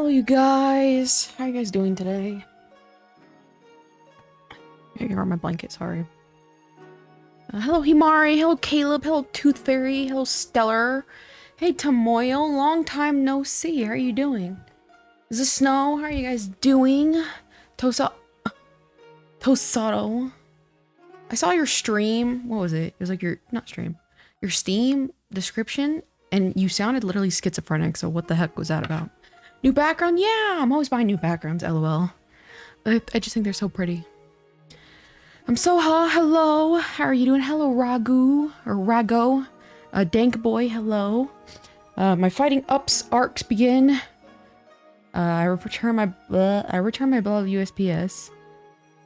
Hello, you guys. How are you guys doing today? I gotta grab my blanket, sorry. Hello, Himari. Hello, Caleb. Hello, Tooth Fairy. Hello, Stellar. Hey, Tomoyo. Long time no see. How are you doing? Is it snow? How are you guys doing? Tosato. I saw your stream. What was it? It was like your, not stream, your Steam description, and you sounded literally schizophrenic, so what the heck was that about? New background? Yeah, I'm always buying new backgrounds, lol. I just think they're so pretty. I'm Soha, hello. How are you doing? Hello, Ragu, or Rago. Dank Boy, hello. My fighting ups arcs begin. I return my beloved USPS.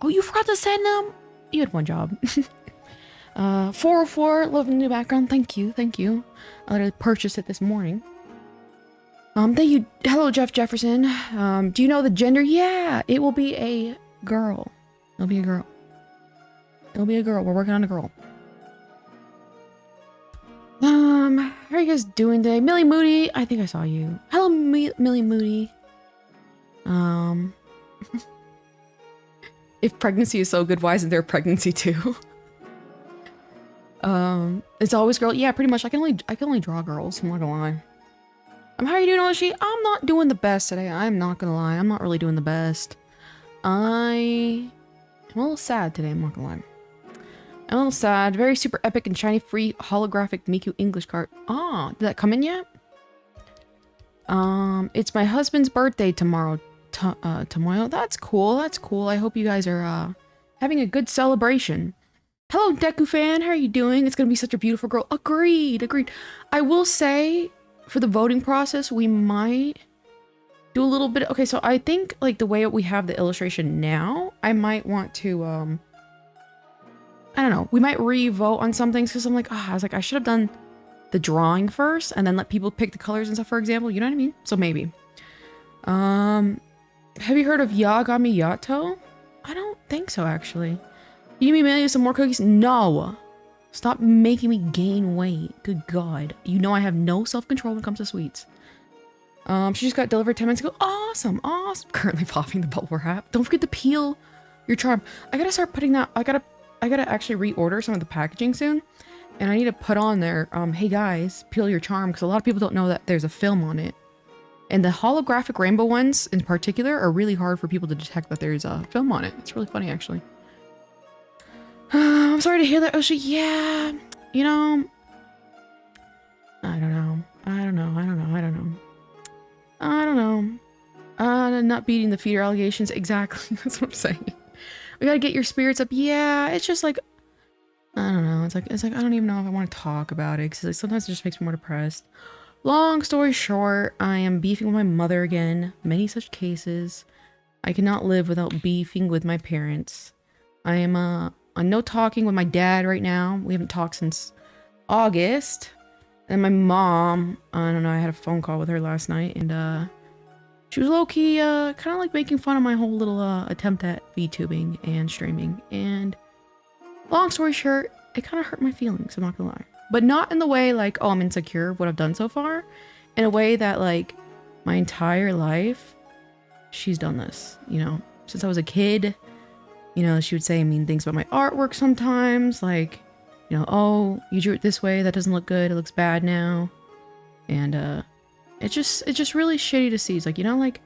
Oh, you forgot to send them? You had one job. 404, love the new background. Thank you, thank you. I literally purchased it this morning. Thank you. Hello, Jeff Jefferson. Do you know the gender? Yeah, it will be a girl. It'll be a girl. It'll be a girl. We're working on a girl. How are you guys doing today? Millie Moody, I think I saw you. Hello, Millie Moody. If pregnancy is so good, why isn't there a pregnancy too? It's always girl. Yeah, pretty much. I can only draw girls. I'm not gonna lie. How are you doing, Oshi? I'm not doing the best today. I'm not gonna lie. I'm not really doing the best. I'm a little sad today. I'm not gonna lie. I'm a little sad. Very super epic and shiny free holographic Miku English card. Ah, did that come in yet? It's my husband's birthday tomorrow. Tomorrow. That's cool. That's cool. I hope you guys are having a good celebration. Hello, Deku fan. How are you doing? It's gonna be such a beautiful girl. Agreed. Agreed. I will say, for the voting process, we might do a little bit. Okay, so I think like the way we have the illustration now, I might want to I don't know. We might re-vote on some things because I'm like, I was like, I should have done the drawing first and then let people pick the colors and stuff, for example. You know what I mean? So maybe. Have you heard of Yagami Yato? I don't think so, actually. You need me some more cookies? No. Stop making me gain weight. Good God. You know I have no self-control when it comes to sweets. She just got delivered 10 minutes ago. Awesome. Awesome. Currently popping the bubble wrap. Don't forget to peel your charm. I gotta start putting that. I gotta actually reorder some of the packaging soon. And I need to put on there, hey guys, peel your charm. Because a lot of people don't know that there's a film on it. And the holographic rainbow ones in particular are really hard for people to detect that there's a film on it. It's really funny, actually. I'm sorry to hear that, Oshi. Yeah, you know, I don't know. Not beating the feeder allegations. Exactly. That's what I'm saying. We gotta get your spirits up. Yeah, it's just like, I don't know. It's like I don't even know if I want to talk about it because like, sometimes it just makes me more depressed. Long story short, I am beefing with my mother again. Many such cases. I cannot live without beefing with my parents. I am on no talking with my dad right now. We haven't talked since August. And my mom, I don't know, I had a phone call with her last night and she was low-key kind of like making fun of my whole little attempt at VTubing and streaming. And long story short, it kind of hurt my feelings, I'm not gonna lie. But not in the way like, oh, I'm insecure of what I've done so far. In a way that like my entire life, she's done this, you know, since I was a kid. You know, she would say mean things about my artwork sometimes, like, you know, oh, you drew it this way, that doesn't look good, it looks bad now. And it's just really shitty to see. It's like, you know, like,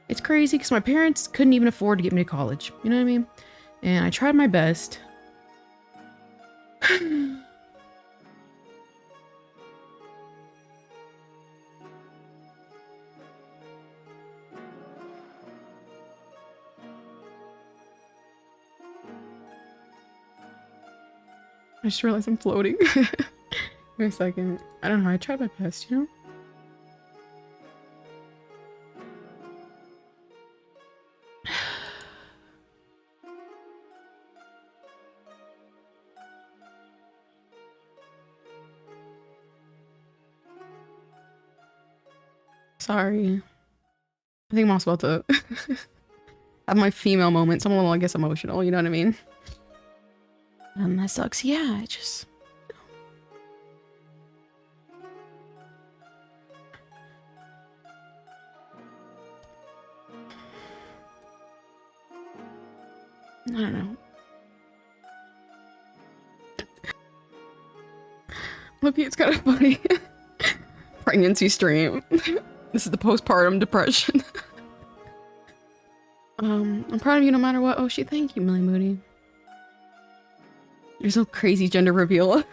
it's crazy because my parents couldn't even afford to get me to college, you know what I mean? And I tried my best. I just realized I'm floating. Wait a second. I don't know. I tried my best, you know? Sorry. I think I'm also about to have my female moment. Someone will, I guess, emotional, you know what I mean? That sucks. Yeah, it just... I don't know. Maybe it's kind of funny. Pregnancy stream. This is the postpartum depression. I'm proud of you no matter what. Oh, thank you, Millie Moody. You're so crazy gender reveal.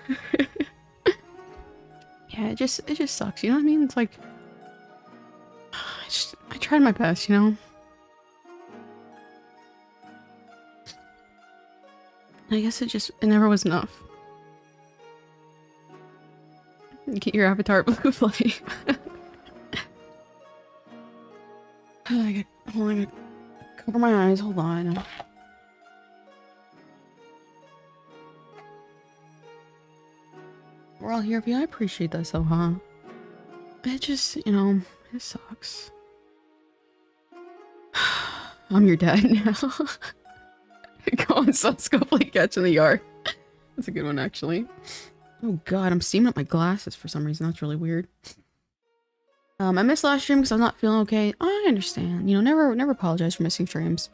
Yeah, it just sucks. You know what I mean? It's like, I tried my best, you know? I guess it never was enough. Get your avatar blue flame. Hold on, cover my eyes, hold on. We're all here for you. I appreciate that so, huh? It just, you know, it sucks. I'm your dad now. Go on, let's go play catch in the yard. That's a good one, actually. Oh god, I'm steaming up my glasses for some reason. That's really weird. I missed last stream because I'm not feeling okay. I understand. You know, never apologize for missing streams.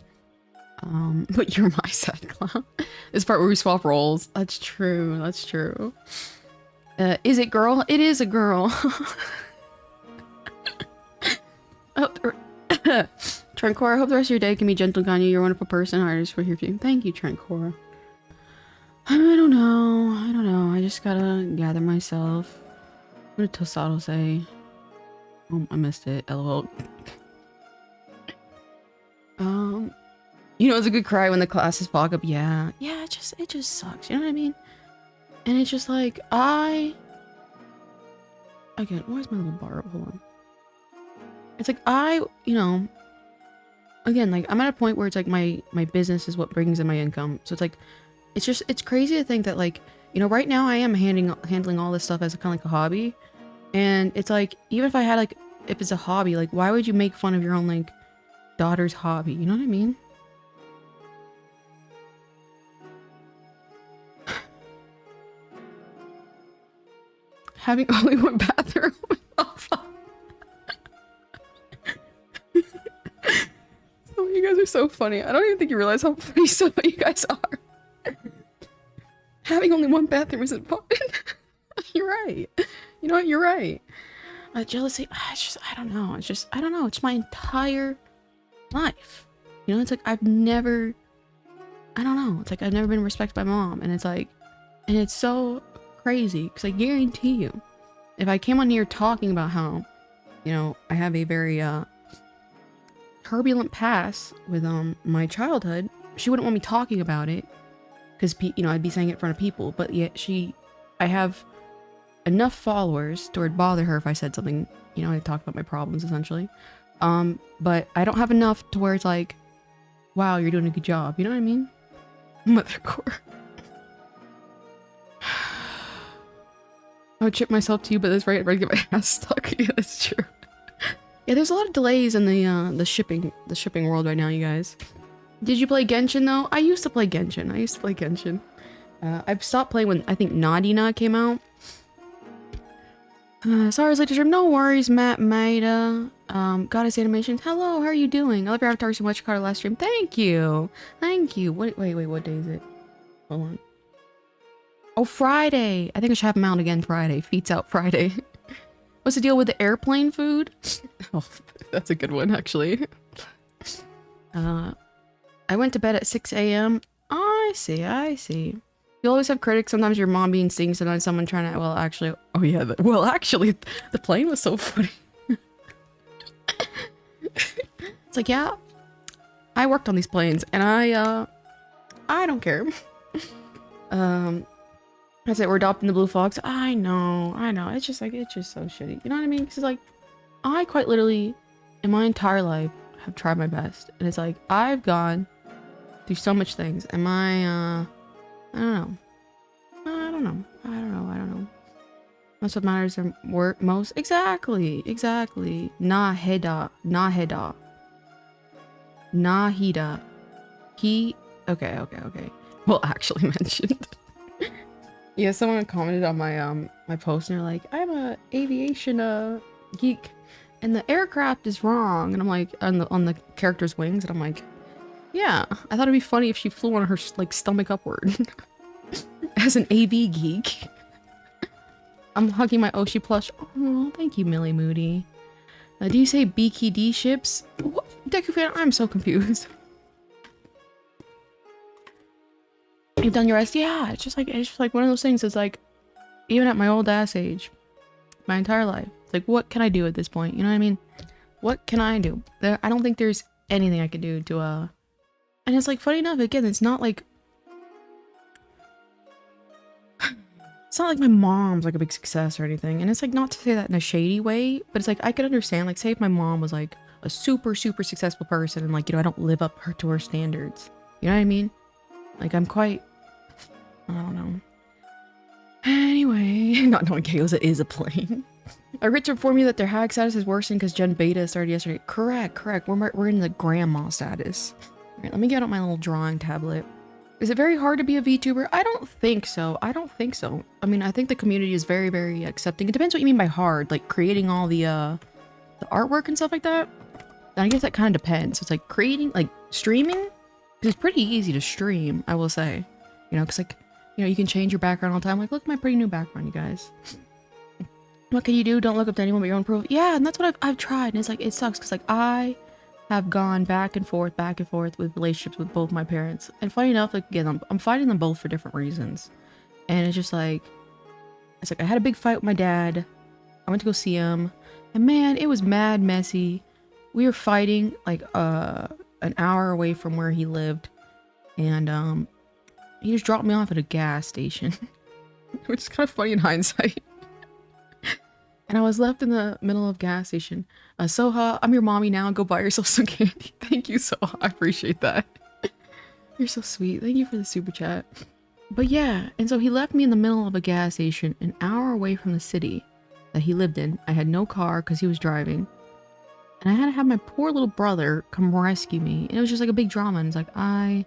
But you're my sad clown. This part where we swap roles. That's true. That's true. Is it girl? It is a girl. Oh, Trancor, I hope the rest of your day can be gentle, Ganya. You're a wonderful person. Artist, we're here for you. Thank you, Trancor. I don't know. I just gotta gather myself. What did Tosado say? Oh, I missed it. LOL. You know, it's a good cry when the classes fog up. Yeah, it just sucks. You know what I mean? And it's just like, again, where's my little bar? Hold on. It's like, you know, again, like, I'm at a point where it's like my business is what brings in my income. So it's like, it's crazy to think that, like, you know, right now I am handling all this stuff as kind of like a hobby. And it's like, even if I had, like, if it's a hobby, like, why would you make fun of your own, like, daughter's hobby? You know what I mean? Having only one bathroom. Oh, fuck. Some of you guys are so funny. I don't even think you realize how funny some of you guys are. Having only one bathroom isn't fun. You're right. You know what? You're right. Jealousy. I don't know. I don't know. It's my entire life. You know, it's like I don't know. It's like I've never been respected by mom. And it's like, and it's so crazy because I guarantee you, if I came on here talking about how, you know, I have a very turbulent past with my childhood, she wouldn't want me talking about it because, you know, I'd be saying it in front of people. But yet I have enough followers to bother her if I said something, you know, I talk about my problems essentially. But I don't have enough to where it's like, wow, you're doing a good job. You know what I mean? Mothercore. I would chip myself to you, but that's right. I'd get my ass stuck. Yeah, that's true. Yeah, there's a lot of delays in the shipping world right now, you guys. Did you play Genshin though? I used to play Genshin. I've stopped playing when I think Nadina came out. Sorry I was late to stream. No worries, Matt Maida. Goddess Animations. Hello, how are you doing? I love your avatar so much. Caught our last stream. Thank you. Wait, what day is it? Hold on. Oh, Friday. I think I should have him out again Friday. Feet's out Friday. What's the deal with the airplane food? Oh, that's a good one, actually. I went to bed at 6 a.m. I see. You always have critics. Sometimes your mom being sting, sometimes someone trying to, well, actually, oh yeah, the plane was so funny. It's like, yeah, I worked on these planes, and I don't care. That's it, we're adopting the blue fox. I know. It's just so shitty. You know what I mean? Because it's like, I quite literally, in my entire life, have tried my best. And it's like, I've gone through so much things. Am I, I don't know. That's what matters in work most. Exactly. Nahida. Okay. Well, actually mentioned. Yeah, someone commented on my my post and they're like, I'm a aviation geek and the aircraft is wrong, and I'm like, on the character's wings, and I'm like, Yeah, I thought it'd be funny if she flew on her like stomach upward. As an AV geek. I'm hugging my Oshi plush. Oh, thank you, Millie Moody. Do you say BKD ships? What? Deku fan, I'm so confused. You've done your rest? Yeah, it's just like one of those things. It's like, even at my old ass age, my entire life, it's like, what can I do at this point? You know what I mean? What can I do? I don't think there's anything I can do to, and it's like, funny enough, again, it's not like my mom's like a big success or anything. And it's like, not to say that in a shady way, but it's like, I could understand, like, say if my mom was like a super, super successful person and like, you know, I don't live up to her standards. You know what I mean? Like, I'm quite, I don't know. Anyway, not knowing Chaos is a plane. Rich informed me that their hag status is worsened because Gen Beta started yesterday. Correct. We're in the grandma status. All right, let me get out my little drawing tablet. Is it very hard to be a VTuber? I don't think so. I mean, I think the community is very, very accepting. It depends what you mean by hard, like creating all the artwork and stuff like that. Then I guess that kind of depends. It's like creating, like streaming, it's pretty easy to stream, I will say. You know, because like, you know, you can change your background all the time. Like, look at my pretty new background, you guys. What can you do? Don't look up to anyone but your own proof. Yeah, and that's what I've tried. And it's like, it sucks because like I have gone back and forth with relationships with both my parents. And funny enough, like, again, I'm fighting them both for different reasons. And it's just like, it's like I had a big fight with my dad. I went to go see him. And man, it was mad messy. We were fighting like an hour away from where he lived. And he just dropped me off at a gas station. Which is kind of funny in hindsight. And I was left in the middle of a gas station. Soha, I'm your mommy now. Go buy yourself some candy. Thank you, Soha. I appreciate that. You're so sweet. Thank you for the super chat. But yeah, and so he left me in the middle of a gas station an hour away from the city that he lived in. I had no car because he was driving. And I had to have my poor little brother come rescue me. And it was just like a big drama. And it's like, I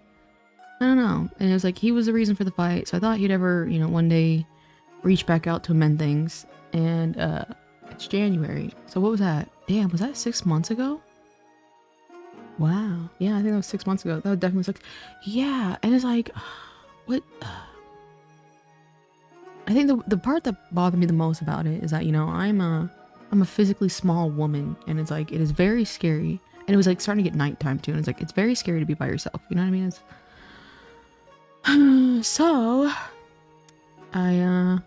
don't know. And it was like, he was the reason for the fight. So I thought he'd ever, you know, one day reach back out to amend things. And it's January. So what was that? Damn, was that 6 months ago? Wow. Yeah, I think that was 6 months ago. That was definitely 6. Yeah, and it's like, what? I think the part that bothered me the most about it is that, you know, I'm a physically small woman, and it's like, it is very scary. And it was like starting to get nighttime too, and it's like, it's very scary to be by yourself. You know what I mean? It's so I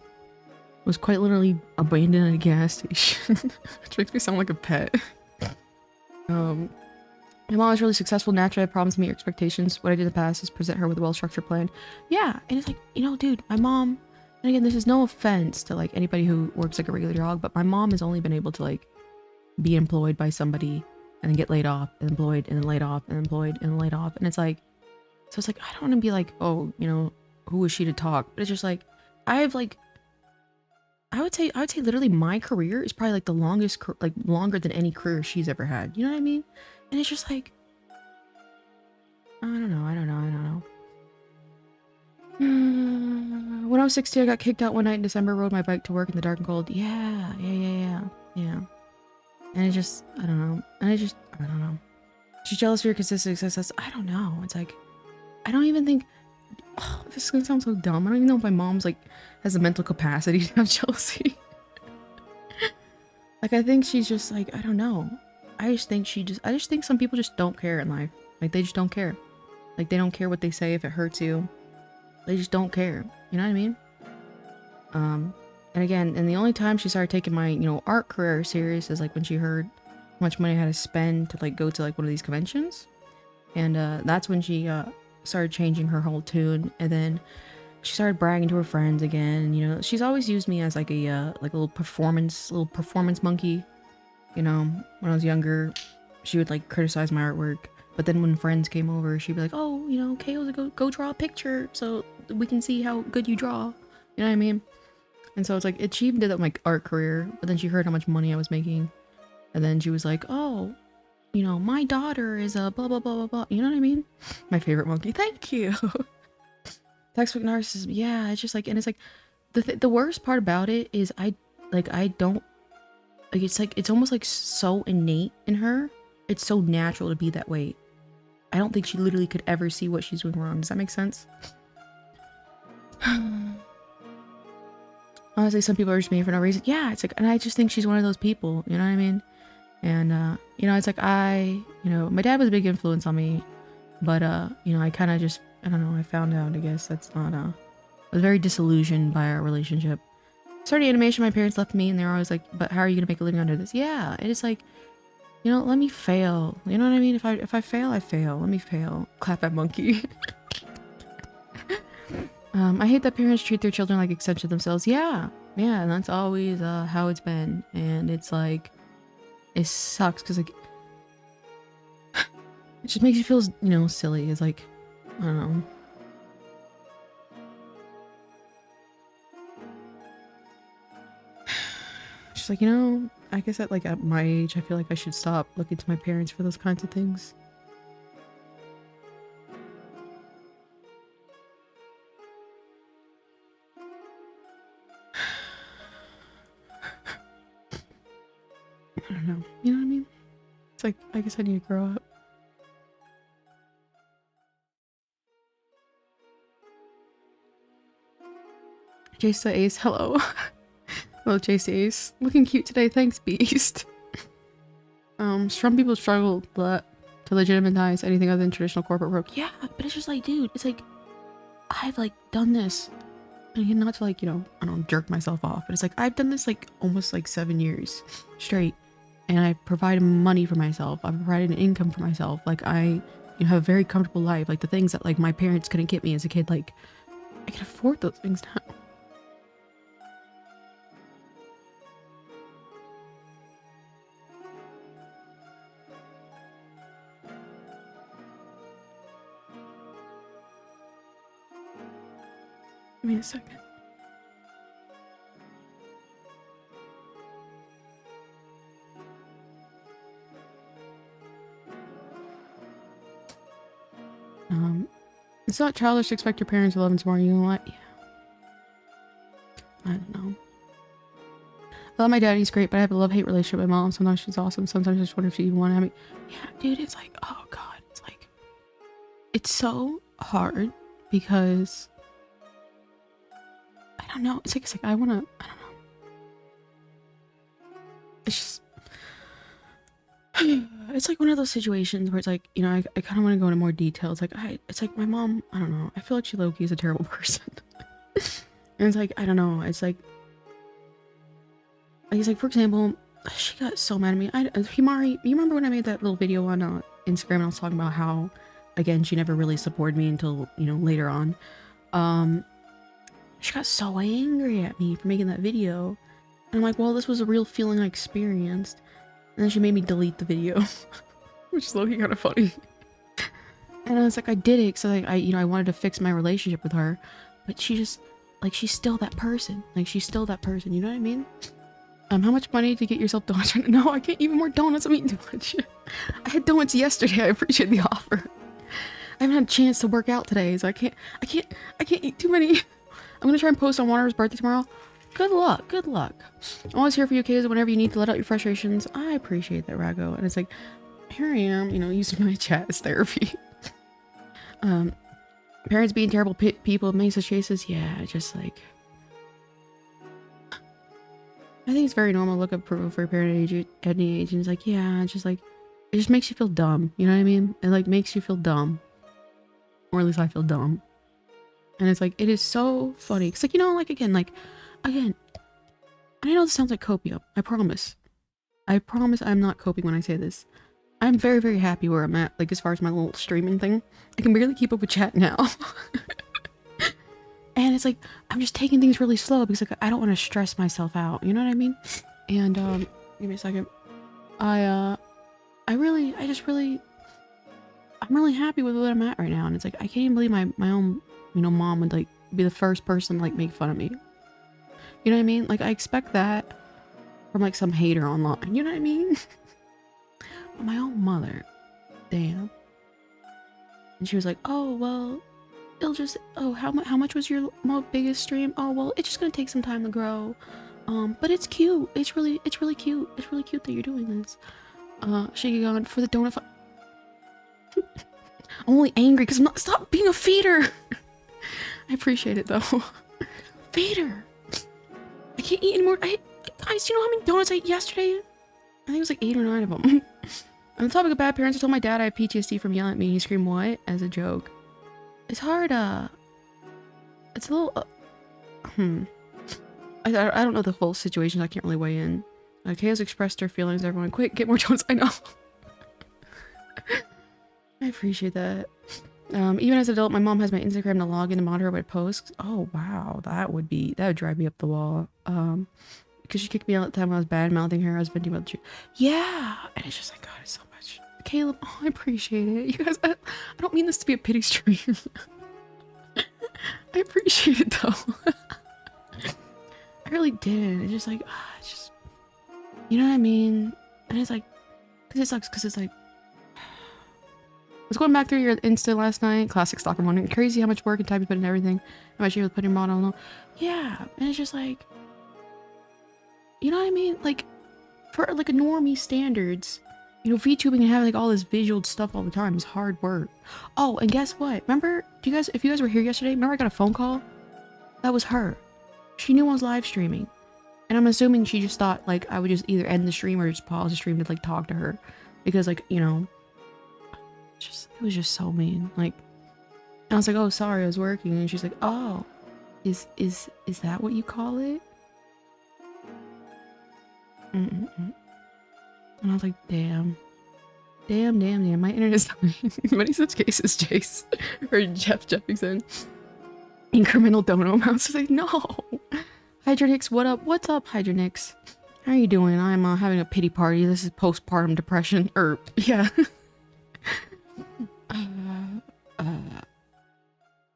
was quite literally abandoned at a gas station, which makes me sound like a pet. My mom is really successful. Naturally, I promised to meet her expectations. What I did in the past is present her with a well-structured plan. Yeah, and it's like, you know, dude, my mom, and again, this is no offense to like anybody who works like a regular job, but my mom has only been able to like be employed by somebody and then get laid off, and employed, and then laid off, and employed, and then laid off. And it's like, so it's like, I don't want to be like, oh, you know, who is she to talk? But it's just like, I would say literally my career is probably like the longest, like longer than any career she's ever had. You know what I mean? And it's just like, I don't know. When I was 16, I got kicked out one night in December, rode my bike to work in the dark and cold. Yeah. And it just, I don't know. She's jealous of your consistent success. I don't know. It's like, I don't even think, oh, this is gonna sound so dumb. I don't even know if my mom's like has the mental capacity to have jealousy. Like, I think she's just like, I don't know. I just think some people just don't care in life. Like, they just don't care. Like, they don't care what they say if it hurts you. They just don't care. You know what I mean? And again, and the only time she started taking my, you know, art career serious is like when she heard how much money I had to spend to like go to like one of these conventions. And that's when she started changing her whole tune. And then she started bragging to her friends again. And, you know, she's always used me as like a little performance monkey. You know, when I was younger, she would like criticize my artwork. But then when friends came over, she'd be like, oh, you know, Kayo's go draw a picture so we can see how good you draw. You know what I mean? And so it's like, she even did that with my art career, but then she heard how much money I was making. And then she was like, oh, you know, my daughter is a blah, blah, blah, blah, blah. You know what I mean? My favorite monkey. Thank you. Textbook narcissism. Yeah, it's just like, and it's like, the worst part about it is I don't, like, it's like, it's almost like so innate in her. It's so natural to be that way. I don't think she literally could ever see what she's doing wrong. Does that make sense? Honestly, some people are just mean for no reason. Yeah, it's like, and I just think she's one of those people, you know what I mean? And, you know, it's like you know, my dad was a big influence on me, but, you know, I kind of just, I don't know, I found out, I guess that's not, I was very disillusioned by our relationship. Starting animation, my parents left me and they were always like, but how are you going to make a living under this? Yeah, and it's like, you know, let me fail. You know what I mean? If I fail, I fail. Let me fail. Clap at monkey. I hate that parents treat their children like extensions of themselves. Yeah, yeah, and that's always how it's been. And it's like, it sucks because like, it just makes you feel, you know, silly. It's like, I don't know. Just like, you know, I guess at like at my age, I feel like I should stop looking to my parents for those kinds of things. I don't know. You know what I mean? It's like, I guess I need to grow up. Jace Ace, hello. Hello, Jace Ace. Looking cute today, thanks, Beast. Some people struggle to legitimize anything other than traditional corporate work. Yeah, but it's just like, dude, it's like, I've like done this. And not to like, you know, I don't jerk myself off, but it's like, I've done this like almost like 7 years straight. And I provided money for myself. I provided an income for myself. Like you know, have a very comfortable life. Like the things that like my parents couldn't get me as a kid, like I can afford those things now. Give me a second. It's not childish to expect your parents to love and support you. You know what? Yeah. I don't know. I love my dad, he's great, but I have a love-hate relationship with my mom. Sometimes she's awesome. Sometimes I just wonder if she even want to have me. Yeah, dude, it's like, oh god. It's like, it's so hard because I don't know. It's like I want to, I don't know. It's just, it's like one of those situations where it's like, you know, I kind of want to go into more detail. It's like, it's like my mom, I don't know. I feel like she low-key is a terrible person. And it's like, I don't know. It's like for example, she got so mad at me. Himari, you remember when I made that little video on Instagram and I was talking about how, again, she never really supported me until, you know, later on. She got so angry at me for making that video. And I'm like, well, this was a real feeling I experienced. And then she made me delete the video, which is low-key kind of funny. And I was like, I did it because you know, I wanted to fix my relationship with her, but she just, like, she's still that person. Like, she's still that person. You know what I mean? How much money to get yourself donuts? No, I can't eat more donuts. I'm eating too much. I had donuts yesterday. I appreciate the offer. I haven't had a chance to work out today, so I can't eat too many. I'm gonna try and post on Wander's birthday tomorrow. Good luck. Good luck. I'm always here for you kids whenever you need to let out your frustrations. I appreciate that, Rago. And it's like, here I am, you know, using my chat as therapy. Parents being terrible people making such cases. Yeah, just like, I think it's very normal to look up approval for a parent at any age, and it's like, yeah, it's just like, it just makes you feel dumb. You know what I mean? It like makes you feel dumb, or at least I feel dumb. And it's like, it is so funny. It's like, you know, like again, I know this sounds like copium. I promise I'm not coping when I say this. I'm very, very happy where I'm at, like as far as my little streaming thing. I can barely keep up with chat now. And it's like, I'm just taking things really slow because like, I don't want to stress myself out. You know what I mean? And give me a second. I'm really happy with what I'm at right now. And it's like, I can't even believe my own, you know, mom would like be the first person to like make fun of me. You know what I mean? Like, I expect that from like some hater online. You know what I mean? But my own mother, damn. And she was like, oh, well, it'll just, oh, how much was your biggest stream? Oh, well, it's just gonna take some time to grow. But it's cute. It's really cute. It's really cute that you're doing this. She going for the donut. I'm only angry because I'm not. Stop being a feeder. I appreciate it though. Feeder. I can't eat anymore. Guys, do you know how many donuts I ate yesterday? I think it was like 8 or 9 of them. On the topic of bad parents, I told my dad I have PTSD from yelling at me and he screamed what? As a joke. It's hard, it's a little, I don't know the whole situation, I can't really weigh in. Kay has expressed her feelings, everyone, quick, get more donuts, I know. I appreciate that. Even as an adult, my mom has my Instagram to log in to monitor what I post. Oh, wow, that would drive me up the wall. Because she kicked me out at the time when I was bad-mouthing her, I was venting about the truth. Yeah, and it's just like, God, it's so much. Caleb, oh, I appreciate it. You guys, I don't mean this to be a pity stream. I appreciate it, though. I really did. It's just like, it's just, you know what I mean? And it's like, because it sucks, because it's like, I was going back through your Insta last night, classic stalker morning. Crazy how much work and time you put in everything. How much you able to put your model on. Yeah, and it's just like, you know what I mean? Like, for like a normie standards, you know, VTubing and having like all this visual stuff all the time is hard work. Oh, and guess what? Remember, if you guys were here yesterday, remember I got a phone call? That was her. She knew I was live streaming. And I'm assuming she just thought like I would just either end the stream or just pause the stream to like talk to her. Because like, you know, it was just so mean. Like, I was like, oh, sorry, I was working. And she's like, oh, is that what you call it? And I was like, damn, my internet's dying. Many such cases, Jace. Or Jeff Jefferson. Incremental dono amounts. I was like, no. Hydronix, what up? What's up, Hydronix? How are you doing? I'm having a pity party. This is postpartum depression. Or, yeah.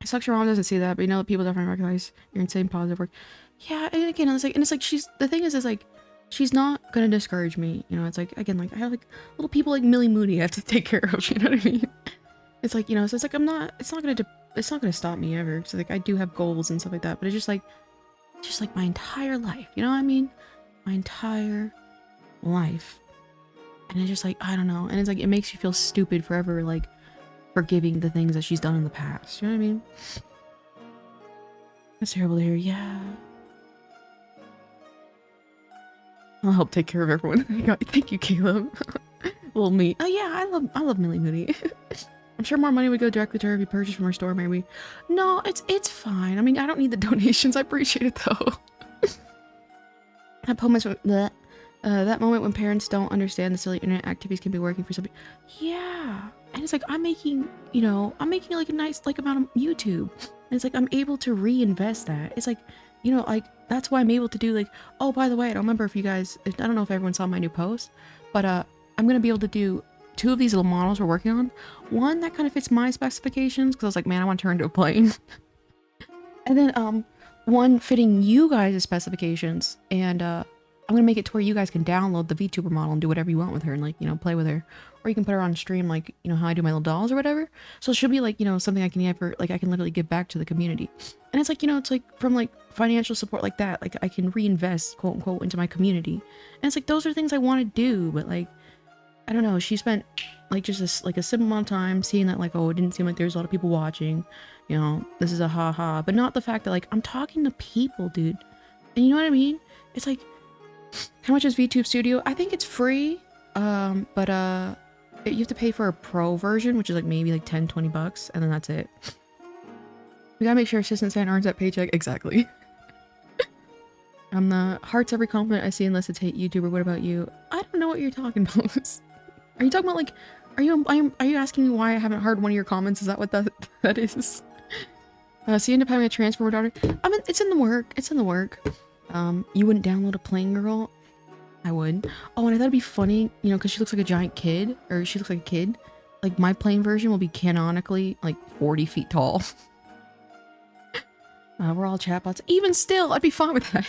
It sucks your mom doesn't see that, but you know that people definitely recognize your insane positive work. Yeah, and again, it's like, the thing is like, she's not gonna discourage me, you know. It's like, again, like I have like little people like Millie Moody I have to take care of, you know what I mean? It's like, you know, so it's like it's not gonna stop me ever. So like I do have goals and stuff like that, but it's just like my entire life, you know what I mean? My entire life. And it's just like, I don't know, and it's like it makes you feel stupid forever, like forgiving the things that she's done in the past, you know what I mean? That's terrible to hear. Yeah, I'll help take care of everyone. Thank you, Caleb. Little me. Oh yeah, I love Millie Moody. I'm sure more money would go directly to her if you purchased from her store, maybe. No, it's fine. I mean, I don't need the donations. I appreciate it though. That moment when parents don't understand the silly internet activities can be working for somebody. Yeah, and it's like I'm making like a nice like amount of YouTube, and it's like I'm able to reinvest that. It's like, you know, like that's why I'm able to do like, oh, by the way, I don't remember if you guys, I don't know if everyone saw my new post, but I'm gonna be able to do 2 of these little models we're working on. One that kind of fits my specifications because I was like, man, I want to turn into a plane. And then one fitting you guys' specifications, and I'm gonna make it to where you guys can download the VTuber model and do whatever you want with her and like, you know, play with her. Or you can put her on stream like, you know, how I do my little dolls or whatever. So she'll be like, you know, something I can ever, like I can literally give back to the community. And it's like, you know, it's like from like financial support like that, like I can reinvest, quote unquote, into my community. And it's like, those are things I want to do, but like, I don't know, she spent like just a simple amount of time seeing that like, oh, it didn't seem like there's a lot of people watching, you know, this is a haha, but not the fact that like I'm talking to people, dude. And you know what I mean? It's like, how much is VTube Studio? I think it's free, but you have to pay for a pro version, which is like maybe like 10-20 bucks, and then that's it. We gotta make sure Assistant Stan earns that paycheck. Exactly. I'm the hearts every compliment I see unless it's hate YouTuber. What about you? I don't know what you're talking about. Are you talking about like, are you asking me why I haven't heard one of your comments? Is that what that is? So you end up having a transfer daughter. I mean, it's in the work. It's in the work. You wouldn't download a plain girl? I would. Oh, and I thought it'd be funny, you know, because she looks like a giant kid, or she looks like a kid. Like, my plain version will be canonically, like, 40 feet tall. We're all chatbots. Even still, I'd be fine with that.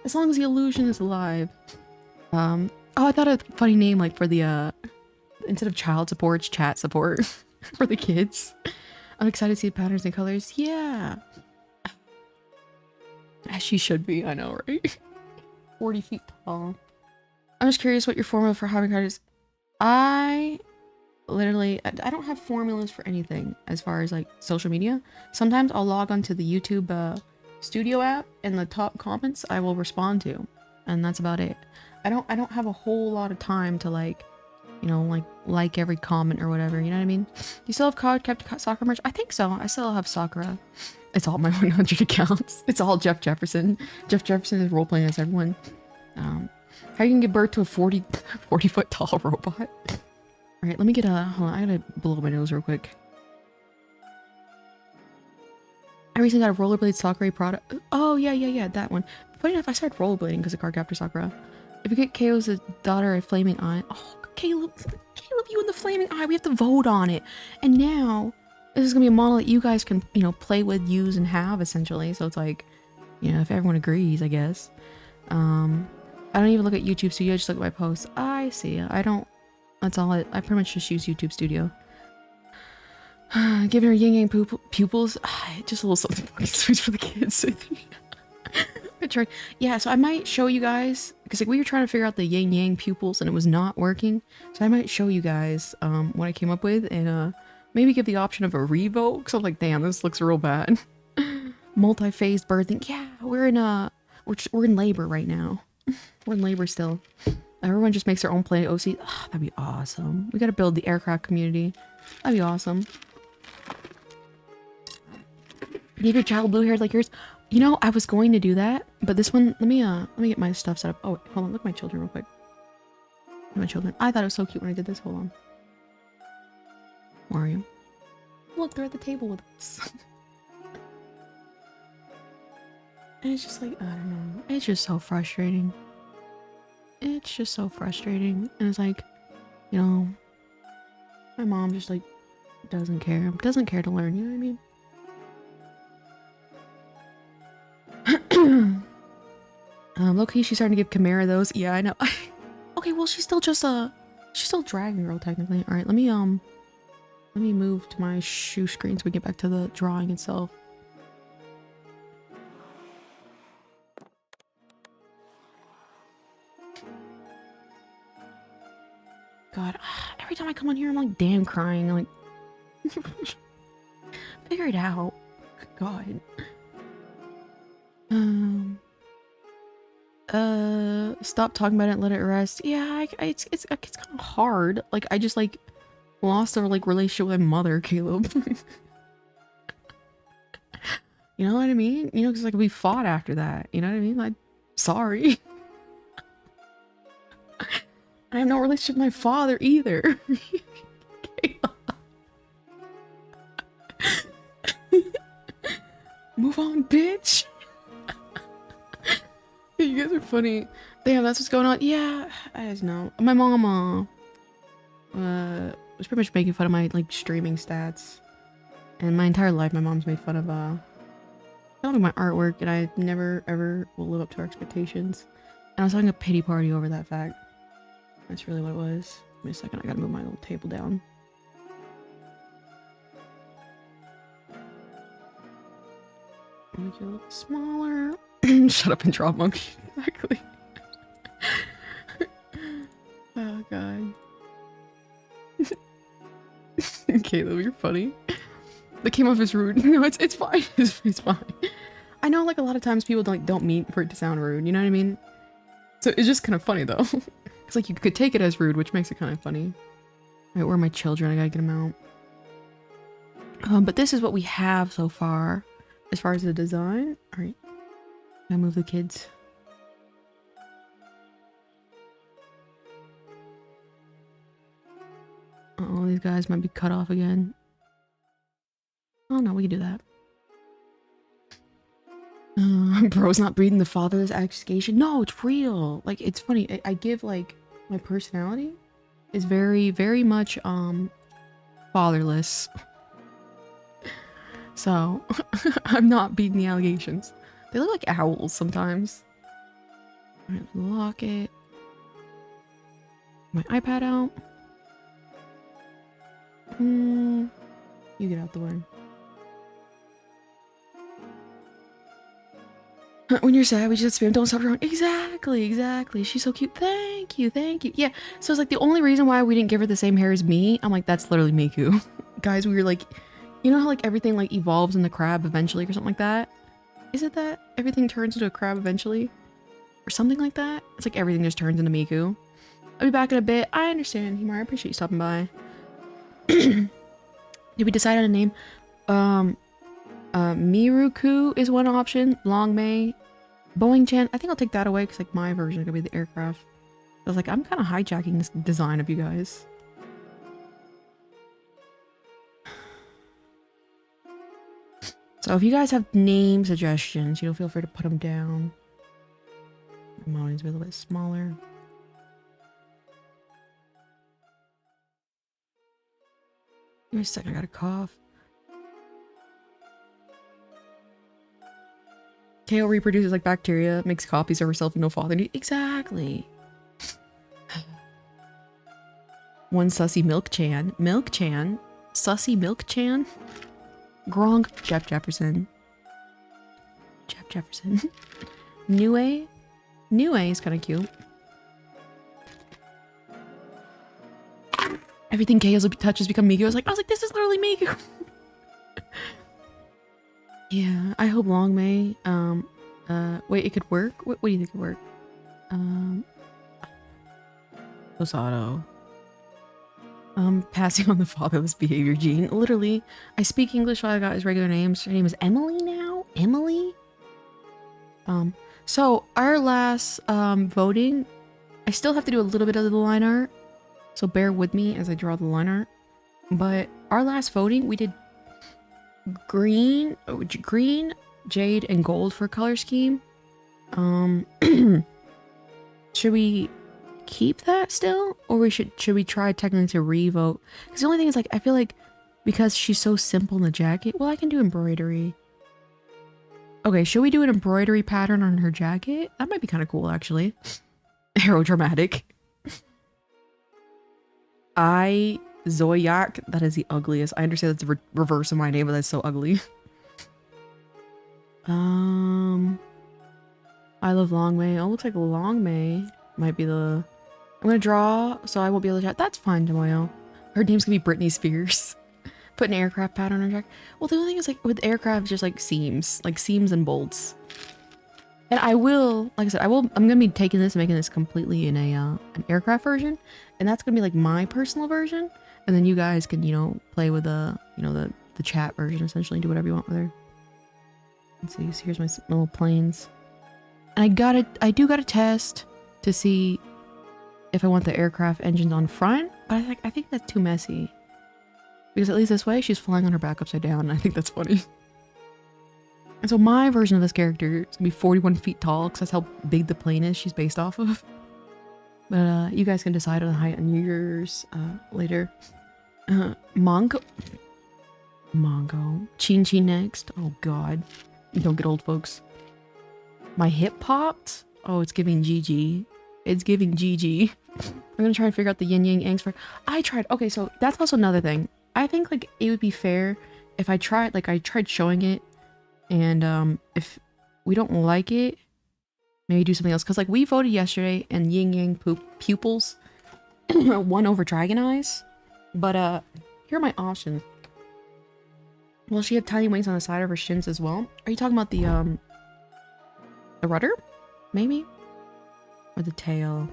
As long as the illusion is alive. Oh, I thought a funny name, like, for the, instead of child support, it's chat support. For the kids. I'm excited to see the patterns and colors. Yeah. As she should be, I know, right? 40 feet tall. I'm just curious what your formula for having card is. literally, I don't have formulas for anything as far as like social media. Sometimes I'll log onto the YouTube studio app, and the top comments I will respond to, and that's about it. I don't have a whole lot of time to like, you know, like every comment or whatever, you know what I mean? Do you still have CapCut Soccer merch? I think so. I still have Sakura. It's all my 100 accounts. It's all Jeff Jefferson. Jeff Jefferson is role-playing as everyone. How you can give birth to a 40 foot tall robot? Alright, let me get a... Hold on, I gotta blow my nose real quick. I recently got a rollerblade Sakura product. Oh, yeah, that one. Funny enough, I started rollerblading because of Card Captor Sakura. If you get KO's daughter a flaming eye... Oh, Caleb, you and the flaming eye, we have to vote on it. And now, this is gonna be a model that you guys can, you know, play with, use, and have, essentially. So it's like, you know, if everyone agrees, I guess. I don't even look at YouTube Studio, I just look at my posts. I see. I don't... That's all I pretty much just use YouTube Studio. Giving her yin yang pupils. Just a little something sweet for the kids, I think. I tried. Yeah, so I might show you guys, because like we were trying to figure out the yin yang pupils and it was not working. So I might show you guys what I came up with, and maybe give the option of a revote, because I'm like, damn, this looks real bad. Multi-phased birthing. Yeah, we're in labor right now. We're in labor still. Everyone just makes their own play OC. Oh, that'd be awesome. We gotta build the aircraft community. That'd be awesome. Give your child blue hair like yours. You know, I was going to do that, but this one, let me get my stuff set up. Oh, wait, hold on, look at my children real quick. Look at my children. I thought it was so cute when I did this. Hold on. Where are you? Look, they're at the table with us. And it's just like, I don't know. It's just so frustrating. It's just so frustrating. And it's like, you know, my mom just like doesn't care. Doesn't care to learn, you know what I mean? Low-key, she's starting to give Chimera those. Yeah, I know. Okay, well, she's still Dragon Girl, technically. Alright, let me move to my shoe screen so we get back to the drawing itself. God, every time I come on here, I'm like, damn crying. I'm like, figure it out. God. Stop talking about it and let it rest. Yeah, it's kind of hard. Like, I just, like, lost a, like, relationship with my mother, Caleb. You know what I mean? You know, because, like, we fought after that. You know what I mean? Like, sorry. I have no relationship with my father either. Move on, bitch. You guys are funny. Damn, that's what's going on. Yeah, I just know. My mom was pretty much making fun of my like streaming stats, and my entire life my mom's made fun of not only my artwork, and I never ever will live up to her expectations. And I was having a pity party over that fact. That's really what it was. Give me a second, I gotta move my little table down. Make it a little smaller. Shut up and draw, monkey. Exactly. Oh god. Caleb, you're funny. That came off as rude. No, it's fine. It's fine. I know, like, a lot of times people don't mean for it to sound rude, you know what I mean? So it's just kind of funny, though. It's like you could take it as rude, which makes it kind of funny. Alright, where are my children? I gotta get them out. But this is what we have so far, as far as the design. Alright. I move the kids. Uh-oh, these guys might be cut off again. Oh no, we can do that. Bro's not breathing the fatherless accusation. No, it's real. Like, it's funny. I give, like, my personality is very, very much, fatherless. So, I'm not beating the allegations. They look like owls sometimes. Alright, lock it. My iPad out. You get out the way. When you're sad, we just spam. Don't stop drawing. Exactly, exactly. She's so cute. Thank you, thank you. Yeah. So it's like the only reason why we didn't give her the same hair as me. I'm like, that's literally Miku. Guys, we were like, you know how like everything like evolves in the crab eventually or something like that? Is it that everything turns into a crab eventually? Or something like that? It's like everything just turns into Miku. I'll be back in a bit. I understand, Himar. I appreciate you stopping by. Did we decide on a name? Miruku is one option. Long May. Boeing-chan. I think I'll take that away because like my version is gonna be the aircraft. I was like, I'm kind of hijacking this design of you guys. So if you guys have name suggestions, you know, feel free to put them down. Mine needs to be a little bit smaller. Give me a second, I got a cough. KO reproduces like bacteria, makes copies of herself with no father. Exactly. One sussy Milk-chan. Milk-chan? Sussy Milk-chan? Gronk. Jeff Jefferson. Jeff Jefferson. Nue? Nue is kind of cute. Everything KO touches become Miku. I was like, this is literally Miku. Yeah, I hope Long May. Wait, it could work? What do you think could work? Osato. Passing on the fatherless behavior gene. Literally, I speak English while I got his regular names. Her name is Emily now? Emily? So our last, voting, I still have to do a little bit of the line art. So bear with me as I draw the line art. But our last voting, we did green, jade, and gold for color scheme. Should we keep that still, or should we try technically to re-vote? Because the only thing is, like, I feel like because she's so simple in the jacket, well, I can do embroidery. Okay, should we do an embroidery pattern on her jacket? That might be kind of cool, actually. Aerodramatic. Zoyak, that is the ugliest. I understand that's the reverse of my name, but that's so ugly. I love Long May. Oh, looks like Long May might be the... I'm gonna draw, so I won't be able to chat. That's fine, Demoyo. Her name's gonna be Britney Spears. Put an aircraft pattern on her jacket. Well, the only thing is, like, with aircraft, just like seams and bolts. And I will, like I said, I'm gonna be taking this and making this completely in a an aircraft version, and that's gonna be like my personal version. And then you guys can, you know, play with the, you know, the chat version, essentially, do whatever you want with her. Let's see. So here's my little planes. And I do gotta test to see if I want the aircraft engines on front, but I think that's too messy. Because at least this way, she's flying on her back upside down, and I think that's funny. And so my version of this character is gonna be 41 feet tall, because that's how big the plane is she's based off of. But you guys can decide on the height on yours later. Mongo. Chin next. Oh god. Don't get old, folks. My hip popped. Oh, it's giving GG. It's giving GG. I'm gonna try and figure out the yin yang angst for. I tried. Okay, so that's also another thing. I think like it would be fair if I tried showing it, and if we don't like it, maybe do something else. Cause like we voted yesterday, and yin yang pupils won over Dragon Eyes. But here are my options. Will she have tiny wings on the side of her shins as well? Are you talking about the rudder? Maybe? Or the tail?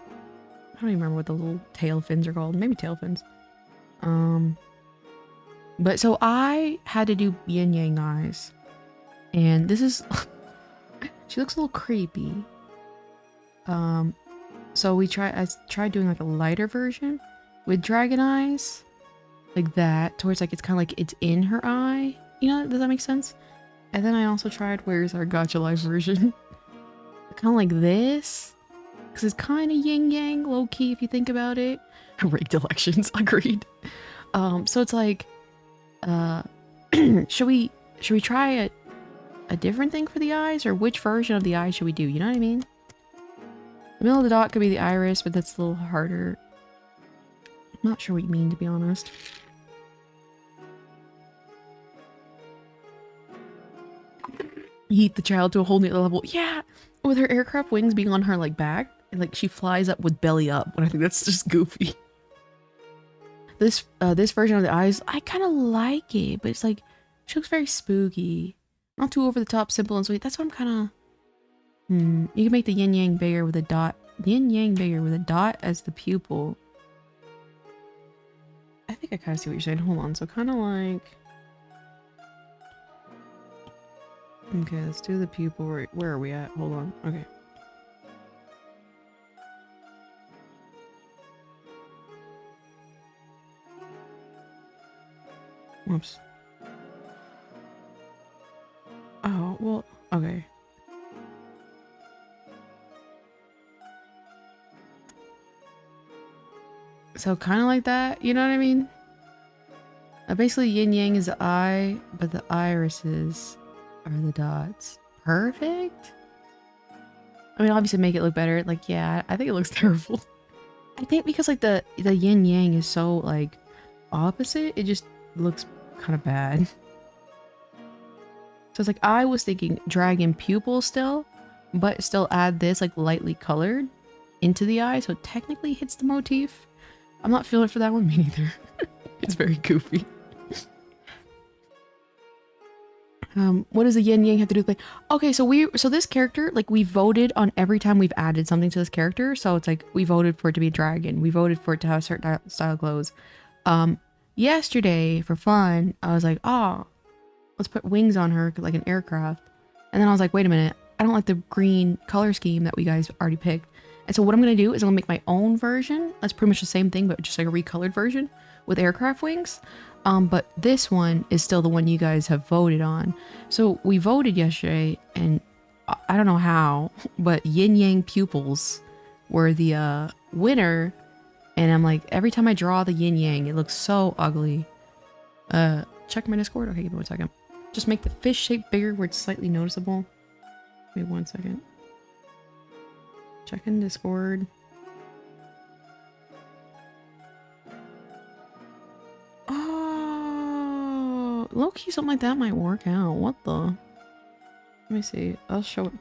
I don't even remember what the little tail fins are called. Maybe tail fins. But so I had to do yin yang eyes. And this is... she looks a little creepy. So I tried doing like a lighter version with dragon eyes. Like that. Towards like, it's kind of like it's in her eye. You know, does that make sense? And then I also tried, where's our Gacha Life version? Kind of like this. Because it's kind of yin-yang, low-key, if you think about it. Rigged elections, agreed. So it's like, should we try a different thing for the eyes? Or which version of the eye should we do? You know what I mean? The middle of the dot could be the iris, but that's a little harder. I'm not sure what you mean, to be honest. Heat the child to a whole new level. Yeah, with her aircraft wings being on her like back, and like she flies up with belly up. And I think that's just goofy. This version of the eyes, I kind of like it, but it's like she looks very spooky, not too over the top, simple and sweet. That's what I'm kind of. You can make the yin yang bigger with a dot. Yin yang bigger with a dot as the pupil. I think I kind of see what you're saying. Hold on. So kind of like. Okay, let's do the pupil. Where are we at? Hold on. Okay. Whoops. Oh, well, okay. So kind of like that, you know what I mean? Basically, yin yang is the eye, but the irises are the dots. Perfect. I mean, obviously make it look better. Like, yeah, I think it looks terrible. I think because like the yin yang is so like opposite, it just looks kind of bad. So it's like I was thinking drag in pupil still, but still add this like lightly colored into the eye, so it technically hits the motif. I'm not feeling for that one, me neither. It's very goofy. What does the yin yang have to do with like? Okay, so this character, like we voted on every time we've added something to this character. So it's like we voted for it to be a dragon. We voted for it to have a certain style of clothes. Yesterday for fun, I was like, oh, let's put wings on her like an aircraft. And then I was like, wait a minute, I don't like the green color scheme that we guys already picked. And so what I'm gonna do is I'm gonna make my own version. That's pretty much the same thing, but just like a recolored version with aircraft wings. But this one is still the one you guys have voted on. So we voted yesterday, and I don't know how, but yin yang pupils were the winner. And I'm like, every time I draw the yin yang, it looks so ugly. Check my Discord. Okay, give me 1 second. Just make the fish shape bigger where it's slightly noticeable. Wait 1 second. Check in Discord. Oh, low-key something like that might work out. What the? Let me see. I'll show it.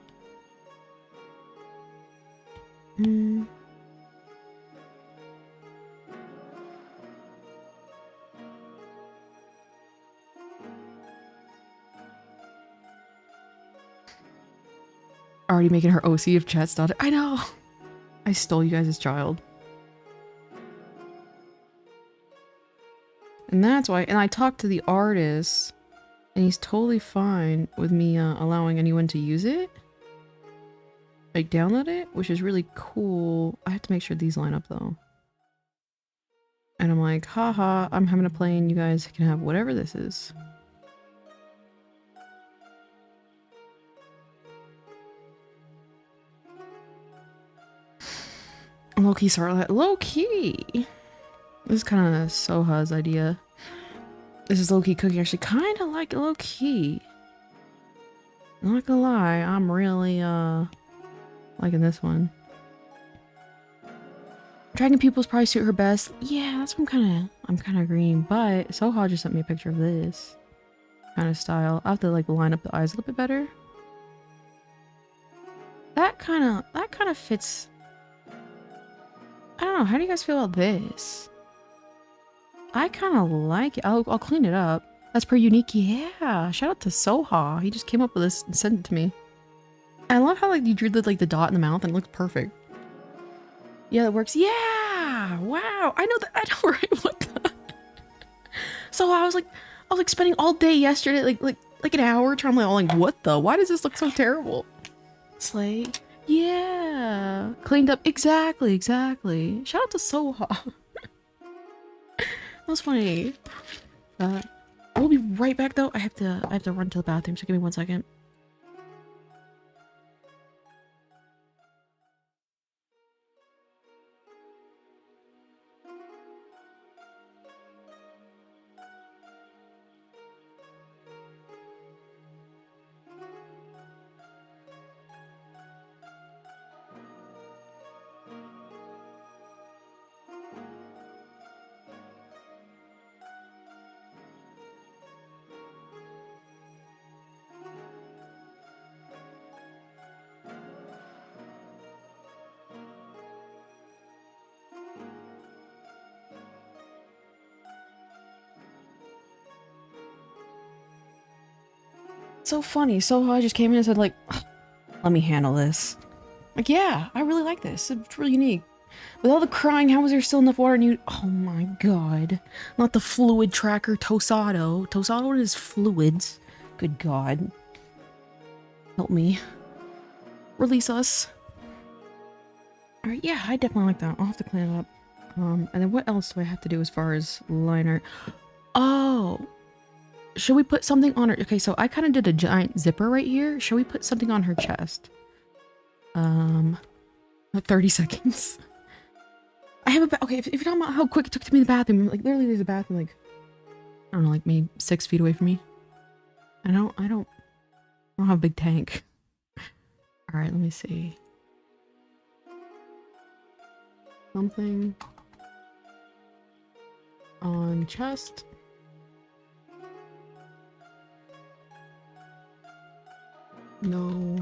Already making her OC of chat started. I know. I stole you guys' child. And that's why, and I talked to the artist, and he's totally fine with me allowing anyone to use it. Like, download it, which is really cool. I have to make sure these line up, though. And I'm like, haha, I'm having a plane, you guys can have whatever this is. Low-key, sorry, low-key! This is kind of Soha's idea. This is low-key cooking. Actually, kind of like low-key. Not gonna lie, I'm really, liking this one. Dragon pupils probably suit her best. Yeah, that's what I'm kind of agreeing. But Soha just sent me a picture of this kind of style. I have to, like, line up the eyes a little bit better. That kind of fits. I don't know. How do you guys feel about this? I kind of like it. I'll clean it up. That's per unique. Yeah. Shout out to Soha. He just came up with this and sent it to me. I love how like you drew the dot in the mouth and it looks perfect. Yeah, that works. Yeah. Wow. I know that. I know, right? What the? So I was like spending all day yesterday, like an hour trying to like, what the? Why does this look so terrible? Slay. Yeah. Cleaned up. Exactly. Shout out to Soha. That was funny. We'll be right back though. I have to run to the bathroom, so give me 1 second. So funny. So I just came in and said like, let me handle this. Like, yeah, I really like this. It's really unique. With all the crying, how was there still enough water? And you, oh my god. Not the fluid tracker, Tosado. Tosado is fluids. Good god. Help me. Release us. Alright, yeah, I definitely like that. I'll have to clean it up. And then what else do I have to do as far as line art? Oh! Should we put something on her? Okay, so I kind of did a giant zipper right here. Should we put something on her chest? 30 seconds. I have a okay, if you're talking about how quick it took to me to the bathroom, like literally there's a bathroom like, I don't know, like maybe 6 feet away from me. I don't have a big tank. Alright, let me see. Something on chest. No,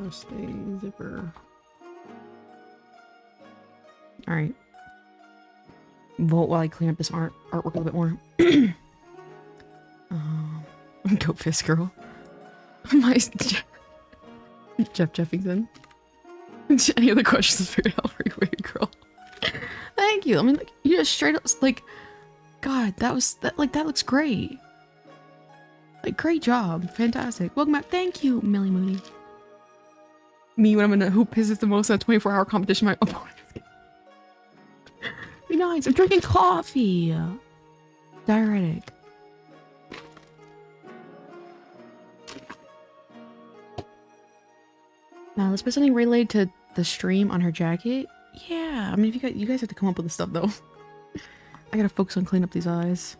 just a zipper. Alright. Vote while I clean up this artwork a little bit more. Go Fist Girl. Jeff Jeffington. Any other questions for your free girl? Thank you. I mean, like, you just straight up, like, God, that looks great. Like, great job. Fantastic. Welcome back. Thank you, Millie Mooney. Me, when I'm in a who pisses the most at a 24-hour competition, my opponent. Be nice. I'm drinking coffee. Diuretic. Now, let's put something related to the stream on her jacket. Yeah, I mean, if you guys have to come up with the stuff, though. I gotta focus on cleaning up these eyes.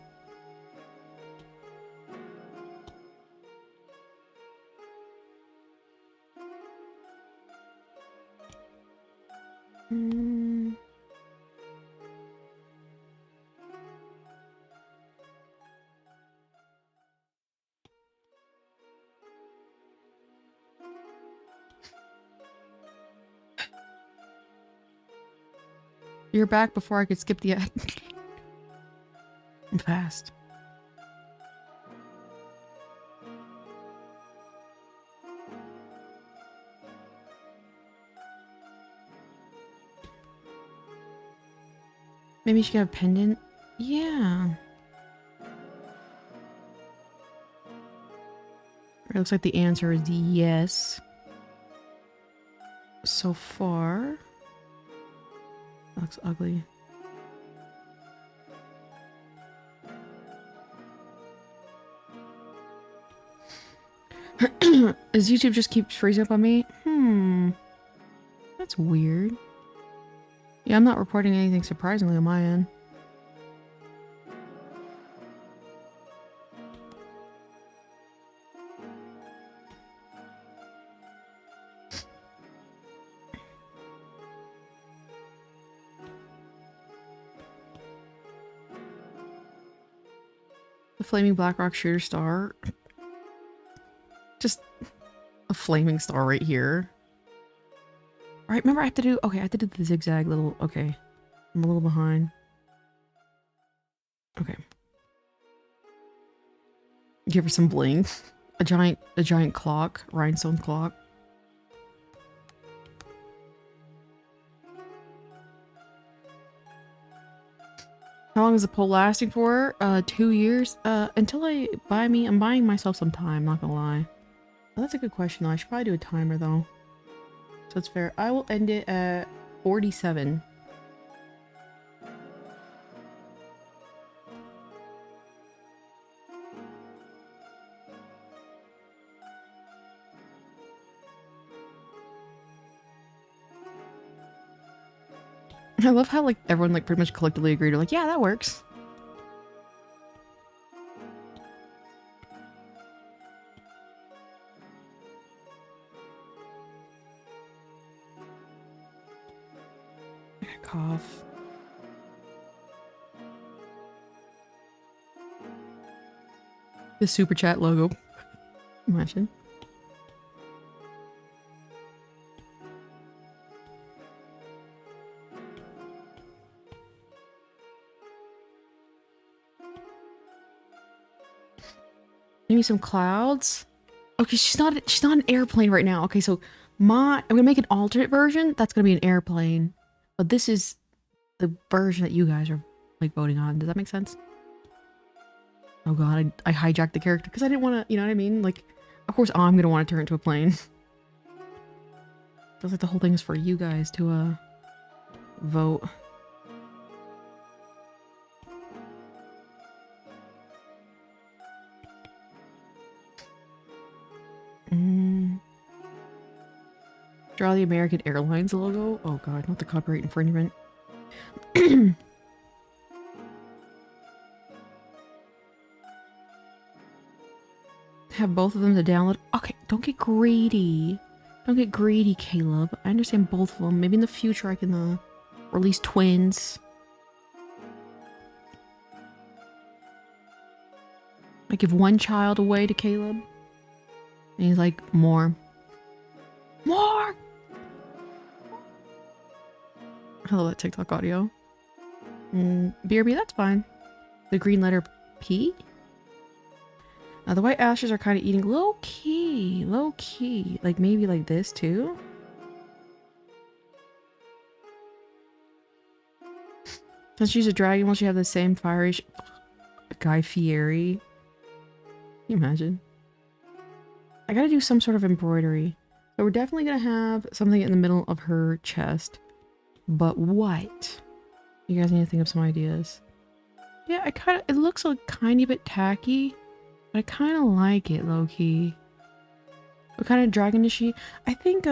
You're back before I could skip the ad. I'm fast. Maybe she got a pendant? Yeah. It looks like the answer is yes. So far. That looks ugly. Does YouTube just keep freezing up on me? That's weird. Yeah, I'm not reporting anything surprisingly on my end. The flaming Blackrock shooter star. Just a flaming star right here. Alright, remember I have to do... Okay, I have to do the zigzag little... Okay. I'm a little behind. Okay. Give her some bling. A giant clock. Rhinestone clock. How long is the poll lasting for? 2 years? Until I'm buying myself some time, not gonna lie. Oh, that's a good question though. I should probably do a timer though. So it's fair. I will end it at 47. I love how like everyone like pretty much collectively agreed. Like, yeah, that works. Cough. The super chat logo. Imagine. Maybe some clouds. Okay, she's not an airplane right now. Okay, so I'm gonna make an alternate version. That's gonna be an airplane. But this is the version that you guys are like voting on. Does that make sense? Oh god, I hijacked the character because I didn't want to, you know what I mean? Like, of course I'm gonna want to turn into a plane. Feels like the whole thing is for you guys to vote. Draw the American Airlines logo. Oh god, not the copyright infringement. Have both of them to download. Okay, don't get greedy. Don't get greedy, Caleb. I understand both of them. Maybe in the future I can release twins. I give one child away to Caleb. And he's like, more. More! Hello, that TikTok audio. BRB, that's fine. The green letter P? The white ashes are kind of eating low key. Low key. Like maybe like this too? Since she's a dragon, will she have the same fiery Guy Fieri? Can you imagine? I gotta do some sort of embroidery. So we're definitely gonna have something in the middle of her chest. But what? You guys need to think of some ideas. Yeah, it looks a tiny bit tacky. But I kind of like it, low-key. What kind of dragon is she? I think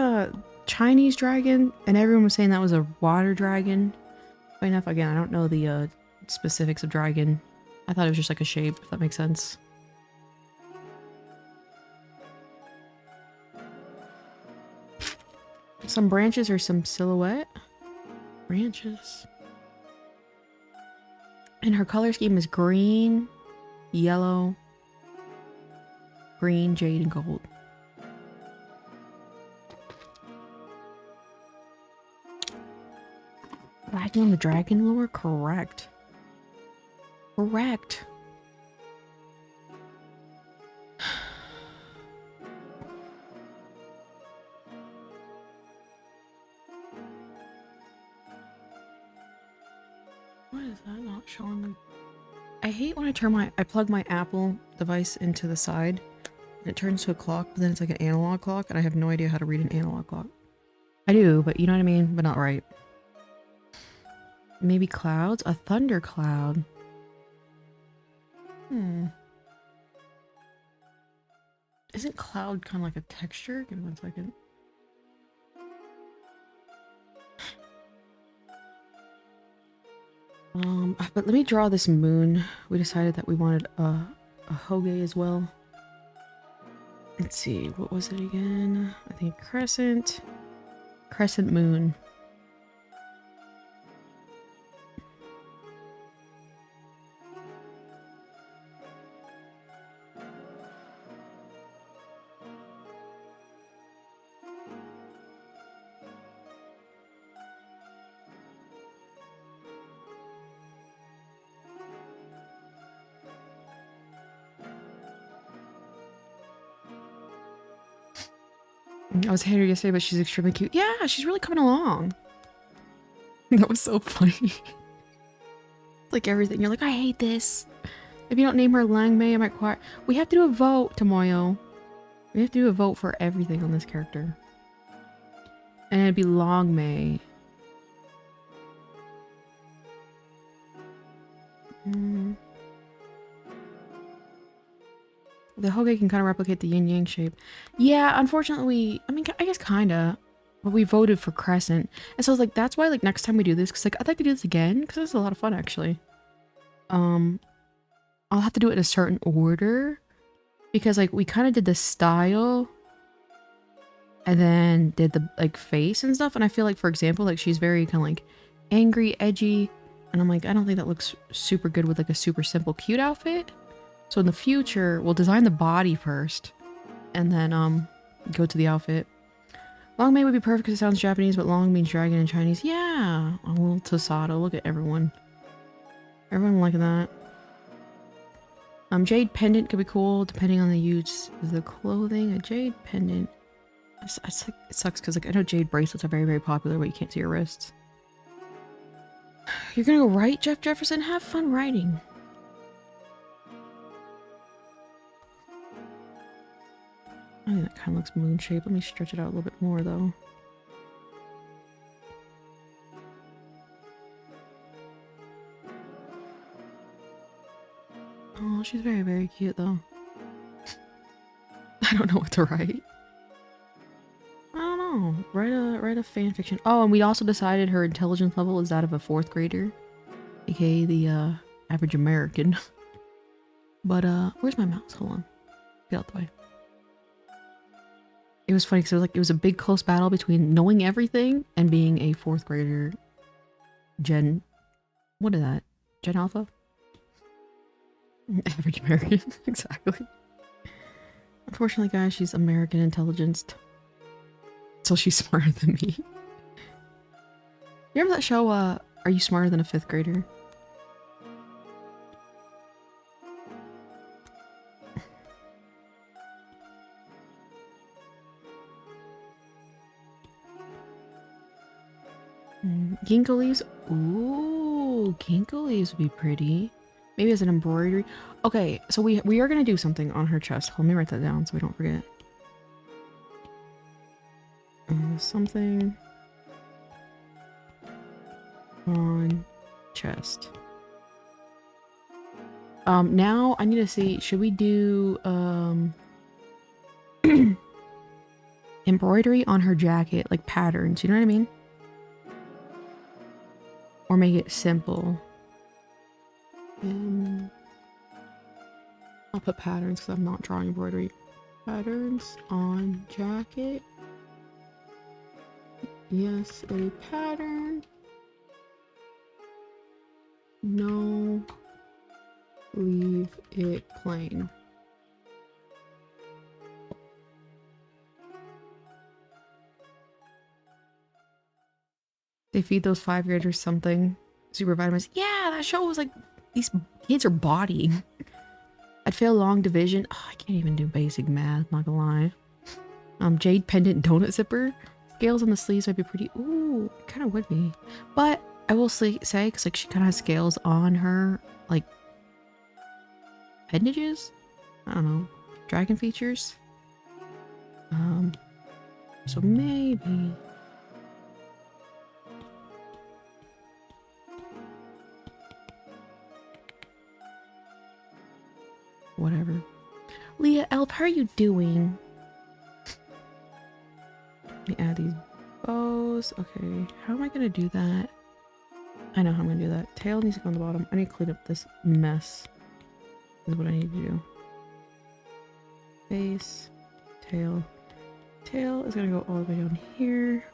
Chinese dragon, and everyone was saying that was a water dragon. Funny enough, again, I don't know the specifics of dragon. I thought it was just like a shape, if that makes sense. Some branches or some silhouette? Branches. And her color scheme is green, yellow, green, jade, and gold. Lagging on the dragon lore? Correct. Correct. What is that not showing me? I hate when I plug my Apple device into the side. It turns to a clock, but then it's like an analog clock, and I have no idea how to read an analog clock. I do, but you know what I mean? But not right. Maybe clouds? A thundercloud. Isn't cloud kind of like a texture? Give me 1 second. But let me draw this moon. We decided that we wanted a hoge as well. Let's see, what was it again? I think crescent moon. I was hating her yesterday, but she's extremely cute. Yeah, she's really coming along. That was so funny. It's like everything. You're like, I hate this. If you don't name her Lang Mei, I might quiet. We have to do a vote, Tomoyo. We have to do a vote for everything on this character. And it'd be Long Mei. The hoge can kind of replicate the yin-yang shape. Yeah, unfortunately, I mean, I guess kinda. But we voted for crescent. And so I was like, that's why, like, next time we do this, because, like, I'd like to do this again, because it's a lot of fun, actually. I'll have to do it in a certain order. Because, like, we kind of did the style. And then did the, like, face and stuff. And I feel like, for example, like, she's very kind of, like, angry, edgy. And I'm like, I don't think that looks super good with, like, a super simple, cute outfit. So in the future, we'll design the body first, and then go to the outfit. Long Mei would be perfect because it sounds Japanese, but long means dragon in Chinese. Yeah, a little Tosado. Look at everyone. Everyone liking that. Jade pendant could be cool depending on the use of the clothing. A jade pendant. It sucks because like I know jade bracelets are very, very popular, but you can't see your wrists. You're gonna go write, Jeff Jefferson? Have fun writing. I think that kind of looks moon shaped. Let me stretch it out a little bit more though. Oh, she's very, very cute though. I don't know what to write. I don't know. Write a fan fiction. Oh, and we also decided her intelligence level is that of a 4th grader, aka the average American. But where's my mouse? Hold on. Get out the way. It was funny because it was a big close battle between knowing everything and being a 4th grader. Gen, what is that? Gen Alpha? Average American, exactly. Unfortunately, guys, she's American intelligence. So she's smarter than me. You remember that show, Are You Smarter Than a 5th Grader? Ginkgo leaves? Ooh, ginkgo leaves would be pretty. Maybe as an embroidery. Okay, so we are gonna do something on her chest. Let me write that down so we don't forget. Something on chest. Now I need to see, should we do embroidery on her jacket, like patterns, you know what I mean? Or make it simple. I'll put patterns because I'm not drawing embroidery. Patterns on jacket. Yes, a pattern. No, leave it plain. They feed those 5 graders something. Super vitamins. Yeah, that show was like, these kids are bodying. I'd fail long division. Oh, I can't even do basic math, not gonna lie. Jade pendant donut zipper. Scales on the sleeves might be pretty. Ooh, it kind of would be. But I will say, because like she kind of has scales on her, like, appendages? I don't know. Dragon features? So maybe... Whatever. Leah Elp, how are you doing? Let me add these bows. Okay, how am I gonna do that? I know how I'm gonna do that. Tail needs to go on the bottom. I need to clean up this mess. Is what I need to do. Face, tail. Tail is gonna go all the way down here.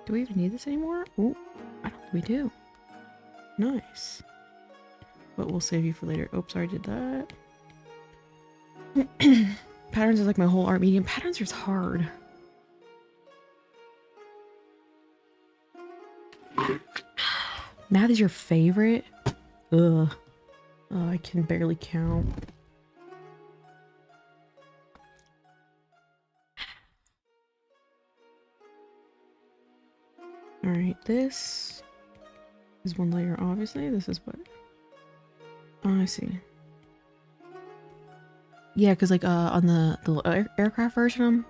Do we even need this anymore? Oh, I don't think we do. Nice. But we'll save you for later. Oops, I already did that. Patterns is like my whole art medium. Patterns are hard. Math is your favorite? Ugh. Oh, I can barely count. Alright, this is one layer, obviously. This is what... Oh, I see. Yeah, because like on the aircraft version I'm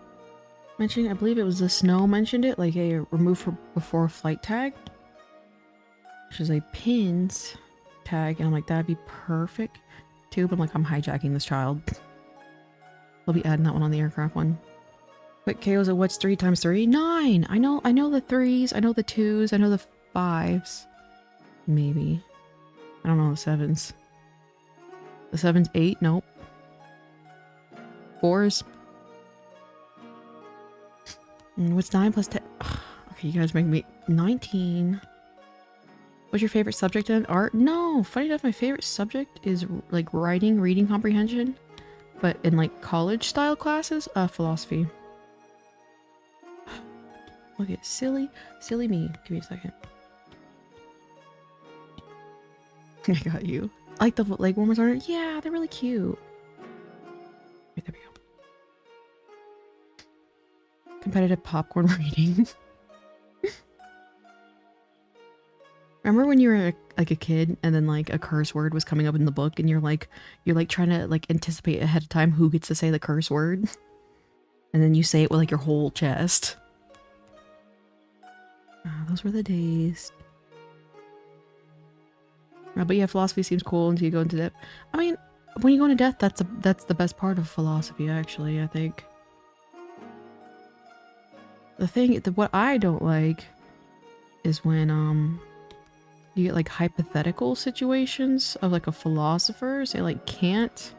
mentioning, I believe it was the Snow mentioned it, like a remove before flight tag, which is a pins tag, and I'm like, that'd be perfect too, but I'm like, I'm hijacking this child. I'll be adding that one on the aircraft one. Quick KOs at what's 3 times 3? 9! I know the 3s, I know the 2s, I know the 5s. Maybe. I don't know the 7s. The 7's 8? Nope. 4s? What's 9 plus 10? Ugh, okay, you guys make me... 19. What's your favorite subject in art? No! Funny enough, my favorite subject is like writing, reading comprehension. But in like college style classes, philosophy. Look at silly me. Give me a second. I got you. I like the leg warmers on it. Yeah, they're really cute. Right, there we go. Competitive popcorn reading. Remember when you were like a kid and then like a curse word was coming up in the book and you're like trying to like anticipate ahead of time who gets to say the curse word? And then you say it with like your whole chest. Those were the days. But yeah, philosophy seems cool until you go into depth. I mean, when you go into depth, that's the best part of philosophy, actually, I think. What I don't like is when, you get like hypothetical situations of like a philosopher, say like Kant.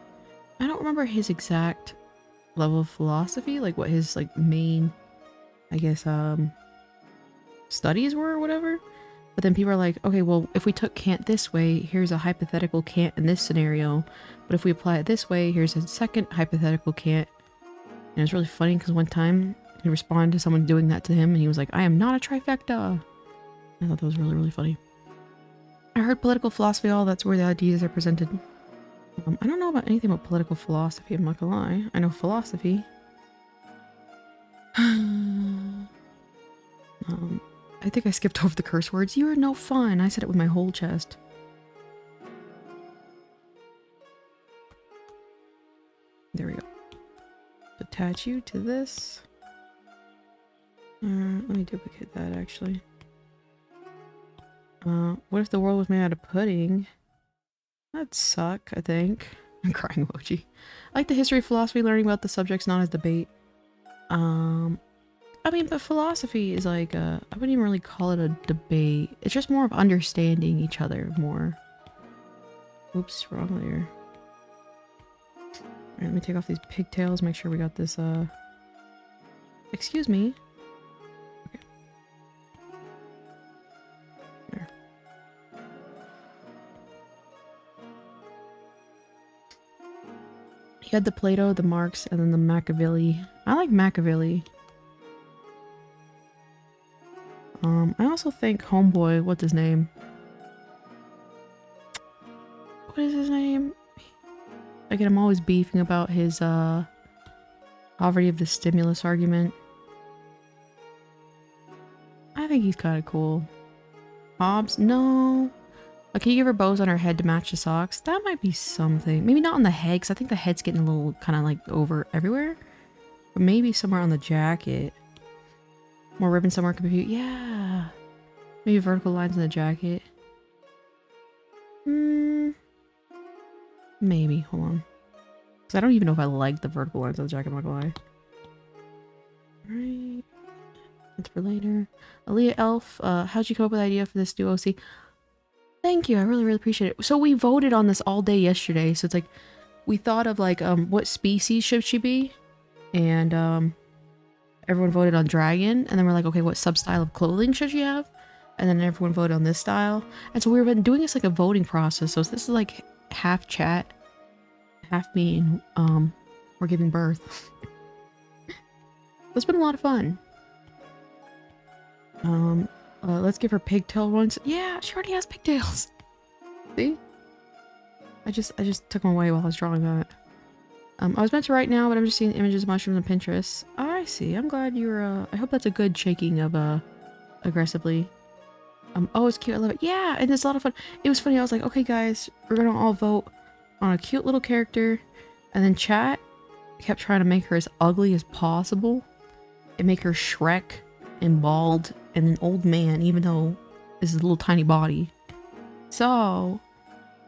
I don't remember his exact level of philosophy, like what his like main, I guess, studies were or whatever. But then people are like, okay, well, if we took Kant this way, here's a hypothetical Kant in this scenario. But if we apply it this way, here's a second hypothetical Kant. And it's really funny because one time he responded to someone doing that to him and he was like, I am not a trifecta. I thought that was really, really funny. I heard political philosophy, all that's where the ideas are presented. I don't know about anything about political philosophy, I'm not gonna lie. I know philosophy. I think I skipped over the curse words. You are no fun. I said it with my whole chest. There we go. Attach you to this. Let me duplicate that actually. What if the world was made out of pudding? That'd suck, I think. I'm crying emoji. I like the history of philosophy, learning about the subjects, not as debate. I mean, but philosophy is like I wouldn't even really call it a debate. It's just more of understanding each other more. Oops, wrong layer. Alright, let me take off these pigtails, make sure we got this, excuse me. Okay. There. You had the Plato, the Marx, and then the Machiavelli. I like Machiavelli. I also think Homeboy, what's his name? What is his name? Again, I'm always beefing about his, poverty of the stimulus argument. I think he's kind of cool. Hobbes? No. Like, can you give her bows on her head to match the socks? That might be something. Maybe not on the head, because I think the head's getting a little kind of like over everywhere. But maybe somewhere on the jacket. More ribbon somewhere could be. Yeah. Maybe vertical lines in the jacket. Maybe. Hold on. Because I don't even know if I like the vertical lines on the jacket, I'm not gonna lie. Alright. That's for later. Aaliyah Elf, how'd you come up with the idea for this new OC? Thank you, I really, really appreciate it. So we voted on this all day yesterday, so it's like, we thought of like, what species should she be? And, everyone voted on dragon, and then we're like, okay, what sub-style of clothing should she have? And then everyone voted on this style. And so we've been doing this like a voting process, so this is like half chat, half me, and, we're giving birth. It's been a lot of fun. Let's give her pigtail ones. Yeah, she already has pigtails. See? I just took them away while I was drawing that. I was meant to write now, but I'm just seeing images of mushrooms on Pinterest. Oh, I see. I'm glad you were, I hope that's a good shaking of, aggressively. Oh, it's cute. I love it. Yeah, and it's a lot of fun. It was funny. I was like, okay, guys, we're gonna all vote on a cute little character. And then chat kept trying to make her as ugly as possible. And make her Shrek and bald and an old man, even though this is a little tiny body. So,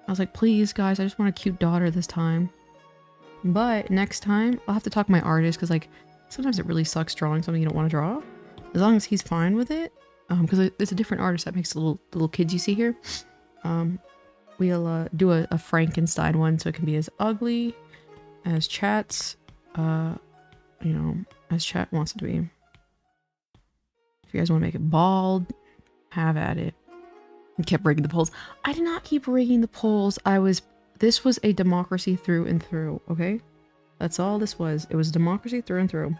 I was like, please, guys, I just want a cute daughter this time. But next time, I'll have to talk to my artist, because like, sometimes it really sucks drawing something you don't want to draw. As long as he's fine with it. Because it's a different artist that makes the little kids you see here. We'll do a Frankenstein one, so it can be as ugly as chat's, you know, as chat wants it to be. If you guys want to make it bald, have at it. I kept rigging the polls. I did not keep rigging the polls. This was a democracy through and through, okay? That's all this was. It was democracy through and through.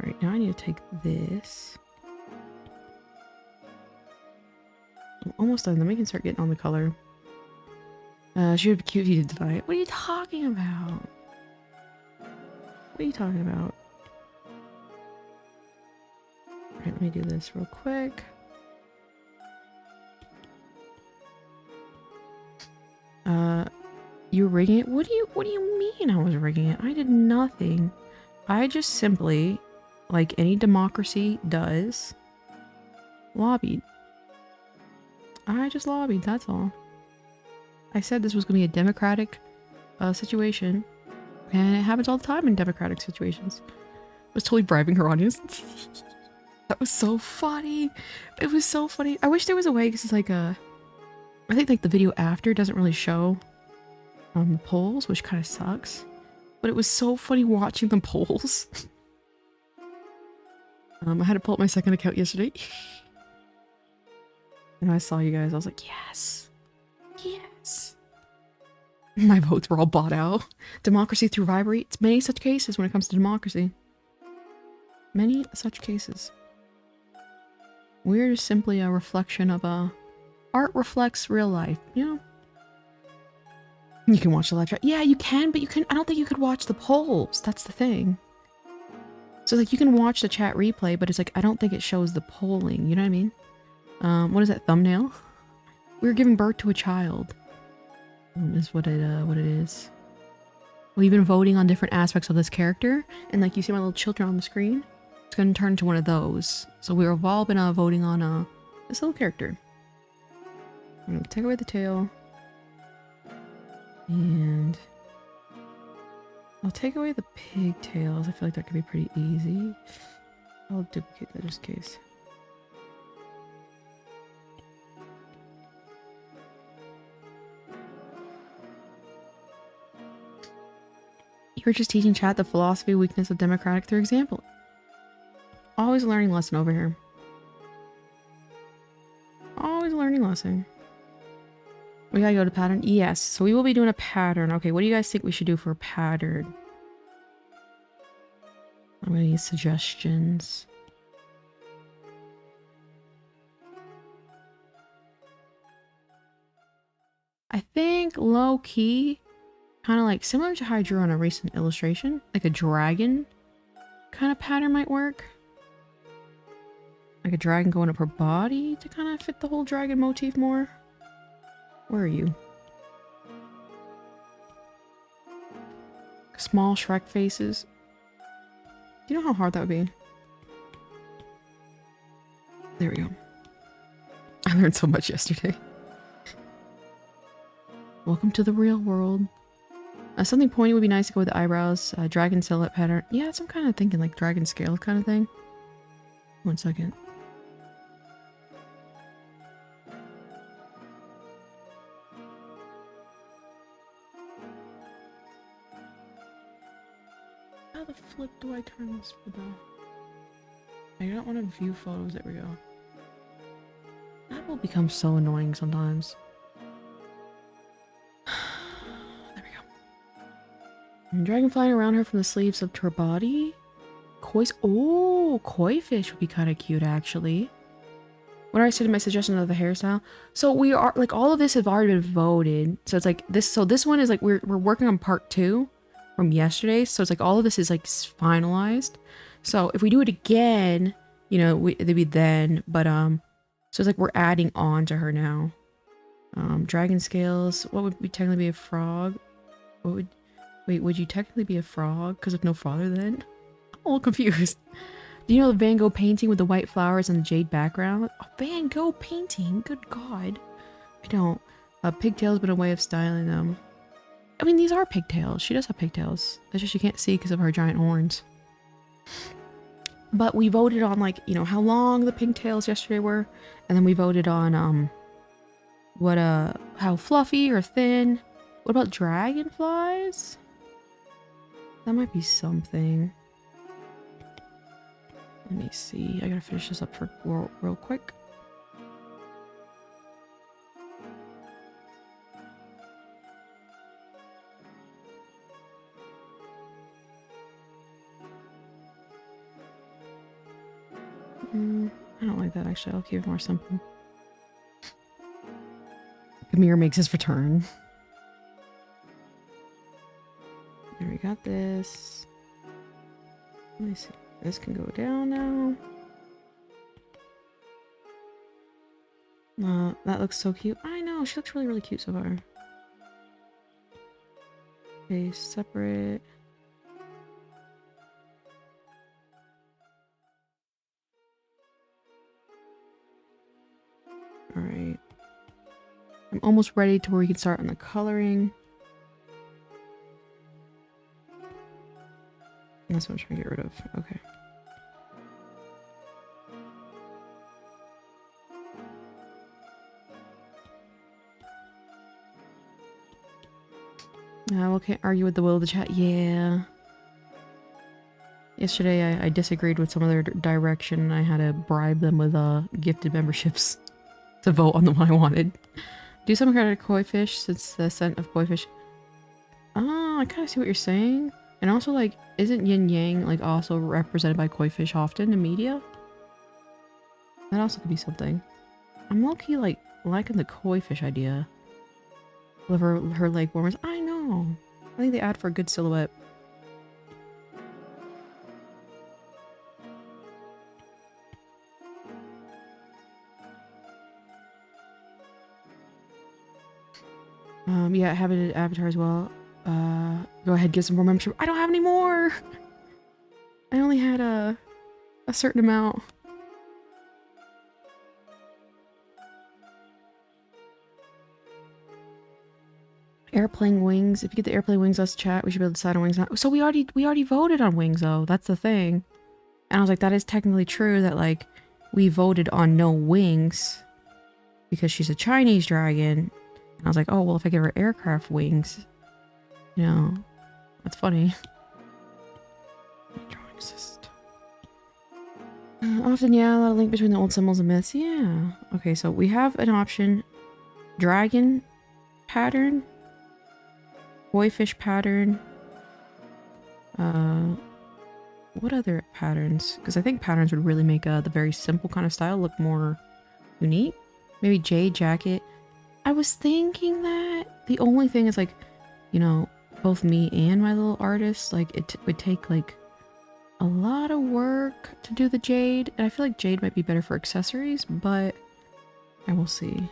Alright, now I need to take this. I'm almost done. Then we can start getting on the color. She would be cute if you did deny it. What are you talking about? What are you talking about? Alright, let me do this real quick. You were rigging it? What do you mean I was rigging it? I did nothing. I just simply, like any democracy does, lobbied. I just lobbied, that's all. I said this was going to be a democratic situation, and it happens all the time in democratic situations. I was totally bribing her audience. That was so funny. It was so funny. I wish there was a way, because it's like I think like the video after doesn't really show polls, which kind of sucks. But it was so funny watching the polls. I had to pull up my second account yesterday. And I saw you guys. I was like, yes. Yes. My votes were all bought out. Democracy through bribery. It's many such cases when it comes to democracy. Many such cases. We're just simply a reflection of art reflects real life, you know? You can watch the live chat. Yeah, you can, but I don't think you could watch the polls. That's the thing. So like you can watch the chat replay, but it's like I don't think it shows the polling, you know what I mean? What is that thumbnail? We were giving birth to a child. Is what it is. We've been voting on different aspects of this character, and like you see my little children on the screen, it's gonna turn into one of those. So we've all been voting on this little character. I'm gonna take away the tail. And I'll take away the pigtails. I feel like that could be pretty easy. I'll duplicate that just in case. You were just teaching chat the philosophy weakness of democratic through example. Always a learning lesson over here. Always a learning lesson. We gotta go to pattern? Yes. So we will be doing a pattern. Okay, what do you guys think we should do for a pattern? I'm gonna need suggestions. I think low-key, kind of like similar to how I drew on a recent illustration, like a dragon kind of pattern might work. Like a dragon going up her body to kind of fit the whole dragon motif more. Where are you? Small Shrek faces. Do you know how hard that would be? There we go. I learned so much yesterday. Welcome to the real world. Something pointy would be nice to go with the eyebrows. Dragon silhouette pattern. Yeah, that's what I'm kind of thinking, like dragon scale kind of thing. 1 second. How the flip do I turn this for the... I don't want to view photos. There we go. That will become so annoying sometimes. There we go. And dragon flying around her from the sleeves up to her body. Oh, koi fish would be kind of cute actually. When I said my suggestion of the hairstyle, so we are like all of this have already been voted. So it's like this. So this one is like we're working on part 2 from yesterday. So it's like all of this is like finalized. So if we do it again, you know, it'd be then. But so it's like we're adding on to her now. Dragon scales. What would we technically be a frog? What would would you technically be a frog? Because of no father then? I'm a little confused. Do you know the Van Gogh painting with the white flowers and the jade background? Oh, Van Gogh painting? Good God. I don't. Pigtails, but a way of styling them. I mean, these are pigtails. She does have pigtails. That's just you can't see because of her giant horns. But we voted on, like, you know, how long the pigtails yesterday were. And then we voted on, how fluffy or thin. What about dragonflies? That might be something. Let me see. I gotta finish this up for real quick. I don't like that actually. I'll keep it more simple. Kamir makes his return. There, we got this. Let me see. This can go down now. That looks so cute. I know, she looks really, really cute so far. Okay, separate. Alright. I'm almost ready to where we can start on the coloring. That's what I'm trying to get rid of. Okay. Well, can't argue with the will of the chat. Yeah. Yesterday I disagreed with some of their direction and I had to bribe them with gifted memberships to vote on the one I wanted. Do some kind of koi fish since the scent of koi fish. Oh, I kind of see what you're saying. And also, like, isn't yin yang like also represented by koi fish often in media? That also could be something. I'm low-key like liking the koi fish idea. With her leg warmers. I know. I think they add for a good silhouette. Yeah, have it avatar as well. Go ahead, give some more membership. I don't have any more! I only had a certain amount. Airplane wings. If you get the airplane wings, let's chat. We should be able to decide on wings now. So we already voted on wings though. That's the thing. And I was like, that is technically true that like we voted on no wings because she's a Chinese dragon. And I was like, oh well, if I give her aircraft wings, you know, that's funny. Drawing assist. Often, yeah, a lot of link between the old symbols and myths. Yeah. Okay, so we have an option: dragon pattern. Koi fish pattern. What other patterns? Because I think patterns would really make the very simple kind of style look more unique. Maybe jade jacket. I was thinking that. The only thing is like, you know, both me and my little artist, like it would take like a lot of work to do the jade. And I feel like jade might be better for accessories, but I will see.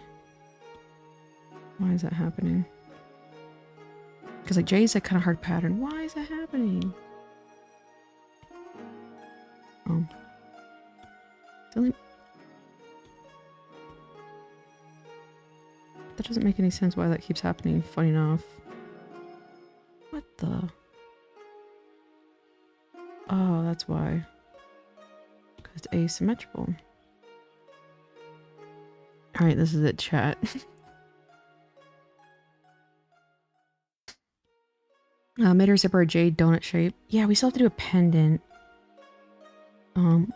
Why is that happening? Because like jade's a kind of hard pattern. Why is that happening? Oh. Silly. That doesn't make any sense why that keeps happening, funny enough. What the? Oh, that's why. Because it's asymmetrical. Alright, this is it, chat. Made her zipper a jade donut shape. Yeah, we still have to do a pendant.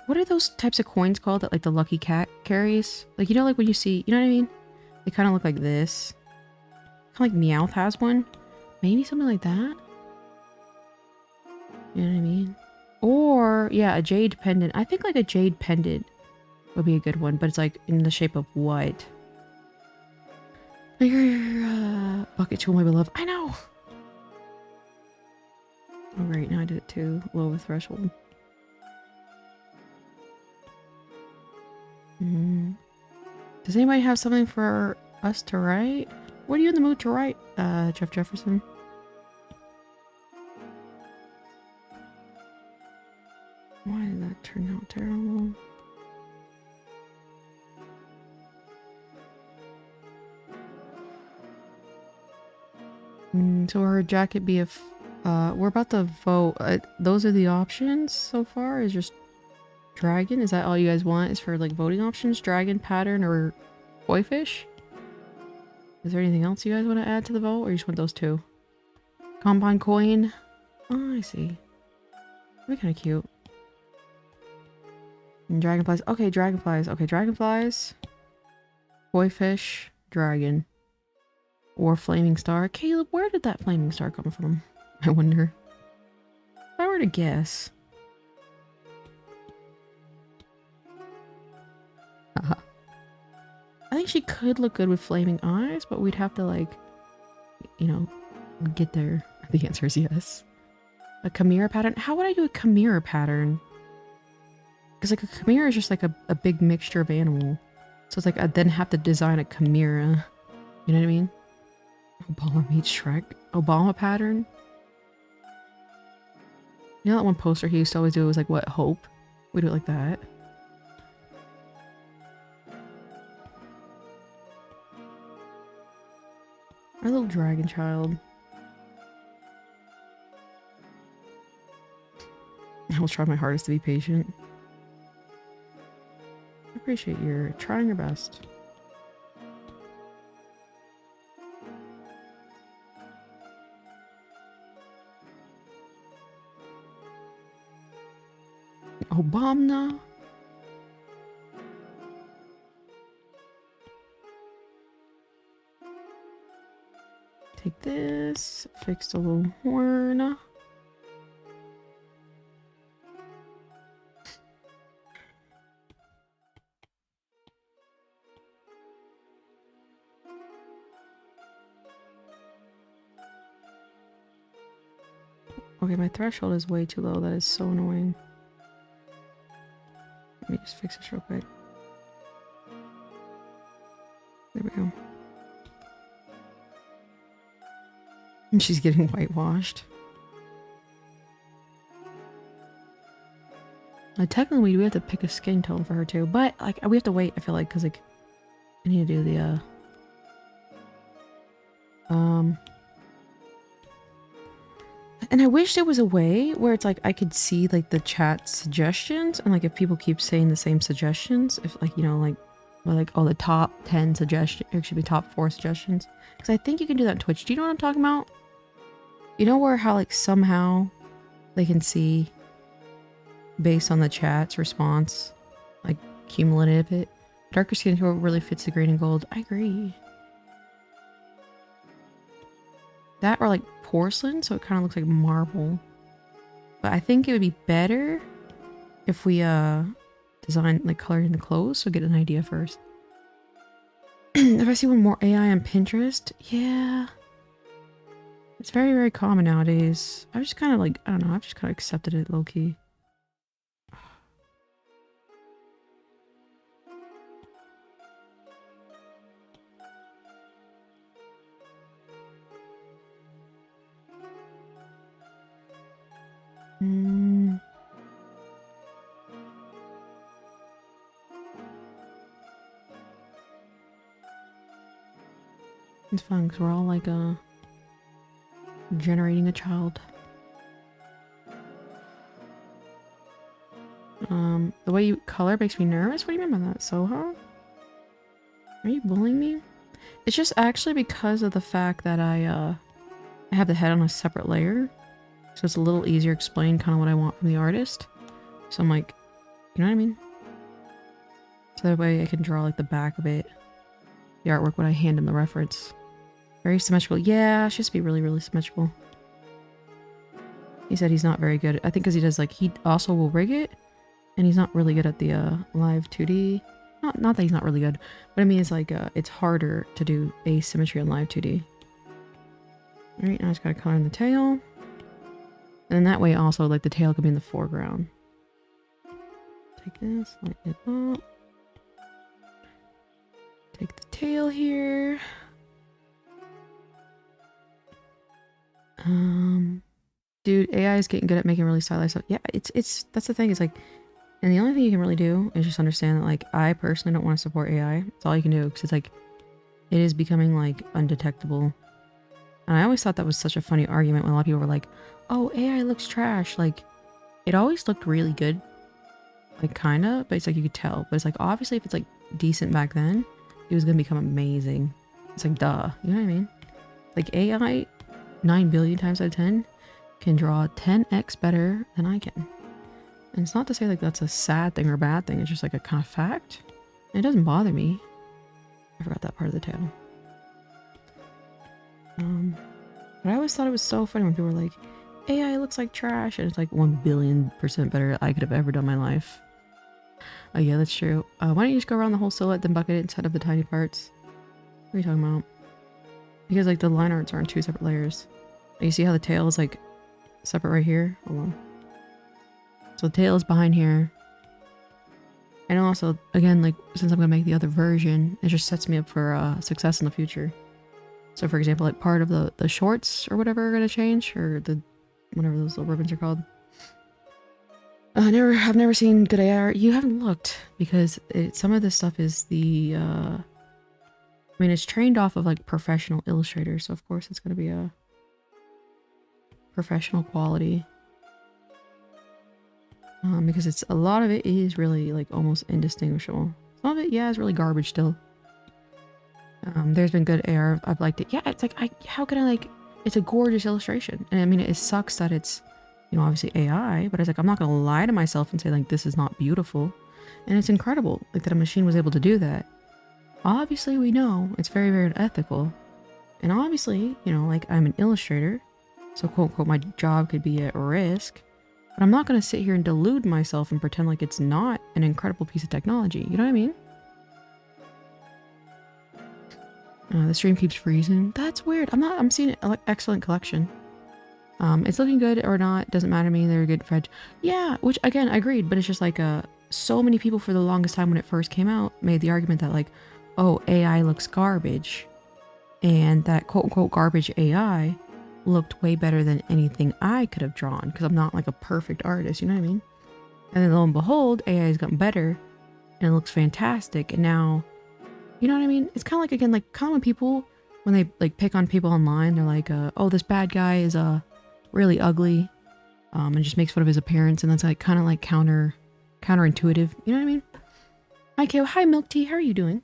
What are those types of coins called that like the lucky cat carries? Like, you know, like when you see, you know what I mean? They kind of look like this. Kind of like Meowth has one. Maybe something like that. You know what I mean? Or, yeah, a jade pendant. I think like a jade pendant would be a good one, but it's like in the shape of what? Your bucket tool, my beloved. I know! Oh, right, now I did it too. Low of a threshold. Does anybody have something for us to write? What are you in the mood to write, Jeff Jefferson? Why did that turn out terrible? So her jacket be if we're about to vote. Those are the options so far, is just dragon? Is that all you guys want, is for like voting options? Dragon, pattern, or koi fish? Is there anything else you guys want to add to the vote, or you just want those two? Compound coin? Oh, I see. That'd be kind of cute. And dragonflies. Okay, dragonflies. Okay, dragonflies. Koi fish. Dragon. Or flaming star. Caleb, where did that flaming star come from? I wonder. If I were to guess. Haha. I think she could look good with flaming eyes, but we'd have to like, you know, get there. The answer is yes. A chimera pattern? How would I do a chimera pattern? Because like a chimera is just like a big mixture of animal. So it's like I'd then have to design a chimera. You know what I mean? Obama meets Shrek. Obama pattern? You know that one poster he used to always do was like, what, hope? We do it like that. Our little dragon child. I will try my hardest to be patient. I appreciate your trying your best. Obama. Take this, fix the little horn. Okay, my threshold is way too low. That is so annoying. Let me just fix this real quick. There we go. And she's getting whitewashed. Technically, we have to pick a skin tone for her too, but like we have to wait. I feel like because like I need to do the and I wish there was a way where it's like I could see like the chat suggestions and like if people keep saying the same suggestions, if like, you know, like, well, like, oh, the top 10 suggestions, it should be top 4 suggestions. Because I think you can do that on Twitch. Do you know what I'm talking about? You know where how like somehow they can see based on the chat's response, like cumulative it. Darker skin tone really fits the green and gold. I agree. That or like porcelain, so it kind of looks like marble. But I think it would be better if we design like color in the clothes, so get an idea first. If I see one more AI on Pinterest, yeah. It's very, very common nowadays. I just kind of like, I don't know, I've just kind of accepted it low-key. It's fun because we're all like generating a child. The way you color makes me nervous? What do you mean by that, Soho? Are you bullying me? It's just actually because of the fact that I have the head on a separate layer. So it's a little easier to explain kind of what I want from the artist. So I'm like, you know what I mean? So that way I can draw like the back of it. The artwork when I hand him the reference. Very symmetrical. Yeah, it's just be really, really symmetrical. He said he's not very good. I think because he does like, he also will rig it. And he's not really good at the live 2D. Not that he's not really good. But I mean it's like, it's harder to do asymmetry on live 2D. Alright, now I just gotta color in the tail. And then that way also like the tail could be in the foreground. Take this, light it up. Take the tail here. Dude, AI is getting good at making really stylized stuff. Yeah, it's that's the thing. It's like, and the only thing you can really do is just understand that like I personally don't want to support AI. It's all you can do because it's like it is becoming like undetectable. And I always thought that was such a funny argument when a lot of people were like, "Oh, AI looks trash." Like, it always looked really good, like kinda, but it's like you could tell. But it's like obviously if it's like decent back then, it was gonna become amazing. It's like duh, you know what I mean? Like AI, 9 billion times out of 10, can draw 10x better than I can. And it's not to say like that's a sad thing or a bad thing. It's just like a kind of fact. It doesn't bother me. I forgot that part of the tail. But I always thought it was so funny when people were like, AI looks like trash, and it's like 1 billion% better I could have ever done in my life. Oh yeah, that's true. Why don't you just go around the whole silhouette, then bucket it instead of the tiny parts? What are you talking about? Because like the line arts are in 2 separate layers. You see how the tail is like separate right here? Hold on. So the tail is behind here. And also, again, like since I'm gonna make the other version, it just sets me up for success in the future. So for example, like part of the shorts or whatever are gonna change, or the whatever those little ribbons are called. I've never seen good AR. You haven't looked because some of this stuff is the I mean, it's trained off of like professional illustrators, so of course it's gonna be a professional quality. Because it's a lot of it is really like almost indistinguishable. Some of it, yeah, is really garbage still. There's been good AR. I've liked it. Yeah, it's like how can I like? It's a gorgeous illustration, and I mean it sucks that it's, you know, obviously AI, but it's like I'm not gonna lie to myself and say like this is not beautiful, and it's incredible like that a machine was able to do that. Obviously, we know it's very very unethical, and obviously, you know, like I'm an illustrator, so quote unquote my job could be at risk. But I'm not going to sit here and delude myself and pretend like it's not an incredible piece of technology. You know what I mean? The stream keeps freezing. That's weird. I'm seeing an excellent collection. It's looking good or not. Doesn't matter to me. They're good Fred. Yeah, which again, I agreed. But it's just like so many people for the longest time when it first came out made the argument that like, oh, AI looks garbage. And that quote unquote garbage AI looked way better than anything I could have drawn because I'm not like a perfect artist, you know what I mean? And then lo and behold, AI has gotten better and it looks fantastic. And now, you know what I mean? It's kind of like, again, like kind of when people, when they like pick on people online, they're like, oh, this bad guy is really ugly and just makes fun of his appearance. And that's like kind of like counterintuitive. You know what I mean? Hi, Kale. Hi, Milk Tea. How are you doing?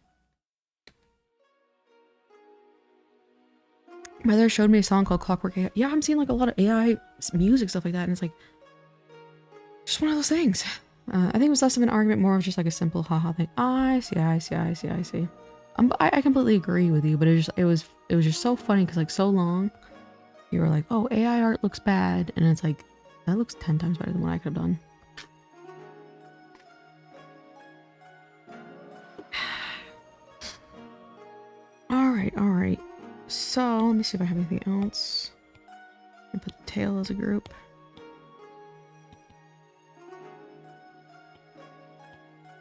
My brother showed me a song called Clockwork AI. Yeah, I'm seeing like a lot of AI music, stuff like that, and it's like just one of those things. I think it was less of an argument, more of just like a simple haha thing. I see. I completely agree with you, but it was just so funny because like so long, you were like, oh, AI art looks bad, and it's like that looks 10 times better than what I could have done. All right. So let me see if I have anything else. I put the tail as a group.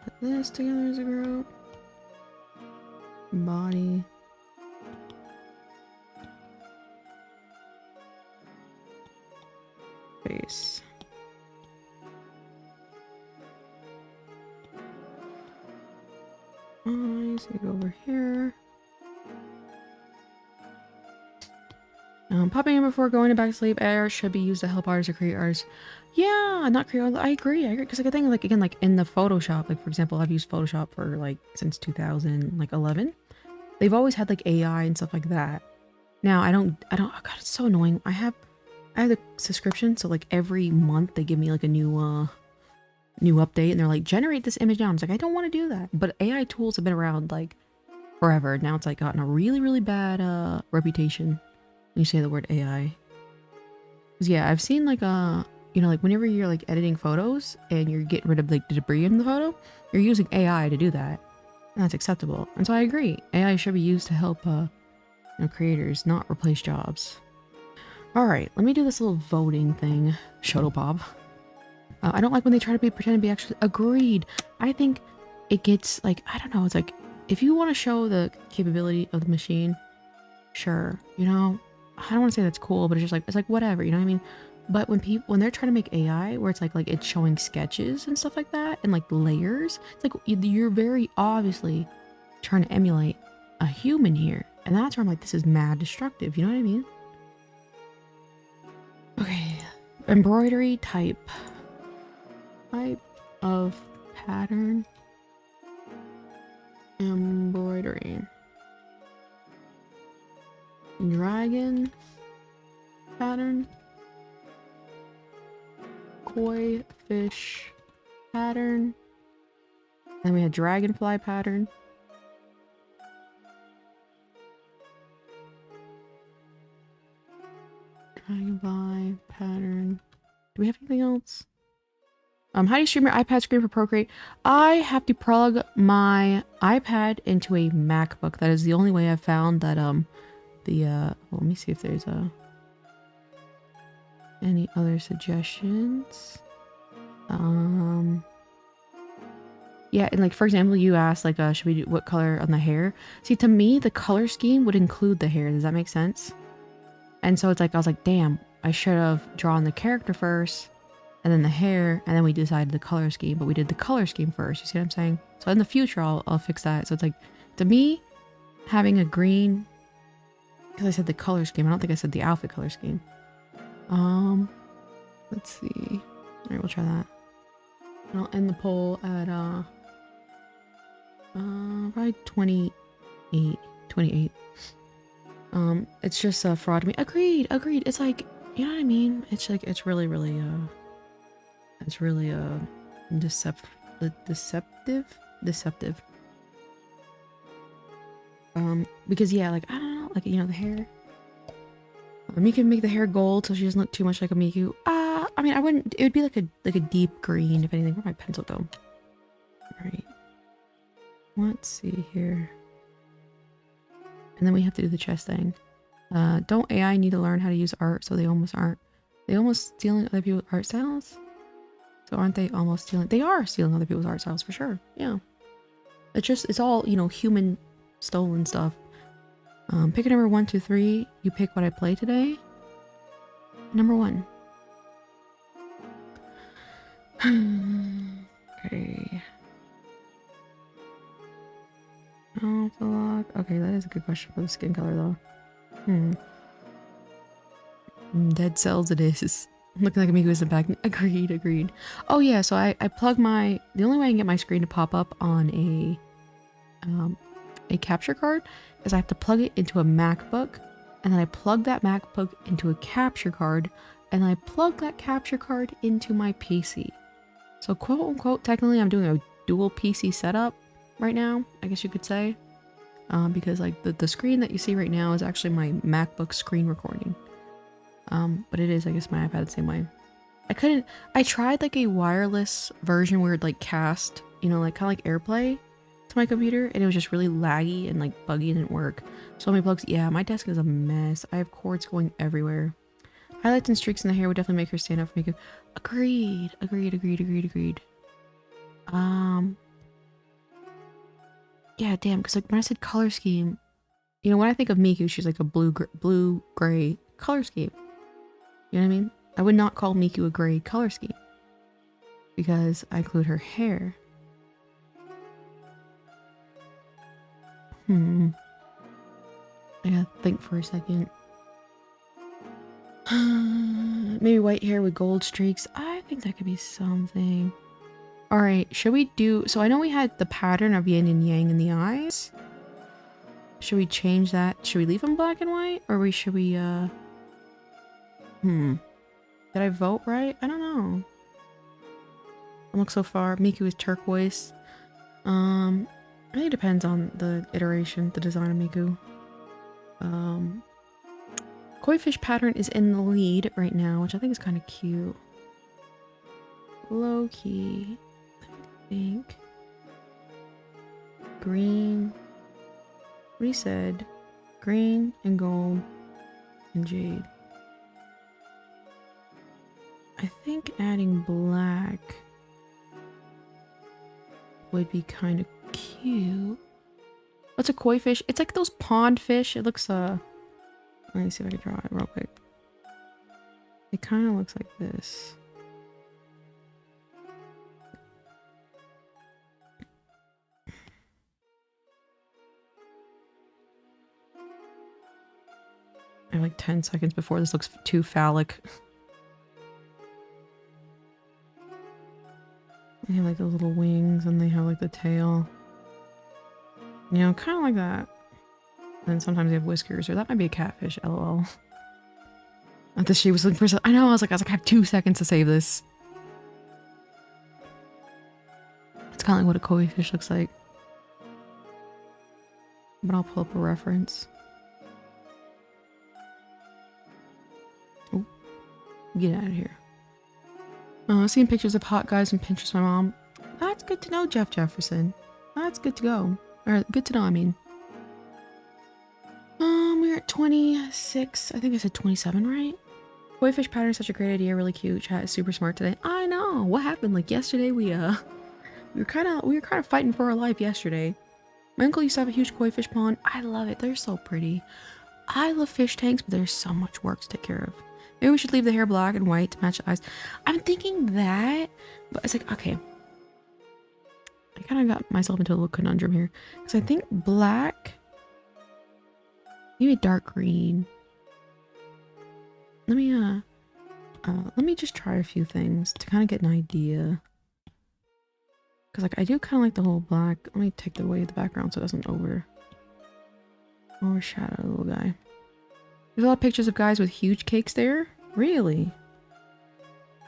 Put this together as a group. Body. Face. Eyes, you go over here. Popping in before going to back to sleep. AR should be used to help artists or create artists. Yeah, not create. I agree. Because like I think like again like in the Photoshop, like for example, I've used Photoshop for like since 2011. They've always had like AI and stuff like that. Now I don't. Oh God, it's so annoying. I have the subscription, so like every month they give me like a new update, and they're like generate this image now. I'm like I don't want to do that. But AI tools have been around like forever. Now it's like gotten a really bad reputation. When you say the word AI. Because yeah, I've seen like you know, like whenever you're like editing photos and you're getting rid of like the debris in the photo, you're using AI to do that. And that's acceptable. And so I agree. AI should be used to help you know, creators, not replace jobs. Alright, let me do this little voting thing. Shuttlebob. I don't like when they try to pretend to be actually agreed. I think it gets like, I don't know, it's like if you want to show the capability of the machine, sure, you know, I don't want to say that's cool, but it's like whatever, you know what I mean? But when they're trying to make AI where it's like it's showing sketches and stuff like that and like layers, it's like you're very obviously trying to emulate a human here, and that's where I'm like, this is mad destructive. You know what I mean? Okay, embroidery type of pattern, embroidery. Dragon pattern, koi fish pattern, then we had dragonfly pattern, do we have anything else? How do you stream your iPad screen for Procreate? I have to plug my iPad into a MacBook. That is the only way I've found that, well, let me see if there's, any other suggestions. Yeah, and like, for example, you asked, like, should we do what color on the hair? See, to me, the color scheme would include the hair. Does that make sense? And so it's like, I was like, damn, I should have drawn the character first, and then the hair, and then we decided the color scheme, but we did the color scheme first. You see what I'm saying? So in the future, I'll fix that. So it's like, to me, having a green, because I said the color scheme. I don't think I said the outfit color scheme. Let's see. All right, we'll try that. And I'll end the poll at, probably 28. It's just a fraud to me. Agreed. It's like, you know what I mean? It's like, it's really, deceptive. Because yeah, like, I don't know, like, you know, the hair. You can make the hair gold so she doesn't look too much like a Miku. I mean, I wouldn't, it would be like a deep green, if anything. Where'd my pencil go? Alright. Let's see here. And then we have to do the chest thing. Don't AI need to learn how to use art so they almost aren't? They almost stealing other people's art styles? So aren't they almost stealing? They are stealing other people's art styles for sure. Yeah. It's all, you know, human stolen stuff. Pick a number 1, 2, 3. You pick what I play today. Number 1. Okay. Oh, the lock. Okay, that is a good question for the skin color though. Dead cells it is. Looking like Amigo isn't back. Agreed. Oh yeah, so I plug my, the only way I can get my screen to pop up on a capture card is I have to plug it into a MacBook, and then I plug that MacBook into a capture card, and I plug that capture card into my PC. So quote unquote, technically I'm doing a dual PC setup right now, I guess you could say. Because like the screen that you see right now is actually my MacBook screen recording. But it is, I guess, my iPad the same way. I tried like a wireless version where it like cast, you know, like kind of like AirPlay to my computer, and it was just really laggy and like buggy and didn't work. So many plugs. Yeah, my desk is a mess. I have cords going everywhere. Highlights and streaks in the hair would definitely make her stand out for Miku. Agreed. Yeah, damn, because like when I said color scheme, you know, when I think of Miku, she's like a blue gray color scheme. You know what I mean? I would not call Miku a gray color scheme because I include her hair. I gotta think for a second. Maybe white hair with gold streaks. I think that could be something. Alright, should we do... So I know we had the pattern of yin and yang in the eyes. Should we change that? Should we leave them black and white? Or should we, Did I vote right? I don't know. Look so far. Miku is turquoise. I think it depends on the iteration, the design of Miku. Koi fish pattern is in the lead right now, which I think is kind of cute. Low key. I think. Green. What he said. Green and gold and jade. I think adding black would be kind of cute. What's a koi fish? It's like those pond fish. It looks, let me see if I can draw it real quick. It kind of looks like this. I have like 10 seconds before this looks too phallic. They have like those little wings and they have like the tail. You know, kind of like that. And sometimes they have whiskers, or that might be a catfish, lol. Not that she was looking for, I know, I was like, I have 2 seconds to save this. It's kind of like what a koi fish looks like. But I'll pull up a reference. Oh, get out of here. Seeing pictures of hot guys and Pinterest with my mom. That's good to know, Jeff Jefferson. That's good to go. Or good to know, I mean. We're at 26. I think I said 27, right? Koi fish pattern is such a great idea. Really cute. Chat is super smart today. I know. What happened? Like yesterday, we were kind of fighting for our life yesterday. My uncle used to have a huge koi fish pond. I love it. They're so pretty. I love fish tanks, but there's so much work to take care of. Maybe we should leave the hair black and white to match the eyes. I'm thinking that, but it's like, okay. I kind of got myself into a little conundrum here. Because I think black, maybe dark green. Let me just try a few things to kind of get an idea. Because like, I do kind of like the whole black. Let me take away the background so it doesn't overshadow the little guy. There's a lot of pictures of guys with huge cakes there. Really?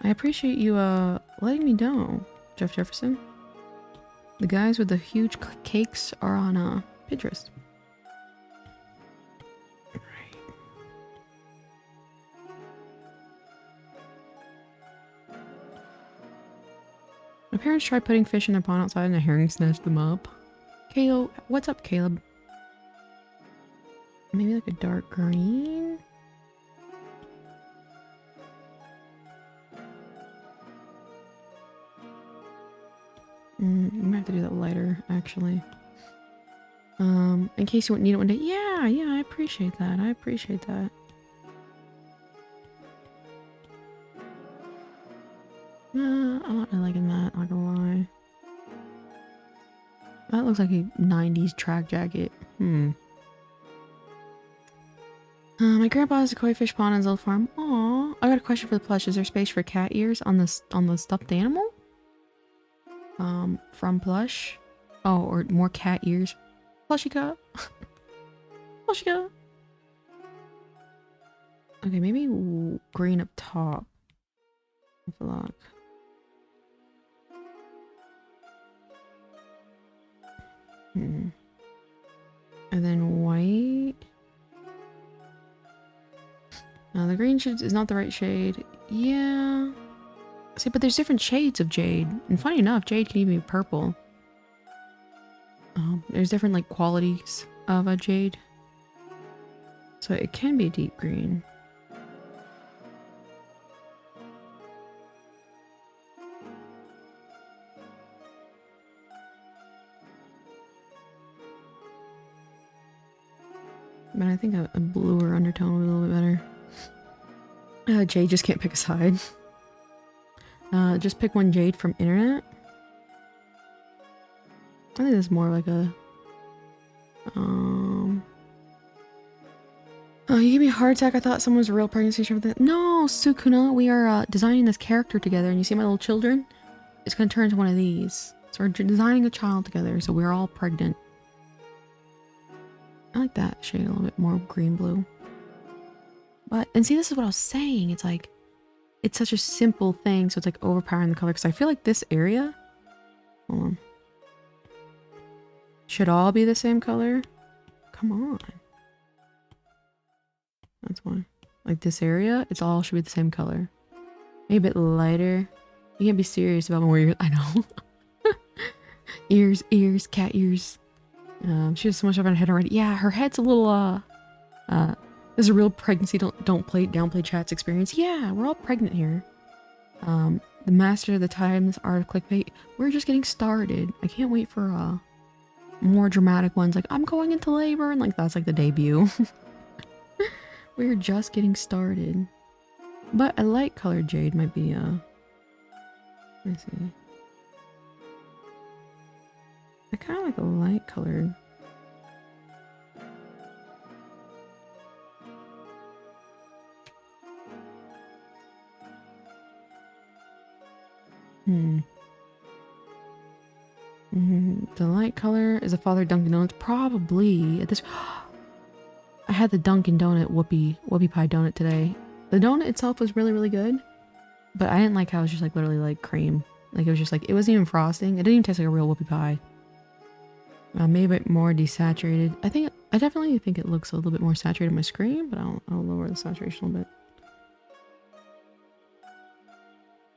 I appreciate you letting me know, Jeff Jefferson. The guys with the huge cakes are on Pinterest. Right. My parents tried putting fish in their pond outside and a herring snatched them up. Caleb, what's up, Caleb? Maybe like a dark green? You might have to do that lighter, actually. In case you need it one day. Yeah, I appreciate that. I appreciate that. I'm not really liking that, not gonna lie. That looks like a 90s track jacket. My grandpa has a koi fish pond on his old farm. Aww. I got a question for the plush. Is there space for cat ears on the stuffed animal? From plush? Oh, or more cat ears. Plushy cat. Plushy cat. Okay, maybe green up top. Have a look. And then white. The green shade is not the right shade. Yeah. See, but there's different shades of jade. And funny enough, jade can even be purple. There's different like qualities of a jade. So it can be deep green. But I think a bluer undertone would be a little bit better. Jade just can't pick a side. Just pick one jade from internet. I think it's more like a... Oh, you gave me a heart attack. I thought someone was a real pregnancy show. No, Sukuna, we are designing this character together. And you see my little children? It's going to turn into one of these. So we're designing a child together. So we're all pregnant. I like that shade a little bit more green-blue. But, and see, this is what I was saying. It's like, it's such a simple thing. So it's like overpowering the color. Because I feel like this area... Hold on. Should all be the same color? Come on. That's why. Like this area, it's all should be the same color. Maybe a bit lighter. You can't be serious about where you're... I know. Ears, cat ears. She has so much up on her head already. Yeah, her head's a little, this is a real pregnancy, downplay chat's experience. Yeah, we're all pregnant here. The master of the times art of clickbait. We're just getting started. I can't wait for, more dramatic ones. Like, I'm going into labor, and like, that's like the debut. We're just getting started. But a light colored jade might be, let me see. I kind of like a light colored. The light color is a father Dunkin' Donuts. Probably at this. I had the Dunkin' Donut whoopie pie donut today. The donut itself was really, really good, but I didn't like how it was just like literally like cream. Like it was just like, it wasn't even frosting. It didn't even taste like a real whoopie pie. Maybe a bit more desaturated. I definitely think it looks a little bit more saturated on my screen, but I'll lower the saturation a little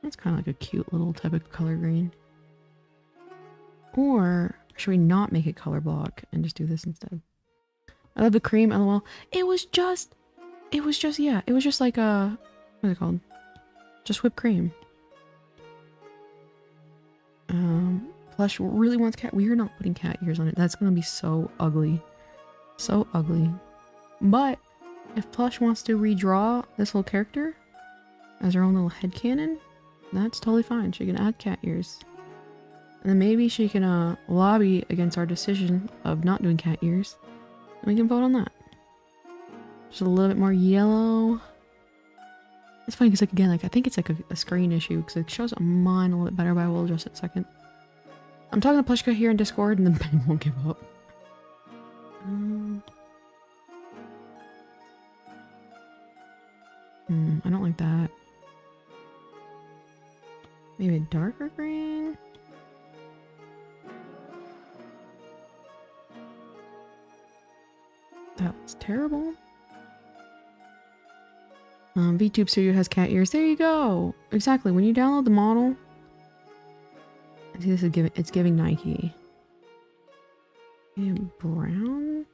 bit. That's kind of like a cute little type of color green. Or should we not make it color block and just do this instead? I love the cream, lol. It was just yeah, it was just like a, what is it called? Just whipped cream. Plush really wants cat. We are not putting cat ears on it. That's gonna be so ugly. So ugly. But if Plush wants to redraw this little character as her own little headcanon, that's totally fine. She can add cat ears. And then maybe she can lobby against our decision of not doing cat ears. And we can vote on that. Just a little bit more yellow. It's funny because, like, again, like, I think it's like a screen issue because it shows mine a little bit better, but I will adjust it in a second. I'm talking to Plushka here in Discord and then Ben won't give up. I don't like that. Maybe a darker green? That was terrible. Vtube Studio has cat ears. There you go. Exactly. When you download the model, see, this is giving. It's giving Nike. And brown.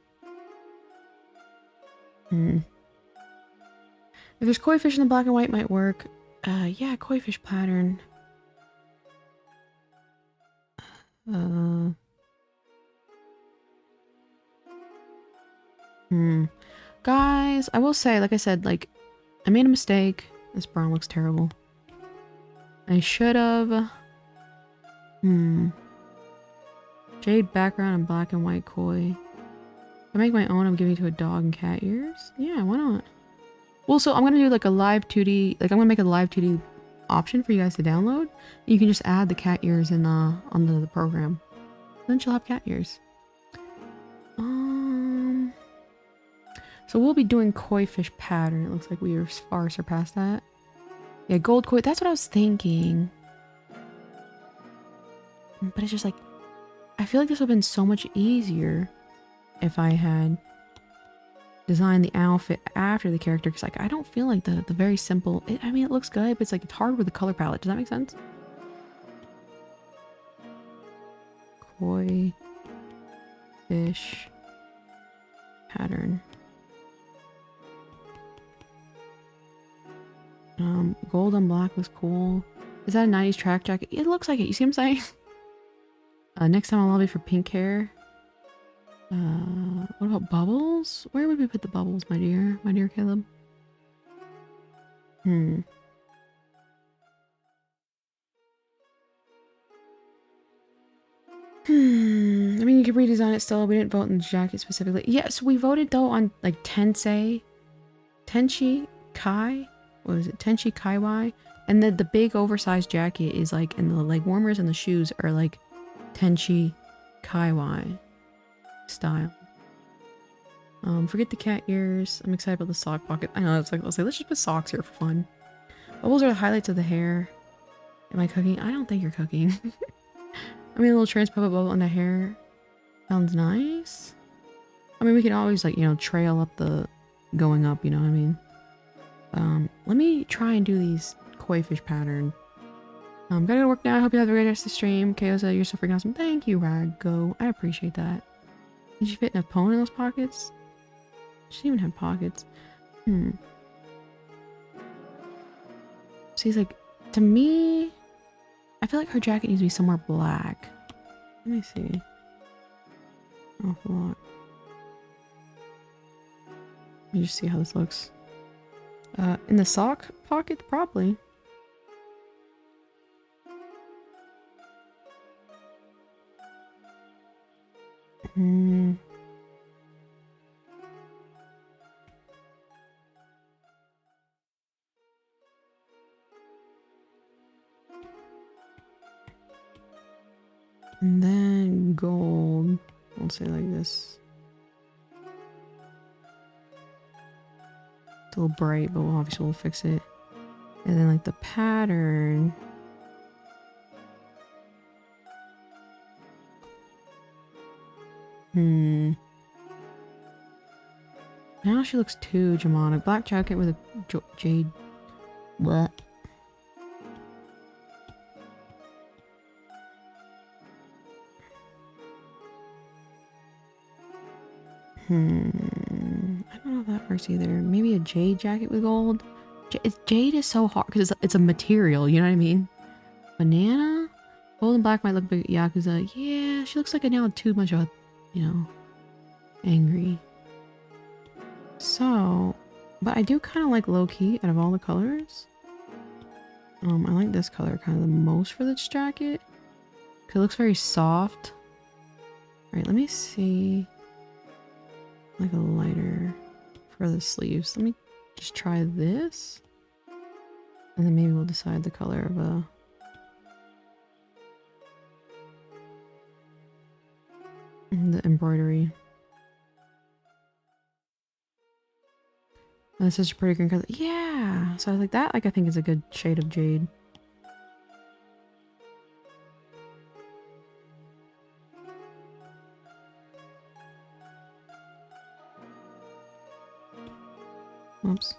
If there's koi fish in the black and white, might work. Yeah, koi fish pattern. Guys, I will say, like I said, like, I made a mistake. This brown looks terrible. I should have. Jade background and black and white koi. If I make my own, I'm giving it to a dog and cat ears. Yeah, why not? Well, so I'm gonna do like a live 2D. Like, I'm gonna make a live 2D option for you guys to download. You can just add the cat ears in onto the program. Then she'll have cat ears. So we'll be doing koi fish pattern. It looks like we are far surpassed that. Yeah, gold koi. That's what I was thinking. But it's just like, I feel like this would have been so much easier if I had designed the outfit after the character. Because, like, I don't feel like the very simple. I mean, it looks good, but it's like it's hard with the color palette. Does that make sense? Koi fish pattern. Gold on black was cool. Is that a 90s track jacket? It looks like it. You see what I'm saying? Next time I'll lobby for pink hair. What about bubbles? Where would we put the bubbles, my dear? My dear Caleb? I mean, you could redesign it still. We didn't vote on the jacket specifically. Yes, we voted though on like Tenchi Kai. What was it? Tenchi Kaiwai. And then the big oversized jacket is like, and the leg warmers and the shoes are like Tenchi Kaiwai style. Forget the cat ears. I'm excited about the sock pocket. I know, it's like, let's just put socks here for fun. Bubbles are the highlights of the hair. Am I cooking? I don't think you're cooking. I mean, a little transparent bubble on the hair sounds nice. I mean, we could always, like, you know, trail up the going up, you know what I mean? Let me try and do these koi fish pattern. Gotta go to work now. I hope you have a great rest of the stream. Kaosa, you're so freaking awesome. Thank you, Raggo. I appreciate that. Did you fit a phone in those pockets? She didn't even have pockets. See, like, to me, I feel like her jacket needs to be somewhere black. Let me see. Awful lot. Let me just see how this looks. In the sock pocket, probably. And then gold. We'll say like this. It's a little bright, but obviously we'll fix it. And then like the pattern. Now she looks too demonic. Black jacket with a jade. What? I don't know if that works either. Maybe a jade jacket with gold. Jade is so hard because it's a material, you know what I mean? Banana? Gold and black might look big. Yakuza. Yeah, she looks like a now too much of a, you know, angry. So, but I do kind of like low-key out of all the colors. I like this color kind of the most for this jacket. Cause it looks very soft. Alright, let me see. Like a lighter for the sleeves. Let me just try this. And then maybe we'll decide the color of the embroidery. And this is a pretty green color. Yeah! So I was like, that like I think is a good shade of jade. Oops.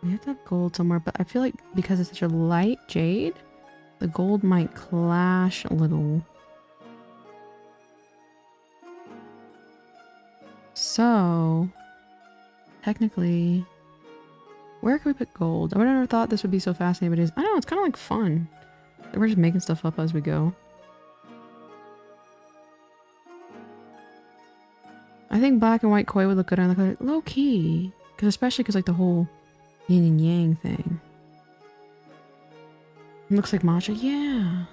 We have to have gold somewhere, but I feel like because it's such a light jade, the gold might clash a little. So, technically, where can we put gold? I would have never thought this would be so fascinating, but it is. I don't know, it's kind of like fun. We're just making stuff up as we go. I think black and white koi would look good on the color. Low key. Because especially because like the whole yin and yang thing. It looks like matcha. Yeah.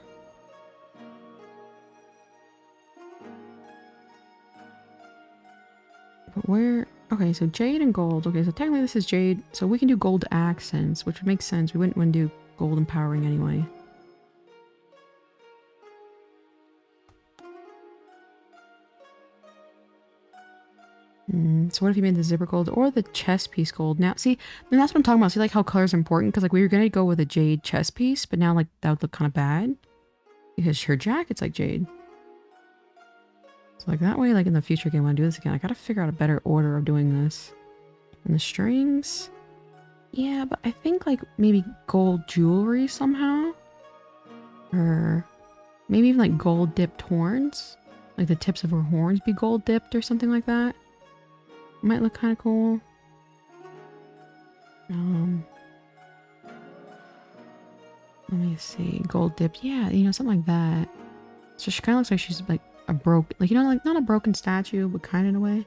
But where... Okay, so jade and gold. Okay, so technically this is jade. So we can do gold accents, which would make sense. We wouldn't want to do gold empowering anyway. So what if you made the zipper gold or the chest piece gold? Now, see, then that's what I'm talking about. See, like how color's important? Because like we were going to go with a jade chest piece, but now like that would look kind of bad. Because her jacket's like jade. So like that way, like in the future game when I do this again, I gotta figure out a better order of doing this. And the strings? Yeah, but I think like maybe gold jewelry somehow? Or maybe even like gold dipped horns? Like the tips of her horns be gold dipped or something like that? Might look kind of cool. Let me see. Gold dipped. Yeah, you know, something like that. So she kind of looks like she's like a broken, like, you know, like not a broken statue, but kind of in a way.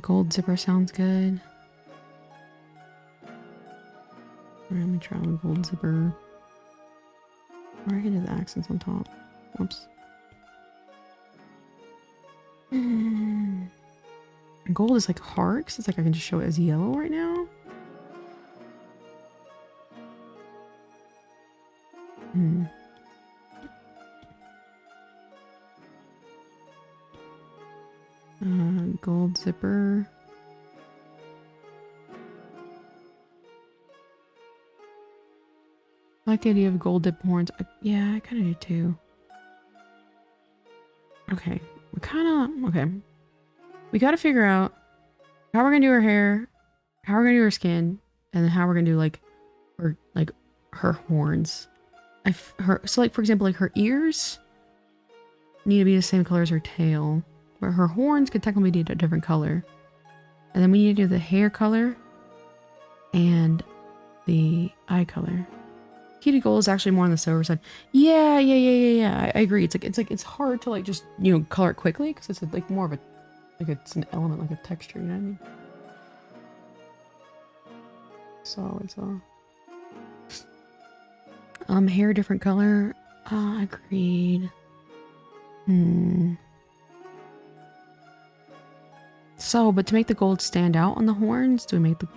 Gold zipper sounds good. Let me try with gold zipper. Or I can do the accents on top. Whoops. Gold is like hard because it's like I can just show it as yellow right now. Gold zipper. I like the idea of gold dipped horns. Yeah, I kind of do too. Okay, we kind of, okay. We got to figure out how we're going to do her hair, how we're going to do her skin, and then how we're going to do like her horns. So like, for example, like her ears need to be the same color as her tail, but her horns could technically be a different color. And then we need to do the hair color and the eye color. Key to gold is actually more on the silver side. Yeah. I agree. It's hard to like just, you know, color it quickly because it's like more of a, like it's an element, like a texture, you know what I mean? So it's hair different color. Agreed. So, but to make the gold stand out on the horns, do we make the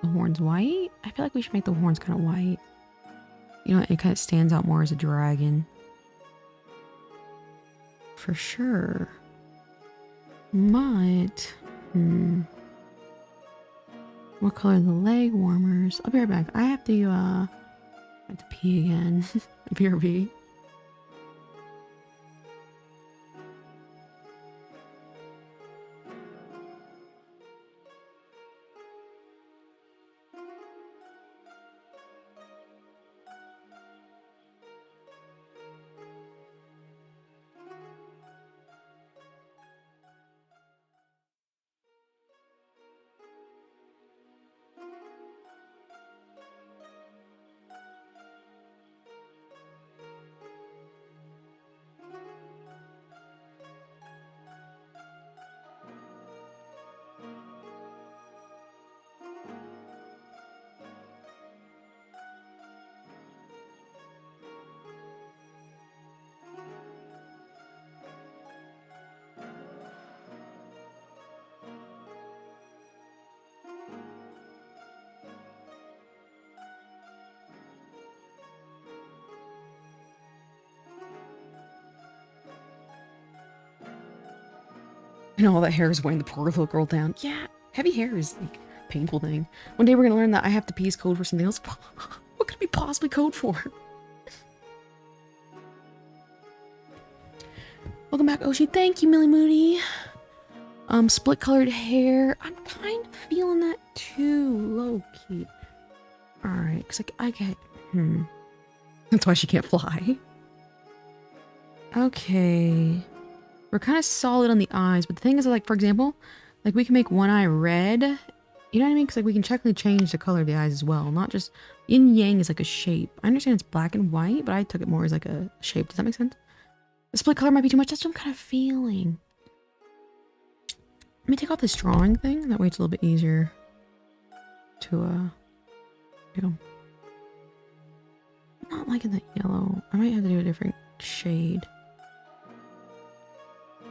horns white? I feel like we should make the horns kind of white. You know, it kind of stands out more as a dragon. For sure. But, what color are the leg warmers? I'll be right back. I have to pee again. BRB. And all that hair is weighing the poor little girl down. Yeah, heavy hair is like a painful thing. One day we're gonna learn that I have to piece code for something else. What could we possibly code for? Welcome back, Oshi. Thank you, Millie Moody. Split colored hair. I'm kind of feeling that too, low key. Alright, because I get. That's why she can't fly. Okay. We're kind of solid on the eyes, but the thing is, like, for example, like, we can make one eye red. You know what I mean? Because, like, we can technically change the color of the eyes as well. Not just... Yin Yang is like a shape. I understand it's black and white, but I took it more as like a shape. Does that make sense? The split color might be too much. That's what I'm kind of feeling. Let me take off this drawing thing. That way it's a little bit easier to, you know. I'm not liking that yellow. I might have to do a different shade.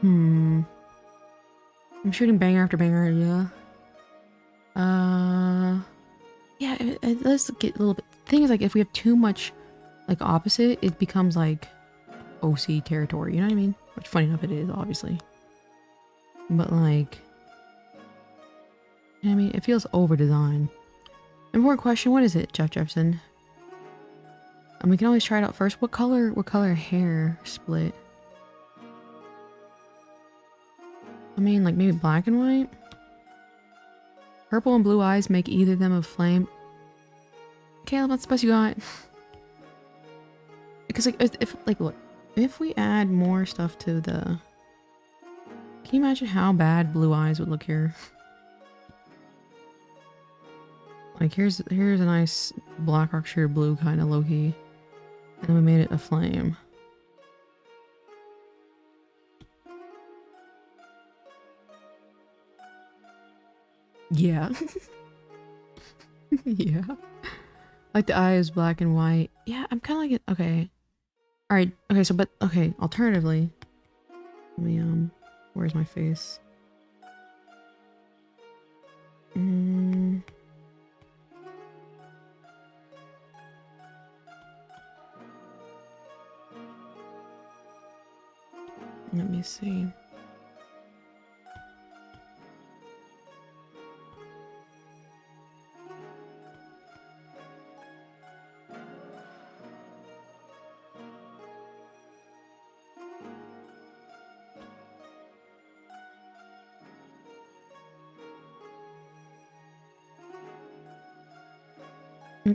I'm shooting banger after banger, yeah. Yeah, let's get a little bit... The thing is, like, if we have too much, like, opposite, it becomes, like, OC territory, you know what I mean? Which, funny enough, it is, obviously. But, like... You know what I mean? It feels over-designed. Important question, what is it, Jeff Jefferson? And we can always try it out first. What color hair split? I mean, like, maybe black and white? Purple and blue eyes make either of them a flame. Caleb, what's the best you got? Because, like, if like, look, if we add more stuff to the... Can you imagine how bad blue eyes would look here? Like, here's a nice black rock sheer blue kind of low-key. And we made it a flame. Yeah. Yeah. Like the eye is black and white. Yeah, I'm kind of like it. Okay. Alright. Okay, so, but, okay. Alternatively. Let me, where's my face? Let me see.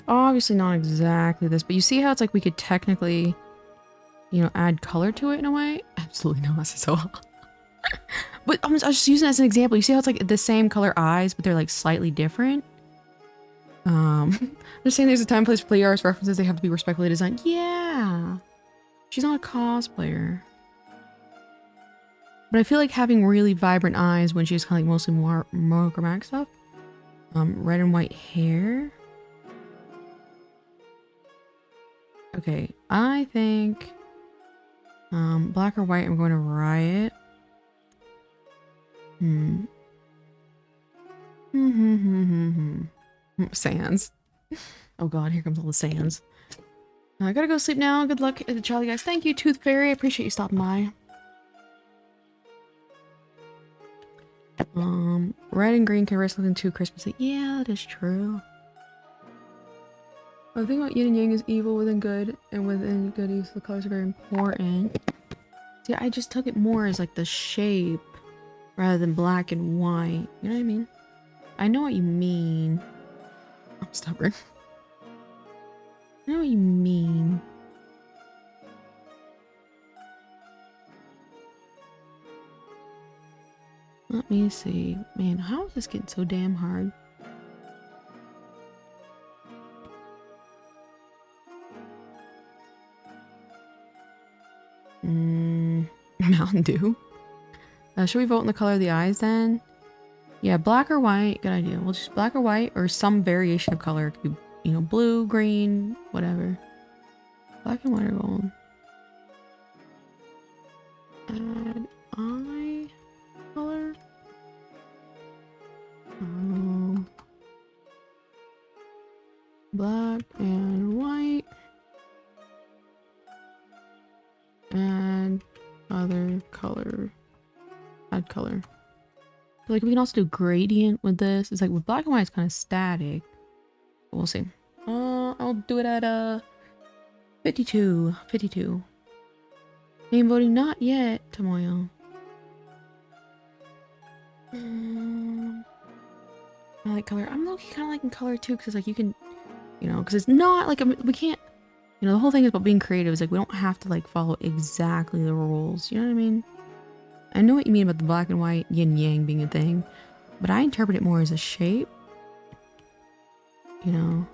Obviously not exactly this, but you see how it's like we could technically, you know, add color to it in a way? Absolutely no SSO. But I was just using it as an example. You see how it's like the same color eyes, but they're like slightly different? I'm just saying there's a time, place for play arts references. They have to be respectfully designed. Yeah. She's not a cosplayer. But I feel like having really vibrant eyes when she's kind of like mostly more monochromatic stuff. Red and white hair. Okay, I think black or white, I'm going to Riot. Sands. Oh god, here comes all the sands. I gotta go sleep now. Good luck at the Charlie guys. Thank you, Tooth Fairy. I appreciate you stopping by. Red and green can risk looking too Christmassy. Yeah, that is true. The thing about yin and yang is evil within good, and within good use the colors are very important. See, I just took it more as like the shape rather than black and white. You know what I mean? I know what you mean. I'm stubborn. I know what you mean. Let me see. Man, how is this getting so damn hard? Mountain Dew. Should we vote in the color of the eyes then? Yeah, black or white. Good idea. We'll just black or white or some variation of color. It could be, you know, blue, green, whatever. Black and white or gold. Add eye color. Black and white. Add other color. Add color. But like we can also do gradient with this. It's like with black and white, it's kind of static. But we'll see. I'll do it at 52. 52. Name voting not yet, Tomoyo. I like color. I'm low-key kind of liking color too, because like you can, you know, because it's not like we can't. You know, the whole thing is about being creative. Is like we don't have to like follow exactly the rules. You know what I mean? I know what you mean about the black and white yin yang being a thing, but I interpret it more as a shape. You know.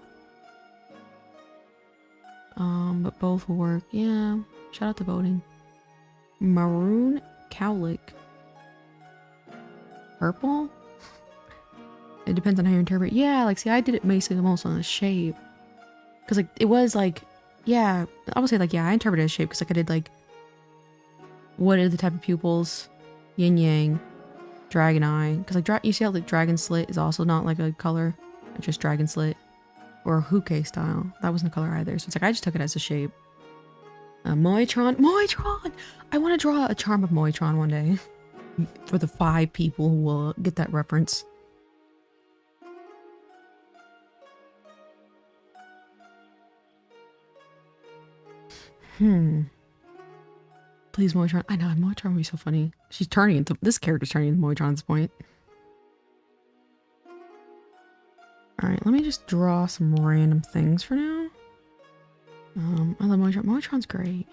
But both will work. Yeah. Shout out to voting. Maroon cowlick. Purple? It depends on how you interpret. Yeah, like see, I did it basically almost on the shape. Cause like it was like, yeah, I would say like, yeah, I interpreted it as shape because like I did like, what are the type of pupils? Yin yang, dragon eye. Cause like you see how the dragon slit is also not like a color, it's just dragon slit. Or Huke style. That wasn't a color either. So it's like I just took it as a shape. Moitron. Moitron! I want to draw a charm of Moitron one day. For the 5 people who will get that reference. Please, Moitron. I know, Moitron would be so funny. She's turning into... This character's turning into Moitron at this point. Alright, let me just draw some random things for now. I love Moitron. Moitron's great.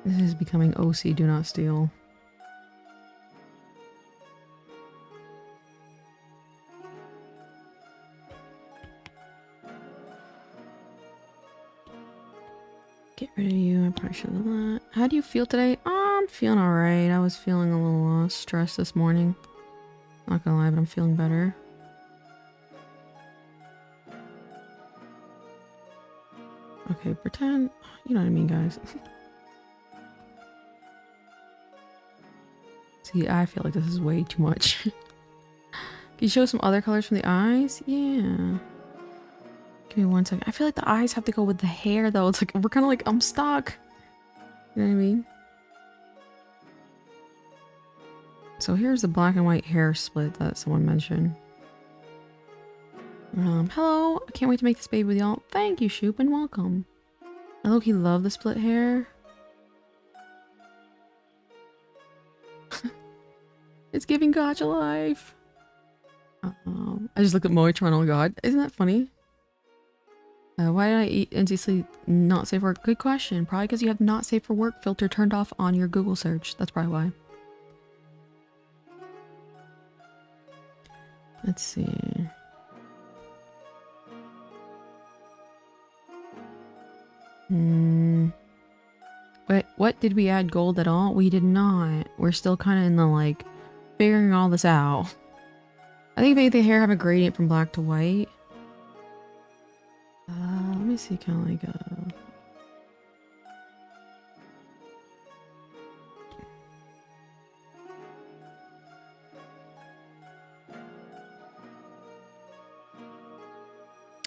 This is becoming OC Do Not Steal. Get rid of you. I probably should have done that. How do you feel today? Oh, I'm feeling alright. I was feeling a little stressed this morning. Not gonna lie, but I'm feeling better. Okay, pretend... You know what I mean, guys. See, I feel like this is way too much. Can you show some other colors from the eyes? Yeah. Give me 1 second. I feel like the eyes have to go with the hair, though. It's like, we're kind of like, I'm stuck. You know what I mean? So here's the black and white hair split that someone mentioned. Hello. I can't wait to make this baby with y'all. Thank you, Shoop, and welcome. I low-key love the split hair. It's giving Gotcha life. I just looked at Moitron. Oh my god. Isn't that funny? Why did I eat NC not safe for work? Good question. Probably because you have not safe for work filter turned off on your Google search. That's probably why. Let's see. Wait, what? Did we add gold at all? We did not. We're still kind of in the like figuring all this out. I think maybe the hair have a gradient from black to white. Let me see, kind of like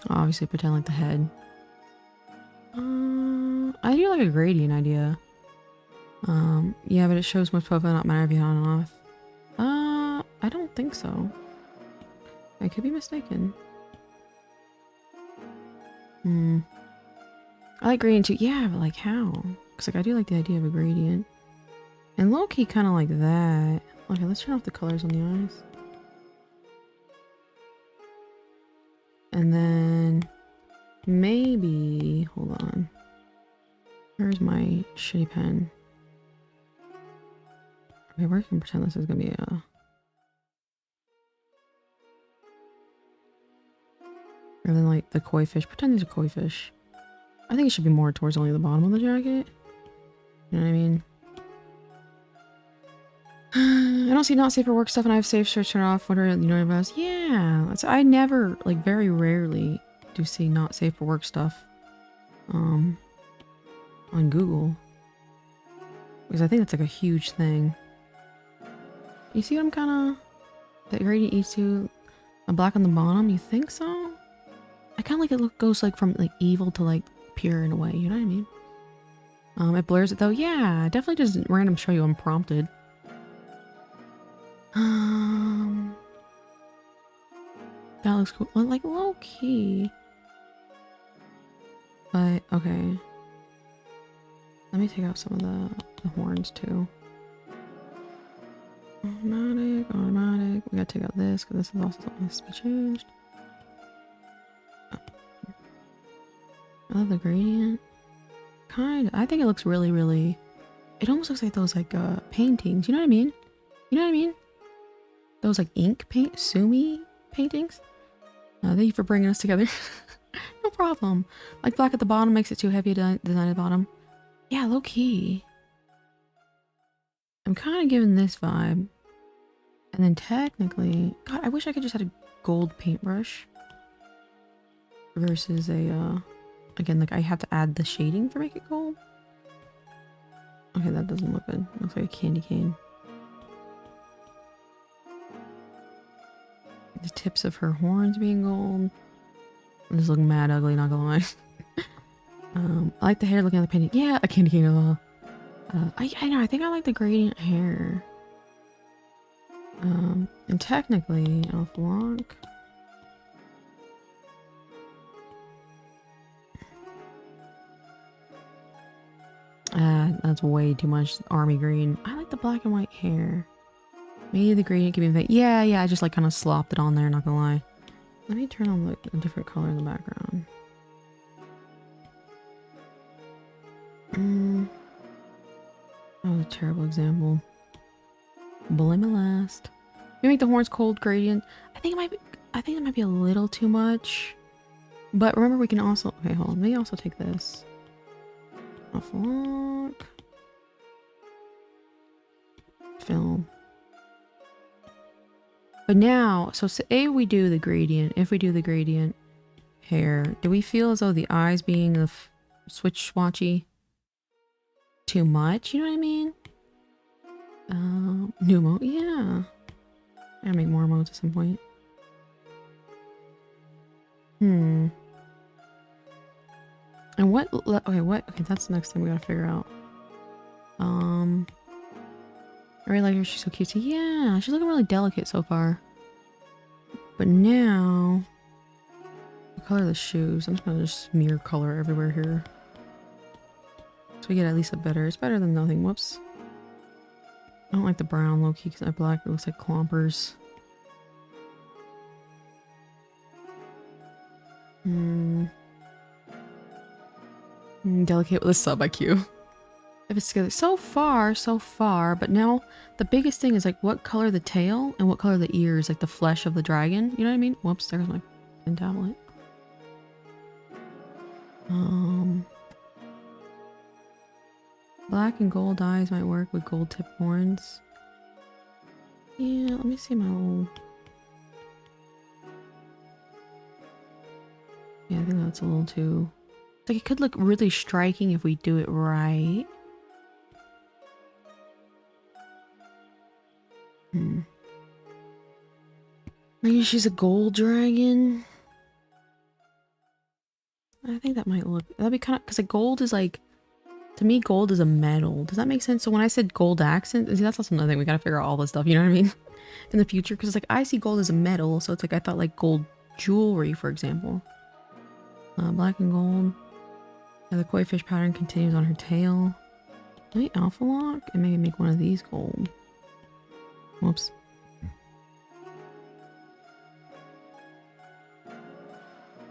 obviously pretend like the head. I do like a gradient idea. Yeah, but it shows most profile not matter if you on and off. I don't think so. I could be mistaken. I like gradient too. Yeah, but like how? Because like I do like the idea of a gradient. And low-key kind of like that. Okay, let's turn off the colors on the eyes. And then maybe, hold on. Where's my shitty pen? Okay, we're gonna pretend this is gonna be a... Rather than like the koi fish. Pretend there's a koi fish. I think it should be more towards only the bottom of the jacket. You know what I mean? I don't see not safe for work stuff and I have safe search turned off. What are, you know what else? Yeah. That's, I never, like very rarely do see not safe for work stuff. On Google. Because I think that's like a huge thing. You see what I'm kind of... That gradient used to... A black on the bottom? You think so? I kind of like it goes like from like evil to like pure in a way. You know what I mean? It blurs it though. Yeah, definitely just random show you unprompted. That looks cool. Like low key. But okay. Let me take out some of the horns too. Automatic. We gotta take out this because this is also something that has to be changed. I love the gradient. Kind of. I think it looks really, really. It almost looks like those like paintings. You know what I mean? You know what I mean? Those like ink paint, sumi paintings. Thank you for bringing us together. No problem. Like black at the bottom makes it too heavy to design at the bottom. Yeah, low key. I'm kind of giving this vibe. And then technically, God, I wish I could just had a gold paintbrush versus a, again, like I have to add the shading for make it gold. Okay, that doesn't look good. Looks like a candy cane. The tips of her horns being gold. This is looking mad ugly, not gonna lie. I like the hair looking at the painting. Yeah, a candy cane as well. I know, I think I like the gradient hair. And technically, I'll block. That's way too much army green. I like the black and white hair. Maybe the gradient can be yeah, I just like kind of slopped it on there, not gonna lie. Let me turn on a different color in the background. That was a terrible example. Blame it last. We make the horns cold gradient. I think it might be a little too much. But remember we can also okay, hold on. Let me also take this. Off lock. Film. But now, so say we do the gradient. If we do the gradient hair, do we feel as though the eyes being the switch swatchy too much? You know what I mean? New mode, yeah. I gotta make more modes at some point. And what? Okay, what? Okay, that's the next thing we gotta figure out. I really like her. She's so cute. Yeah, she's looking really delicate so far. But now, the color of the shoes. I'm just gonna smear color everywhere here, so we get at least a better. It's better than nothing. Whoops. I don't like the brown low key because that black it looks like clompers. Delicate with a sub IQ. If it's together so far, but now the biggest thing is like what color the tail and what color the ears, like the flesh of the dragon. You know what I mean? Whoops, there's my pen tablet. Black and gold eyes might work with gold tip horns. Yeah, let me see my old. Yeah, I think that's a little too. Like it could look really striking if we do it right. Maybe she's a gold dragon. I think that might look. That'd be kind of because like gold is like. To me, gold is a metal. Does that make sense? So when I said gold accent, see, that's also another thing. We gotta figure out all this stuff. You know what I mean? In the future, because like I see gold as a metal, so it's like I thought like gold jewelry, for example. Black and gold. Yeah, the koi fish pattern continues on her tail. Let me alpha lock and maybe make one of these gold. Whoops.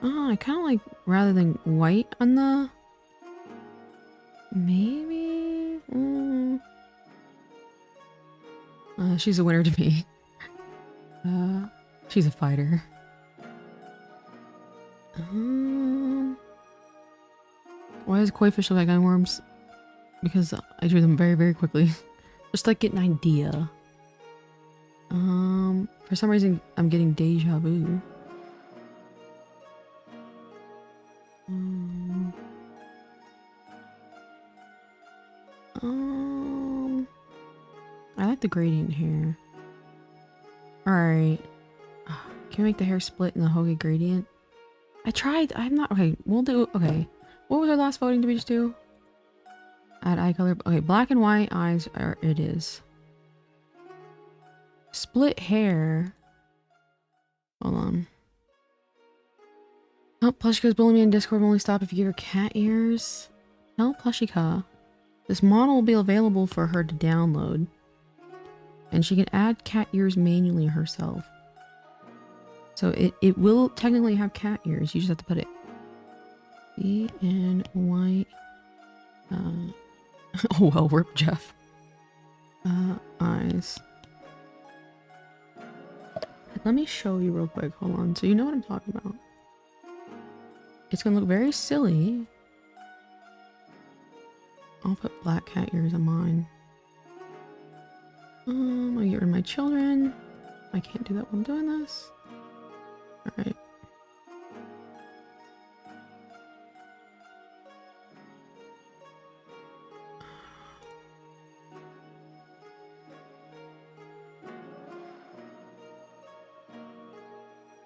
Oh, I kind of like rather than white on the. Maybe. She's a winner to me. She's a fighter. Why does koi fish look like gunworms? Because I drew them very, very quickly. Just like get an idea. For some reason I'm getting deja vu. I like the gradient here. Alright. Can we make the hair split in the Hoge gradient? I tried. I'm not. Okay, we'll do. Okay. What was our last voting? Did we just do? Add eye color. Okay, black and white eyes are, it is. Split hair. Hold on. Oh, Plushika's bullying me in Discord will only stop if you give her cat ears. Tell Plushika. This model will be available for her to download. And she can add cat ears manually herself. So it will technically have cat ears. You just have to put it B and white. Oh well, rip Jeff. Eyes. Let me show you real quick. Hold on. So you know what I'm talking about. It's gonna look very silly. I'll put black cat ears on mine. I'll get rid of my children. I can't do that while I'm doing this. Alright.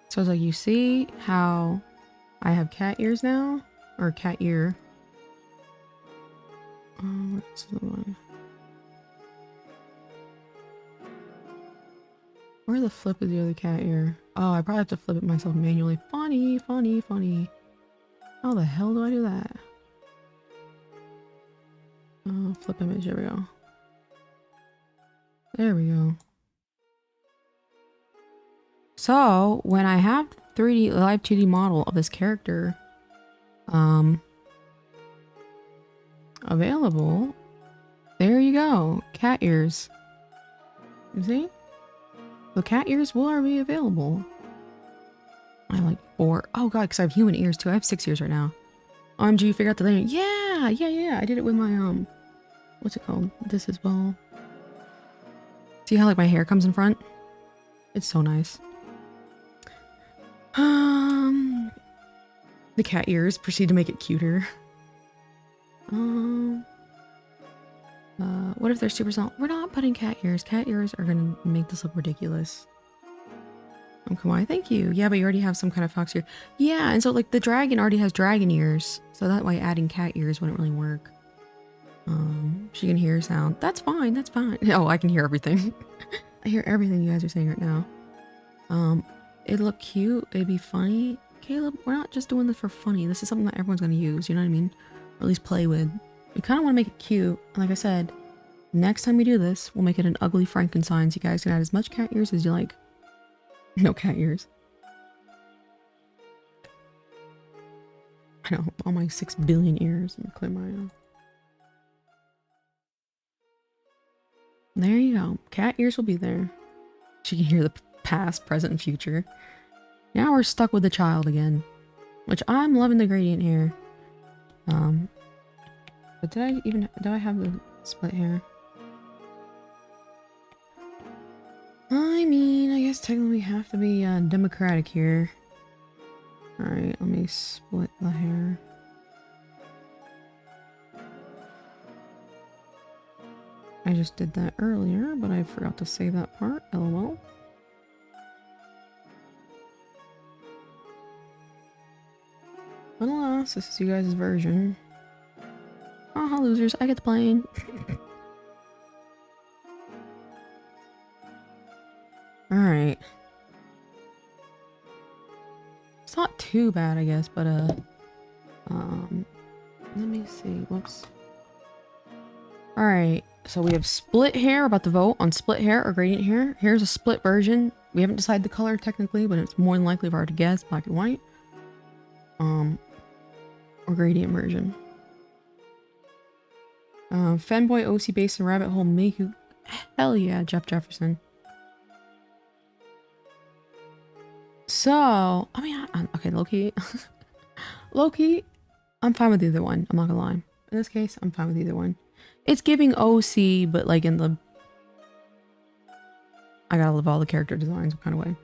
So it's like, you see how I have cat ears now? Or cat ear. What's the one? Where the flip is the other cat ear? Oh, I probably have to flip it myself manually. Funny, funny, funny. How the hell do I do that? Flip image, there we go. There we go. So, when I have 3D, live 2D model of this character, available, there you go. Cat ears. You see? The cat ears will be available. I have like 4. Oh god, because I have human ears too. I have 6 ears right now. OMG, you figured out the layer. Yeah. I did it with my, what's it called? This as well. See how like my hair comes in front? It's so nice. The cat ears proceed to make it cuter. What if they're super small? We're not putting cat ears. Cat ears are gonna make this look ridiculous. Oh, come on, thank you. Yeah, but you already have some kind of fox ear. Yeah, and so like the dragon already has dragon ears. So that way adding cat ears wouldn't really work. She can hear sound. That's fine, that's fine. Oh, I can hear everything. I hear everything you guys are saying right now. It'd look cute, it'd be funny. Caleb, we're not just doing this for funny. This is something that everyone's gonna use, you know what I mean? Or at least play with. We kind of want to make it cute. Like I said, next time we do this, we'll make it an ugly Frankenstein so you guys can add as much cat ears as you like. No cat ears. I know, all my 6 billion ears. Let me clear my... There you go. Cat ears will be there. She can hear the past, present, and future. Now we're stuck with the child again. Which I'm loving the gradient here. But do I have the split hair? I mean, I guess technically we have to be democratic here. Alright, let me split the hair. I just did that earlier, but I forgot to save that part. LOL. But alas, this is you guys' version. Haha, losers, I get the plane. Alright. It's not too bad, I guess, but let me see. Whoops. Alright, so we have split hair. We're about to vote on split hair or gradient hair. Here's a split version. We haven't decided the color technically, but it's more than likely if I were to guess, black and white. Or gradient version. Fanboy, OC Basin, Rabbit Hole, Miku. Hell yeah, Jeff Jefferson. So, I mean, okay, low-key. Low-key, I'm fine with either one. I'm not gonna lie. In this case, I'm fine with either one. It's giving OC, but like in the... I gotta love all the character designs kind of way.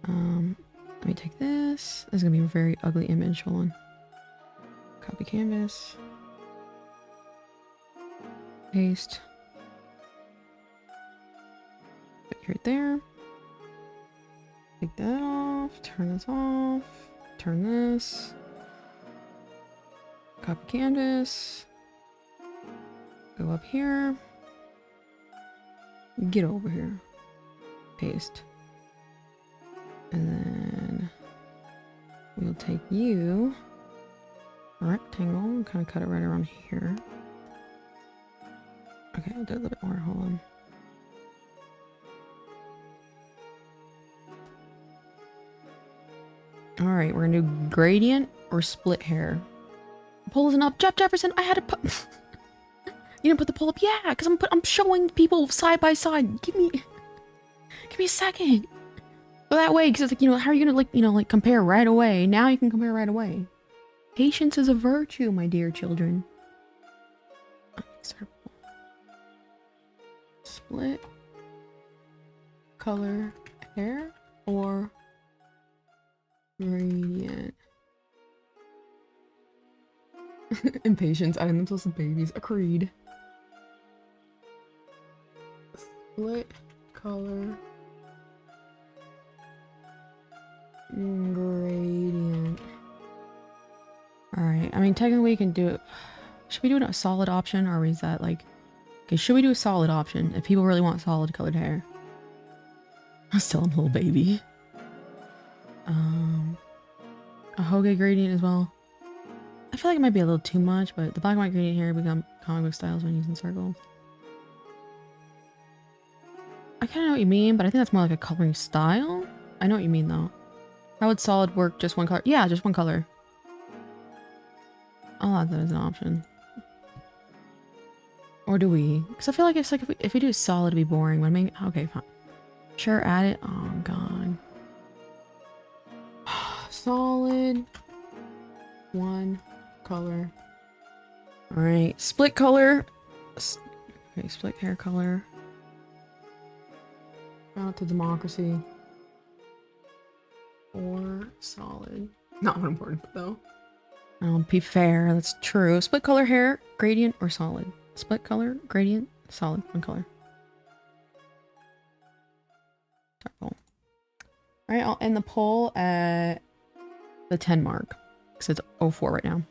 Let me take this. This is gonna be a very ugly image. Hold on. Copy canvas. Paste. Put it right there. Take that off. Turn this off. Turn this. Copy canvas. Go up here. Get over here. Paste. And then we'll take you, rectangle, and kind of cut it right around here. Okay, I'll do a little bit more. Hold on. All right, we're gonna do gradient or split hair. Poll isn't up. Jeff Jefferson, I had to put. You didn't put the poll up, yeah, because I'm showing people side by side. Give me a second. But that way, because it's like, you know, how are you gonna like compare right away? Now you can compare right away. Patience is a virtue, my dear children. Okay, circle. Split color hair or gradient. Impatience, adding themselves to babies. Agreed. Split color gradient. Alright, I mean technically we can do it. Should we do a solid option, or is that like, okay, should we do a solid option if people really want solid colored hair? I'm still a little baby. A Hoge gradient as well. I feel like it might be a little too much, but the black and white gradient here become comic book styles when using circles. I kind of know what you mean, but I think that's more like a coloring style. I know what you mean though. How would solid work? Just one color? Yeah, just one color. I'll add that as an option. Or do we? Because I feel like it's like if we do solid, it'd be boring. But I mean, okay, fine. Sure, add it. Oh god. Solid. One color. All right, split color. Okay, split hair color. Out to democracy. Or solid. Not important though. Be fair, that's true. Split color hair, gradient or solid. Split color, gradient, solid, one color. Circle. Alright, I'll end the poll at the 10 mark. Because it's 04 right now.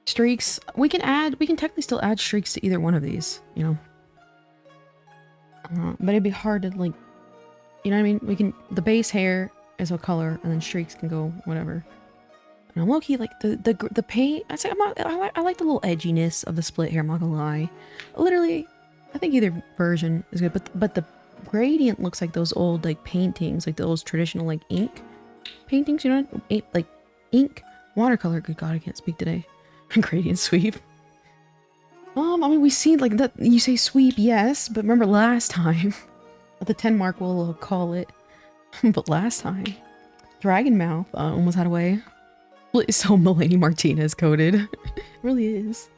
Streaks, we can technically still add streaks to either one of these, you know. But it'd be hard to like, you know what I mean? We can, the base hair is a color and then streaks can go whatever. And I'm low-key like the paint, I like the little edginess of the split hair, I'm not gonna lie. Literally, I think either version is good, but the gradient looks like those old like paintings, like those traditional like ink paintings, you know, like ink, watercolor, good god, I can't speak today. Gradient sweep. I mean, we see like that, you say sweep, yes, but remember last time, at the 10 mark we'll call it, but last time, Dragon Mouth almost had a way. It's so Melanie Martinez coded. It really is.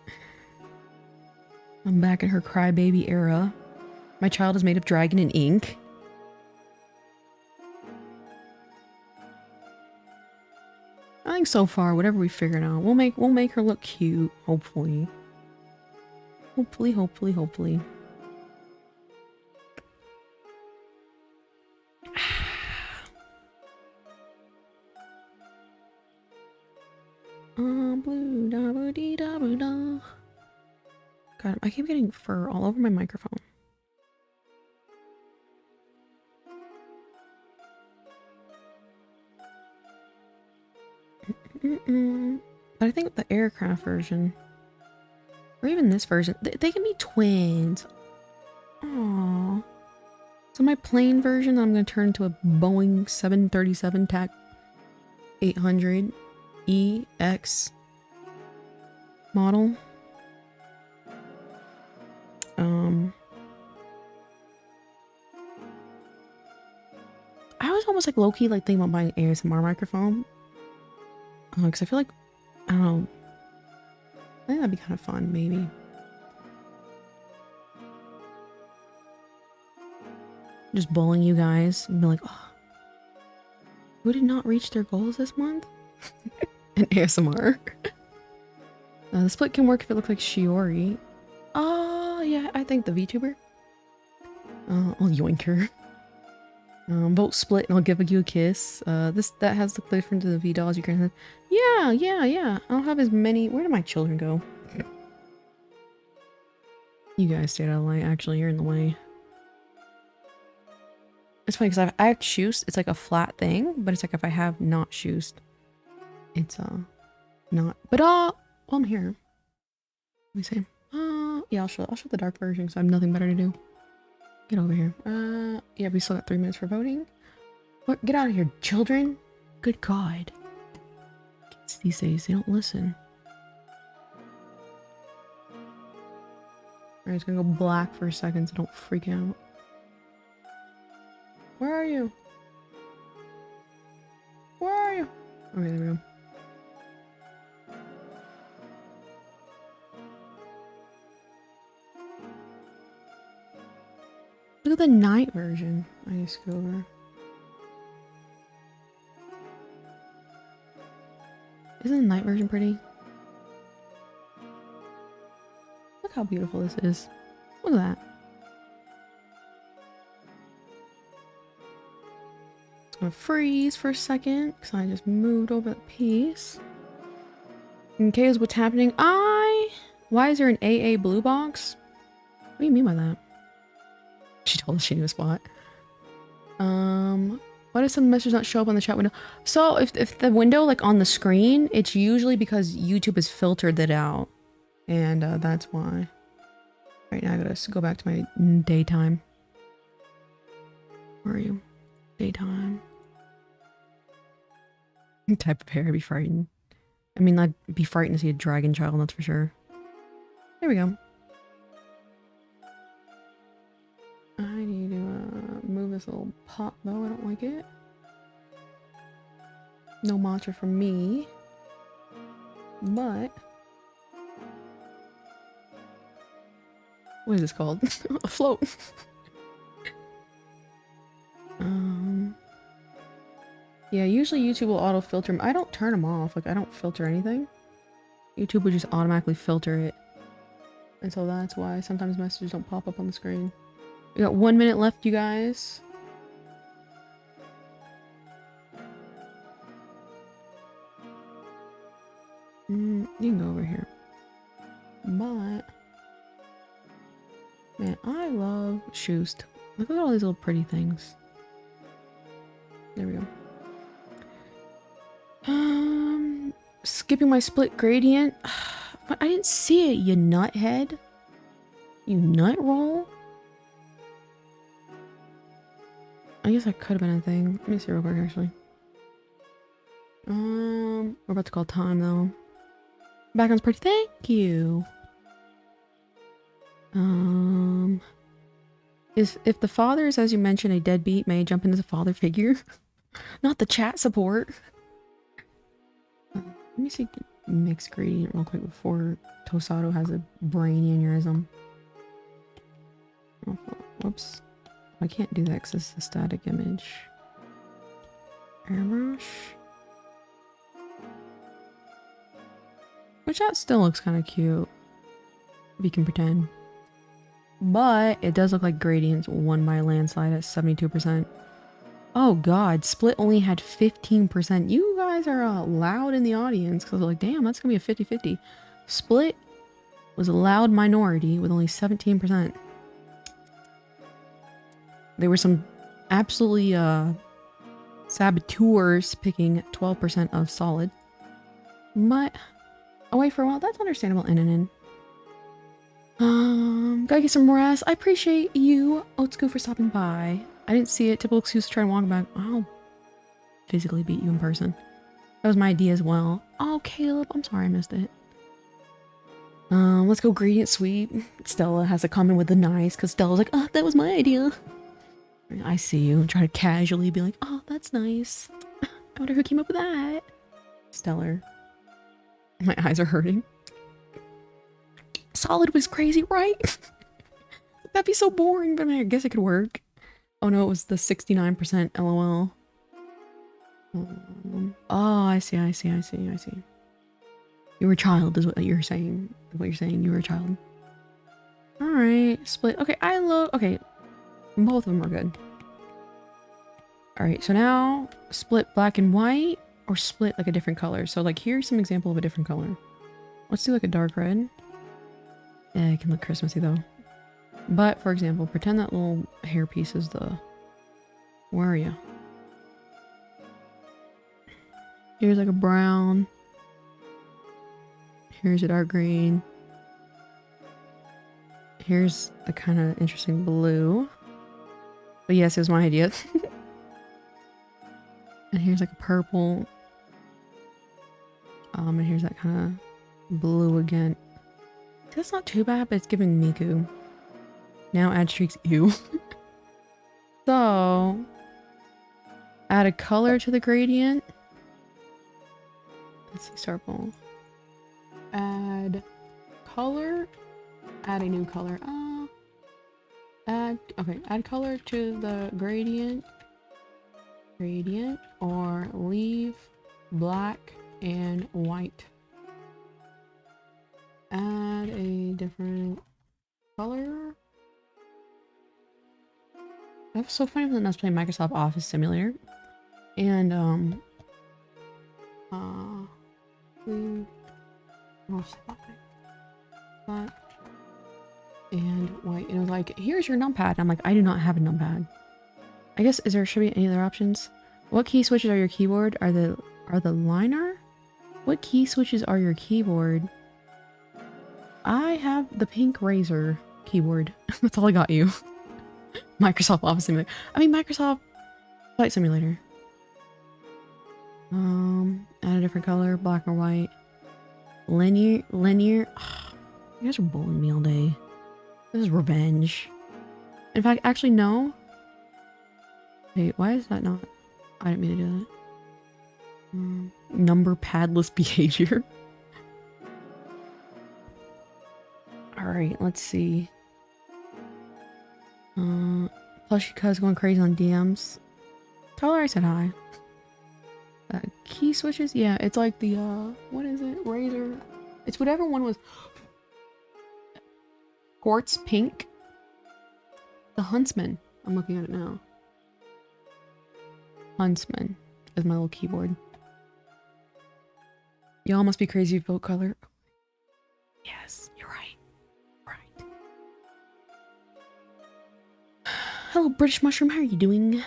I'm back in her crybaby era. My child is made of dragon and ink. I think so far, whatever we figured out, we'll make her look cute, hopefully. Hopefully. Blue da boo dee da boo da. God, I keep getting fur all over my microphone. But I think the aircraft version, or even this version, they can be twins. Aww. So my plane version, I'm going to turn into a Boeing 737 TAC 800 EX model. I was almost like low-key like thinking about buying an ASMR microphone. Because I feel like, I don't know, I think that'd be kind of fun, maybe. Just bullying you guys and be like, oh, who did not reach their goals this month? An ASMR. The split can work if it looks like Shiori. Oh, yeah, I think the VTuber. I'll yoink her. Vote split and I'll give you a kiss. That has the clip into the V dolls you can. Yeah. I'll have as many. Where do my children go? You guys stay out of the light. Actually, you're in the way. It's funny because I have Shoost. It's like a flat thing, but it's like if I have not Shoost, it's not. But well, I'm here. Let me see. Yeah, I'll show the dark version because I have nothing better to do. Get over here. Yeah, we still got 3 minutes for voting. What? Get out of here, children! Good God. Kids these days, they don't listen. Alright, it's gonna go black for a second, so don't freak out. Where are you? Where are you? Okay, there we go. Look at the night version. I need to go over. Isn't the night version pretty? Look how beautiful this is. Look at that. It's gonna freeze for a second because I just moved over the piece. Okay, is what's happening? Why is there an AA blue box? What do you mean by that? She told us she knew a spot. Why does some message not show up on the chat window? So if the window like on the screen, it's usually because YouTube has filtered it out. And that's why. Right now I gotta go back to my daytime. Where are you? Daytime. Type of hair, I'd be frightened. I mean, I'd be frightened to see a dragon child, that's for sure. There we go. I need to move this little pot though, I don't like it. No matcha for me. But... what is this called? A float. Yeah, usually YouTube will auto filter them. I don't turn them off, like I don't filter anything. YouTube would just automatically filter it. And so that's why sometimes messages don't pop up on the screen. We got 1 minute left, you guys. You can go over here. But... man, I love Shoost. Look at all these little pretty things. There we go. Skipping my split gradient. But I didn't see it, you nuthead. You nut roll. I guess that could have been a thing. Let me see real quick, actually. We're about to call time though. Background's pretty. Thank you. If the father is, as you mentioned, a deadbeat, may jump in as a father figure. Not the chat support. Let me see mix gradient real quick before Tosado has a brainy aneurysm. Oh, whoops. I can't do that because it's a static image. Airbrush. Which that still looks kind of cute. If you can pretend. But it does look like gradients won by a landslide at 72%. Oh god, Split only had 15%. You guys are loud in the audience because like, damn, that's gonna be a 50-50. Split was a loud minority with only 17%. There were some absolutely saboteurs picking 12% of solid. But away for a while, that's understandable. Gotta get some rest. I appreciate you, Otsuku, for stopping by. I didn't see it. Typical excuse to try and walk back. I'll physically beat you in person. That was my idea as well. Oh, Caleb, I'm sorry I missed it. Let's go gradient sweep. Stella has a comment with the nice because Stella's like, oh, that was my idea. I see you and try to casually be like, oh, that's nice. I wonder who came up with that. Stellar. My eyes are hurting. Solid was crazy, right? That'd be so boring, but I guess it could work. Oh no, it was the 69% LOL. Oh, I see. You were a child is what you're saying. You were a child. Alright, Split. Okay, okay, both of them are good. Alright, so now Split black and white or Split like a different color. So like here's some example of a different color. Let's do like a dark red. Yeah, it can look Christmassy though. But for example, pretend that little hair piece is the... Where are you? Here's like a brown. Here's a dark green. Here's a kind of interesting blue. But yes, it was my idea. And here's like a purple. And here's that kind of blue again. That's not too bad, but it's giving Miku. Now add streaks. Ew. So, add a color to the gradient. Let's see, circle. Add color. Add a new color. Add color to the gradient. Or leave black and white. Add a different color. That was so funny when I was playing Microsoft Office Simulator. And black and white. And it was like, here's your numpad. And I'm like, I do not have a numpad. I guess should be any other options? What key switches are your keyboard? Are the liner? What key switches are your keyboard? I have the pink Razer keyboard. That's all I got you. Microsoft Office Simulator. I mean Microsoft Flight Simulator. Add a different color, black or white. Linear. Oh, you guys are bullying me all day. This is revenge. In fact, actually no. Wait, why is that not? I didn't mean to do that. Number padless behavior. Alright, let's see. Plushy Cuz going crazy on DMs. Tell her I said hi. Key switches? Yeah, it's like the, what is it? Razer. It's whatever one was. Quartz pink. The Huntsman. I'm looking at it now. Huntsman is my little keyboard. Y'all must be crazy if you vote color. Yes, you're right. Right. Hello, British Mushroom. How are you doing?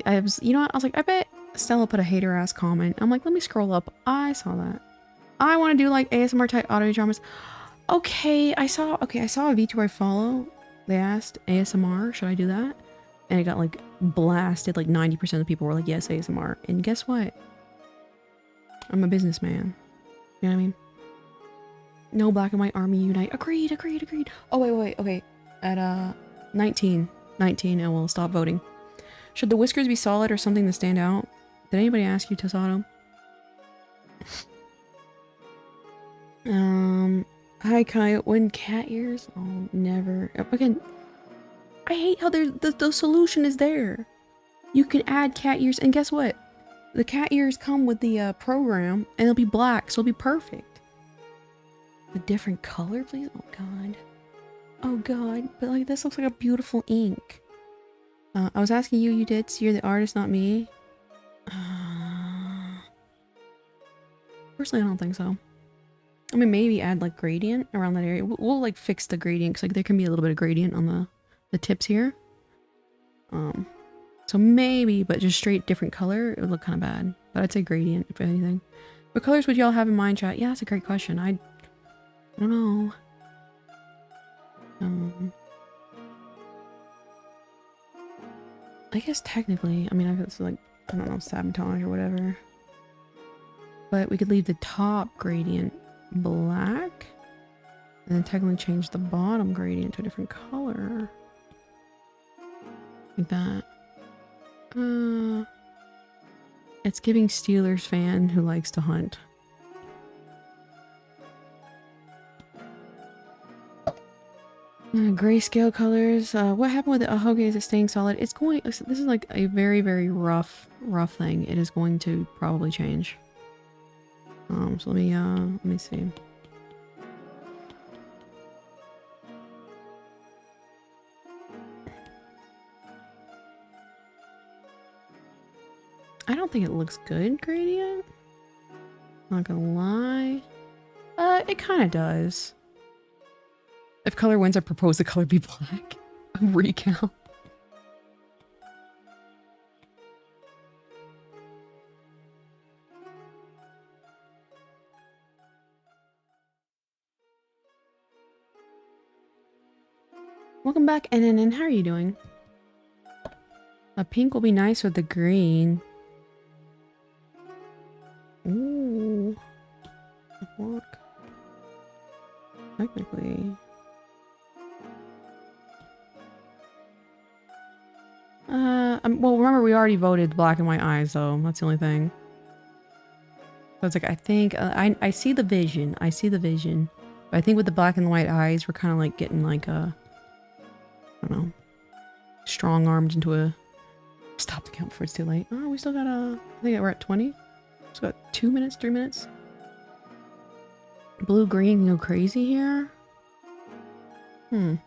I was, you know what? I was like, I bet Stella put a hater ass comment. I'm like, let me scroll up. I saw that. I want to do like ASMR type audio dramas. Okay, I saw a VTuber I follow. They asked ASMR, should I do that? And it got like blasted. Like 90% of the people were like, yes, ASMR. And guess what? I'm a businessman. You know what I mean? No black and white army unite. Agreed. Oh, wait. Okay. At 19, and we'll stop voting. Should the whiskers be solid or something to stand out? Did anybody ask you, Tasato? Hi Kai, when cat ears? Oh, never. Again, I hate how the solution is there. You can add cat ears, and guess what? The cat ears come with the program, and they'll be black, so it'll be perfect. A different color, please? Oh god. Oh god, but like this looks like a beautiful ink. I was asking you, you did, so you're the artist, not me. Personally, I don't think so. I mean, maybe add like gradient around that area. We'll like fix the gradient, because like there can be a little bit of gradient on the tips here. So maybe, but just straight different color, it would look kind of bad. But I'd say gradient, if anything. What colors would y'all have in mind, chat? Yeah, that's a great question. I don't know. I guess technically, I mean, I guess like, I don't know, sabotage or whatever. But we could leave the top gradient black. And then technically change the bottom gradient to a different color. Like that. It's giving Steelers fan who likes to hunt. Grayscale colors. What happened with the Ahoge? Is it staying solid? It's going. This is like a very, very rough thing. It is going to probably change. So let me see. I don't think it looks good, gradient. Not gonna lie. It kind of does. If color wins, I propose the color be black. A recount. Welcome back, NNN. How are you doing? A pink will be nice with the green. Ooh. Walk. Technically. Well, remember we already voted black and white eyes, though. That's the only thing. So it's like, I think, I see the vision. I see the vision. But I think with the black and white eyes, we're kind of like getting like a, I don't know, strong-armed into a, stop the count before it's too late. Oh, we still got I think we're at 20. Still got 2 minutes, 3 minutes. Blue, green, go crazy here. But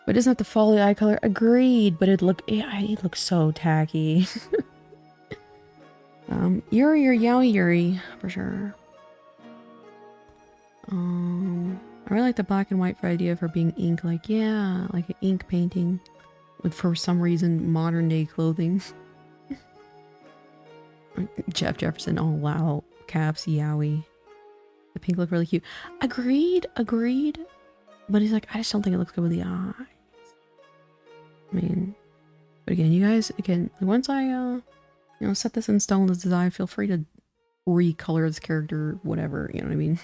it doesn't have to follow the eye color. Agreed, but it looks so tacky. Yuri or Yaoi Yuri, for sure. I really like the black and white for idea for being ink. Like, yeah, like an ink painting with, for some reason, modern day clothing. Jeff Jefferson, oh wow, caps, Yaoi. The pink look really cute. Agreed. But he's like, I just don't think it looks good with the eyes. I mean, but again, you guys, once I, you know, set this in stone, this design, feel free to recolor this character, whatever, you know what I mean?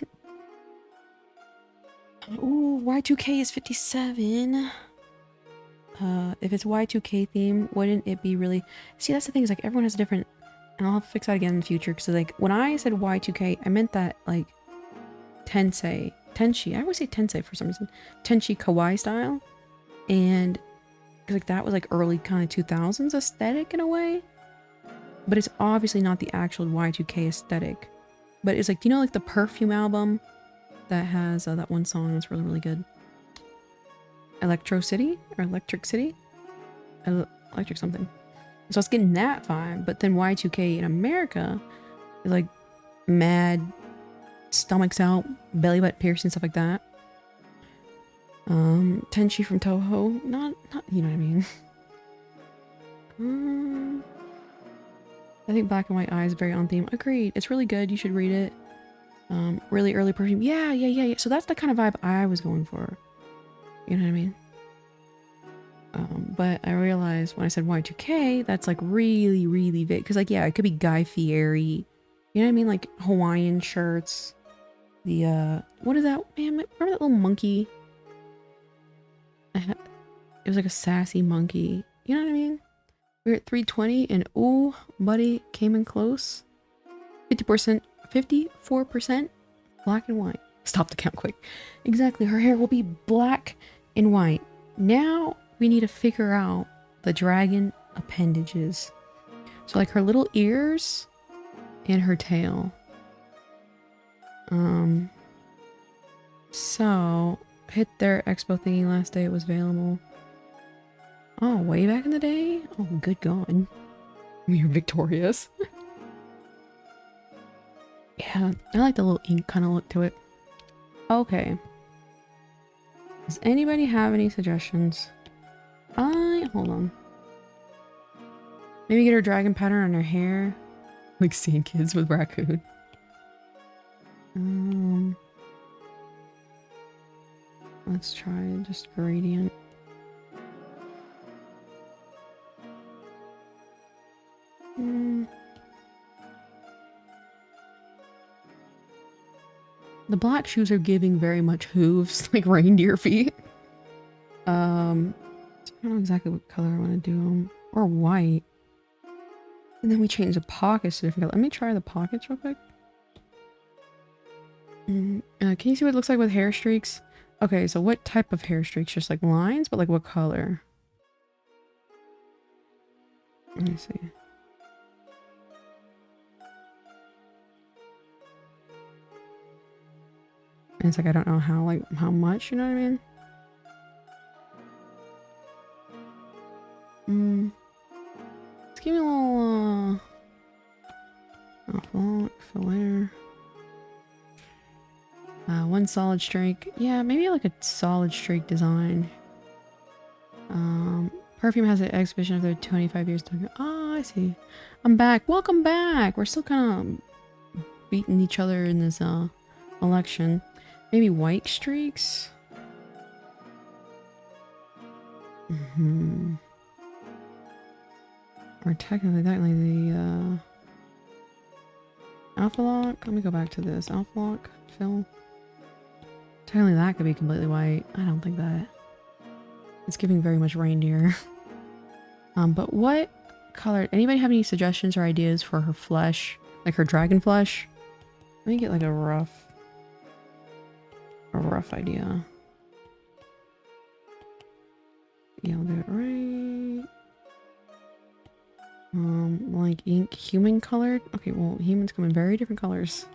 Ooh, Y2K is 57. If it's Y2K theme, wouldn't it be really... See, that's the thing, is like, everyone has a different... And I'll have to fix that again in the future, because like, when I said Y2K, I meant that, like, Tenchi, I always say Tensei for some reason, Tenchi kawaii style, and like that was like early kind of 2000s aesthetic in a way, but it's obviously not the actual Y2K aesthetic. But it's like, do you know like the Perfume album that has that one song that's really, really good? Electric City? Electric something. So I was getting that vibe, but then Y2K in America is like mad stomachs out, belly button piercing, stuff like that. Tenchi from Toho, not you know what I mean. I think black and white eyes very on theme. Agreed. It's really good. You should read it. Really early Perfume. Yeah. So that's the kind of vibe I was going for. You know what I mean? But I realized when I said Y2K, that's like really, really big. Because like, yeah, it could be Guy Fieri. You know what I mean? Like Hawaiian shirts. The, what is that? Man, remember that little monkey? It was like a sassy monkey. You know what I mean? We were at 320 and ooh, buddy, came in close. 50%, 54% black and white. Stop the count quick. Exactly, her hair will be black and white. Now we need to figure out the dragon appendages. So like her little ears and her tail. So hit their expo thingy last day it was available. Oh, way back in the day? Oh, good God. We were victorious. Yeah, I like the little ink kind of look to it. Okay. Does anybody have any suggestions? Hold on. Maybe get her dragon pattern on her hair. Like seeing kids with raccoon. Let's try just gradient. The black shoes are giving very much hooves, like reindeer feet. I don't know exactly what color I want to do them. Or white. And then we change the pockets to different color. Let me try the pockets real quick. Can you see what it looks like with hair streaks? Okay, so what type of hair streaks? Just like lines, but like what color? Let me see. And it's like, I don't know how, like, how much, you know what I mean? Let's give me a little, fill one solid streak. Yeah, maybe like a solid streak design. Perfume has an exhibition of their 25 years. Oh, I see. I'm back. Welcome back. We're still kind of beating each other in this election. Maybe white streaks. Or technically the alpha lock. Let me go back to this alpha lock fill. Technically that could be completely white. I don't think that. It's giving very much reindeer. But what color? Anybody have any suggestions or ideas for her flesh? Like her dragon flesh? Let me get like a rough idea. Yeah, I'll do it right. Like ink, human colored. Okay, well, humans come in very different colors.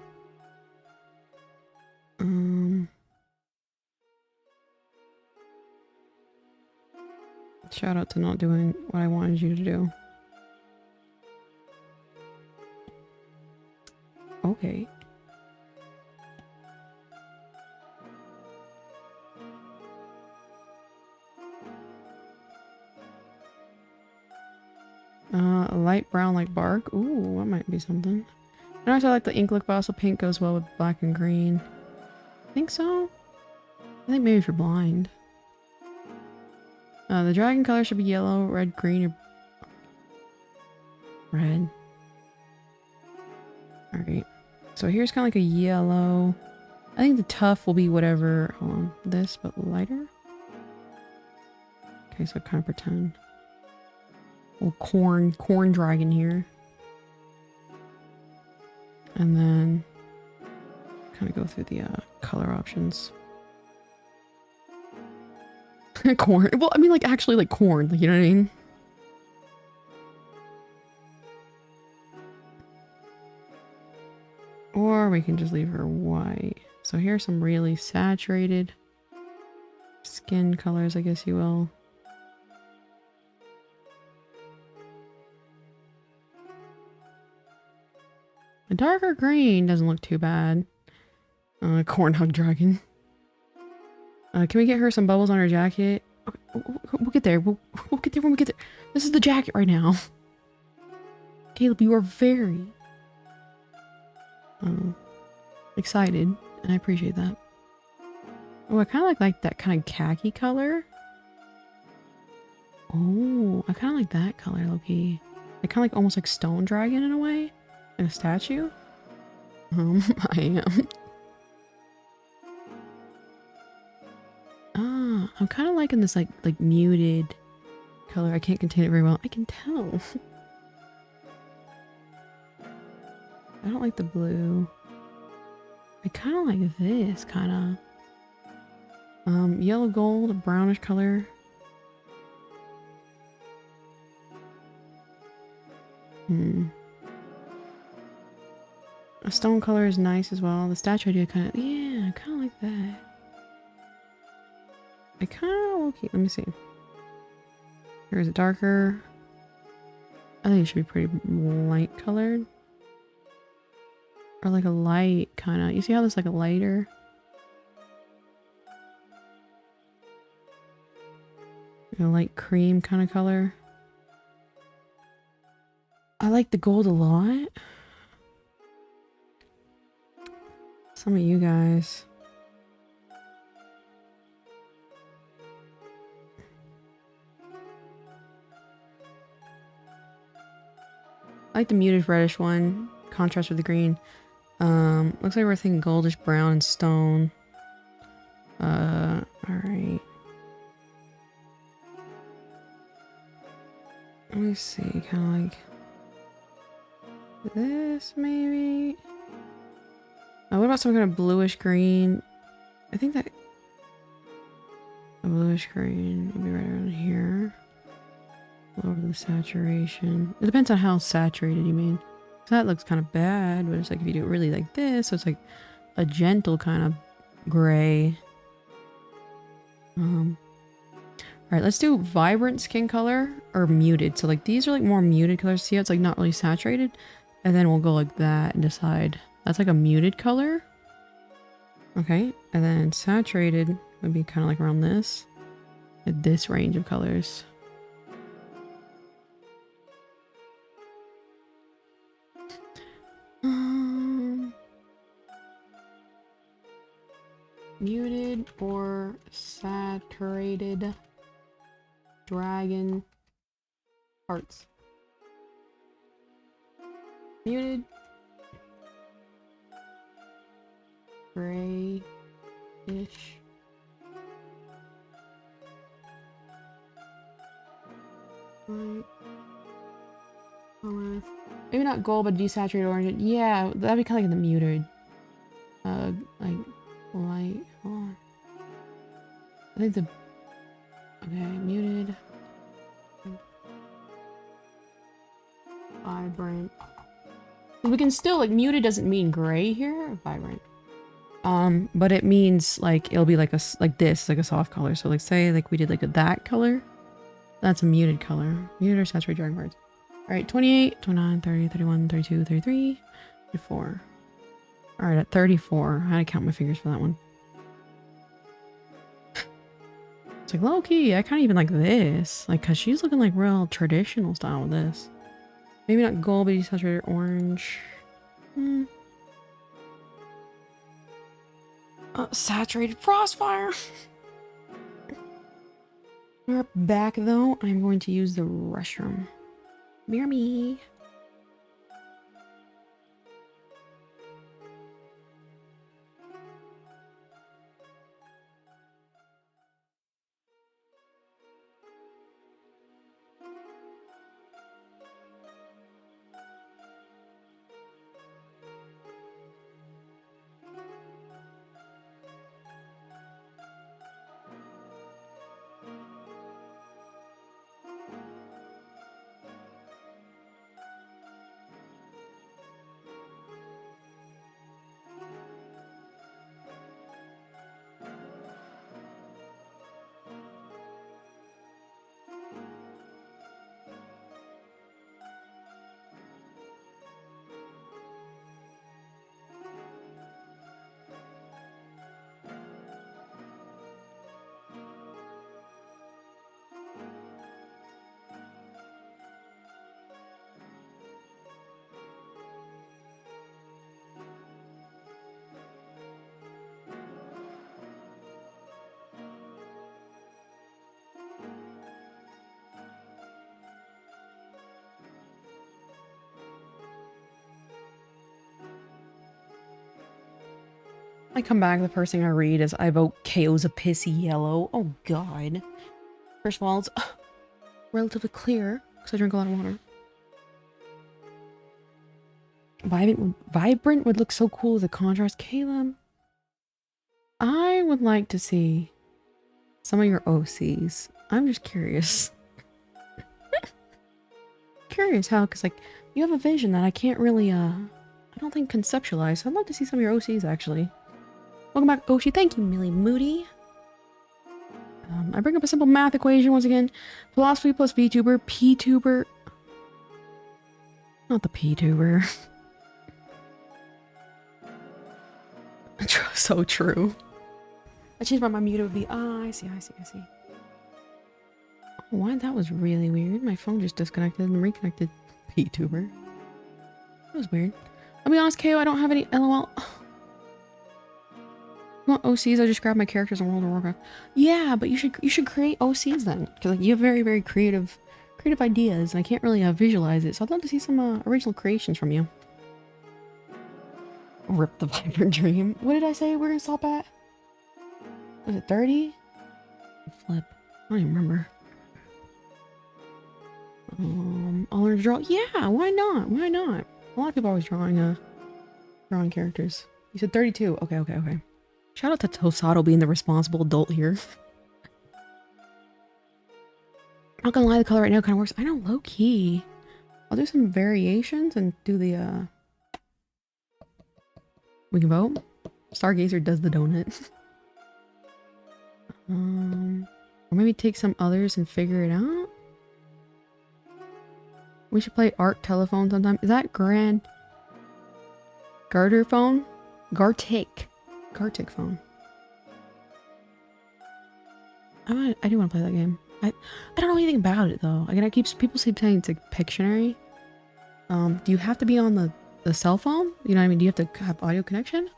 Shout out to not doing what I wanted you to do. Okay. Light brown like bark. Ooh, that might be something. I also like the ink look, but also pink goes well with black and green. I think so. I think maybe if you're blind. The dragon color should be yellow, red, green, or red. Alright. So here's kind of like a yellow. I think the tough will be whatever. Hold on. This, but lighter. Okay, so kind of pretend. Little corn dragon here. And then kind of go through the color options. Corn. Well, I mean, like, actually, like, corn. Like, you know what I mean? Or we can just leave her white. So here's some really saturated skin colors, I guess you will. A darker green doesn't look too bad. Corn hug dragon. Can we get her some bubbles on her jacket? We'll get there. We'll get there when we get there. This is the jacket right now. Caleb, you are very excited, and I appreciate that. Oh, I kind of like that kind of khaki color. Oh, I kind of like that color, Loki. I kind of like almost like stone dragon in a way. Like a statue. I am. I'm kind of liking this like muted color. I can't contain it very well. I can tell. I don't like the blue. I kind of like this kind of yellow gold, a brownish color. A stone color is nice as well. The statue idea kind of, yeah, I kind of like that. I kind of, okay, let me see. Here's a darker. I think it should be pretty light colored. Or like a light kind of, you see how this like a lighter? Like a light cream kind of color. I like the gold a lot. Some of you guys. I like the muted reddish one. Contrast with the green. Looks like we're thinking goldish brown and stone. Alright. Let me see, kind of like this maybe. What about some kind of bluish green? I think that a bluish green would be right around here. Lower the saturation. It depends on how saturated you mean. So that looks kind of bad, but it's like if you do it really like this, so it's like a gentle kind of gray. Alright, let's do vibrant skin color or muted. So like these are like more muted colors. See how it's like not really saturated? And then we'll go like that and decide. That's like a muted color. Okay, and then saturated would be kind of like around this. At this range of colors. Muted or saturated dragon hearts. Muted. Grayish. Right. Maybe not gold, but desaturated orange. Yeah, that'd be kind of like the muted. Like light. Hold on. I think the okay, muted. Vibrant. We can still like muted doesn't mean gray here. Vibrant. But it means like it'll be like a like this, like a soft color. So like say like we did like that color. That's a muted color. Muted or saturated dragon birds. Alright, 28, 29, 30, 31, 32, 33, 34. Alright, at 34. I had to count my fingers for that one. It's like low key. I kind of even like this. Like, cause she's looking like real traditional style with this. Maybe not gold, but desaturated orange. Saturated crossfire. We're back though. I'm going to use the restroom. Mirror me. I come back, the first thing I read is I vote KO's a pissy yellow. Oh god. First of all, it's relatively clear because I drink a lot of water. Vibrant would look so cool with the contrast. Caleb, I would like to see some of your OCs. I'm just curious. Curious how, because like you have a vision that I can't really I don't think conceptualize. So I'd love to see some of your OCs actually. Welcome back, Oshi. Thank you, Millie Moody. I bring up a simple math equation once again. Philosophy plus VTuber, Ptuber. Not the Ptuber. So true. I changed my mute would be. Ah, I see. Oh, why? That was really weird. My phone just disconnected and reconnected. Ptuber. That was weird. I'll be honest, KO, I don't have any LOL. You want OCs? I just grabbed my characters in World of Warcraft. Yeah, but you should create OCs then, because like you have very, very creative ideas. I can't really visualize it, so I'd love to see some original creations from you. Rip the Vibrant Dream. What did I say we're gonna stop at? Was it 30? Flip. I don't even remember. I'll learn to draw. Yeah, why not? Why not? A lot of people are always drawing characters. You said 32. Okay. Shout out to Tosato being the responsible adult here. Not gonna lie, the color right now kind of works. I know, low key. I'll do some variations and do the we can vote. Stargazer does the donut. Or maybe take some others and figure it out. We should play Art Telephone sometime. Is that Grand Garter phone? Gartic. Gartic phone. I do want to play that game. I don't know anything about it though. Again, people keep saying it's like Pictionary. Do you have to be on the cell phone? You know what I mean? Do you have to have audio connection?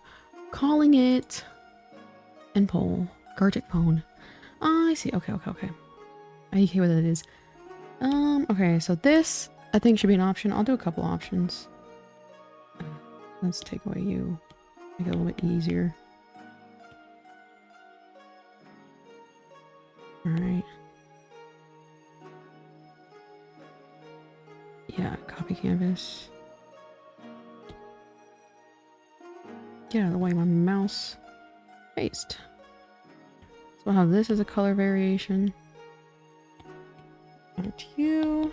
Calling it and poll. Gartic phone. Oh, I see. Okay. I see what that is. Okay, so this I think should be an option. I'll do a couple options. Let's take away you. Make it a little bit easier. Alright. Yeah, copy canvas. Get out of the way, my mouse. Paste. So we'll have this as a color variation. Add to you.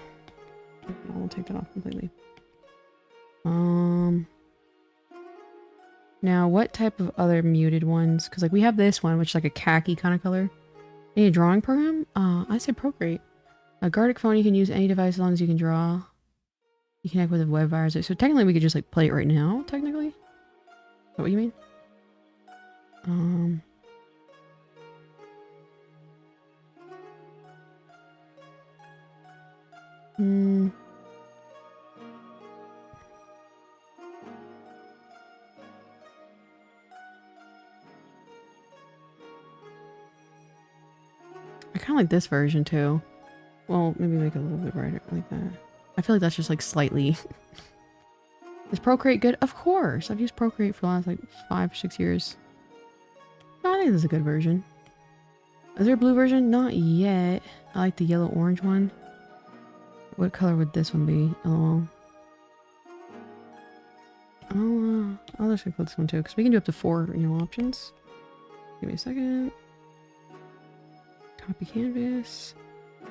We'll take that off completely. Now what type of other muted ones? Because like we have this one, which is like a khaki kind of color. Any drawing program? I say Procreate. A Gartic phone, you can use any device as long as you can draw. You connect with a web virus. So technically we could just like play it right now, technically. Is that what you mean? I kind of like this version too. Well, maybe make it a little bit brighter like that. I feel like that's just like slightly. Is Procreate good? Of course. I've used Procreate for the last like 5 or 6 years. No, I think this is a good version. Is there a blue version? Not yet. I like the yellow orange one. What color would this one be? LOL. I'll just include this one too, because we can do up to 4, options. Give me a second. Copy canvas.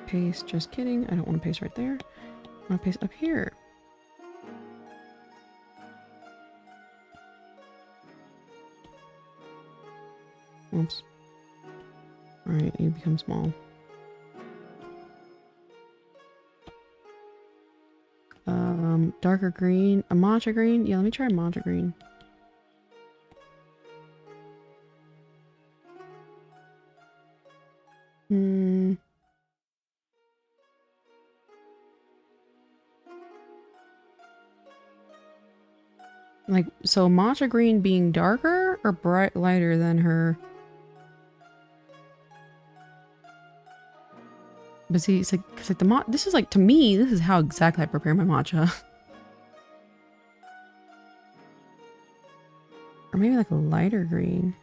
Paste. Just kidding. I don't want to paste right there. I want to paste up here. Oops. Alright, you become small. Darker green. A matcha green? Yeah, let me try matcha green. Like, so matcha green being darker or lighter than her? But see, it's like, cause like this is like, to me, this is how exactly I prepare my matcha. Or maybe like a lighter green.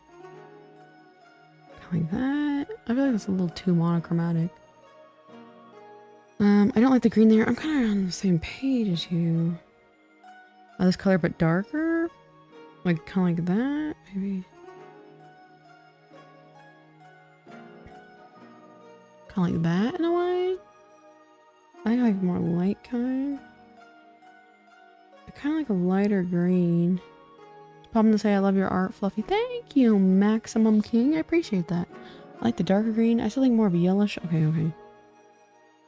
Kind of like that. I feel like that's a little too monochromatic. I don't like the green there. I'm kind of on the same page as you. Oh, this color but darker? Like, kind of like that, maybe. Kind of like that in a way. I like more light kind. I kind of like a lighter green. Problem to say I love your art, Fluffy. Thank you, Maximum King. I appreciate that. I like the darker green. I still think more of a yellowish. Okay.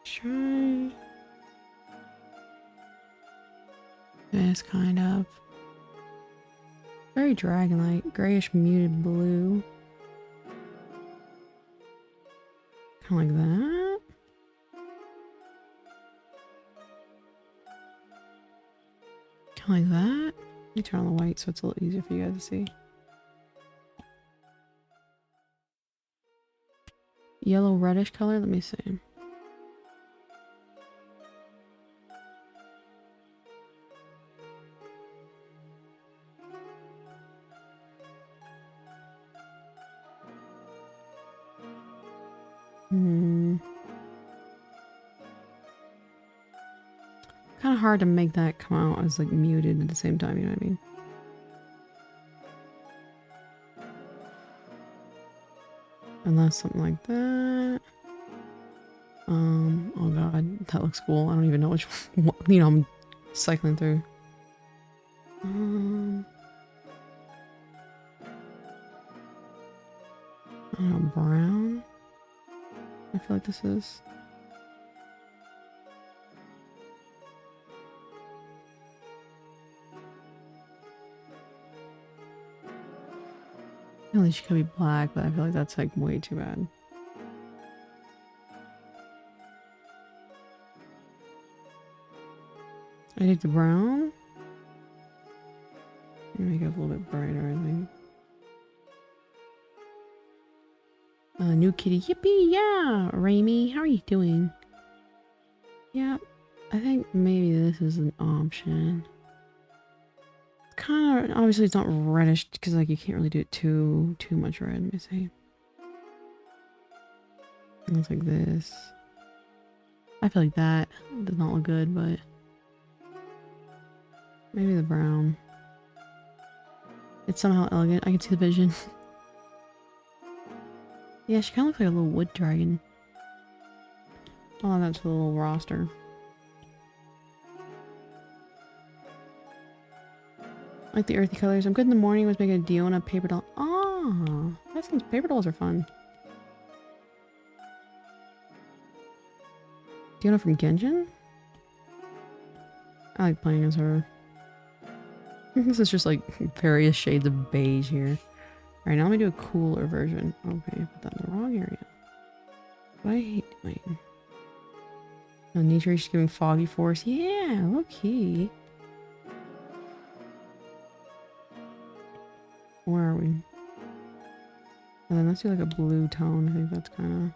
Try this kind of. Very dragon-like. Grayish muted blue. Kind of like that. Kind of like that. Let me turn on the white so it's a little easier for you guys to see. Yellow reddish color. Let me see. Kind of hard to make that come out as like muted at the same time, you know what I mean? Unless something like that. Oh god, that looks cool. I don't even know which one, I'm cycling through. I don't know, brown? I feel like this is. At least she could be black, but I feel like that's like way too bad. I take the brown. Make it a little bit brighter, I think. New kitty. Yippee! Yeah! Raimi, how are you doing? Yeah, I think maybe this is an option. Kind of, obviously it's not reddish because like you can't really do it too much red. Let me see. It looks like this. I feel like that does not look good, but maybe the brown. It's somehow elegant. I can see the vision. Yeah, she kind of looks like a little wood dragon. Oh, that's a little roster. I like the earthy colors. I'm good in the morning. Was making a deal on a paper doll. Ah, that sounds. Paper dolls are fun. Diona from Genshin? I like playing as her. This is just like various shades of beige here. Alright, now let me do a cooler version. Okay, put that in the wrong area. What I hate doing. Oh, nature is giving foggy forest. Yeah, low key. Where are we? And then let's do like a blue tone. I think that's kind of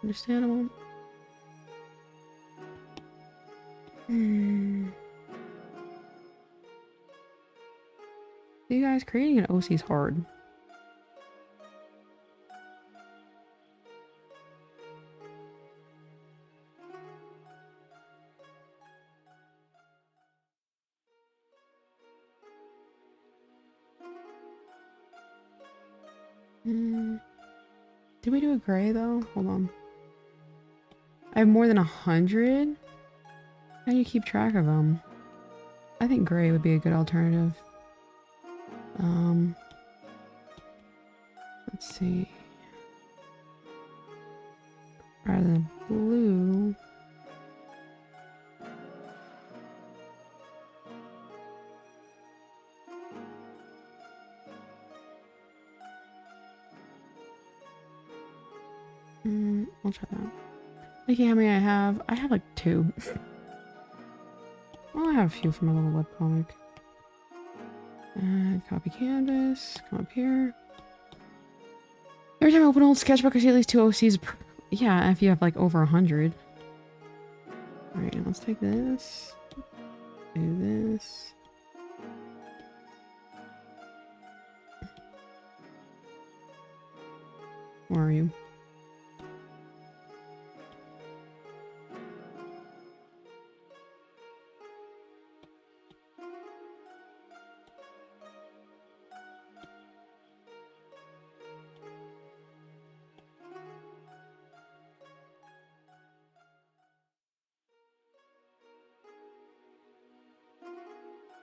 understandable. You guys, creating an OC is hard. Did we do a gray though? Hold on. I have more than 100? How do you keep track of them? I think gray would be a good alternative. Let's see. Rather than blue. I'll try that. Look how many I have. I have like 2. Well, I have a few from a little webcomic. Copy canvas. Come up here. Every time I open an old sketchbook, I see at least 2 OCs. Yeah, if you have like over 100. Alright, let's take this. Do this. Where are you?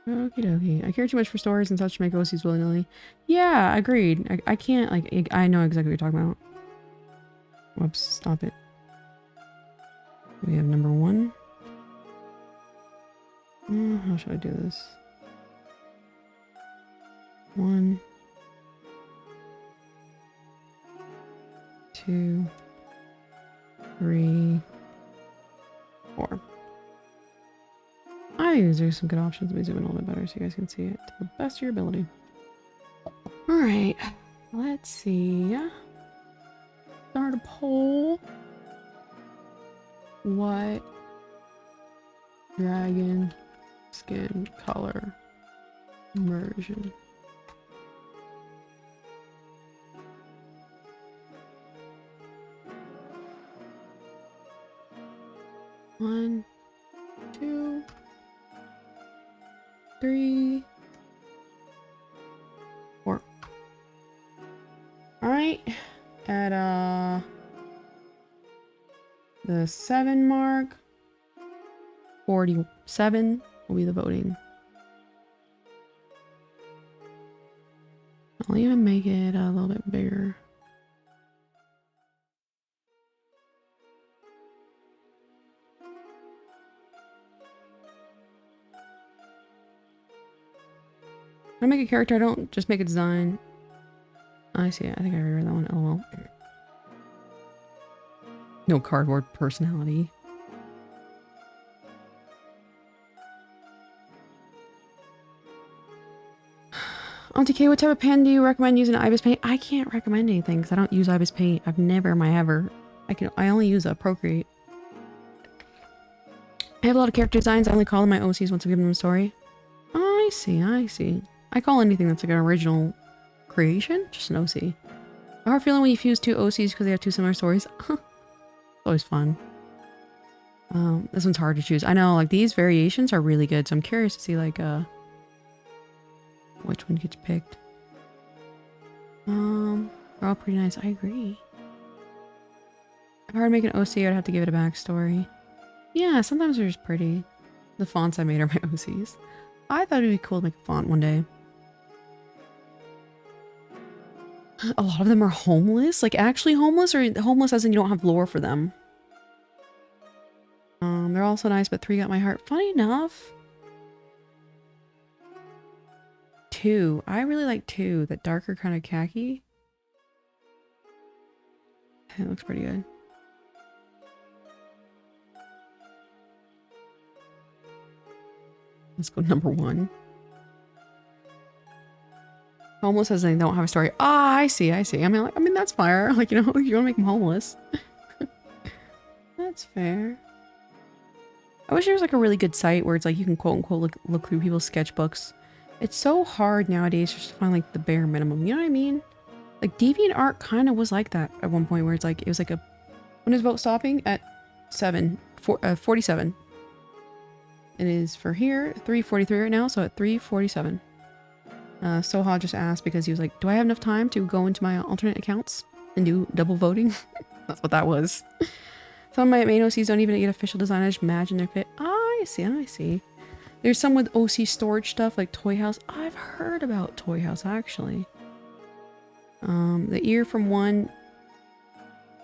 Okie dokie. I care too much for stories and such to make OCs willy-nilly. Yeah, agreed. I can't, like, I know exactly what you're talking about. Whoops, stop it. We have number 1. How should I do this? 1, 2, 3, 4. I think there's some good options. Let me zoom in a little bit better so you guys can see it to the best of your ability. Alright, let's see. Start a poll. What dragon skin color version? One, 2, 3, 4. All right, at the 7 mark, 47 will be the voting. I'll even make it a little bit bigger. When I make a character, I don't just make a design. I see. I think I reread that one. Oh well. No cardboard personality. On TK, what type of pen do you recommend using IBIS Paint? I can't recommend anything because I don't use IBIS Paint. I've never in my ever. I only use a Procreate. I have a lot of character designs. I only call them my OCs once I give them a story. Oh, I see. I see. I call anything that's like an original creation just an OC. I have a feeling when you fuse two OCs because they have two similar stories. It's always fun. This one's hard to choose. I know, like, these variations are really good, so I'm curious to see, like, which one gets picked. They're all pretty nice. I agree. If I were to make an OC, I'd have to give it a backstory. Yeah, sometimes they're just pretty. The fonts I made are my OCs. I thought it'd be cool to make a font one day. A lot of them are homeless? Like, actually homeless, or homeless as in you don't have lore for them? They're also nice, but 3 got my heart. Funny enough. 2. I really like 2. That darker kind of khaki. It looks pretty good. Let's go number 1. Homeless as they don't have a story. Ah, I see, I see. I mean, that's fire. Like, you know, you want to make them homeless. That's fair. I wish there was like a really good site where it's like you can quote unquote look through people's sketchbooks. It's so hard nowadays just to find like the bare minimum. You know what I mean? Like DeviantArt kind of was like that at one point where it's like, it was like a, when is vote stopping? At 47. It is for here, 3:43 right now, so at 3:47. Soha just asked because he was like, do I have enough time to go into my alternate accounts and do double voting? That's what that was. Some of my main OCs don't even get official design. I just imagine their fit. Oh, I see, I see. There's some with OC storage stuff like Toy House. I've heard about Toy House actually. The ear from one.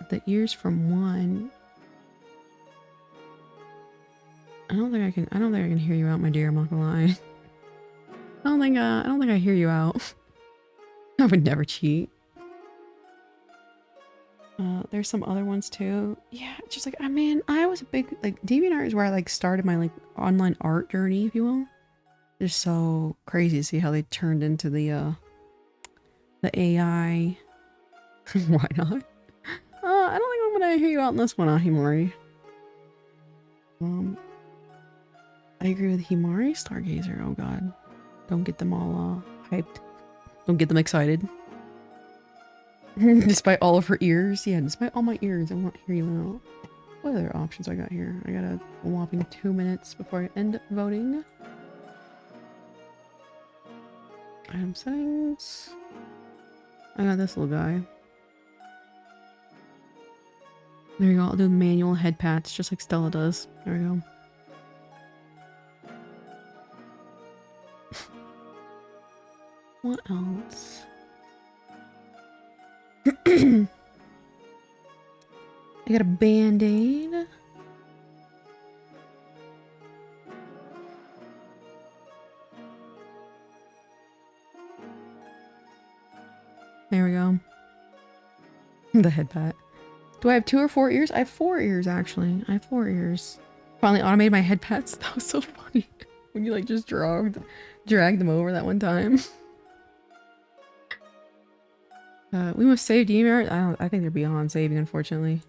The ears from one. I don't think I can hear you out, my dear. I'm not gonna lie. I don't think I hear you out. I would never cheat. There's some other ones too. Yeah, just like, I mean, I was a big, like, DeviantArt is where I like started my like online art journey, if you will. It's so crazy to see how they turned into the AI. Why not? I don't think I'm gonna hear you out in this one, Himari. I agree with Himari. Stargazer, oh god. Don't get them all hyped. Don't get them excited. Despite all of her ears. Yeah, despite all my ears, I won't hear you out. What other options I got here? I got a whopping 2 minutes before I end voting. Item settings. I got this little guy. There you go. I'll do manual head pats just like Stella does. There we go. What else? I got a band-aid. There we go. The head pat. Do I have 2 or 4 ears? I have 4 ears actually. I have 4 ears. Finally automated my head pats. That was so funny. When you like just dragged them over that one time. We must save DeviantArt. I think they're beyond saving, unfortunately.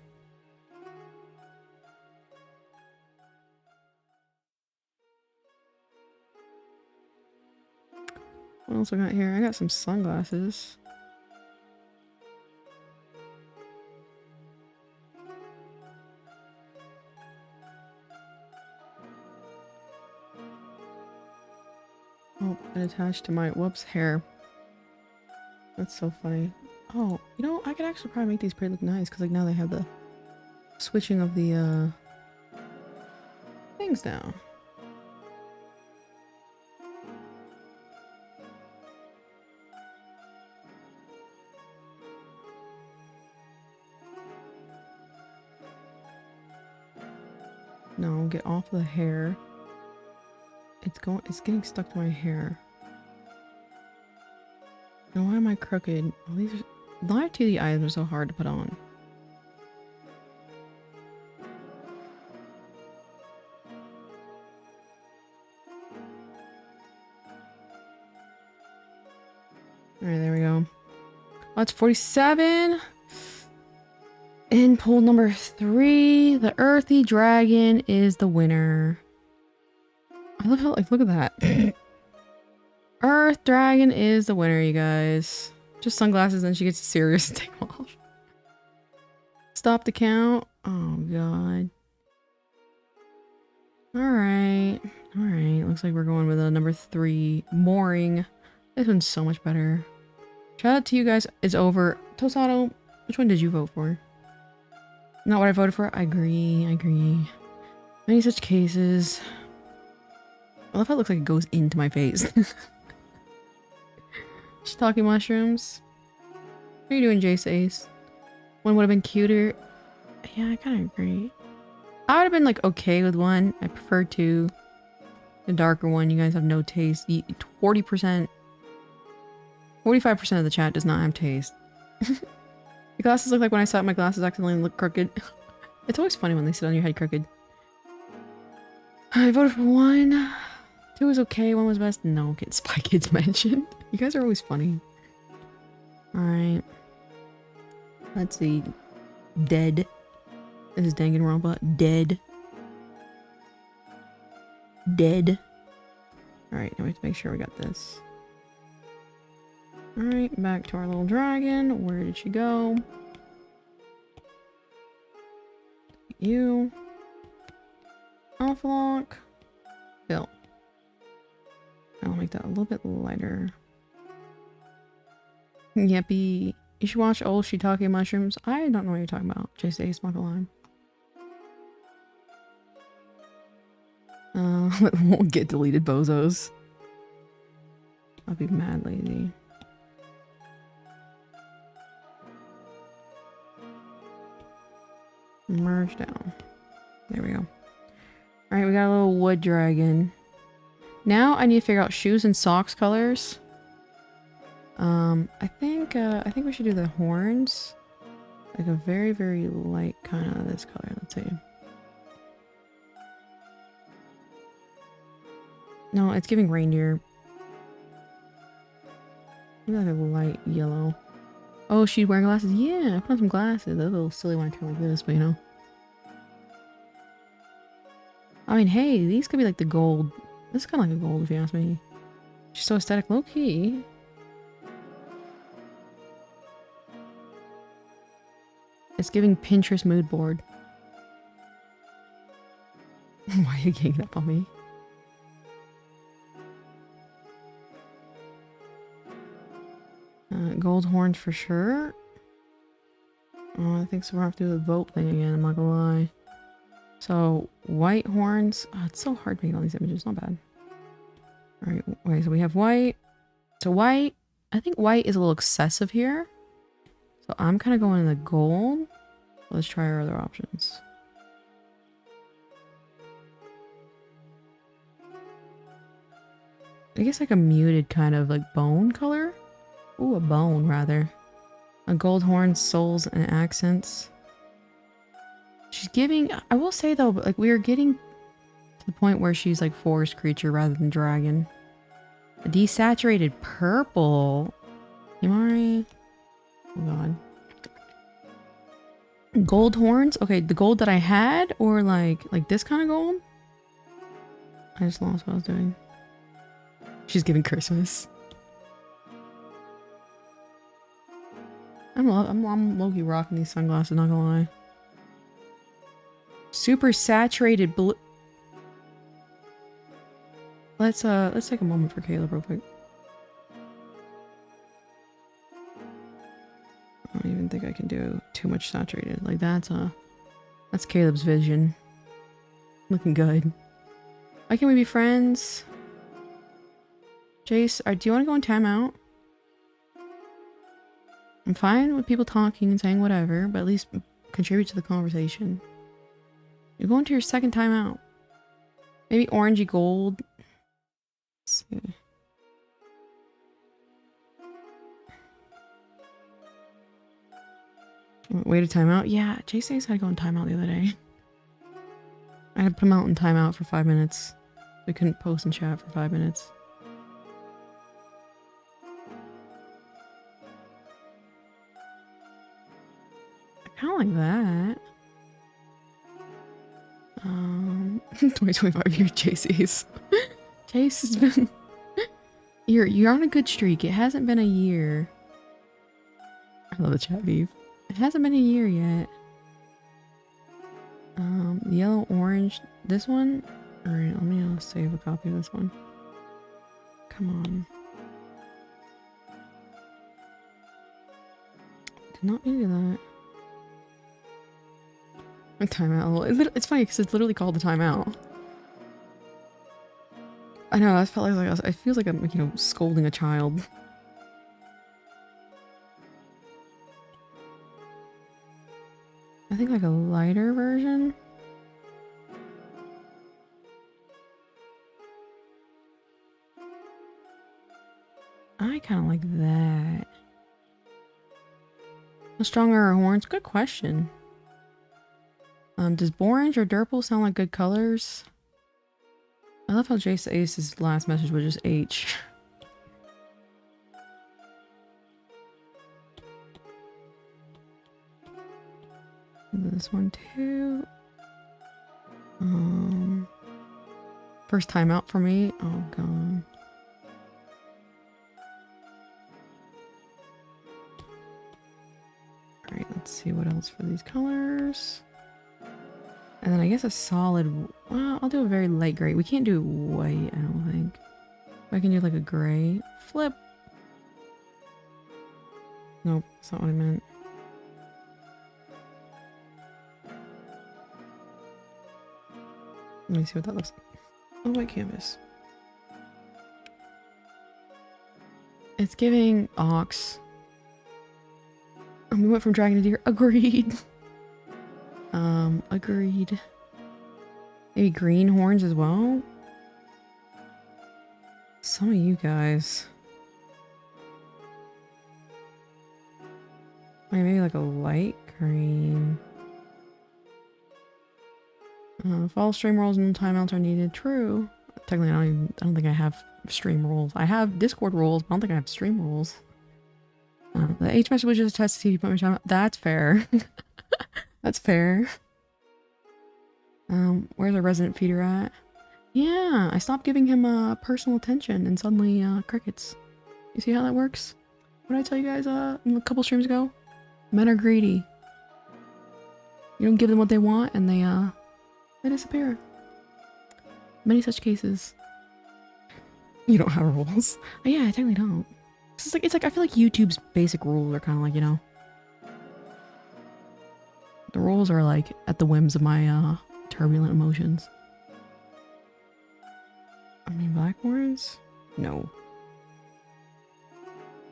What else I got here? I got some sunglasses. Oh, and attached to my whoops hair. That's so funny. Oh, you know, I could actually probably make these pretty look nice because like now they have the switching of the things now. No, get off the hair. It's getting stuck to my hair. And why am I crooked? Well, these are, the live 2D items are so hard to put on. Alright, there we go. Oh, that's 47. In pool number 3, the earthy dragon is the winner. I love how, like, look at that. Earth dragon is the winner, you guys. Just sunglasses, then she gets serious and take them off. Stop the count. Oh, God. Alright. Alright. Looks like we're going with a number 3. Mooring. This one's so much better. Shout out to you guys. It's over. Tosado, which one did you vote for? Not what I voted for? I agree. I agree. Many such cases. I love how it looks like it goes into my face. Shiitake mushrooms. What are you doing, Jace Ace? One would have been cuter. Yeah, I kind of agree. I would have been like okay with one. I prefer two. The darker one. You guys have no taste. 40%. 45% of the chat does not have taste. The glasses look like when I sat my glasses accidentally look crooked. It's always funny when they sit on your head crooked. I voted for 1. 2 was okay. 1 was best. No, get Spy Kids mentioned. You guys are always funny. Alright. Let's see. Dead. This is Danganronpa. Dead. Dead. Alright, now we have to make sure we got this. Alright, back to our little dragon. Where did she go? You. Alpha lock. Bill. I'll make that a little bit lighter. Yippee. You should watch old shiitake mushrooms. I don't know what you're talking about. Jace Ace, not gonna lie. Won't get deleted, bozos. I'll be mad lazy. Merge down. There we go. Alright, we got a little wood dragon. Now I need to figure out shoes and socks colors. I think we should do the horns. Like a very, very light kind of this color. Let's see. No, it's giving reindeer. Maybe like a light yellow. Oh, she's wearing glasses? Yeah, I put on some glasses. That's a little silly when I turn like this, but you know. I mean, hey, these could be like the gold. This is kind of like a gold if you ask me. She's so aesthetic, low-key. It's giving Pinterest mood board. Why are you ganging up on me? Gold horns for sure. Oh, I think so. We're gonna have to do the vote thing again. I'm not gonna lie. So white horns. Oh, it's so hard making all these images. Not bad. All right. Okay, so we have white. So white. I think white is a little excessive here. So I'm kind of going in the gold. Let's try our other options. I guess like a muted kind of like bone color. Ooh, a bone rather. A gold horn, souls, and accents. She's giving. I will say though, like we are getting to the point where she's like forest creature rather than dragon. A desaturated purple. Himari. Oh god. Gold horns? Okay, the gold that I had, or like this kind of gold? I just lost what I was doing. She's giving Christmas. I'm low-key rocking these sunglasses, not gonna lie. Super saturated blue. Let's take a moment for Caleb real quick. I don't even think I can do too much saturated. Like that's Caleb's vision. Looking good. Why can't we be friends? Jace, do you want to go in timeout? I'm fine with people talking and saying whatever, but at least contribute to the conversation. You're going to your second timeout. Maybe orangey gold. Let's see. Way to timeout? Yeah, JC's had to go in timeout the other day. I had to put him out in timeout for 5 minutes. We couldn't post and chat for 5 minutes. I kind of like that. 2025 year JC's. Chase has been... You're on a good streak. It hasn't been a year. I love the chat beef. It hasn't been a year yet. Yellow, orange. This one? Alright, let me save a copy of this one. Come on. Did not mean to do that. A timeout. It's funny because it's literally called the timeout. I know, I felt like it feels like I'm, you know, scolding a child. I think like a lighter version. I kind of like that. How strong are our horns? Good question. Does Borange or Durple sound like good colors? I love how Jace Ace's last message was just H. This one too. First time out for me. Oh god. Alright, let's see what else for these colors. And then I guess a solid... Well, I'll do a very light gray. We can't do white, I don't think. I can do like a gray. Flip! Nope, that's not what I meant. Let me see what that looks like. Oh, white canvas. It's giving ox. We went from dragon to deer. Agreed. Agreed. Maybe green horns as well? Some of you guys. Maybe like a light green. Fall stream rolls and timeouts are needed. True. Technically, I don't think I have stream rolls. I have Discord rolls, but I don't think I have stream rolls. The H message was just a test to see if you put my timeout. That's fair. That's fair. Where's our resident feeder at? Yeah, I stopped giving him personal attention and suddenly crickets. You see how that works? What did I tell you guys a couple streams ago? Men are greedy. You don't give them what they want and they disappear. Many such cases. You don't have rules. Oh, yeah, I technically don't. It's like I feel like YouTube's basic rules are kind of like, you know, the rules are like at the whims of my turbulent emotions. I mean, black horns? No.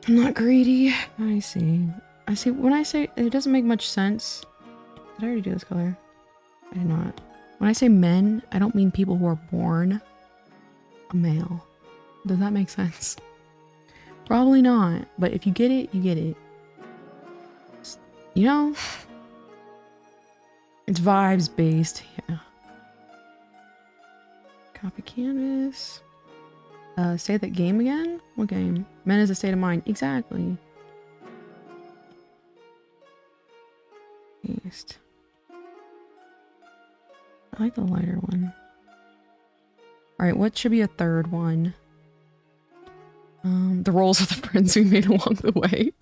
I'm not greedy. I see. I see. When I say it doesn't make much sense. Did I already do this color? I did not. When I say men, I don't mean people who are born a male. Does that make sense? Probably not. But if you get it, you get it. You know? It's vibes based. Yeah. Copy canvas. Say that game again? What game? Men is a state of mind. Exactly. Paste. I like the lighter one. Alright, what should be a third one? The rolls of the friends we made along the way.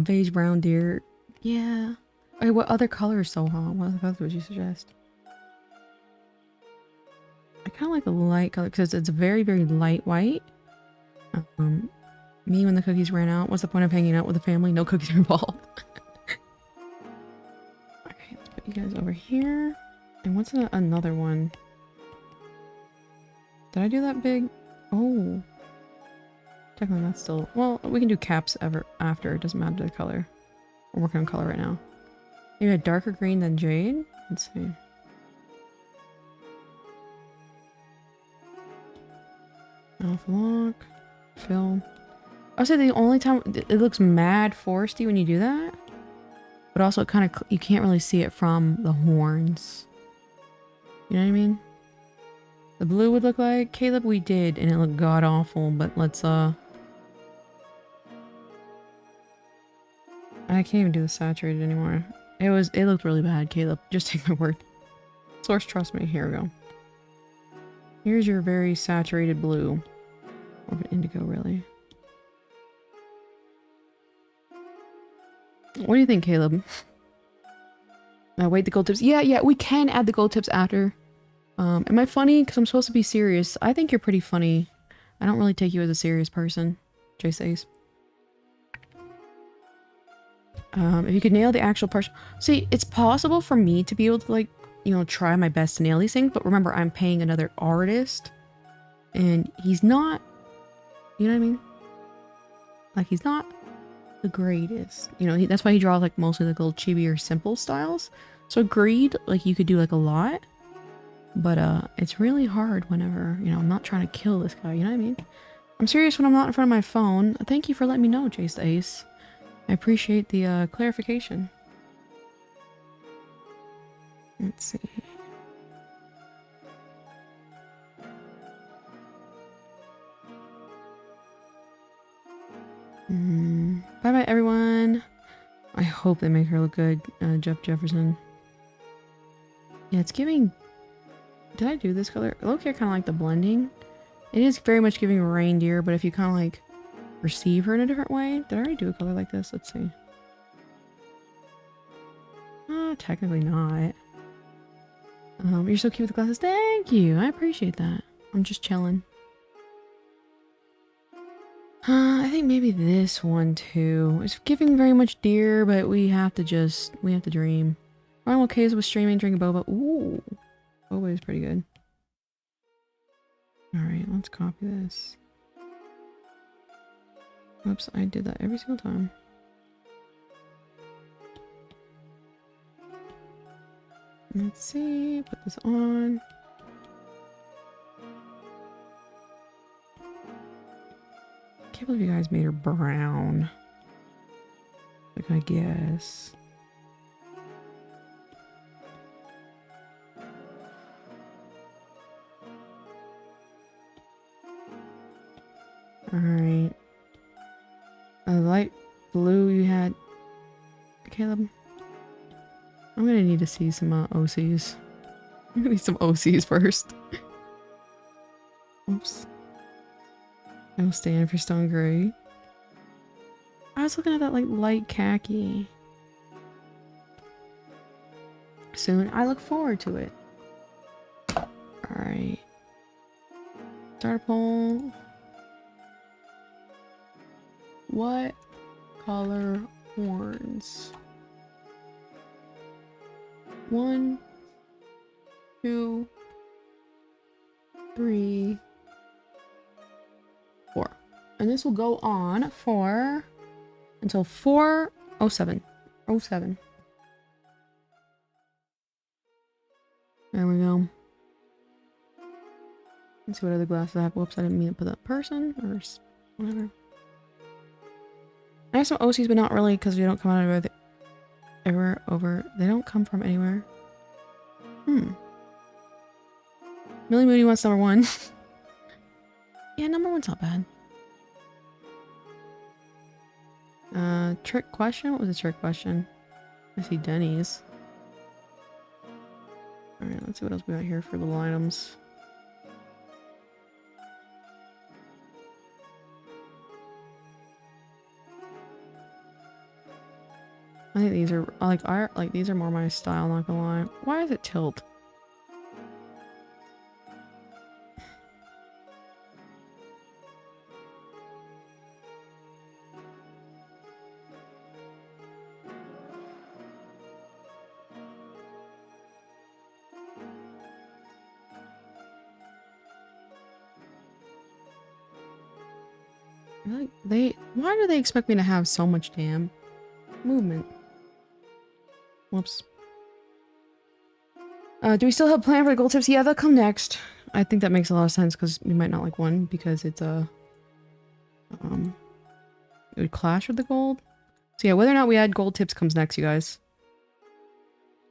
Beige, brown, deer. Yeah. Okay, what other colors, Soha? What other colors would you suggest? I kind of like the light color because it's very, very light white. Me when the cookies ran out. What's the point of hanging out with the family? No cookies are involved. Okay, let's put you guys over here. And what's another one? Did I do that big? Oh. Technically that's still... Well, we can do caps after. It doesn't matter the color. We're working on color right now. Maybe a darker green than jade? Let's see. Off lock. Fill. I would say the only time it looks mad foresty when you do that but also it kind of, you can't really see it from the horns. You know what I mean? The blue would look like Caleb. We did, and it looked god awful. But let's I can't even do the saturated anymore. It looked really bad, Caleb. Just take my word. Source, trust me. Here we go. Here's your very saturated blue. Or an indigo, really. What do you think, Caleb? Wait, the gold tips. Yeah, we can add the gold tips after. Am I funny? Because I'm supposed to be serious. I think you're pretty funny. I don't really take you as a serious person, Jay says. If you could nail the actual part. See, it's possible for me to be able to, like, you know, try my best to nail these things. But remember, I'm paying another artist. And he's not, you know what I mean? Like, he's not the greatest. You know, that's why he draws, like, mostly, like, little chibi or simple styles. So agreed, like, you could do, like, a lot. But, it's really hard whenever, you know, I'm not trying to kill this guy, you know what I mean? I'm serious when I'm not in front of my phone. Thank you for letting me know, Chase the Ace. I appreciate the, clarification. Let's see. Bye-bye, everyone. I hope they make her look good, Jeff Jefferson. Yeah, it's giving... Did I do this color? Look here, kind of like the blending. It is very much giving reindeer, but if you kind of like perceive her in a different way. Did I already do a color like this? Let's see. Technically not. You're so cute with the glasses. Thank you. I appreciate that. I'm just chilling. I think maybe this one too. It's giving very much deer, but we have to dream. I'm okay with streaming, drinking boba. Ooh. Boba is pretty good. Alright, let's copy this. Oops, I did that every single time. Let's see, put this on. Can't believe you guys made her brown. Like, I guess. Alright. A light blue you had, Caleb. I'm gonna need to see some OCs. I'm gonna need some OCs first. Oops. I'll stand for stone gray. I was looking at that like light khaki. Soon. I look forward to it. Alright. Start a poll. What color horns? 1, 2, 3, 4. And this will go on for until 4:07. 07. There we go. Let's see what other glasses I have. Whoops, I didn't mean to put that person or whatever. I have some OCs, but not really because they don't come out of everywhere over. They don't come from anywhere. Millie Moody wants number 1. Yeah, number 1's not bad. Trick question? What was the trick question? I see Denny's. Alright, let's see what else we got here for little items. I think these are like these are more my style, not gonna lie. Why is it tilt? Why do they expect me to have so much damn movement? Whoops. Do we still have a plan for the gold tips? Yeah, they'll come next. I think that makes a lot of sense because we might not like one because it's it would clash with the gold. So yeah, whether or not we add gold tips comes next, you guys.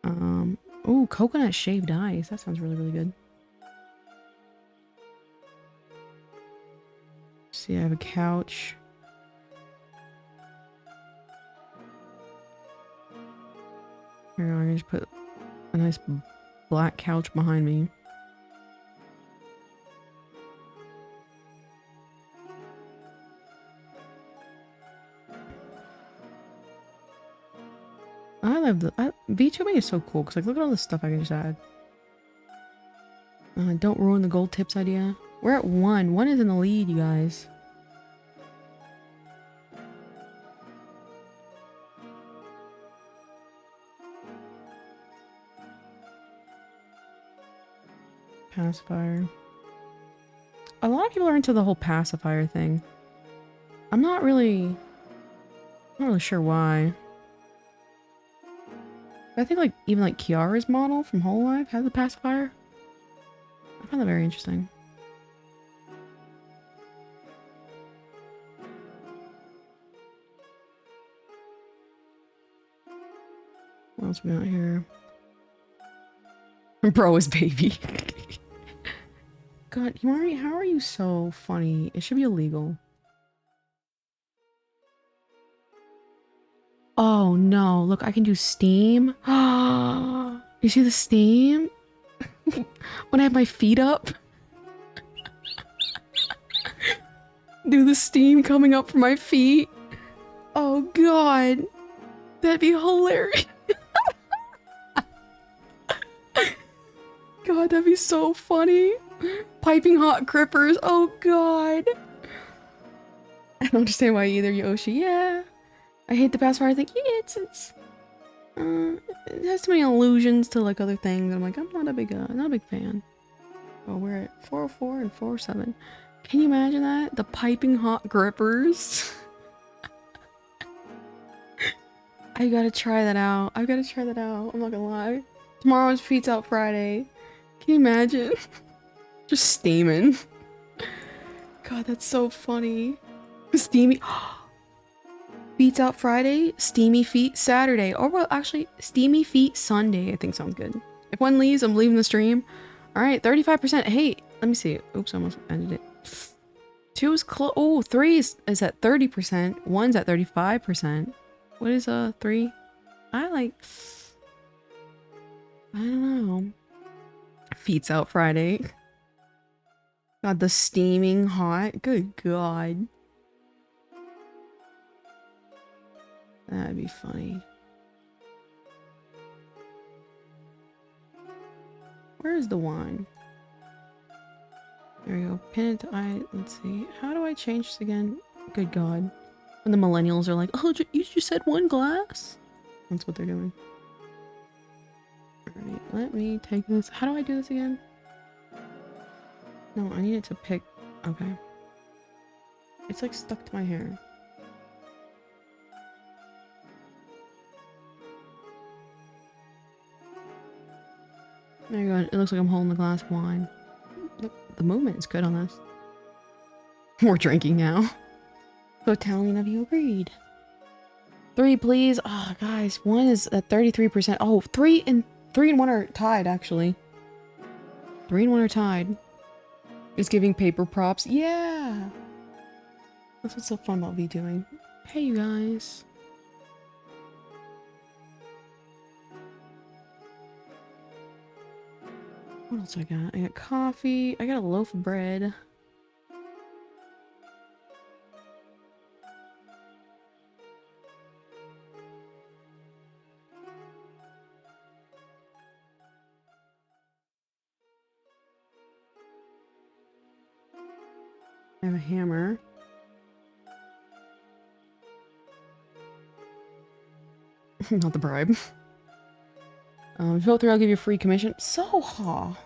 Oh, coconut shaved ice. That sounds really, really good. See, I have a couch. Here, I'm gonna just put a nice black couch behind me. I love the VTubing is so cool because like look at all this stuff I can just add. Don't ruin the gold tips idea. We're at 1. 1 is in the lead, you guys. Pacifier. A lot of people are into the whole pacifier thing. I'm not really sure why. But I think like even like Kiara's model from Hololive has a pacifier. I find that very interesting. What else we got here? Bro is baby. God, Yumari, how are you so funny? It should be illegal. Oh no, look, I can do Steam. You see the Steam? When I have my feet up? Do the Steam coming up from my feet? Oh god. That'd be hilarious. God, that'd be so funny. Piping hot grippers. Oh god. I don't understand why either, Yoshi. Yeah. I hate the pacifier. I think it has too many allusions to like other things. I'm like, I'm not a big fan. Oh, we're at 404 and 407. Can you imagine that? The piping hot grippers. I gotta try that out. I've gotta try that out. I'm not gonna lie. Tomorrow's Feets Out Friday. Can you imagine? Just steaming. God, that's so funny. Steamy. Feets Out Friday, Steamy Feet Saturday. Or well, actually, Steamy Feet Sunday, I think sounds good. If one leaves, I'm leaving the stream. Alright, 35%. Hey, let me see. Oops, I almost ended it. 2 is close. Oh, 3 is at 30%. 1's at 35%. What is 3? I don't know. Feets Out Friday. God, the steaming hot. Good god. That'd be funny. Where's the one? There we go. Pin it to let's see. How do I change this again? Good god. When the millennials are like, oh, you just said one glass? That's what they're doing. Alright, let me take this. How do I do this again? No, I need it to pick. Okay. It's like stuck to my hair. There you go. It looks like I'm holding the glass of wine. Look, the movement is good on this. We're drinking now. So Italian of you agreed. 3, please. Oh, guys. 1 is at 33%. Oh, 3 and 1 are tied, actually. 3 and 1 are tied. Is giving paper props. Yeah. That's what's so fun about VTubing. Hey, you guys. What else I got? I got coffee. I got a loaf of bread. I have a hammer. Not the bribe. If you go through, I'll give you a free commission. Soha!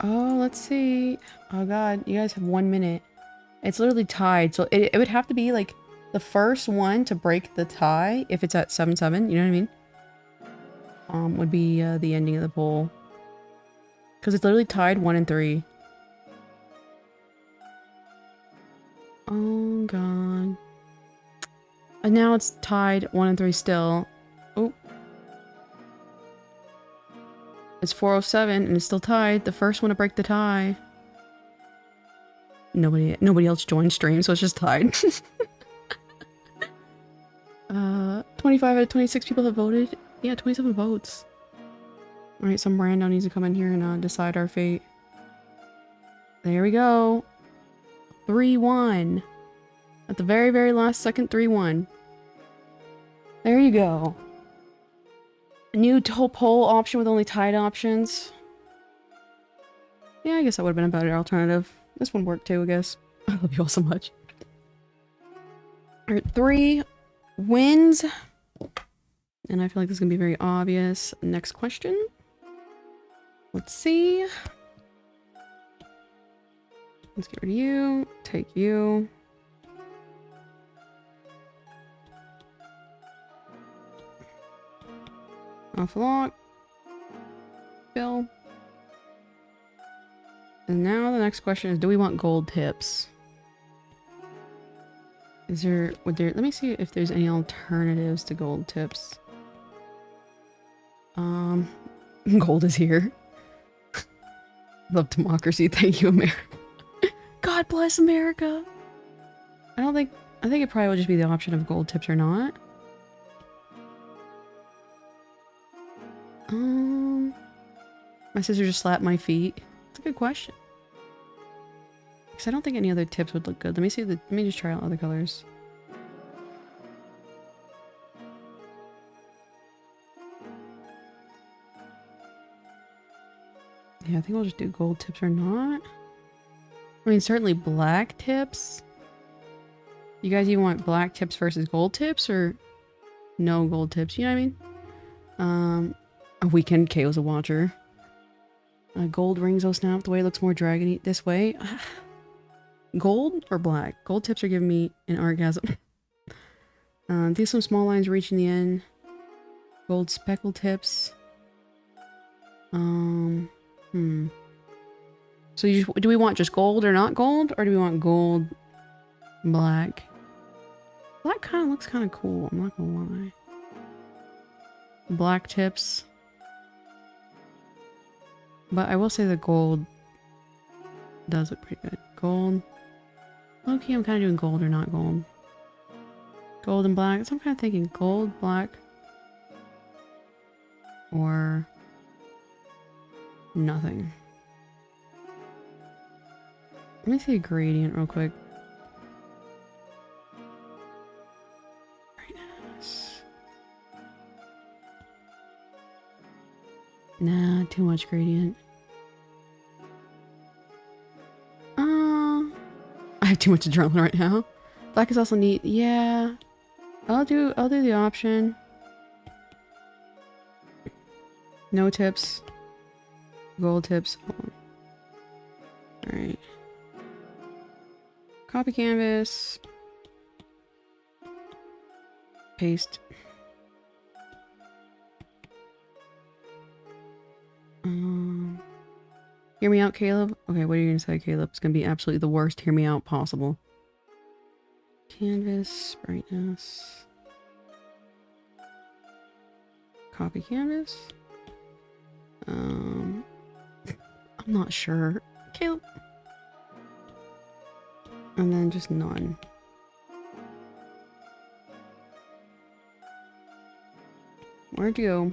Oh, let's see. Oh god, you guys have 1 minute. It's literally tied, so it would have to be like the first one to break the tie, if it's at 7-7, you know what I mean? Would be the ending of the poll. Because it's literally tied 1 and 3. Oh god. And now it's tied 1 and 3 still. Oh. It's 4:07 and it's still tied. The first one to break the tie. Nobody else joined stream, so it's just tied. 25 out of 26 people have voted. Yeah, 27 votes. Alright, some rando needs to come in here and decide our fate. There we go. 3-1. At the very, very last second, 3-1. There you go. A new poll option with only tied options. Yeah, I guess that would have been a better alternative. This one worked too, I guess. I love you all so much. Alright, 3 wins. And I feel like this is going to be very obvious. Next question. Let's see. Let's get rid of you. Take you. Off lock. Bill. And now the next question is, do we want gold tips? Let me see if there's any alternatives to gold tips. Gold is here. Love democracy. Thank you, America. God bless America. I think it probably will just be the option of gold tips or not. My sister just slapped my feet. It's a good question. Because I don't think any other tips would look good. Let me just try out other colors. Yeah, I think we'll just do gold tips or not. I mean, certainly black tips. You guys even want black tips versus gold tips or no gold tips? You know what I mean? A weekend KO's a watcher. Gold rings, oh snap, the way it looks more dragony this way. Gold or black? Gold tips are giving me an orgasm. These some small lines reaching the end. Gold speckle tips. So do we want just gold or not gold? Or do we want gold, black? Black kind of looks kind of cool, I'm not gonna lie. Black tips. But I will say the gold does look pretty good. Gold. Okay, I'm kind of doing gold or not gold. Gold and black. So I'm kind of thinking gold, black. Or nothing. Let me see a gradient real quick. Nah, too much gradient. I have too much adrenaline right now. Black is also neat. Yeah. I'll do the option. No tips. Gold tips. Alright. Copy canvas. Paste. Hear me out, Caleb? Okay, what are you gonna say, Caleb? It's gonna be absolutely the worst hear me out possible. Canvas, brightness. Copy canvas. I'm not sure. Caleb. And then just none. Where'd you go?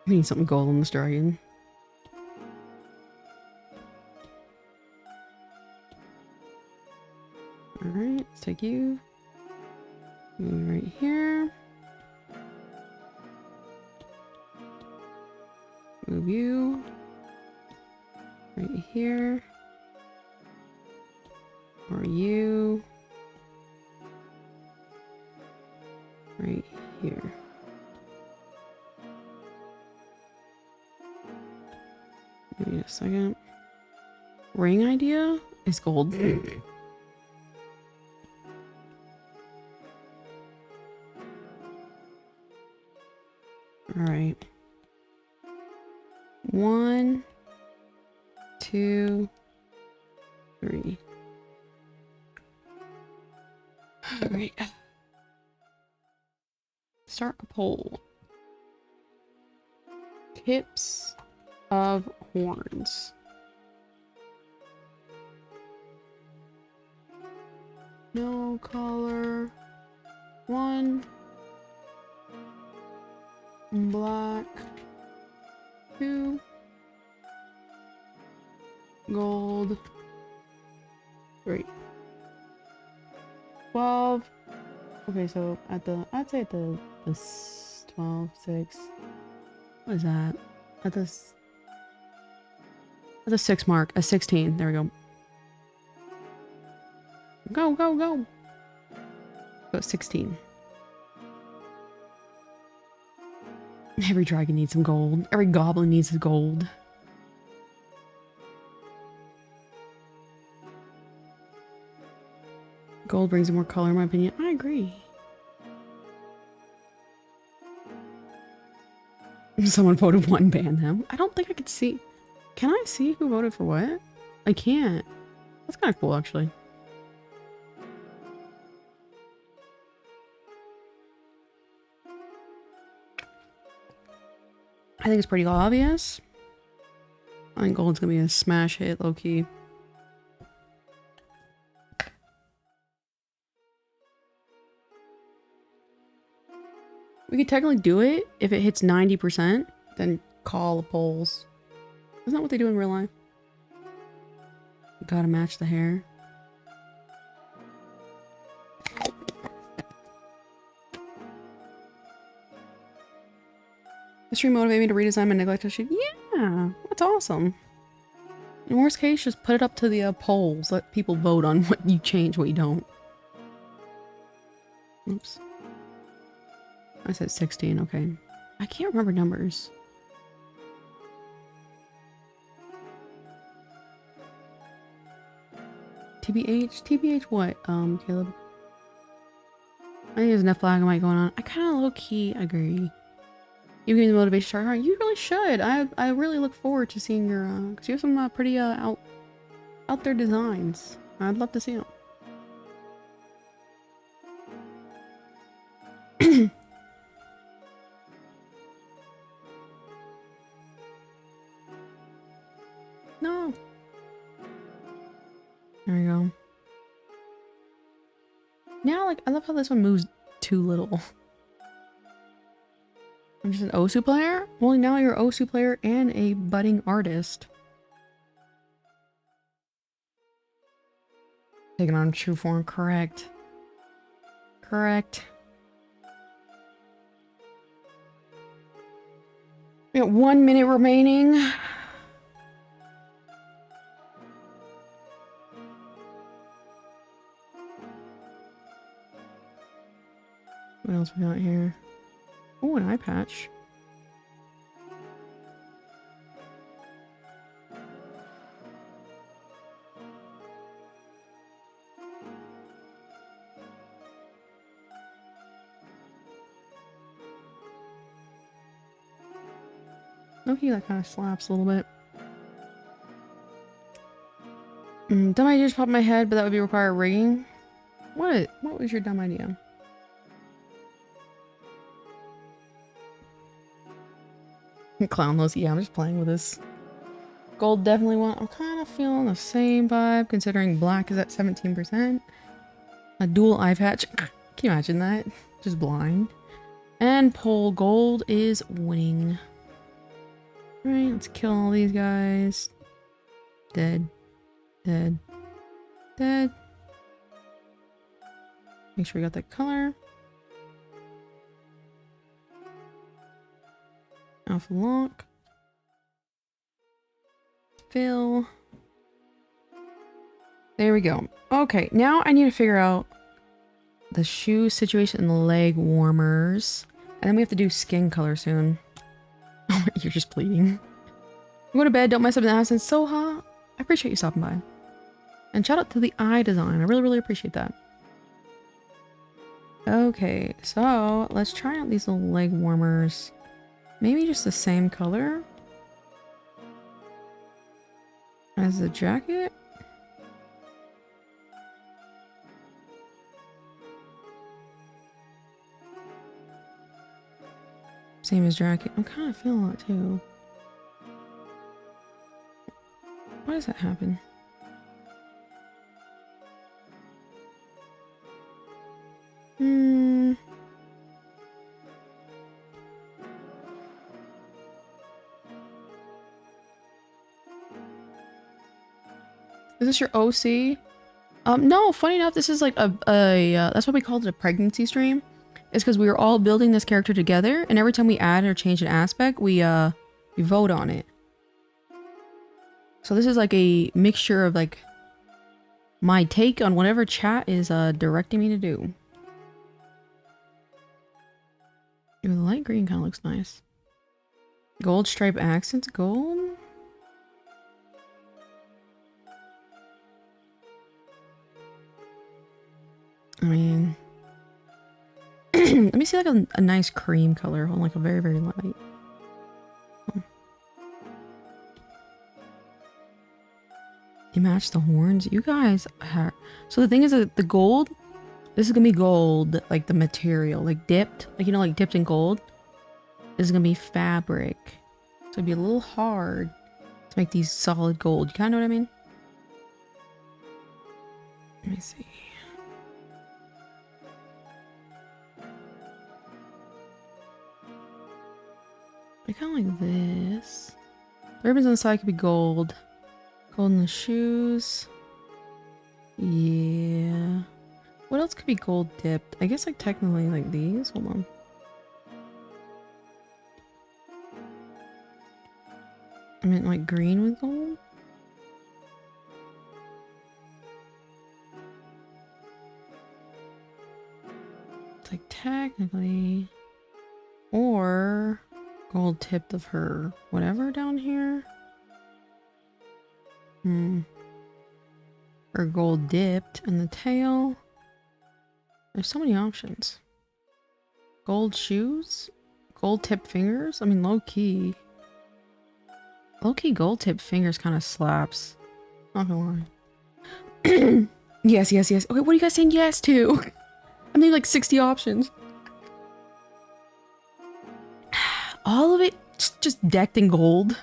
We need something gold on this dragon. Alright, let's take you. Move right here. Move you. Right here. Or you. Right here. Give me a second. Ring idea is gold. Alright. 1, 2, 3. Alright. Start a poll. Tips of horns. No color. 1. Black. 2. Gold. 3. 12. Okay, so I'd say at the 12, 6. What is that? At the 6 mark, a 16. There we go. Go, go, go. Go 16. Every dragon needs some gold. Every goblin needs his gold. Gold brings more color, in my opinion. I agree. Someone voted 1, ban them. I don't think I could see. Can I see who voted for what? I can't. That's kind of cool, actually. I think it's pretty obvious. I think gold's gonna be a smash hit, low-key. We could technically do it if it hits 90%, then call the polls. Isn't that what they do in real life? Gotta match the hair. The stream motivated me to redesign my neglected sheet. Yeah, that's awesome. In worst case, just put it up to the polls. Let people vote on what you change, what you don't. Oops. I said 16, okay. I can't remember numbers. TBH? TBH what, Caleb? I think there's enough black and white going on. I kind of low-key agree. You give me the motivation to start hard. You really should. I really look forward to seeing your, because you have some pretty, out there designs. I'd love to see them. No. There we go. Now, like, I love how this one moves too little. I'm just an Osu player? Well, now you're an Osu player and a budding artist. Taking on true form, correct. Correct. We got 1 minute remaining. What else we got here? Oh, an eye patch. Okay, that kind of slaps a little bit. Dumb idea just popped in my head, but that would be require rigging. What was your dumb idea? Clown those. Yeah, I'm just playing with this. Gold definitely want. I'm kind of feeling the same vibe, considering black is at 17%. A dual eye patch. Can you imagine that? Just blind. And pole gold is winning. Alright, let's kill all these guys. Dead. Dead. Dead. Make sure we got that color. Alpha lock. Fill. There we go. Okay, now I need to figure out the shoe situation and the leg warmers. And then we have to do skin color soon. Oh, you're just bleeding. Go to bed, don't mess up the house, and Soha. I appreciate you stopping by. And shout out to the eye design. I really, really appreciate that. Okay, so let's try out these little leg warmers. Maybe just the same color as the jacket. Same as jacket. I'm kind of feeling that too. Why does that happen? Is this your OC? No, funny enough, this is like that's what we called it, a pregnancy stream. It's because we were all building this character together, and every time we add or change an aspect, we vote on it. So this is like a mixture of like my take on whatever chat is directing me to do. Ooh, the light green kind of looks nice. Gold stripe accents, gold? I mean, let me see like a nice cream color on like a very, very light. You match the horns? You guys are... So the thing is that the gold, this is gonna be gold, like the material, like dipped, like, you know, like dipped in gold. This is gonna be fabric. So it'd be a little hard to make these solid gold. You kind of know what I mean? Let me see. I kind of like this. The ribbons on the side could be gold. Gold in the shoes. Yeah. What else could be gold dipped? I guess like technically like these. Hold on. I meant like green with gold. It's like technically. Or gold tipped of her whatever down here. Or gold dipped in the tail. There's so many options. Gold shoes? Gold tipped fingers? I mean, low key. Low key gold tipped fingers kind of slaps. Not gonna lie. Yes, yes, yes. Okay, what are you guys saying yes to? I need like 60 options. All of it just decked in gold.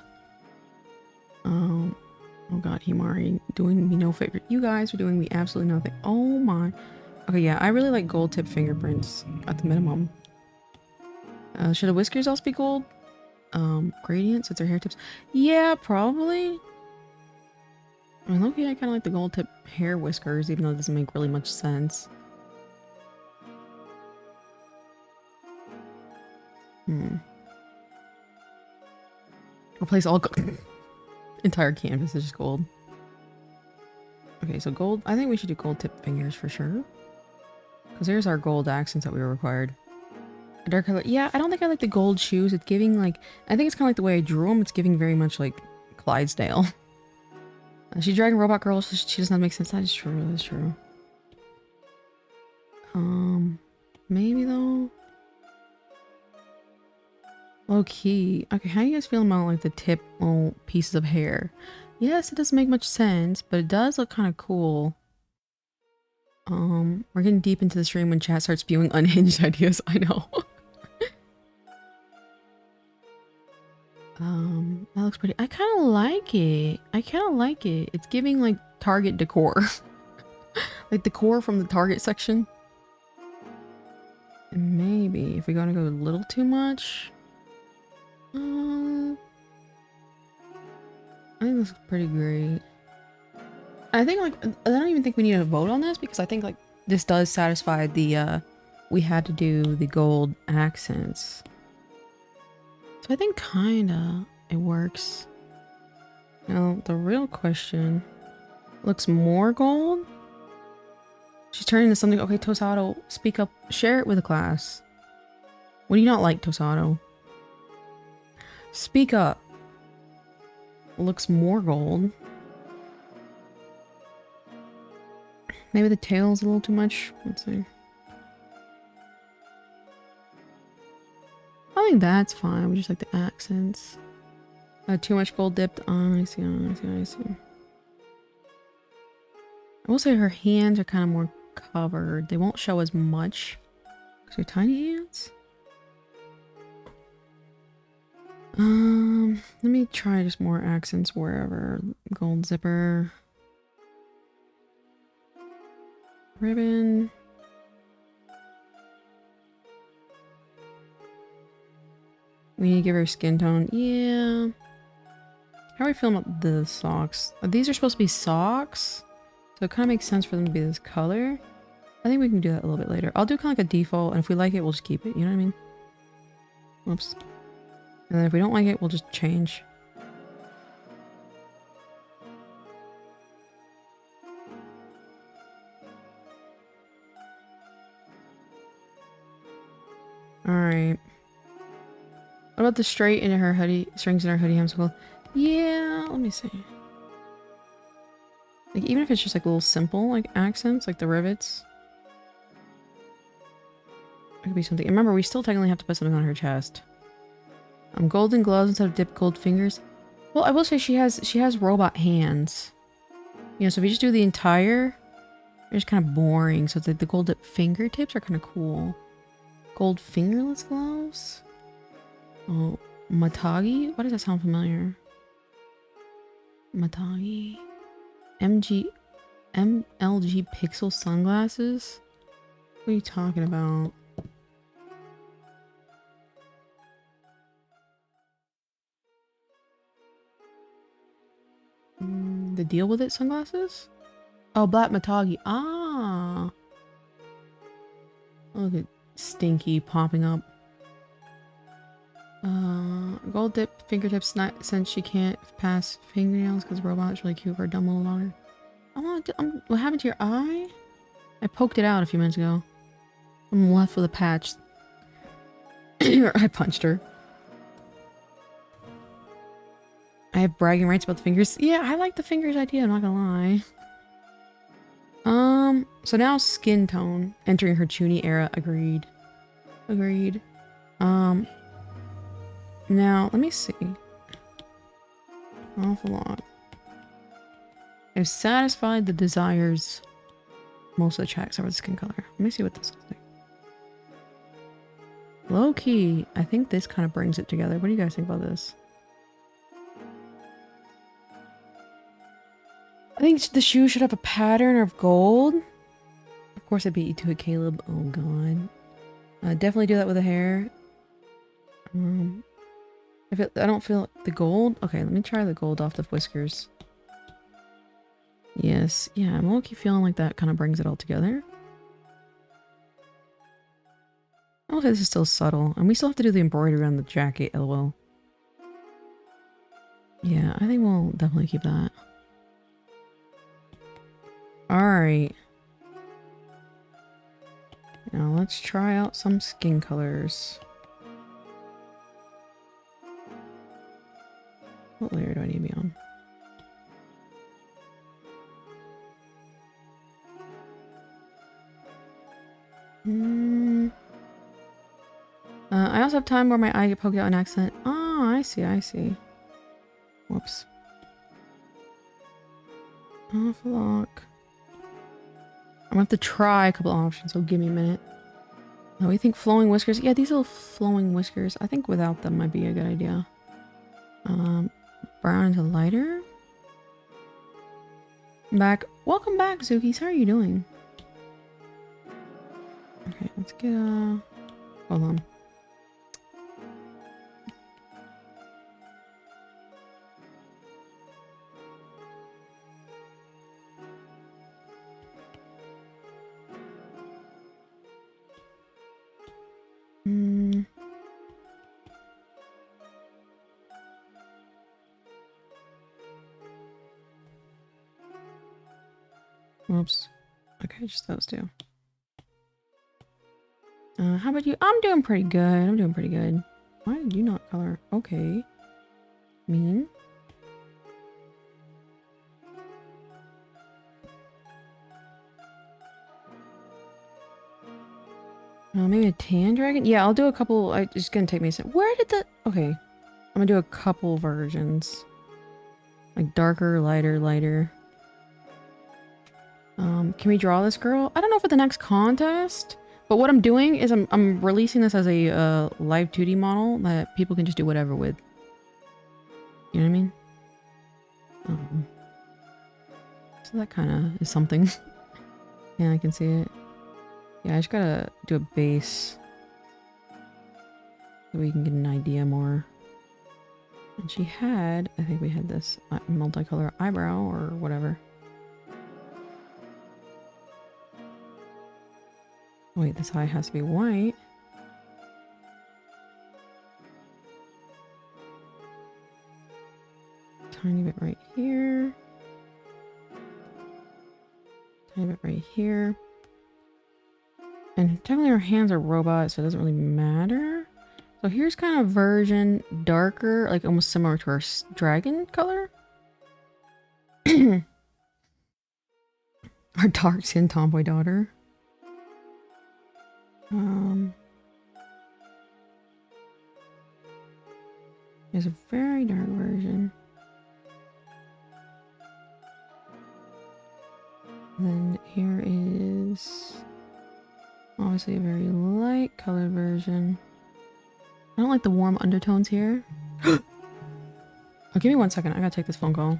Oh god, Himari doing me no favor. You guys are doing me absolutely nothing. Oh my. Okay, yeah, I really like gold tip fingerprints at the minimum. Should the whiskers also be gold? Gradient since they're hair tips? Yeah, probably. I mean, low-key, I kind of like the gold tip hair whiskers, even though it doesn't make really much sense. Replace all gold. Entire canvas is just gold. Okay, so gold. I think we should do gold tip fingers for sure. Because there's our gold accents that we were required. A dark color. Yeah, I don't think I like the gold shoes. It's giving like... I think it's kind of like the way I drew them. It's giving very much like Clydesdale. She's dragging Robot Girl. She does not make sense. That is true. That is true. Maybe though. Low key. Okay, how do you guys feel about like the tip little pieces of hair? Yes, it doesn't make much sense, but it does look kind of cool. We're getting deep into the stream when chat starts spewing unhinged ideas. I know. That looks pretty. I kind of like it. I kind of like it. It's giving like Target decor. Like decor from the Target section. And maybe if we're gonna go a little too much. I think this is pretty great. I think like I don't even think we need to vote on this because I think like this does satisfy the we had to do the gold accents. So I think kinda it works. Now the real question looks more gold. She's turning into something. Okay, Tosado, speak up, share it with the class. What do you not like, Tosado? Speak up. Looks more gold. Maybe the tail's a little too much. Let's see. I think that's fine. We just like the accents. Too much gold dipped. I see. I see. I will say her hands are kind of more covered. They won't show as much because they're tiny hands. Let me try just more accents wherever. Gold zipper. Ribbon. We need to give her skin tone. Yeah. How are we feeling about the socks? These are supposed to be socks. So it kind of makes sense for them to be this color. I think we can do that a little bit later. I'll do kind of like a default, and if we like it, we'll just keep it. You know what I mean? Whoops. And then if we don't like it, we'll just change. Alright. What about the straight into her hoodie, strings in her hoodie hemsicle? Yeah, let me see. Like, even if it's just like little simple, like accents, like the rivets. It could be something. Remember, we still technically have to put something on her chest. Golden gloves instead of dipped gold fingers. Well, I will say she has robot hands. You know, so if you just do the entire, they're just kind of boring. So it's like the gold dip fingertips are kind of cool. Gold fingerless gloves? Oh, Matagi? Why does that sound familiar? Matagi? MLG pixel sunglasses? What are you talking about? The deal with it sunglasses? Oh, Black Matagi. Ah. Look at Stinky popping up. Gold dip fingertips not since she can't pass fingernails because robot's really cute for a dumb little daughter. What happened to your eye? I poked it out a few minutes ago. I'm left with a patch. I punched her. I have bragging rights about the fingers. Yeah, I like the fingers idea, I'm not gonna lie. So now skin tone. Entering her Chuny era. Agreed. Agreed. Now, let me see. Awful lot. I've satisfied the desires. Most of the checks over the skin color. Let me see what this looks like. Low key, I think this kind of brings it together. What do you guys think about this? I think the shoe should have a pattern of gold. Of course, I beat you to it, Caleb. Oh god. Definitely do that with the hair. I don't feel the gold. Okay, let me try the gold off the whiskers. Yes, yeah, I'm low-key feeling like that kind of brings it all together. I will say this is still subtle, and we still have to do the embroidery on the jacket, lol. Yeah, I think we'll definitely keep that. Alright. Now let's try out some skin colors. What layer do I need to be on? I also have time where my eye get poked out an accent. Oh, I see, I see. Whoops. Awful lock. I'm gonna have to try a couple options, so give me a minute. Oh, we think flowing whiskers. Yeah, these little flowing whiskers. I think without them might be a good idea. Brown into lighter. Back. Welcome back, Zookies. How are you doing? Okay, let's get hold on. Oops. Okay, just those two. How about you? I'm doing pretty good. I'm doing pretty good. Why did you not color? Okay. Mean. Maybe a tan dragon? Yeah, I'll do a couple. It's gonna take me a second. Where did the... Okay. I'm gonna do a couple versions. Like darker, lighter, lighter. Can we draw this girl? I don't know for the next contest, but what I'm doing is I'm releasing this as a live 2D model that people can just do whatever with. You know what I mean? So that kind of is something. Yeah, I can see it. Yeah, I just gotta do a base so we can get an idea more. And she had, I think we had this multicolor eyebrow or whatever. Wait, this eye has to be white. Tiny bit right here. Tiny bit right here. And technically our hands are robots, so it doesn't really matter. So here's kind of version darker, like almost similar to our dragon color. Our dark skin tomboy daughter. There's a very dark version. And then here is obviously a very light colored version. I don't like the warm undertones here. Oh, give me 1 second. I gotta take this phone call.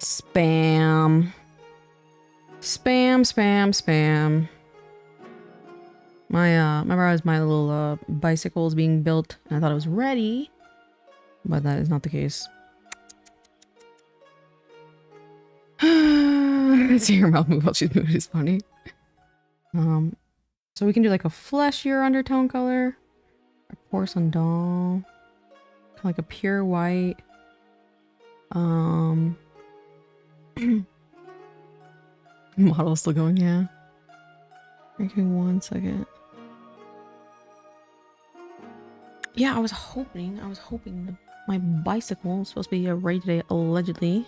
Spam. Spam, spam, spam. Remember I was my little bicycles being built and I thought it was ready, but that is not the case. See her mouth move while she's moving is funny. So we can do like a fleshier undertone color, a porcelain doll, kind of like a pure white. Model is still going, yeah. Okay, 1 second. Yeah, I was hoping my bicycle is supposed to be ready today, allegedly.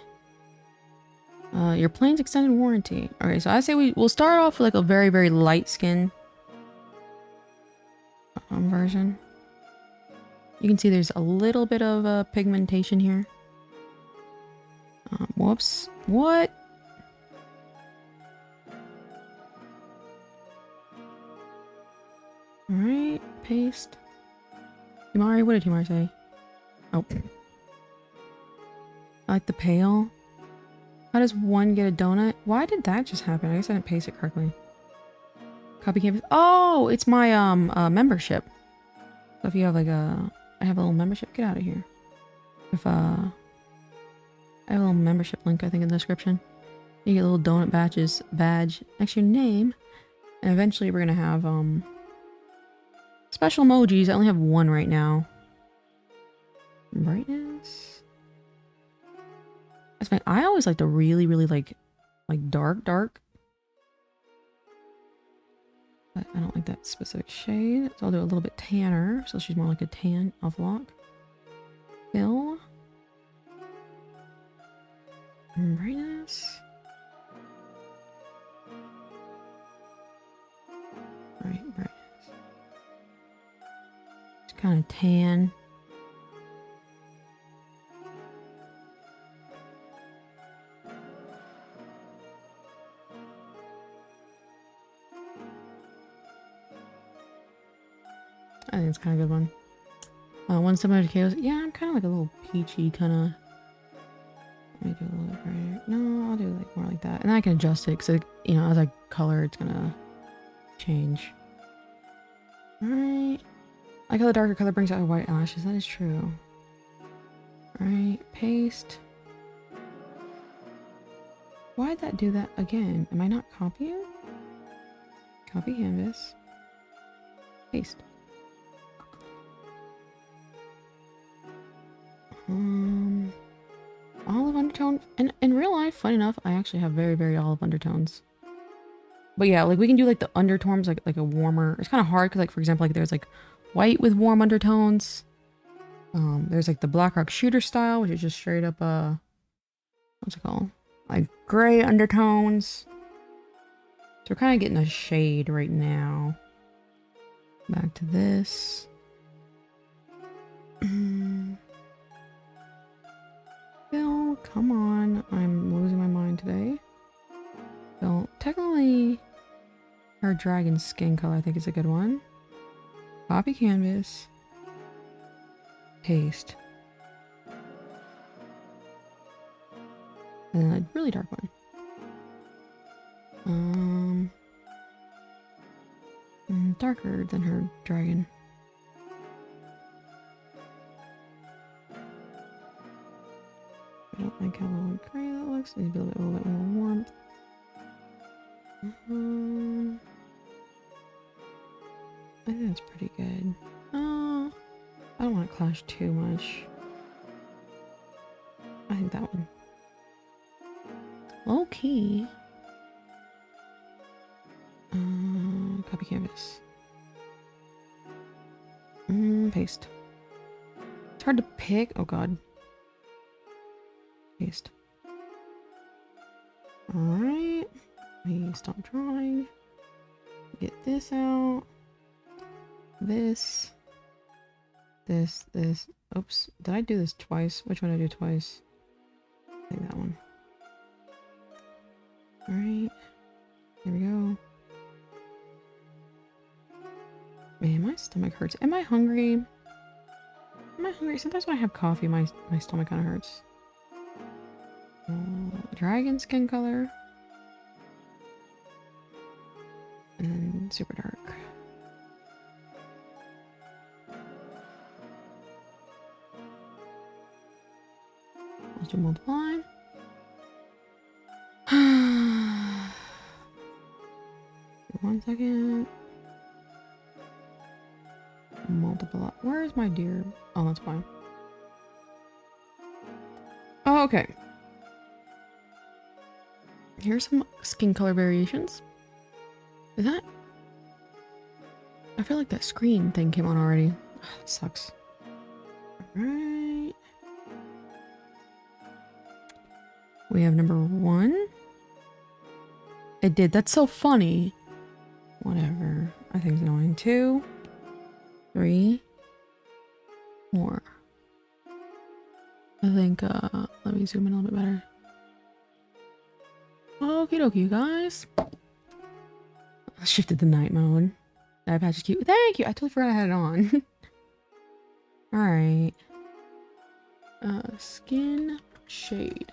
Your plane's extended warranty. Okay, so I say we'll start off with like a very, very light skin version. You can see there's a little bit of pigmentation here. Whoops. What? Alright, paste. Himari, what did Himari say? Oh. I like the pale. How does one get a donut? Why did that just happen? I guess I didn't paste it correctly. Copy canvas. Oh, it's my membership. So if you have like I have a little membership. Get out of here. If I have a little membership link, I think, in the description. You get little donut badge next to your name. And eventually we're gonna have special emojis. I only have one right now. Brightness. That's fine. I always like the really, really like dark. But I don't like that specific shade. So I'll do a little bit tanner. So she's more like a tan off-lock. Fill. Brightness. Brightness. It's kind of tan. I think it's kind of a good one. One similar to chaos. Yeah, I'm kind of like a little peachy kind of. Let me do a little bit brighter. No, I'll do like more like that, and then I can adjust it because, you know, as I color, it's gonna change. All right. I like how the darker color brings out white eyelashes. That is true. All right, paste. Why'd that do that again? Am I not copying? Copy canvas. Paste. Olive undertone. And in real life, funny enough, I actually have very, very olive undertones. But yeah, like we can do like the undertones, like a warmer. It's kind of hard because like, for example, like there's like white with warm undertones. There's like the Blackrock shooter style, which is just straight up, what's it called? Like gray undertones. So we're kind of getting a shade right now. Back to this. Bill, come on. I'm losing my mind today. Bill, technically, her dragon skin color I think is a good one. Copy canvas. Paste. And then a really dark one. Darker than her dragon. I don't like how little gray that looks. Needs to be a little bit more warmth. I think that's pretty good. I don't want to clash too much. I think that one. Low key. Copy canvas. Paste. It's hard to pick. Oh god. Paste. Alright. We stop drawing. Get this out. This. This. Oops. Did I do this twice? Which one did I do twice? I think that one. Alright. Here we go. Man, my stomach hurts. Am I hungry? Am I hungry? Sometimes when I have coffee, my stomach kind of hurts. Dragon skin color. And super dark. Let's do multiply. 1 second. Multiply. Where's my dear? Oh, that's fine. Oh, okay. Here's some skin color variations. Is that? I feel like that screen thing came on already. Oh, that sucks. Alright. We have number 1. It did. That's so funny. Whatever. I think it's annoying. 2, 3, 4. I think, let me zoom in a little bit better. Okie dokie, you guys. I shifted the night mode. That patch is cute. Thank you. I totally forgot I had it on. Alright. Skin shade.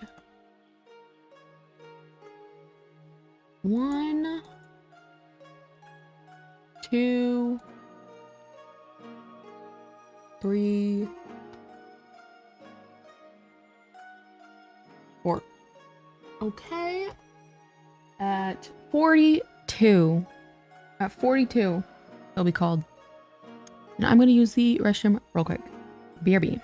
1, 2, 3, 4. Okay. At 42. At 42, it'll be called. And I'm gonna use the restroom real quick. BRB.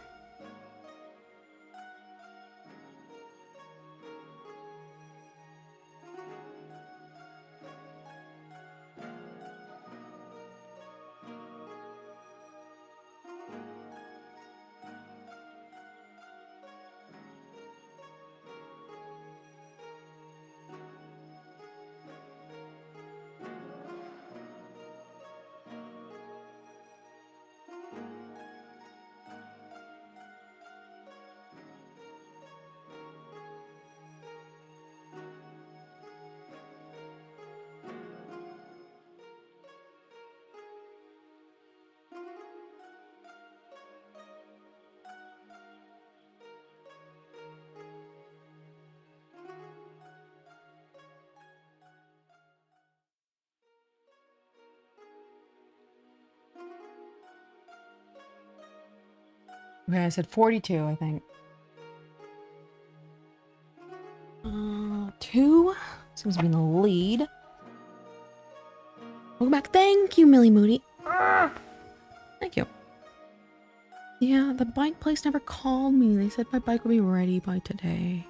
Okay, I said 42, I think. 2 seems to be in the lead. Welcome back. Thank you, Millie Moody. Thank you. Yeah, the bike place never called me. They said my bike will be ready by today.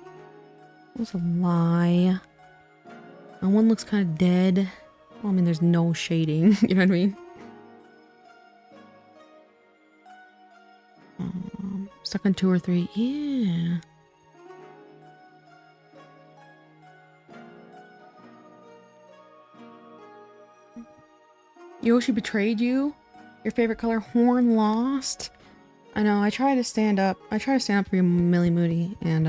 It was a lie. And one looks kind of dead. Well, I mean, there's no shading. You know what I mean? Stuck on 2 or 3. Yeah. Yoshi betrayed you? Your favorite color? Horn lost? I know, I try to stand up. I try to stand up for you, Millie Moody, and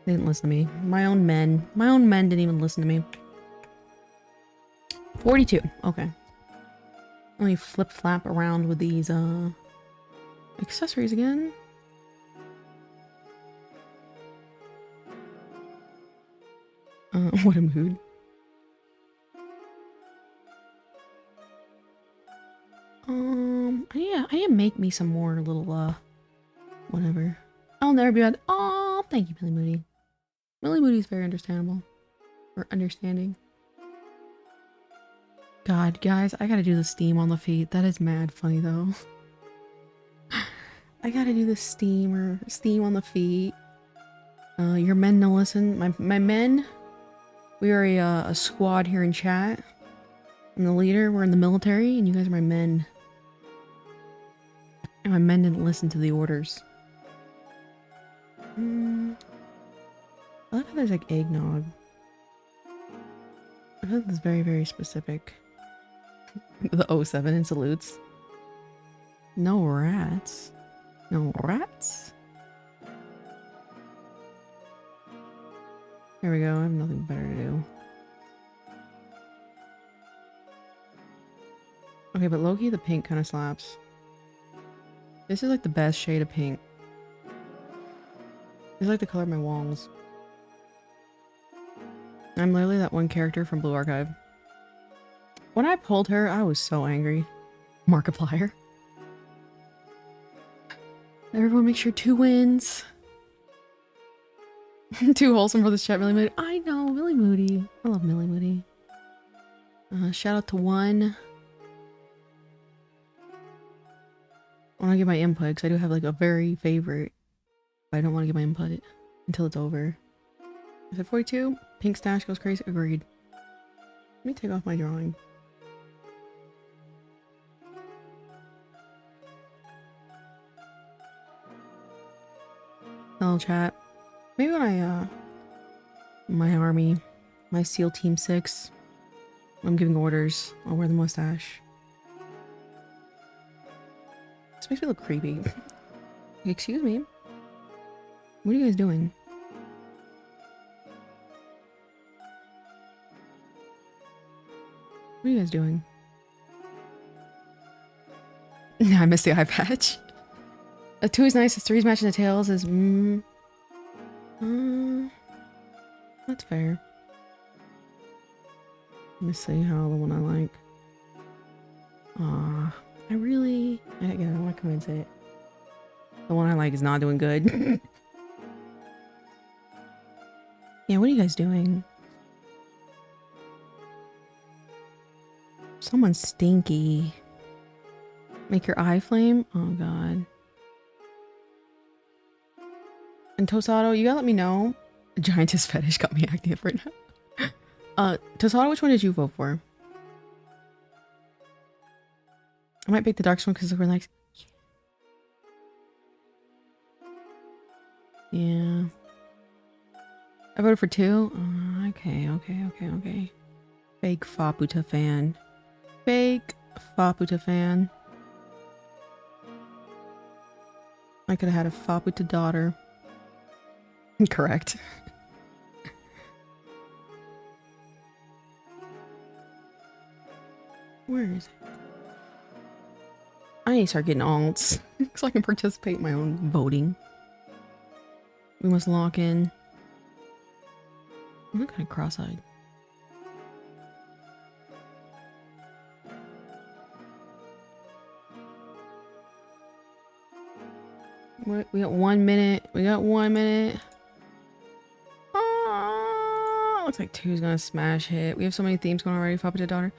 they didn't listen to me. My own men didn't even listen to me. 42. Okay. Let me flip flap around with these accessories again. What a mood. Yeah, I need to make me some more little whatever. I'll never be bad. Oh, thank you, Millie Moody. Millie Moody is very understandable. Or understanding. God, guys, I gotta do the steam on the feet. That is mad funny, though. I gotta do the steam on the feet. Your men don't listen. My men, we are a squad here in chat. I'm the leader. We're in the military, and you guys are my men. And my men didn't listen to the orders. I like how there's like eggnog. I feel like that's very, very specific. The 07 in salutes. No rats. No rats? There we go. I have nothing better to do. Okay, but low-key the pink kind of slaps. This is like the best shade of pink. This is like the color of my walls. I'm literally that one character from Blue Archive. When I pulled her, I was so angry. Markiplier. Everyone make sure 2 wins. Too wholesome for this chat, Millie Moody. I know, Millie Moody. I love Millie Moody. Shout out to 1. I want to give my input because I do have like a very favorite. But I don't want to give my input until it's over. I said 42. Pink stash goes crazy. Agreed. Let me take off my drawing. Hello chat. Maybe when I my army, my SEAL Team 6, I'm giving orders, I'll wear the mustache. This makes me look creepy. Excuse me. What are you guys doing? What are you guys doing? I missed the eye patch. A 2 is nice, a 3 is matching the tails is that's fair. Let me see how the one I like. I don't want to convince it. The one I like is not doing good. Yeah, what are you guys doing? Someone's stinky. Make your eye flame? Oh god. And Tosado, you gotta let me know. Giantess fetish got me active right now. Tosado, which one did you vote for? I might pick the darkest one because we're like, yeah. I voted for 2. Okay. Fake Faputa fan. Fake Faputa fan. I could have had a Faputa daughter. Correct. Where is it? I need to start getting alts so I can participate in my own voting. We must lock in. I'm kind of cross-eyed. We got 1 minute. We got 1 minute. Looks like 2's gonna smash hit. We have so many themes going already. Faputa daughter.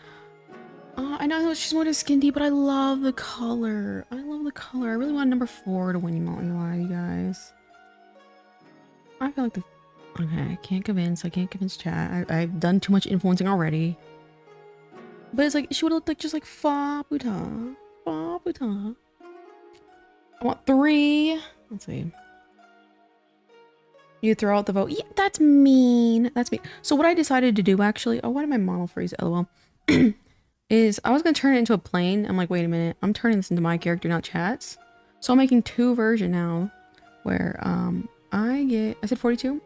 I know she's more to skin deep, but I love the color. I really want number 4 to win. You won't lie, you guys. I feel like Okay, I can't convince chat. I've done too much influencing already. But it's like, she would have looked like just like fa puta. Fa puta. I want 3. Let's see. You throw out the vote. Yeah, that's mean. That's mean. So what I decided to do actually, oh, why did my model freeze? LOL. Is I was going to turn it into a plane. I'm like, wait a minute. I'm turning this into my character, not chat's. So I'm making 2 version now where I said 42.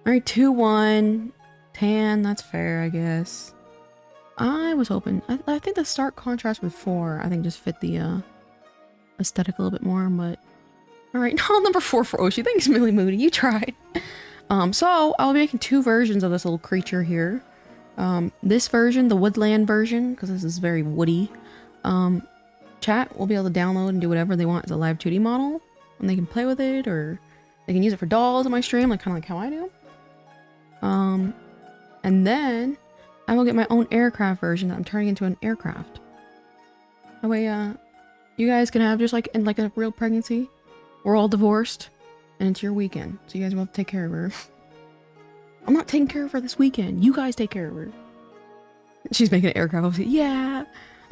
All right, 2-1 tan. That's fair, I guess. I was hoping. I think the stark contrast with 4, I think just fit the aesthetic a little bit more, but all right. No, number 4 for Oshi. Thanks, Millie Moody. You tried. So I'll be making 2 versions of this little creature here. This version, the woodland version, because this is very woody. Chat will be able to download and do whatever they want as a live 2D model, and they can play with it, or they can use it for dolls on my stream, like kind of like how I do. And then I will get my own aircraft version that I'm turning into an aircraft. That way, you guys can have just like in like a real pregnancy. We're all divorced, and it's your weekend, so you guys will have to take care of her. I'm not taking care of her this weekend. You guys take care of her. She's making an aircraft. Obviously. Yeah.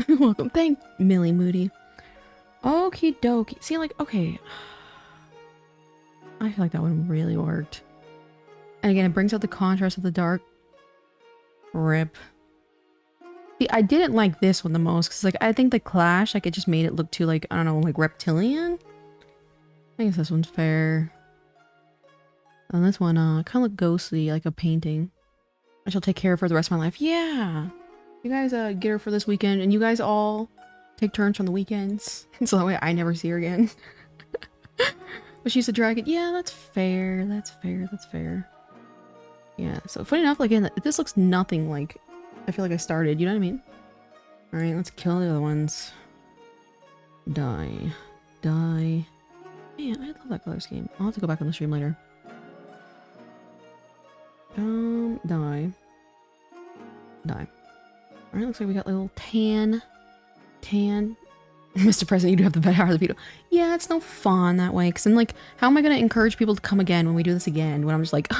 Welcome. Thank Millie Moody. Okie dokie. See, like, okay. I feel like that one really worked. And again, it brings out the contrast of the dark. Rip. See, I didn't like this one the most, because, like, I think the clash, like, it just made it look too, like, I don't know, like, reptilian? I guess this one's fair. And this one, kind of look ghostly, like a painting. I shall take care of her the rest of my life. Yeah! You guys, get her for this weekend, and you guys all take turns on the weekends. So that way I never see her again. But she's a dragon. Yeah, that's fair. That's fair. That's fair. Yeah, so funny enough, like, this looks nothing like I feel like I started, you know what I mean? Alright, let's kill the other ones. Die. Die. Man, I love that color scheme. I'll have to go back on the stream later. Die. Die. Alright, looks like we got a little tan. Mr. President, you do have the better hour of the video. Yeah, it's no fun that way. Because then, like, how am I going to encourage people to come again when we do this again? When I'm just like,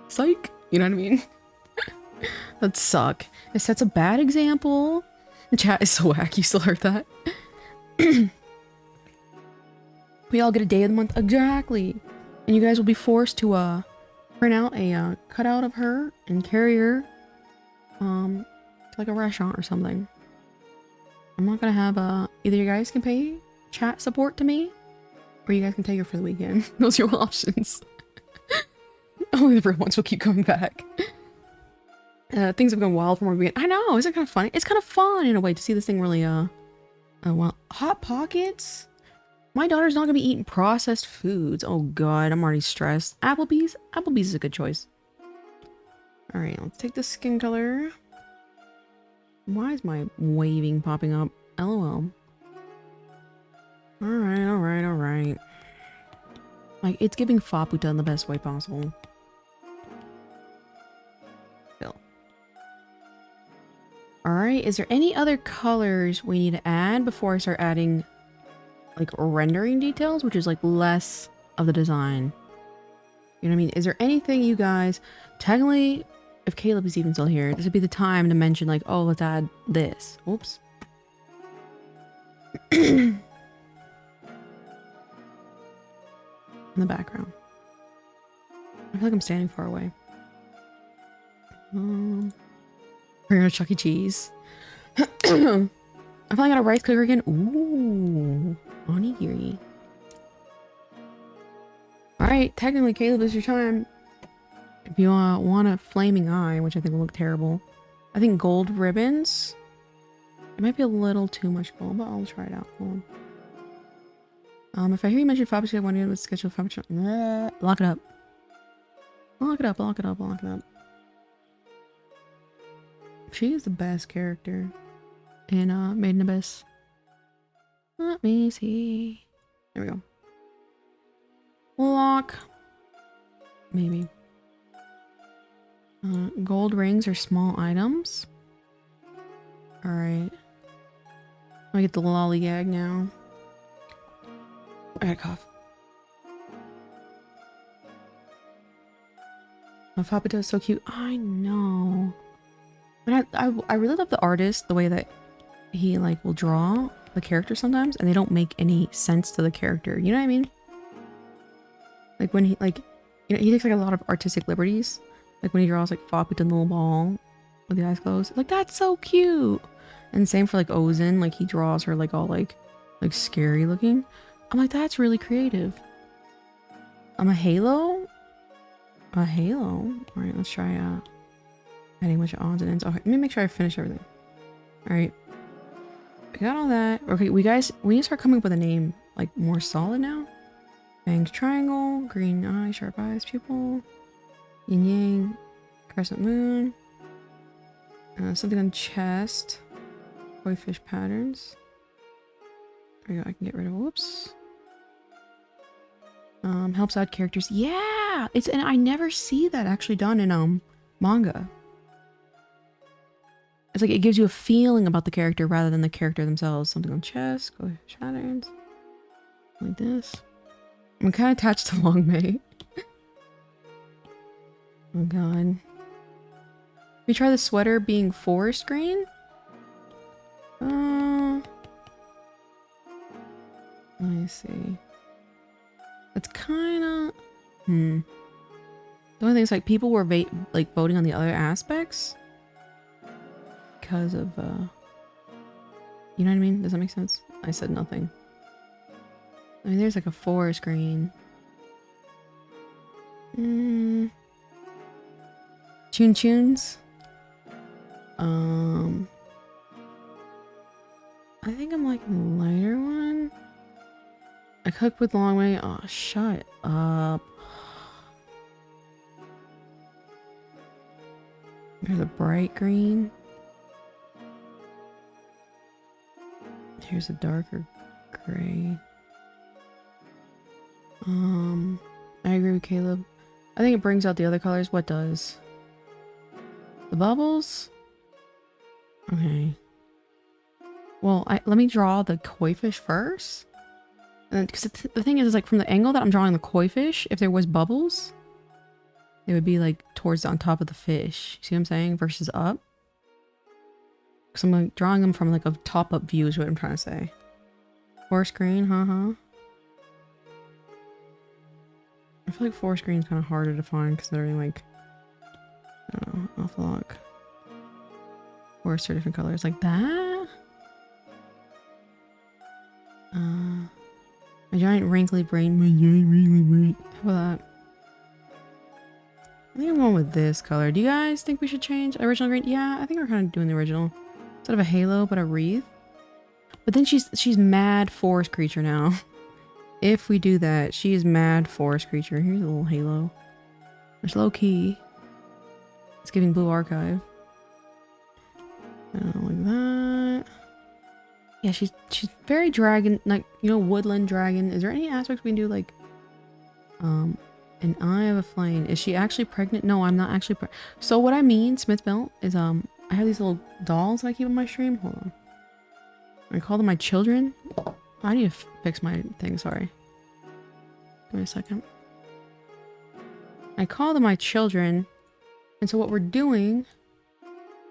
psych. You know what I mean? That'd suck. It sets a bad example. Chat is so wacky. You still heard that? We all get a day of the month. Exactly. And you guys will be forced to, print out a, cutout of her and carry her, to, like, a restaurant or something. I'm not gonna have, either you guys can pay chat support to me, or you guys can take her for the weekend. Those are your options. Only the real ones will keep coming back. Things have gone wild from where we get. I know, isn't it kind of funny? It's kind of fun in a way to see this thing really, well, Hot Pockets? My daughter's not gonna be eating processed foods. Oh god, I'm already stressed. Applebee's? Applebee's is a good choice. Alright, let's take the skin color. Why is my waving popping up? LOL. Alright, alright, alright. Like, it's giving Faputa in the best way possible. Bill. Alright, is there any other colors we need to add before I start adding, like, rendering details, which is, like, less of the design? You know what I mean? Is there anything you guys... Technically, if Caleb is even still here, this would be the time to mention, like, oh, let's add this. Oops. In the background. I feel like I'm standing far away. We're gonna Chuck E. Cheese. I finally got a rice cooker again. Ooh, onigiri. Alright, technically, Caleb, it's your time. If you want a flaming eye, which I think will look terrible. I think gold ribbons. It might be a little too much gold, but I'll try it out. Hold on. If I hear you mention Fabric, I want to schedule Fabric. Lock it up. Lock it up, lock it up, lock it up. She is the best character in Made in Abyss. Let me see. There we go. Lock. Maybe. Gold rings are small items. Alright. I get the lollygag now. I got a cough. Fabito is so cute. I know. But I really love the artist, the way that he like will draw the character sometimes, and they don't make any sense to the character. You know what I mean? Like when he like, you know, he takes like a lot of artistic liberties. Like when he draws like Fabito in the little ball with the eyes closed. Like that's so cute. And same for like Ozen. Like he draws her like all like scary looking. I'm like, that's really creative. A Halo. A Halo. All right, let's try adding a bunch of odds and ends. Okay, let me make sure I finish everything. All right, we got all that. Okay, we need to start coming up with a name like more solid now. Bangs triangle, green eye, sharp eyes, pupil, yin yang, crescent moon, something on chest, koi fish patterns. There we go. I can get rid of whoops. Helps out characters. Yeah, and I never see that actually done in manga. It's like it gives you a feeling about the character rather than the character themselves. Something on chest, koi fish patterns, like this. I'm kind of attached to Long May. Oh god. We try the sweater being forest green? Let me see. It's kind of... The only thing is like people were like voting on the other aspects. Because of, you know what I mean? Does that make sense? I said nothing. I mean, there's like a forest green. Tunes. I think I'm like the lighter one. I cook with long way. Oh, shut up. There's a bright green. Here's a darker gray. I agree with Caleb. I think it brings out the other colors. What does? The bubbles? Okay. Well, let me draw the koi fish first. And because the thing is like from the angle that I'm drawing the koi fish, if there was bubbles, it would be like towards on top of the fish. See what I'm saying? Versus up. Because I'm like drawing them from like a top up view is what I'm trying to say. Forest green, haha. I feel like forest green is kind of harder to find considering like, I don't know, awful look. Forests are different colors like that. My giant wrinkly brain. How about that? I think I'm going with this color. Do you guys think we should change original green? Yeah, I think we're kind of doing the original. Instead of a halo, but a wreath. But then she's mad forest creature now. If we do that, she is mad forest creature. Here's a little halo. There's low key. It's giving blue archive. Like that. Yeah, she's very dragon, like, you know, woodland dragon. Is there any aspects we can do like, an eye of a flame? Is she actually pregnant? No, I'm not actually pregnant. So what I mean, Smithville, is I have these little dolls that I keep on my stream. Hold on. I call them my children. I need to fix my thing, sorry. Give me a second. I call them my children. And so what we're doing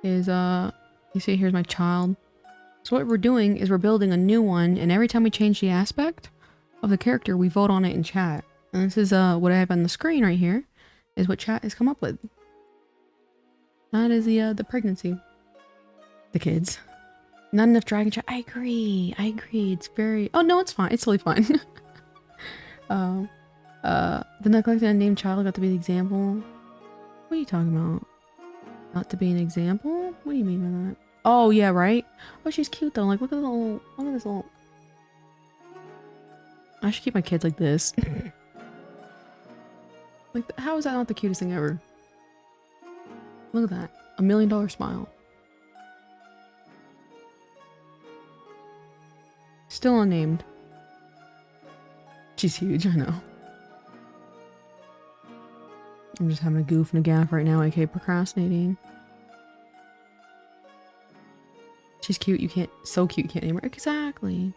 is, you see here's my child. So what we're doing is we're building a new one, and every time we change the aspect of the character, we vote on it in chat. And this is what I have on the screen right here, is what chat has come up with. That is the pregnancy. The kids. Not enough dragon chat. I agree. It's very... Oh, no, it's fine. It's totally fine. The neglected unnamed child got to be the example. What are you talking about? Not to be an example? What do you mean by that? Oh, yeah, right? Oh, she's cute, though. Like, look at this little... I should keep my kids like this. Like, how is that not the cutest thing ever? Look at that. $1 million smile. Still unnamed. She's huge, I know. I'm just having a goof and a gaff right now, aka procrastinating. She's cute, you can't... So cute, you can't name her. Exactly.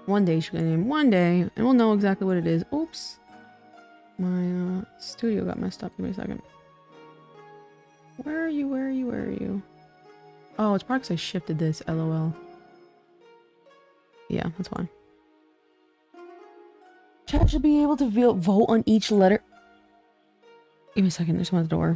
One day she'll get a name. One day, and we'll know exactly what it is. Oops. My studio got messed up. Give me a second. Where are you? Where are you? Where are you? Oh, it's probably because I shifted this. LOL. Yeah, that's fine. Chat should be able to vote on each letter. Give me a second. There's one at the door.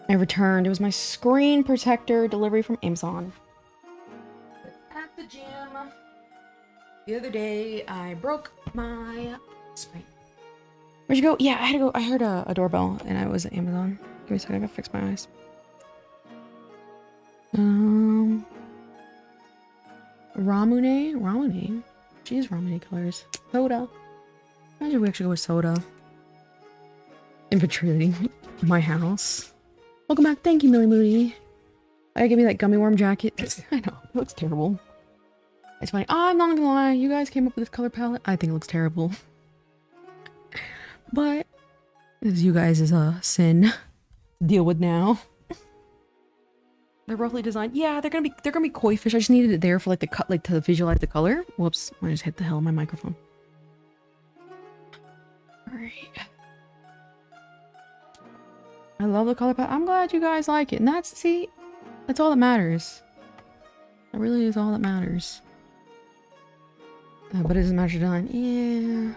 I returned. It was my screen protector delivery from Amazon. At the gym. The other day, I broke my screen. Where'd you go? Yeah, I had to go. I heard a doorbell, and I was at Amazon. Give me a second. I gotta fix my eyes. Ramune. She is Ramune colors. Soda. Imagine we actually go with soda. Infiltrating my house. Welcome back. Thank you, Millie Moody. I give me that gummy worm jacket. I know. It looks terrible. It's funny. I'm not gonna lie. You guys came up with this color palette. I think it looks terrible. But this is you guys' sin to deal with now. They're roughly designed. Yeah, they're gonna be koi fish. I just needed it there for like the cut, like to visualize the color. Whoops! I just hit the hell of my microphone. All right. I love the color palette. I'm glad you guys like it. And that's all that matters. That really is all that matters. But it doesn't matter design.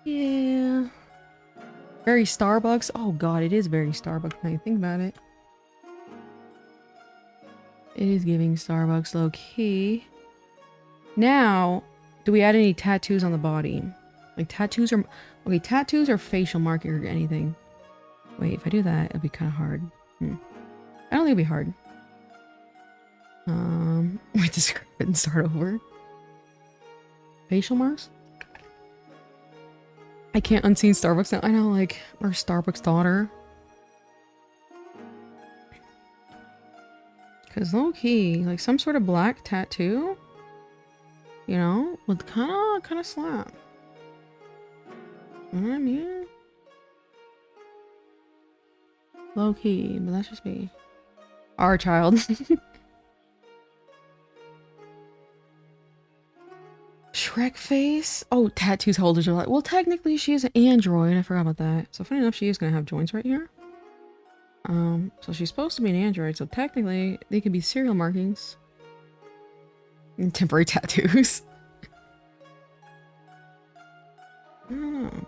Yeah. Very Starbucks. Oh god, it is very Starbucks when you think about it. It is giving Starbucks low key. Now, do we add any tattoos on the body? Like tattoos or... Okay, tattoos or facial marking or anything. Wait, if I do that, it'll be kind of hard. I don't think it'll be hard. Wait, to scrap it and start over. Facial marks? I can't unseen Starbucks now. I know, like, our Starbucks daughter. Because low-key, like, some sort of black tattoo, you know, would kind of slap. You know what I mean? Low-key, but that's just me. Our child. Shrek face? Oh, tattoos holders are like, well, technically she is an android. I forgot about that. So funny enough, she is going to have joints right here. So she's supposed to be an android, so technically they could be serial markings. And temporary tattoos. I don't know.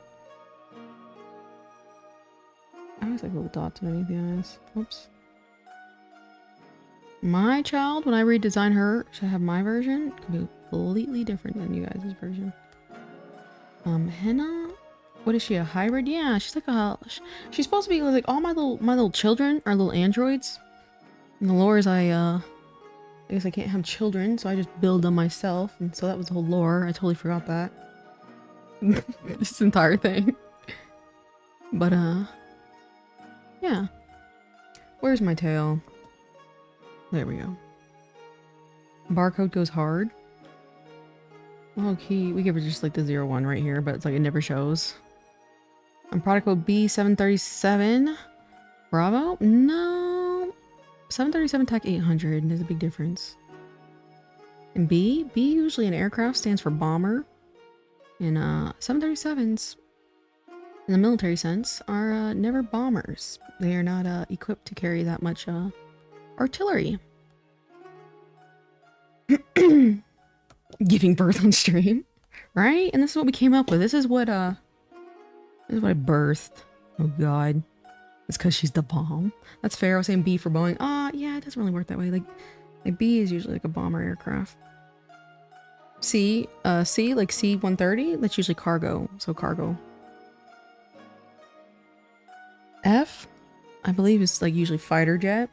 I always like little dots underneath the eyes. Oops. My child, when I redesign her to have my version, could be completely different than you guys' version. Henna? What is she, a hybrid? Yeah, she's like a... She's supposed to be like all my little children are little androids. And the lore is I guess I can't have children, so I just build them myself. And so that was the whole lore. I totally forgot that. This entire thing. But, yeah. Where's my tail? There we go. Barcode goes hard. Okay, we give her just like the 01 right here, but it's like it never shows. And product code B737. Bravo? No. 737 TAC 800. There's a big difference. And B usually in aircraft stands for bomber. And 737s in the military sense are never bombers. They are not equipped to carry that much artillery. Giving birth on stream, right? And this is what we came up with. This is what I birthed. Oh god, it's because she's the bomb. That's fair. I was saying B for Boeing. Yeah, it doesn't really work that way. Like Like B is usually like a bomber aircraft. C, like C-130, that's usually cargo, so cargo. F, I believe is like usually fighter jet.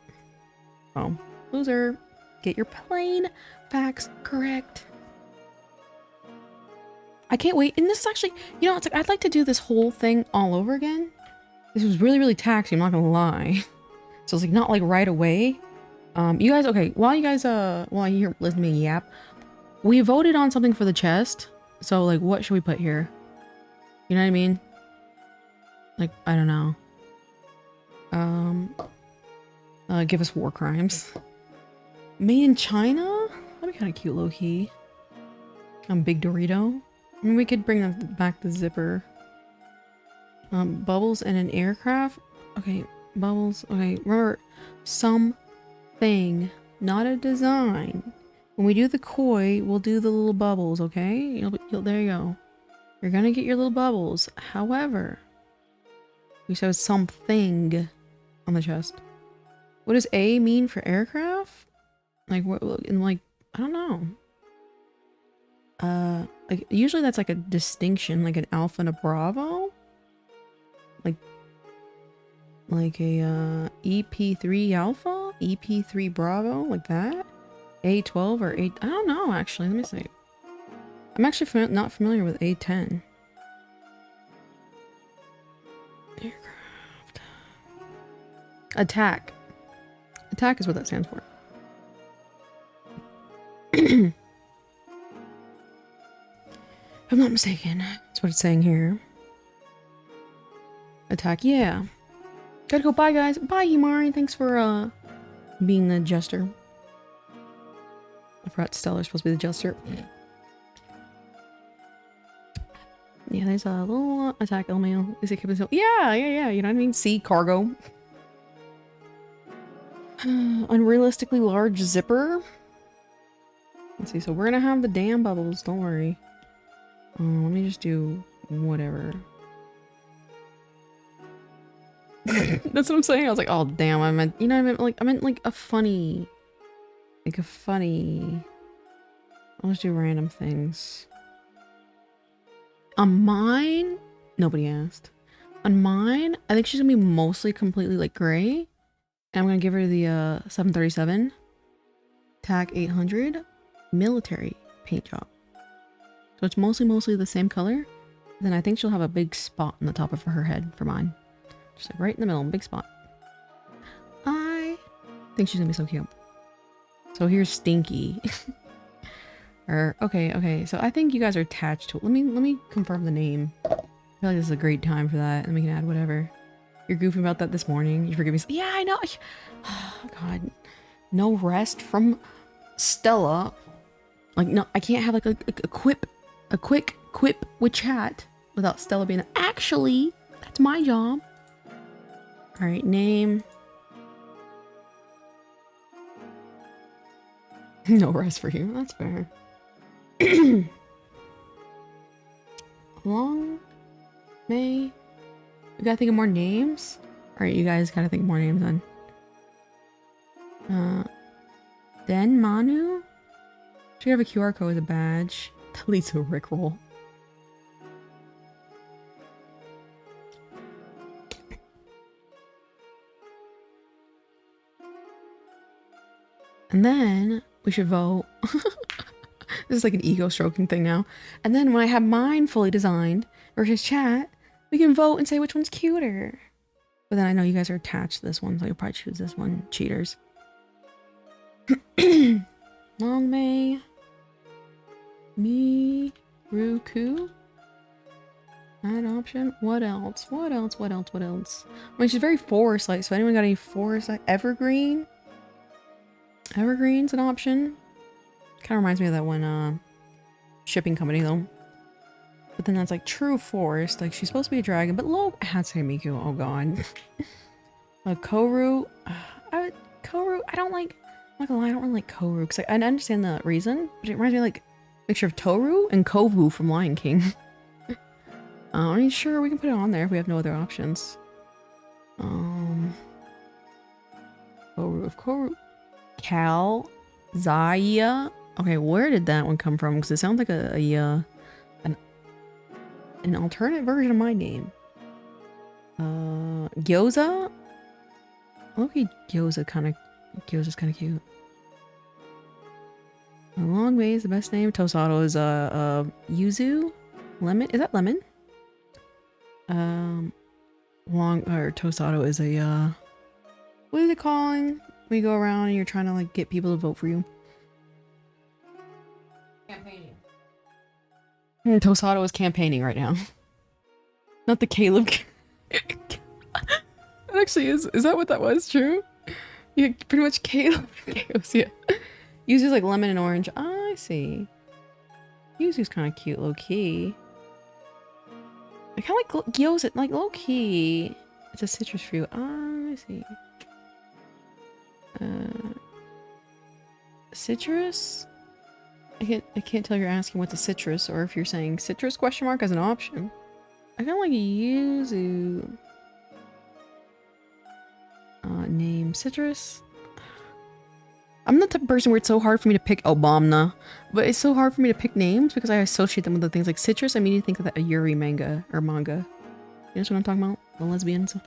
Oh, loser. Get your plane facts correct. I can't wait. And this is actually, you know, it's like, I'd like to do this whole thing all over again. This was really, really taxing, I'm not gonna lie. So it's like, not like right away. You guys, okay, while you're listening to me yap, we voted on something for the chest. So like, what should we put here? You know what I mean? Like, I don't know. Give us war crimes. Made in China? That'd be kind of cute, low-key. Big Dorito. I mean, we could bring back the zipper. Bubbles and an aircraft? Okay, bubbles. Okay, remember, something, not a design. When we do the koi, we'll do the little bubbles, okay? There you go. You're gonna get your little bubbles. However, we said something on the chest. What does A mean for aircraft? Like, what, and like, I don't know. Like, usually that's like a distinction, like an alpha and a bravo. Like a, EP3 alpha? EP3 bravo? Like that? A12 or A... I don't know, actually. Let me see. I'm actually not familiar with A10. Aircraft. Attack. Attack is what that stands for. If I'm not mistaken, that's what it's saying here. Attack, yeah. Gotta go, bye guys. Bye, Himari. Thanks for being the jester. I forgot Stellar's supposed to be the jester. Yeah, there's a little attack LMAO. Is it capable? Yeah, you know what I mean? C, cargo. Unrealistically large zipper. Let's see, so we're gonna have the damn bubbles, don't worry. Let me just do whatever. That's what I'm saying. I was like, oh damn, I meant, you know, I meant like a funny, I'll just do random things. On mine, nobody asked. On mine, I think she's gonna be mostly completely like gray. And I'm gonna give her the 737 TAC 800 military paint job. So it's mostly the same color. Then I think she'll have a big spot on the top of her head for mine. Just like right in the middle, big spot. I think she's gonna be so cute. So here's Stinky. Okay, so I think you guys are attached to it. Let me confirm the name. I feel like this is a great time for that, and we can add whatever. You're goofing about that this morning. You forgive me. Yeah, I know. Oh, God. No rest from Stella. Like, no, I can't have like a quick quip with chat without Stella being actually, that's my job. All right, name. No rest for you. That's fair. Long May. We gotta think of more names. All right, you guys gotta think of more names then. Den Manu. Should have a QR code as a badge. That leads to a Rickroll. And then we should vote. This is like an ego stroking thing now. And then when I have mine fully designed versus chat, we can vote and say which one's cuter. But then I know you guys are attached to this one, so you'll probably choose this one. Cheaters. Long May. Me. Ruku. Add option. What else? What else? I mean, she's very forest-like, so anyone got any forest-like? Evergreen? Evergreen's an option. Kind of reminds me of that one, shipping company, though. But then that's like true forest. Like, she's supposed to be a dragon, but low Hatsune Miku. Oh, God. Koru. Koru, I don't like... I'm not gonna lie, I don't really like Koru. Because I understand the reason, but it reminds me of, like, a mixture of Toru and Kovu from Lion King. I mean, sure, we can put it on there if we have no other options. Koru of Koru. Cal. Zaya. Okay, where did that one come from? Because it sounds like an alternate version of my name. Gyoza? Okay, Gyoza's kind of cute. Long May is the best name. Tosato is Yuzu? Lemon? Is that lemon? Tosato is a what is it calling? When you go around and you're trying to like get people to vote for you. Campaigning. Tosato is campaigning right now. Not the Caleb. It actually is. Is that what that was? True? Yeah, pretty much Caleb. Yeah. Yuzu's like lemon and orange. Oh, I see. Yuzu's kind of cute, low key. I kind of like gyoza, like low key. It's a citrus fruit. Oh, I see. Citrus? I can't tell if you're asking what's a citrus or if you're saying citrus question mark as an option. I kind of like yuzu. Name citrus. I'm the type of person where it's so hard for me to pick Obama, but it's so hard for me to pick names because I associate them with the things like citrus. I immediately think of that a Yuri manga or manga. You know what I'm talking about? The lesbians.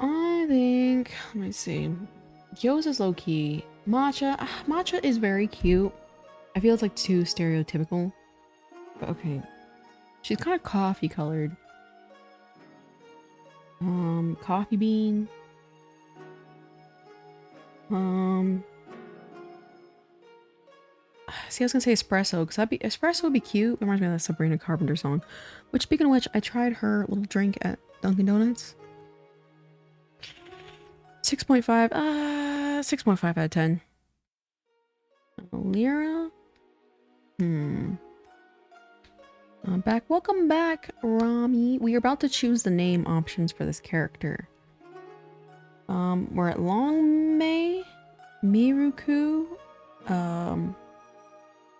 I think, let me see. Gyoza's low key. Matcha. Matcha is very cute. I feel it's like too stereotypical. But okay. She's kind of coffee colored. Coffee bean. See, I was gonna say espresso because espresso would be cute. It reminds me of that Sabrina Carpenter song. Which, speaking of which, I tried her little drink at Dunkin' Donuts. 6.5. 6.5 out of 10. Lira. Welcome back, Rami. We are about to choose the name options for this character. We're at Long May, Miruku, Long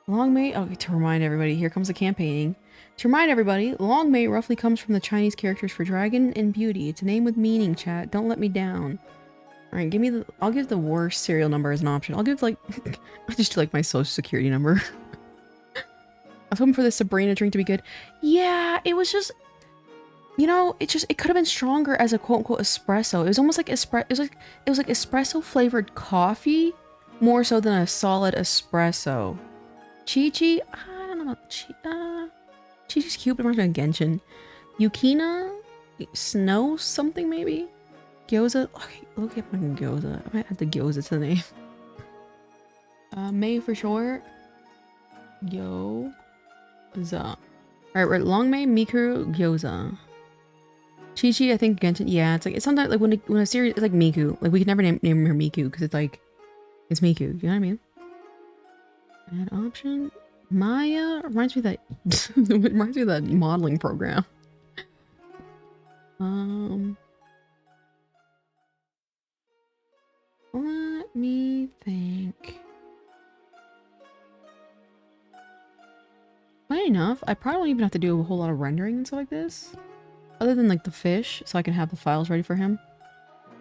May. Okay, to remind everybody, here comes the campaigning. To remind everybody, Long May roughly comes from the Chinese characters for dragon and beauty. It's a name with meaning, chat. Don't let me down. All right, I'll give the worst serial number as an option. I'll give like, I'll just do like my social security number. I was hoping for the Sabrina drink to be good. Yeah, it was just, you know, it could have been stronger as a quote-unquote espresso. It was almost like it was like espresso flavored coffee, more so than a solid espresso. Chi-Chi, I don't know about Chi-Chi's cute, but it reminds me of Genshin. Yukina, Snow something maybe? Gyoza, okay, look at fucking Gyoza. I might add the Gyoza to the name. May for short. Gyoza. Alright, we're at Long May, Miku, Gyoza. Chi-Chi, I think Genshin, yeah, it's sometimes like when a series, it's like Miku. Like we could never name her Miku because it's like, it's Miku, you know what I mean? Add option. Maya reminds me of that it reminds me of that modeling program. Let me think. Funny enough, I probably don't even have to do a whole lot of rendering and stuff like this. Other than like the fish, so I can have the files ready for him.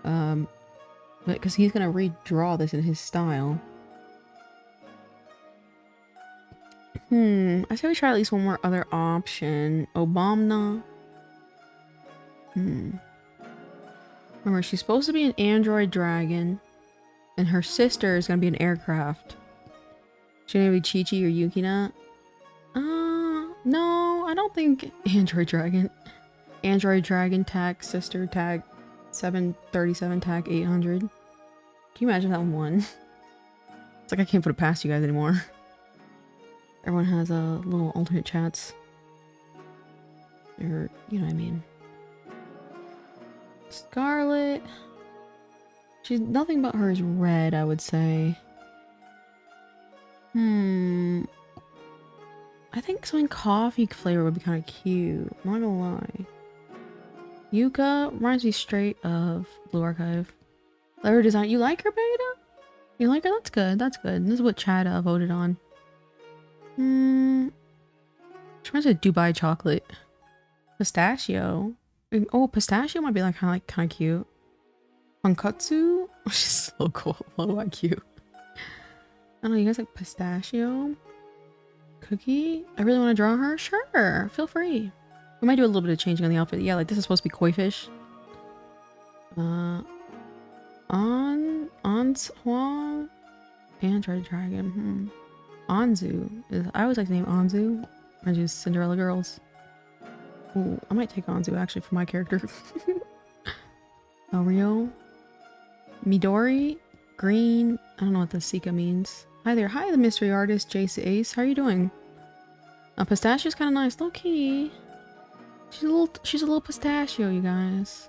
But because he's gonna redraw this in his style. I say we try at least one more other option. Obama. Remember, she's supposed to be an android dragon. And her sister is gonna be an aircraft. She's gonna be Chi-Chi or Yukina. No, I don't think android dragon. Android dragon tag sister tag 737 tag 800. Can you imagine that one? It's like I can't put it past you guys anymore. Everyone has little alternate chats. Or, you know what I mean. Scarlet. She's nothing but her is red, I would say. I think something coffee flavor would be kind of cute. I'm not gonna lie. Yuka reminds me straight of Blue Archive. Letter design. You like her, Beta? You like her? That's good. That's good. This is what Chad voted on. She reminds me of Dubai chocolate. Pistachio. Oh, pistachio might be like kind of cute. Tonkatsu? She's so cool. Low IQ. I don't know, you guys like pistachio? Cookie? I really want to draw her? Sure, feel free. We might do a little bit of changing on the outfit. Yeah, like this is supposed to be koi fish. Anzhua? Android Dragon. Anzu. I always like the name Anzu. I just Cinderella Girls. Ooh, I might take Anzu actually for my character. Oreo. Midori. Green. I don't know what the Sika means. Hi there. Hi, the mystery artist, Jace Ace. How are you doing? Pistachio's kind of nice. Low key. She's a little pistachio, you guys.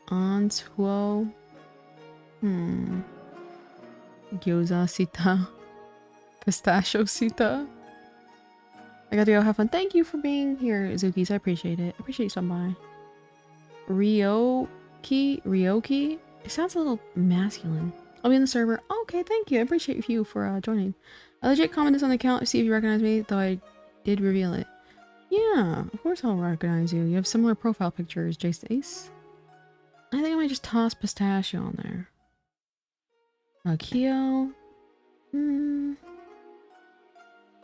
Anzuo. Gyoza Sita. Pistachio Sita. I gotta go have fun. Thank you for being here, Zukis. I appreciate it. I appreciate you stopping by. Ryoki? It sounds a little masculine. I'll be in the server. Oh, okay, thank you. I appreciate you for joining. I legit commented on the account to see if you recognize me, though I did reveal it. Yeah, of course I'll recognize you. You have similar profile pictures, Jace Ace. I think I might just toss pistachio on there. Kyo.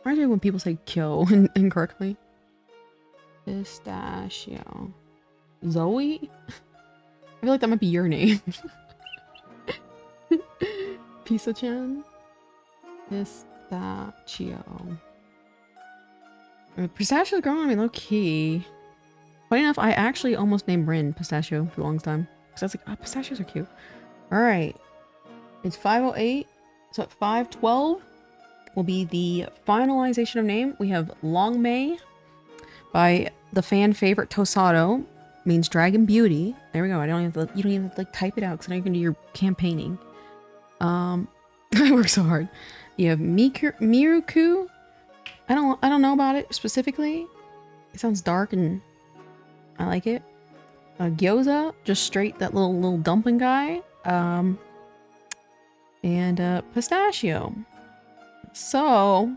Why do I when people say Kyo incorrectly? Pistachio. Zoe? I feel like that might be your name. Pisa-chan. Pistachio. Pistachio's growing on me low key. Funny enough, I actually almost named Rin Pistachio for the longest time. Because I was like, oh, pistachios are cute. Alright. It's 5:08. So at 5:12 will be the finalization of name. We have Long Mei by the fan favorite Tosado. Means Dragon Beauty. There we go. You don't even have to like type it out because now you can do your campaigning. I work so hard. You have Miruku. I don't know about it specifically. It sounds dark and I like it. Gyoza, just straight that little dumpling guy. And pistachio. So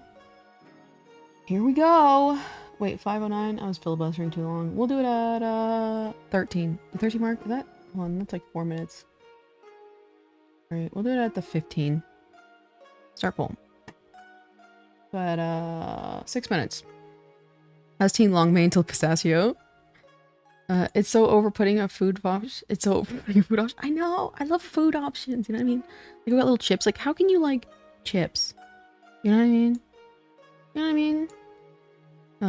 here we go. Wait, 5:09. I was filibustering too long. We'll do it at 13. The 13 mark. Is that? Hold on, that's like 4 minutes. All right, we'll do it at the 15. Start poll. But 6 minutes. How's Teen Long Mei until pistachio? It's so overputting a food option. It's so overputting a food option. I know. I love food options. You know what I mean? Like about little chips. Like, how can you like chips? You know what I mean? You know what I mean?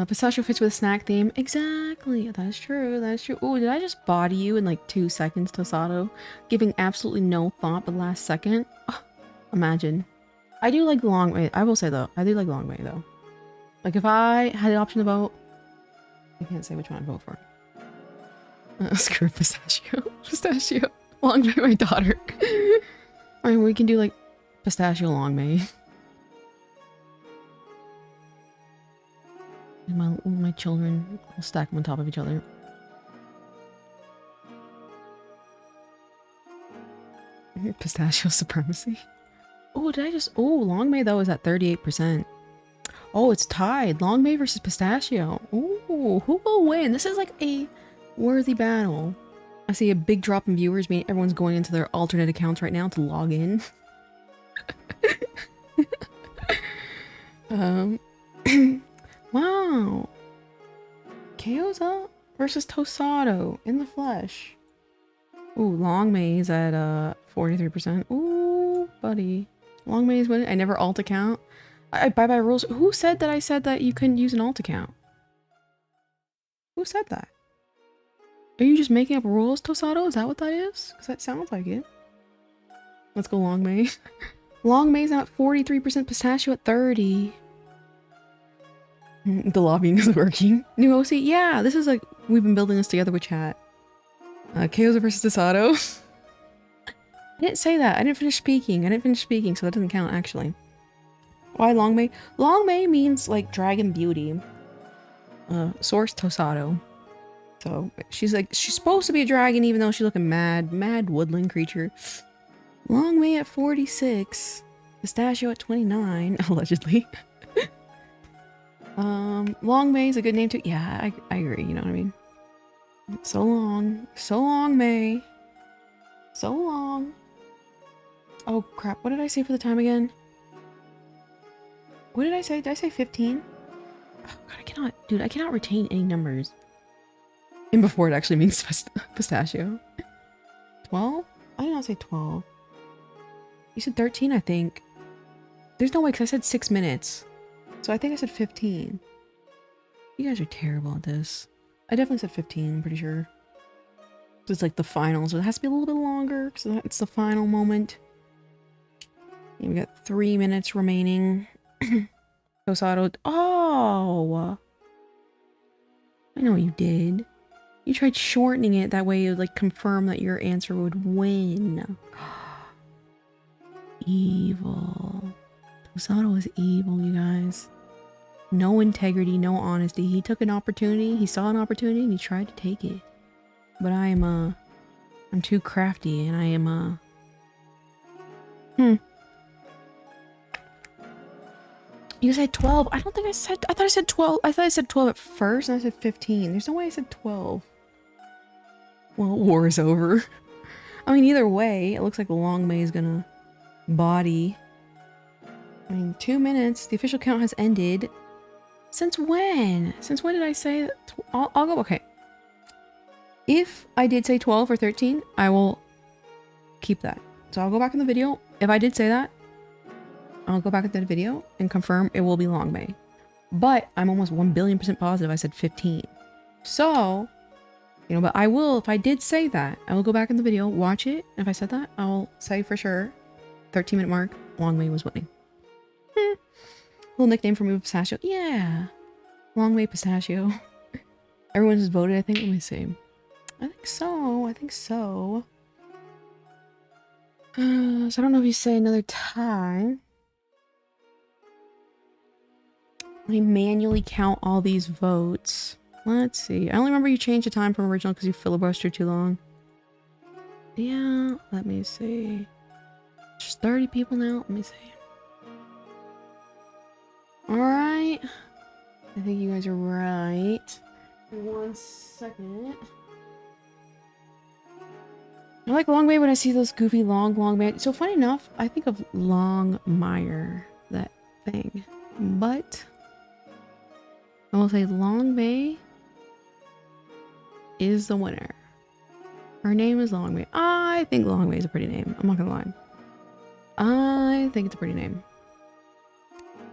Pistachio fits with a snack theme. Exactly. That is true. That is true. Oh, did I just body you in like 2 seconds, Tosado? Giving absolutely no thought but last second? Oh, imagine. I do like Long Mei. I will say though, I do like Long Mei though. Like if I had the option to vote, I can't say which one I'd vote for. Screw pistachio. Pistachio. Long Mei, my daughter. Alright, we can do like pistachio Long Mei. And my children, I'll stack them on top of each other. Pistachio supremacy. Oh, did I just... Oh, Long Mei though is at 38%. Oh, it's tied. Long Mei versus pistachio. Ooh, who will win? This is like a worthy battle. I see a big drop in viewers, meaning everyone's going into their alternate accounts right now to log in. Wow. Kyoza versus Tosado in the flesh. Ooh, Long Mei's at 43%. Ooh, buddy. Long Mei's winning. I never alt account. I buy by rules. Who said that I said that you couldn't use an alt account? Who said that? Are you just making up rules, Tosado? Is that what that is? Because that sounds like it. Let's go Long Mei. Long Mei's now at 43%, pistachio at 30%. The lobbying is working. New OC? Yeah, this is like, we've been building this together with chat. Kyoza versus Tosado. I didn't say that. I didn't finish speaking. So that doesn't count, actually. Why Long Mei? Long Mei means, like, Dragon Beauty. Source Tosado. So, she's supposed to be a dragon, even though she's looking mad woodland creature. Long Mei at 46. Pistachio at 29, allegedly. Long May is a good name too. Yeah, I agree. You know what I mean? So long, May. So long. Oh crap! What did I say for the time again? What did I say? Did I say 15? Oh god, I cannot retain any numbers. And before it actually means pistachio. 12? I did not say 12. You said 13, I think. There's no way, because I said 6 minutes. So I think I said 15. You guys are terrible at this. I definitely said 15, I'm pretty sure. It's like the final, so it has to be a little bit longer, because it's the final moment. And we got 3 minutes remaining. Tosado. Oh! I know what you did. You tried shortening it, that way it would like confirm that your answer would win. Evil. Tosado is evil, you guys. No integrity, no honesty. He took an opportunity, he saw an opportunity, and he tried to take it. But I'm too crafty, and I am, You said 12. I don't think I thought I said 12. I thought I said 12 at first, and I said 15. There's no way I said 12. Well, war is over. I mean, either way, it looks like the Long May is gonna body. I mean, 2 minutes. The official count has ended. Since when? Since when did I say that? I'll go, okay. If I did say 12 or 13, I will keep that. So I'll go back in the video. If I did say that, I'll go back into the video and confirm it will be Long May. But I'm almost 1,000,000,000% positive I said 15. So, you know, but I will, if I did say that, I will go back in the video, watch it. And if I said that, I'll say for sure, 13-minute mark, Long May was winning. Little nickname for me, Pistachio. Yeah. Long May Pistachio. Everyone just voted, I think. Let me see. I think so. I think so. So I don't know if you say another time. Let me manually count all these votes. Let's see. I only remember you changed the time from original because you filibustered too long. Yeah, let me see. Just 30 people now. Let me see. Alright. I think you guys are right. 1 second. I like Long May when I see those goofy long May. So funny enough, I think of Longmire, that thing. But I will say Long May is the winner. Her name is Long May. I think Long May is a pretty name. I'm not gonna lie. I think it's a pretty name.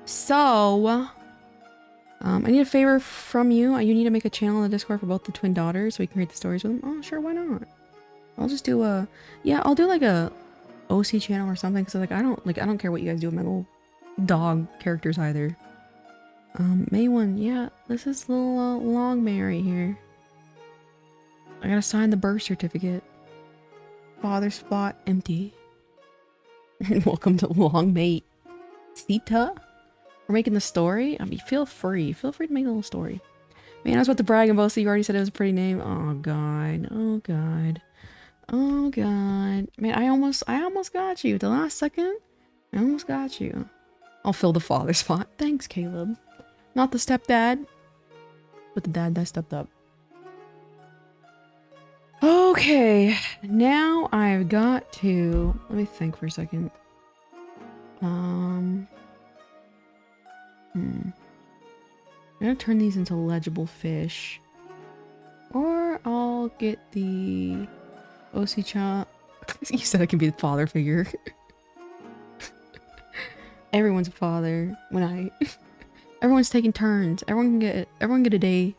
So, I need a favor from you. You need to make a channel in the Discord for both the twin daughters so we can create the stories with them. Oh, sure, why not? I'll just do a, yeah, I'll do like a OC channel or something. Cause like, I don't care what you guys do with my little dog characters either. May 1, yeah, this is little Long May right here. I gotta sign the birth certificate. Father spot empty. Welcome to Long May Sita. We're making the story. I mean, feel free to make a little story. Man, I was about to brag and boast that you already said it was a pretty name. Oh god. Oh god. Oh god. Man, I almost got you. The last second, I almost got you. I'll fill the father spot. Thanks, Caleb. Not the stepdad, but the dad that stepped up. Okay, now I've got to, let me think for a second. I'm gonna turn these into legible fish. Or I'll get the OC chop. You said I can be the father figure. Everyone's a father when everyone's taking turns. Everyone get a day.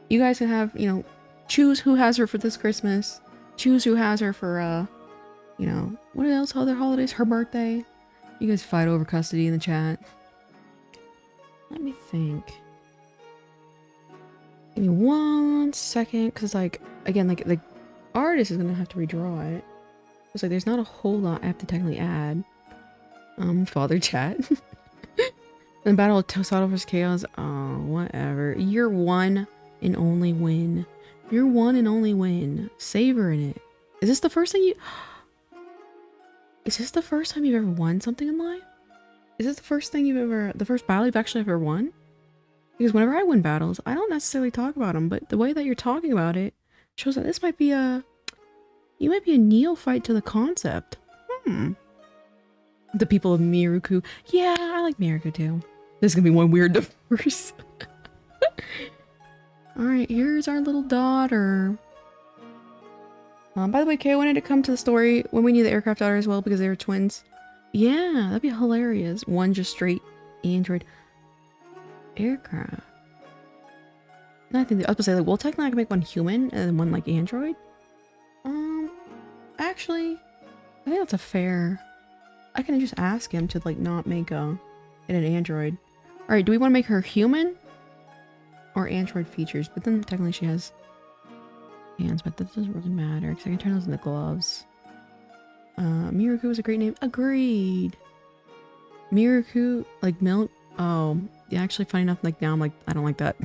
You guys can have, you know, choose who has her for this Christmas. Choose who has her for you know, what else, other holidays, her birthday. You guys fight over custody in the chat. Let me think. Give me 1 second, because like, again, like the artist is gonna have to redraw it. It's like there's not a whole lot I have to technically add. Father chat. And battle of Tosado vs Chaos. Oh, whatever. Your one and only win. Your one and only win. Savor in it. Is this the first thing you... Is this the first time you've ever won something in life? Is this the first thing you've ever... The first battle you've actually ever won? Because whenever I win battles, I don't necessarily talk about them, but the way that you're talking about it shows that this might be you might be a neophyte to the concept. The people of Miruku. Yeah, I like Miruku too. This is gonna be one weird divorce. Alright, here's our little daughter. By the way, Kay, I wanted to come to the story when we need the aircraft daughter as well because they were twins. Yeah, that'd be hilarious. One just straight Android aircraft. I think I was gonna say, like, well, technically I can make one human and then one like Android. Actually, I think that's a fair. I can just ask him to like not make an Android. All right, do we want to make her human or Android features? But then technically she has hands, but that doesn't really matter because I can turn those into gloves. Miruku is a great name. Agreed. Miruku, like milk. Oh, yeah. Actually, funny enough, like now I'm like I don't like that.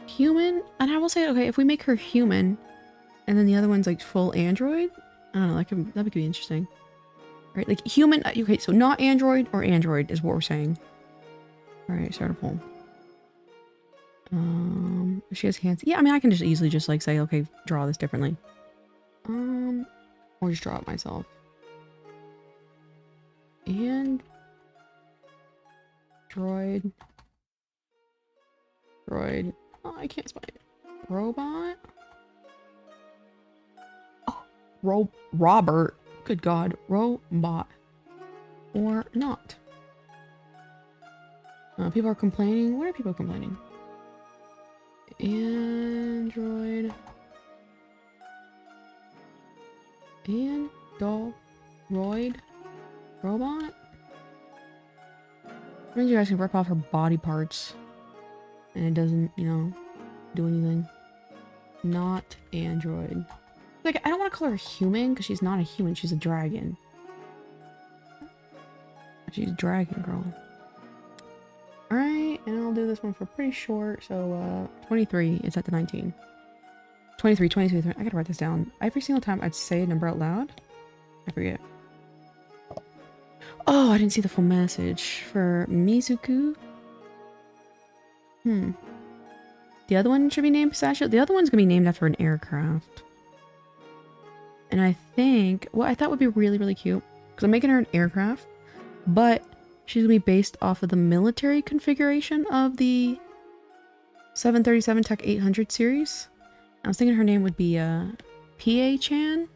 Human, and I will say, okay, if we make her human, and then the other one's like full Android, I don't know, that could be interesting. Right, like human. Okay, so not Android or Android is what we're saying. All right, start a poll. She has hands. Yeah, I mean, I can just easily just like say, okay, draw this differently. Or just draw it myself. And droid. Oh, I can't spell it. Robot. Oh, Robert. Good God, robot or not? People are complaining. What are people complaining? Android. Android. Robot? Means you guys can rip off her body parts. And it doesn't, you know, do anything. Not Android. Like, I don't want to call her a human because she's not a human. She's a dragon. She's a dragon girl. Alright, and I'll do this one for pretty short. So, 23 is at the 19. 23. I gotta write this down. Every single time I'd say a number out loud, I forget. Oh, I didn't see the full message for Mizuku. The other one should be named Pistachio. The other one's gonna be named after an aircraft. And I think, what I thought would be really, really cute, because I'm making her an aircraft, but she's gonna be based off of the military configuration of the 737 Tech 800 series. I was thinking her name would be PA-chan.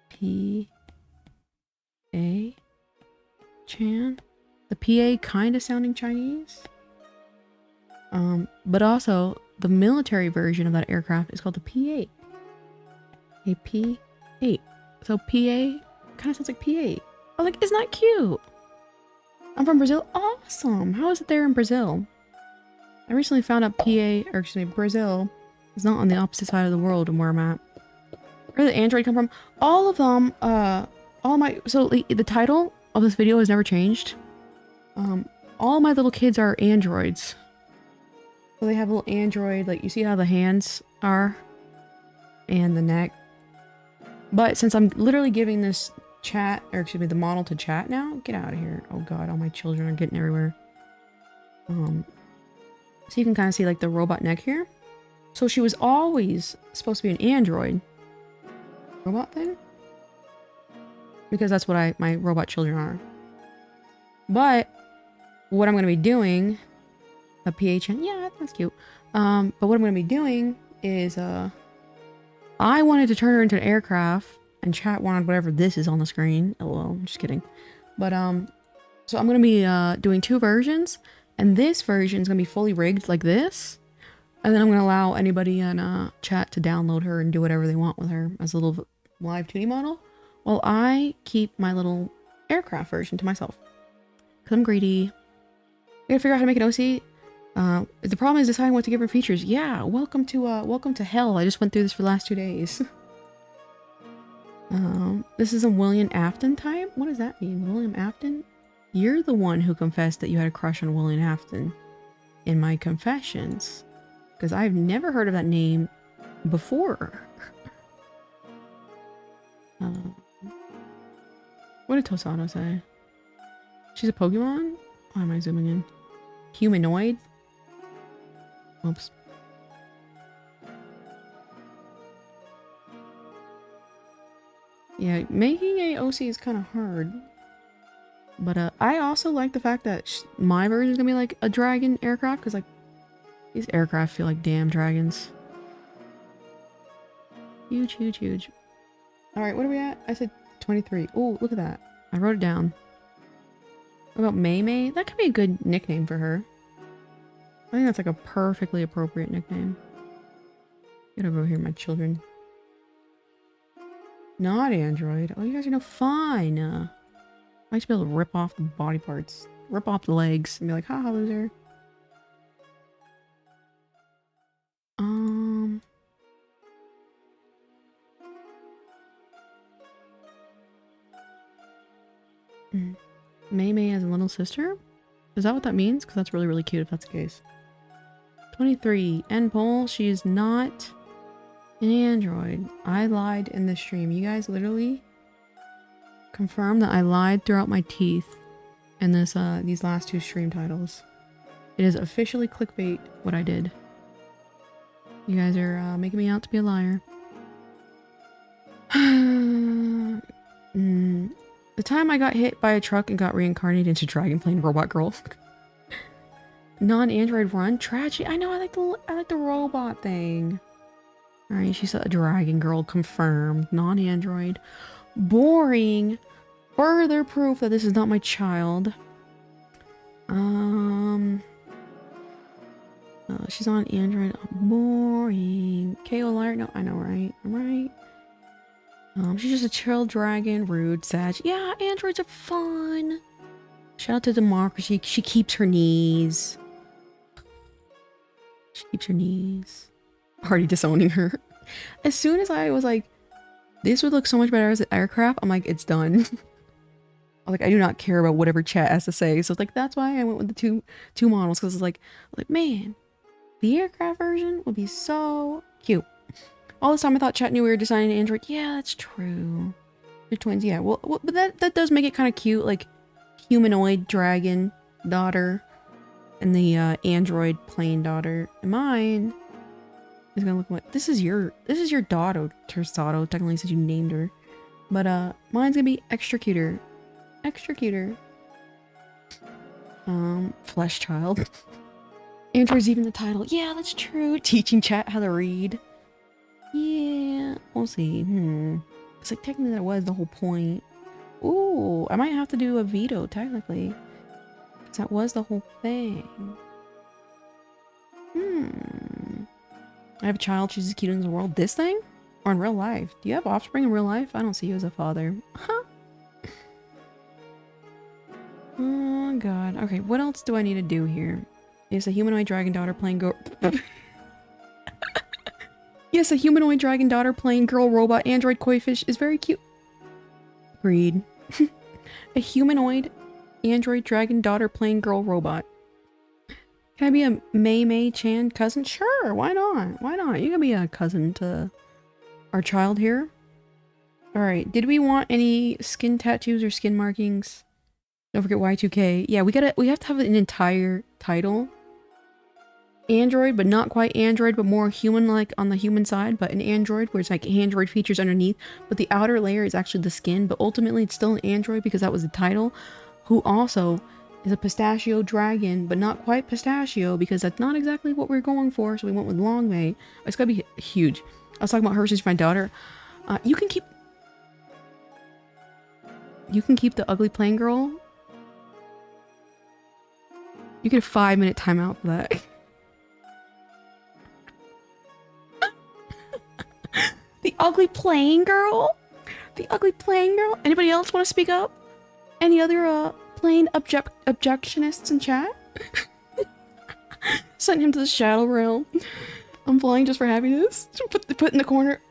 P-A-Chan. The PA kind of sounding Chinese. But also the military version of that aircraft is called the P8. A P8. So PA kind of sounds like P8. I was like, isn't that cute? I'm from Brazil. Awesome. How is it there in Brazil? I recently found out Brazil is not on the opposite side of the world from where I'm at. Where did the Android come from? All of them, so the title of this video has never changed. All my little kids are androids. So they have a little android, like you see how the hands are and the neck. But since I'm literally giving this chat, or excuse me, the model to chat now, get out of here. Oh God, all my children are getting everywhere. So you can kind of see like the robot neck here. So she was always supposed to be an android robot thing, because that's what my robot children are. But what I'm going to be doing, a PHN, yeah, that's cute. But what I'm going to be doing is, I wanted to turn her into an aircraft, and chat wanted whatever this is on the screen. Oh, well, I'm just kidding. But, so I'm going to be, doing two versions, and this version is going to be fully rigged like this. And then I'm going to allow anybody in, chat to download her and do whatever they want with her as a little live 2D model, while I keep my little aircraft version to myself. Because I'm greedy. I gotta figure out how to make an OC. The problem is deciding what to give her features. Yeah, welcome to hell. I just went through this for the last 2 days. This is a William Afton type? What does that mean? William Afton? You're the one who confessed that you had a crush on William Afton in my confessions. Because I've never heard of that name before. What did Tosano say? She's a Pokemon? Why am I zooming in? Humanoid? Oops. Yeah, making a OC is kind of hard. But I also like the fact that my version is gonna be like a dragon aircraft, because like these aircraft feel like damn dragons. Huge, huge, huge. Alright, what are we at? I said 23. Oh, look at that. I wrote it down. What about May May? That could be a good nickname for her. I think that's like a perfectly appropriate nickname. Get over here, my children. Not Android. Oh, you guys are no fun. I like to be able to rip off the body parts. Rip off the legs and be like, haha, loser. May May as a little sister? Is that what that means? Because that's really, really cute if that's the case. 23. End poll. She is not an android. I lied in the stream. You guys literally confirmed that I lied throughout my teeth in this these last two stream titles. It is officially clickbait what I did. You guys are making me out to be a liar. The time I got hit by a truck and got reincarnated into Dragon Plane Robot Girl. Non-android run? Tragedy. I know, I like the robot thing. Alright, she's a dragon girl, confirmed. Non-android. Boring. Further proof that this is not my child. She's on Android. Boring. KO liar? No, I know, right? I'm right. She's just a chill dragon, rude, sad. Yeah, androids are fun. Shout out to Democracy. She keeps her knees. She keeps her knees. Already disowning her. As soon as I was like, this would look so much better as an aircraft, I'm like, it's done. I'm like, I do not care about whatever chat has to say. So it's like, that's why I went with the two models, because it's like, man, the aircraft version would be so cute. All this time I thought chat knew we were designing an android. Yeah, that's true. They're twins, yeah. Well, but that does make it kind of cute, like humanoid dragon daughter and the android plane daughter. And mine is gonna look like this is your daughter, Tersato, technically since you named her. But mine's gonna be extra cuter. Extra cuter. Flesh child. Android's even the title. Yeah, that's true. Teaching chat how to read. Yeah, we'll see. It's like technically that was the whole point. Ooh, I might have to do a veto technically. Because that was the whole thing. I have a child, she's as cute in the world. This thing? Or in real life? Do you have offspring in real life? I don't see you as a father. Huh? Oh god. Okay, what else do I need to do here? Is a humanoid dragon daughter playing Yes, a humanoid dragon daughter playing girl robot android koi fish is very cute. Agreed. A humanoid android dragon daughter playing girl robot. Can I be a May May Chan cousin? Sure, why not? Why not? You can be a cousin to our child here. Alright, did we want any skin tattoos or skin markings? Don't forget Y2K. Yeah, we have to have an entire title. Android, but not quite android, but more human-like on the human side, but an android where it's like android features underneath, but the outer layer is actually the skin, but ultimately it's still an android because that was the title, who also is a pistachio dragon, but not quite pistachio because that's not exactly what we're going for, so we went with Long May. It's gotta be huge. I was talking about her since my daughter. You can keep the ugly plain girl. You get a 5-minute timeout for that. The ugly plain girl? The ugly plain girl? Anybody else want to speak up? Any other plain objectionists in chat? Send him to the shadow realm. I'm flying just for happiness. Put in the corner.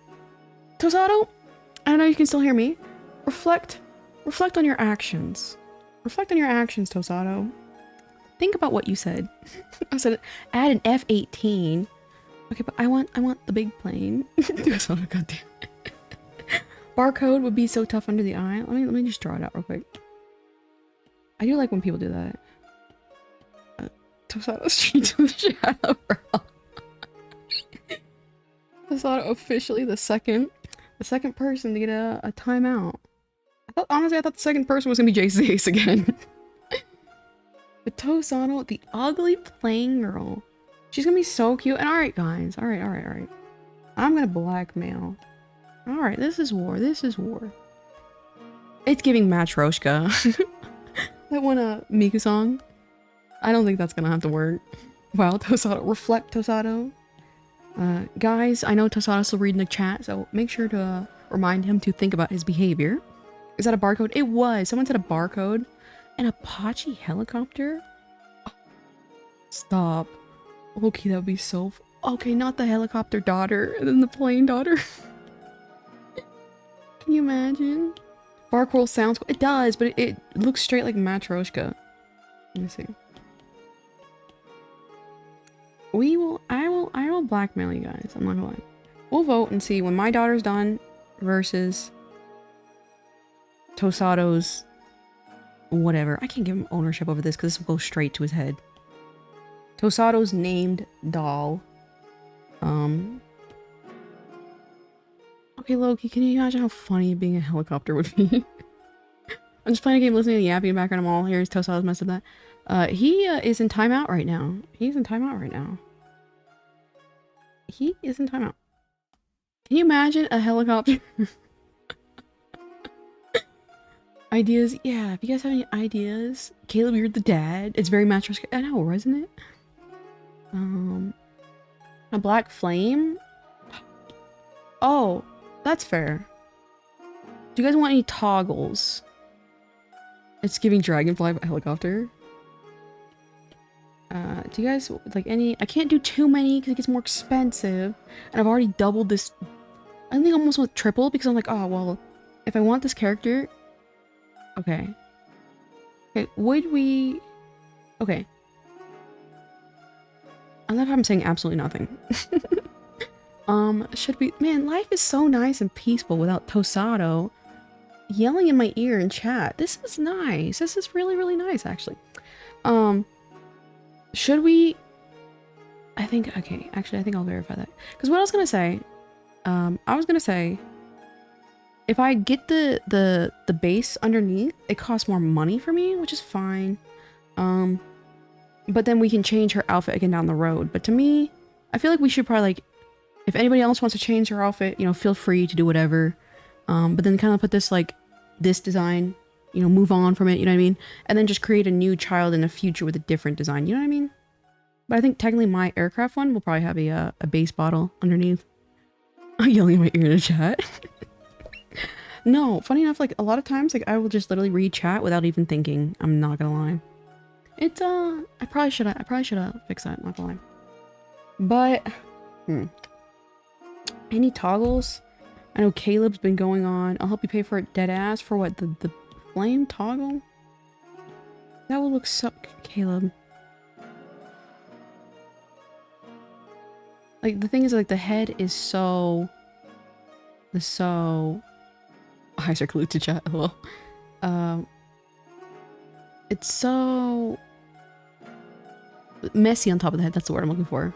Tosato, I know you can still hear me. Reflect on your actions. Reflect on your actions, Tosato. Think about what you said. I said add an F-18. Okay, but I want the big plane. Goddamn. Barcode would be so tough under the eye. Let me just draw it out real quick. I do like when people do that. Tosado straight to the shadow realm. Tosado officially the second person to get a timeout. Honestly, I thought the second person was gonna be J6 again. But Tosado, the ugly playing girl. She's gonna be so cute. And alright, guys. Alright. I'm gonna blackmail. Alright, this is war. This is war. It's giving Matryoshka. That one, Miku song. I don't think that's gonna have to work. Wow, Tosado. Reflect, Tosado. Guys, I know Tosado's still reading the chat, so make sure to remind him to think about his behavior. Is that a barcode? It was. Someone said a barcode. An Apache helicopter? Oh, stop. Okay, that would be so... Okay, not the helicopter daughter, and then the plane daughter. Can you imagine? Barcode sounds... It does, but it looks straight like Matryoshka. Let me see. I will blackmail you guys. I'm not gonna lie. We'll vote and see when my daughter's done versus Tosado's whatever. I can't give him ownership over this because this will go straight to his head. Tosado's named doll. Okay, Loki, can you imagine how funny being a helicopter would be? I'm just playing a game, listening to the yapping in the background. I'm all here. Tosado's messed up that. He is in timeout right now. He's in timeout right now. He is in timeout. Can you imagine a helicopter? Ideas? Yeah, if you guys have any ideas. Caleb, you're the dad. It's very mattress. I know, isn't it? A black flame? Oh, that's fair. Do you guys want any toggles? It's giving dragonfly helicopter. Do you guys like any? I can't do too many because it gets more expensive, and I've already doubled this. I think almost with triple because I'm like, oh well, if I want this character, okay. Would we? Okay. I love how I'm saying absolutely nothing. Should we? Man, life is so nice and peaceful without Tosado yelling in my ear in chat. This is nice. This is really, really nice, actually. Should we? I think, okay, actually, I think I'll verify that. Because what I was going to say, I was going to say, if I get the base underneath, it costs more money for me, which is fine. But then we can change her outfit again down the road. But to me, I feel like we should probably, like, if anybody else wants to change her outfit, you know, feel free to do whatever. But then kind of put this, like, this design, you know, move on from it, you know what I mean? And then just create a new child in the future with a different design, you know what I mean? But I think technically my aircraft one will probably have a base bottle underneath. I'm yelling in my ear in the chat. No, funny enough, like, a lot of times, like, I will just literally read chat without even thinking. I'm not gonna lie. It's, I probably should have fixed that, not gonna lie. But, any toggles? I know Caleb's been going on. I'll help you pay for it dead ass for what? The flame toggle? That will look so... Caleb. Like, the thing is, like, the head is so... I circulate to chat. Hello. It's so... messy on top of the head. That's the word I'm looking for.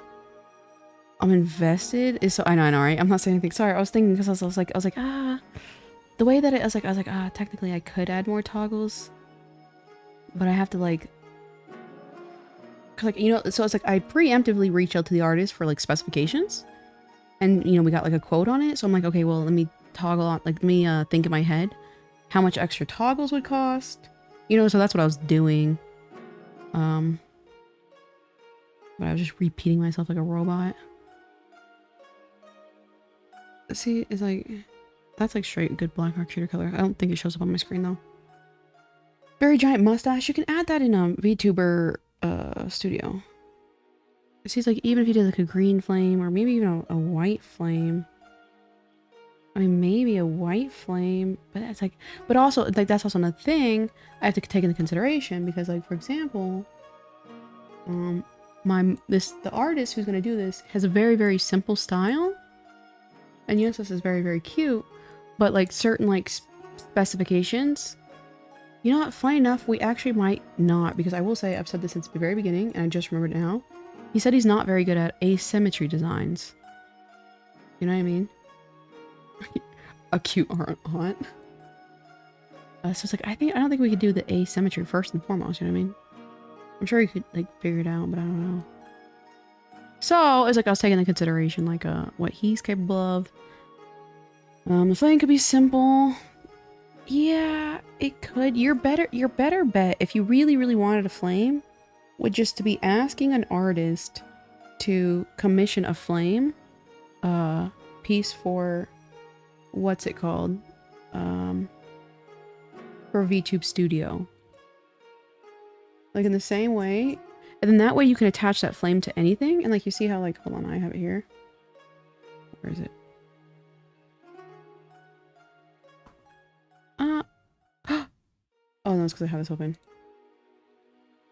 I'm invested is so... I know, right? I'm not saying anything. Sorry, I was thinking because I was like, the way that I was like, technically I could add more toggles, but I have to like, cause like, you know, so it's like I preemptively reach out to the artist for like specifications, and you know, we got like a quote on it. So I'm like, okay, well, let me toggle on, like, let me think in my head how much extra toggles would cost, you know. So that's what I was doing. But I was just repeating myself like a robot. See, it's like, that's like straight good Blackhawk shooter color. I don't think it shows up on my screen though. Very giant mustache. You can add that in VTuber studio. It seems like even if you did like a green flame or maybe even a white flame. I mean, maybe a white flame, but that's like, but also like that's also another thing I have to take into consideration because, like, for example, the artist who's gonna do this has a very, very simple style. And yes, this is very, very cute, but like certain like specifications You know what? Funny enough, we actually might not, because I will say I've said this since the very beginning, and I just remembered it now. He said he's not very good at asymmetry designs. You know what I mean? A cute aunt. So it's like, I don't think we could do the asymmetry first and foremost, you know what I mean? I'm sure you could, like, figure it out, but I don't know. So, it's like I was taking into consideration, like, what he's capable of. The flame could be simple. Yeah, it could. Your better bet, if you really, really wanted a flame, would just to be asking an artist to commission a flame piece for, what's it called? For Vtube Studio. Like in the same way. And then that way you can attach that flame to anything. And like you see how like, hold on, I have it here. Where is it? Oh no, it's because I have this open.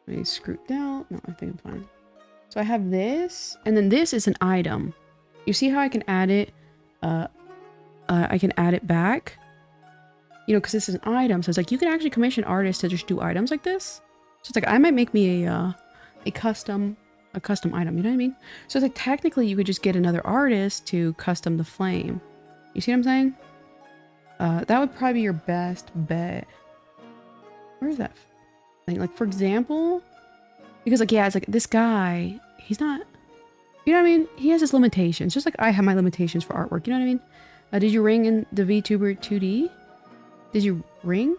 Let me screw it down. No, I think I'm fine. So I have this, and then this is an item. You see how I can add it? I can add it back. You know, because this is an item, so it's like you can actually commission artists to just do items like this. So it's like I might make me a custom item. You know what I mean? So it's like technically you could just get another artist to custom the flame. You see what I'm saying? That would probably be your best bet. Where is that thing? Like for example, because like yeah, it's like this guy. He's not. You know what I mean? He has his limitations, just like I have my limitations for artwork. You know what I mean? Did you ring in the VTuber 2D? Did you ring?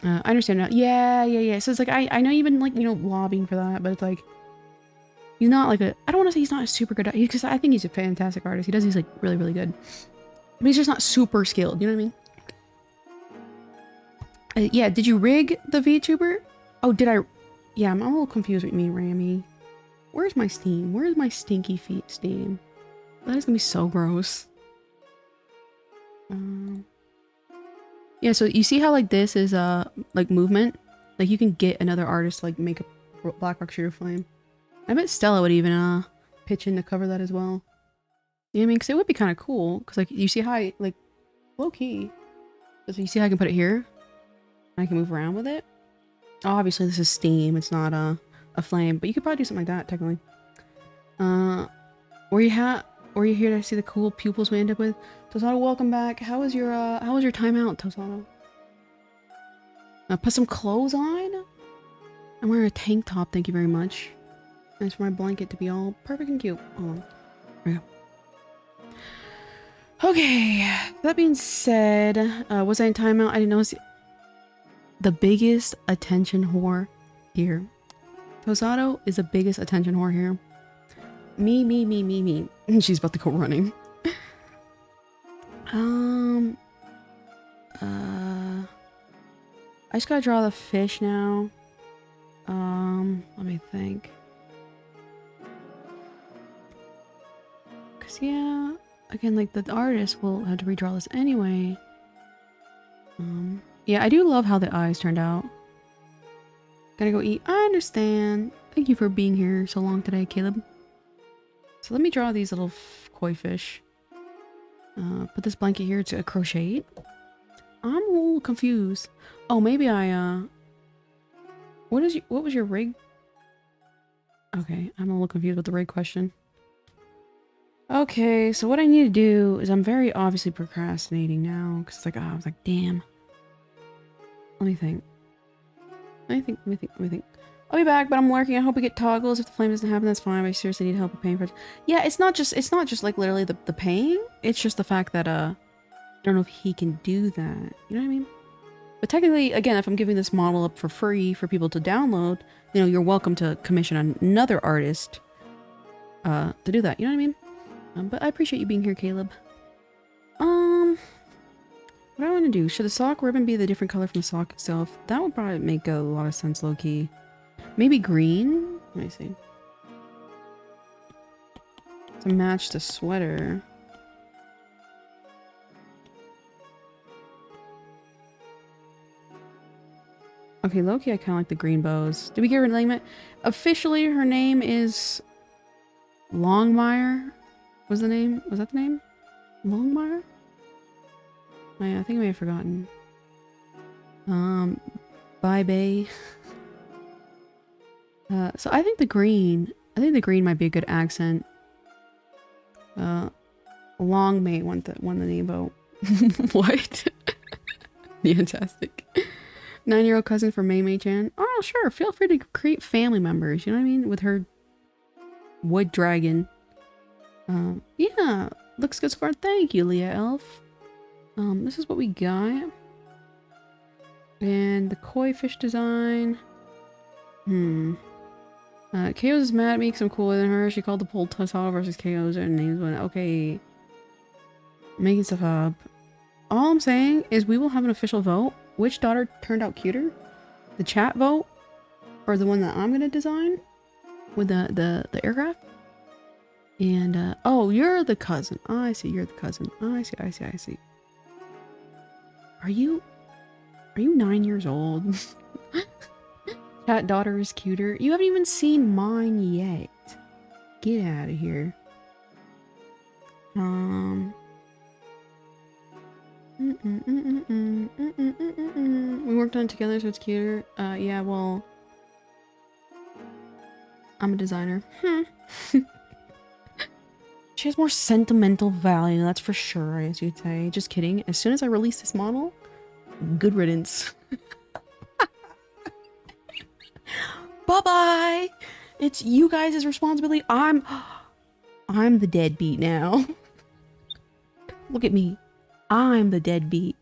I understand now. Yeah. So it's like, I know you've been like, you know, lobbying for that, but it's like, he's not like I don't want to say he's not a super good, because I think he's a fantastic artist. He does these like really, really good. But he's just not super skilled. You know what I mean? Yeah, did you rig the VTuber? Oh, did I? Yeah, I'm a little confused what you mean, Rami. Where's my Steam? Where's my stinky feet Steam? That is gonna be so gross. Yeah, so you see how like this is like movement? Like you can get another artist to, like make a Black Rock Shooter flame. I bet Stella would even pitch in to cover that as well. You know what I mean? Because it would be kind of cool. Because like you see how I like low key. So you see how I can put it here? I can move around with it. Obviously this is Steam. It's not a flame, but you could probably do something like that technically. Were you here to see the cool pupils we end up with? Tosato, welcome back. How was your timeout, Tosato? Put some clothes on. I'm wearing a tank top, thank you very much. Nice for my blanket to be all perfect and cute. Hold on. There we go. Okay. That being said, was I in timeout? I didn't notice the biggest attention whore here. Tosato is the biggest attention whore here. Me. She's about to go running. I just gotta draw the fish now. Let me think. Cause yeah, again, like the artist will have to redraw this anyway. Yeah, I do love how the eyes turned out. Gotta go eat. I understand. Thank you for being here so long today, Caleb. So let me draw these little koi fish. Put this blanket here to crochet. I'm a little confused. Oh, maybe I, what was your rig? Okay, I'm a little confused with the rig question. Okay, so what I need to do is I'm very obviously procrastinating now. Because it's like, I was like, damn. Let me think. I'll be back, but I'm working. I hope we get toggles. If the flame doesn't happen, that's fine. But I seriously need help with paying for it. Yeah, it's not just like literally the paying. It's just the fact that I don't know if he can do that. You know what I mean? But technically, again, if I'm giving this model up for free for people to download, you know, you're welcome to commission another artist to do that. You know what I mean? But I appreciate you being here, Caleb. What do I want to do? Should the sock ribbon be the different color from the sock itself? That would probably make a lot of sense, low-key. Maybe green? Let me see. To match the sweater. Okay, low-key, I kind of like the green bows. Did we get her name? Officially, her name is Longmire. Was the name? Was that the name? Longmire? Oh, yeah, I think I may have forgotten. Bye Bay. So I think the green might be a good accent. Long May won the name vote. What? Fantastic. 9-year-old cousin for May May Chan. Oh, sure. Feel free to create family members. You know what I mean? With her wood dragon. Yeah. Looks good so far. Thank you, Leah Elf. This is what we got. And the koi fish design. KO's is mad at me because I'm cooler than her. She called the poll Tosala versus KO's and names went. Okay. Making stuff up. All I'm saying is we will have an official vote. Which daughter turned out cuter? The chat vote? Or the one that I'm gonna design? With the aircraft? And, oh, you're the cousin. Oh, I see, you're the cousin. Oh, I see. Are you 9 years old? Chat daughter is cuter. You haven't even seen mine yet. Get out of here. We worked on it together, so it's cuter. Yeah, well, I'm a designer. She has more sentimental value, that's for sure, as you'd say. Just kidding. As soon as I release this model, good riddance. Bye-bye! It's you guys' responsibility. I'm the deadbeat now. Look at me. I'm the deadbeat.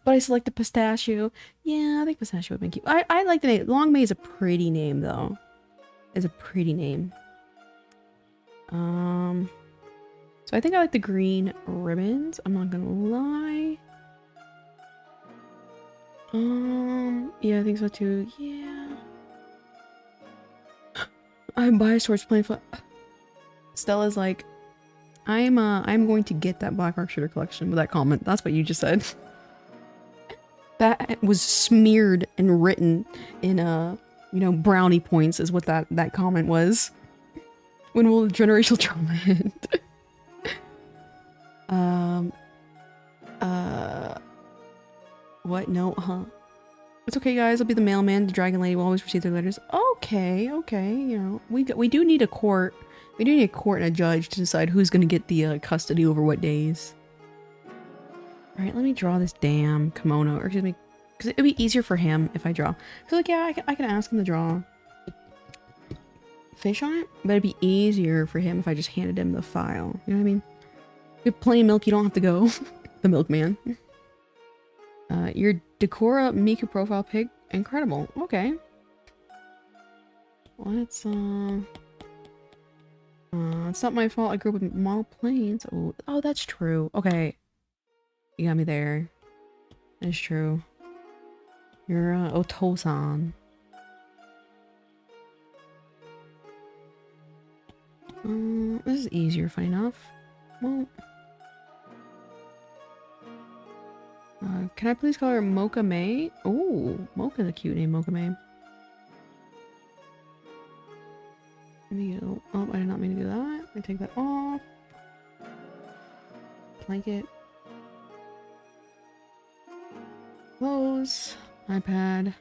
But I select the pistachio. Yeah, I think pistachio would be cute. I like the name. Long May is a pretty name, though. It's a pretty name. So I think I like the green ribbons. I'm not gonna lie. Yeah, I think so too. Yeah. I'm biased towards plain flat. Stella's like, I'm going to get that Black Rock Shooter collection with that comment. That's what you just said. That was smeared and written in you know, brownie points is what that comment was. When will the generational trauma end? What? No, huh? It's okay, guys. I'll be the mailman. The dragon lady will always receive their letters. Okay, you know, we do need a court. We do need a court and a judge to decide who's gonna get the custody over what days. All right, let me draw this damn kimono, or excuse me, because it'd be easier for him if I draw. So like, yeah, I can ask him to draw fish on it, but it'd be easier for him if I just handed him the file. You know what I mean? With plain milk, you don't have to go. The milkman. Your Decora Miku profile pic, incredible. Okay. Let's it's not my fault. I grew up with model planes. Oh, that's true. Okay, you got me there. That's true. You're Otosan. This is easier, funny enough. Well, can I please call her Mocha May? Oh, Mocha's a cute name, Mocha May. Let me go. Oh, I did not mean to do that. Let me take that off. Blanket. Close. iPad.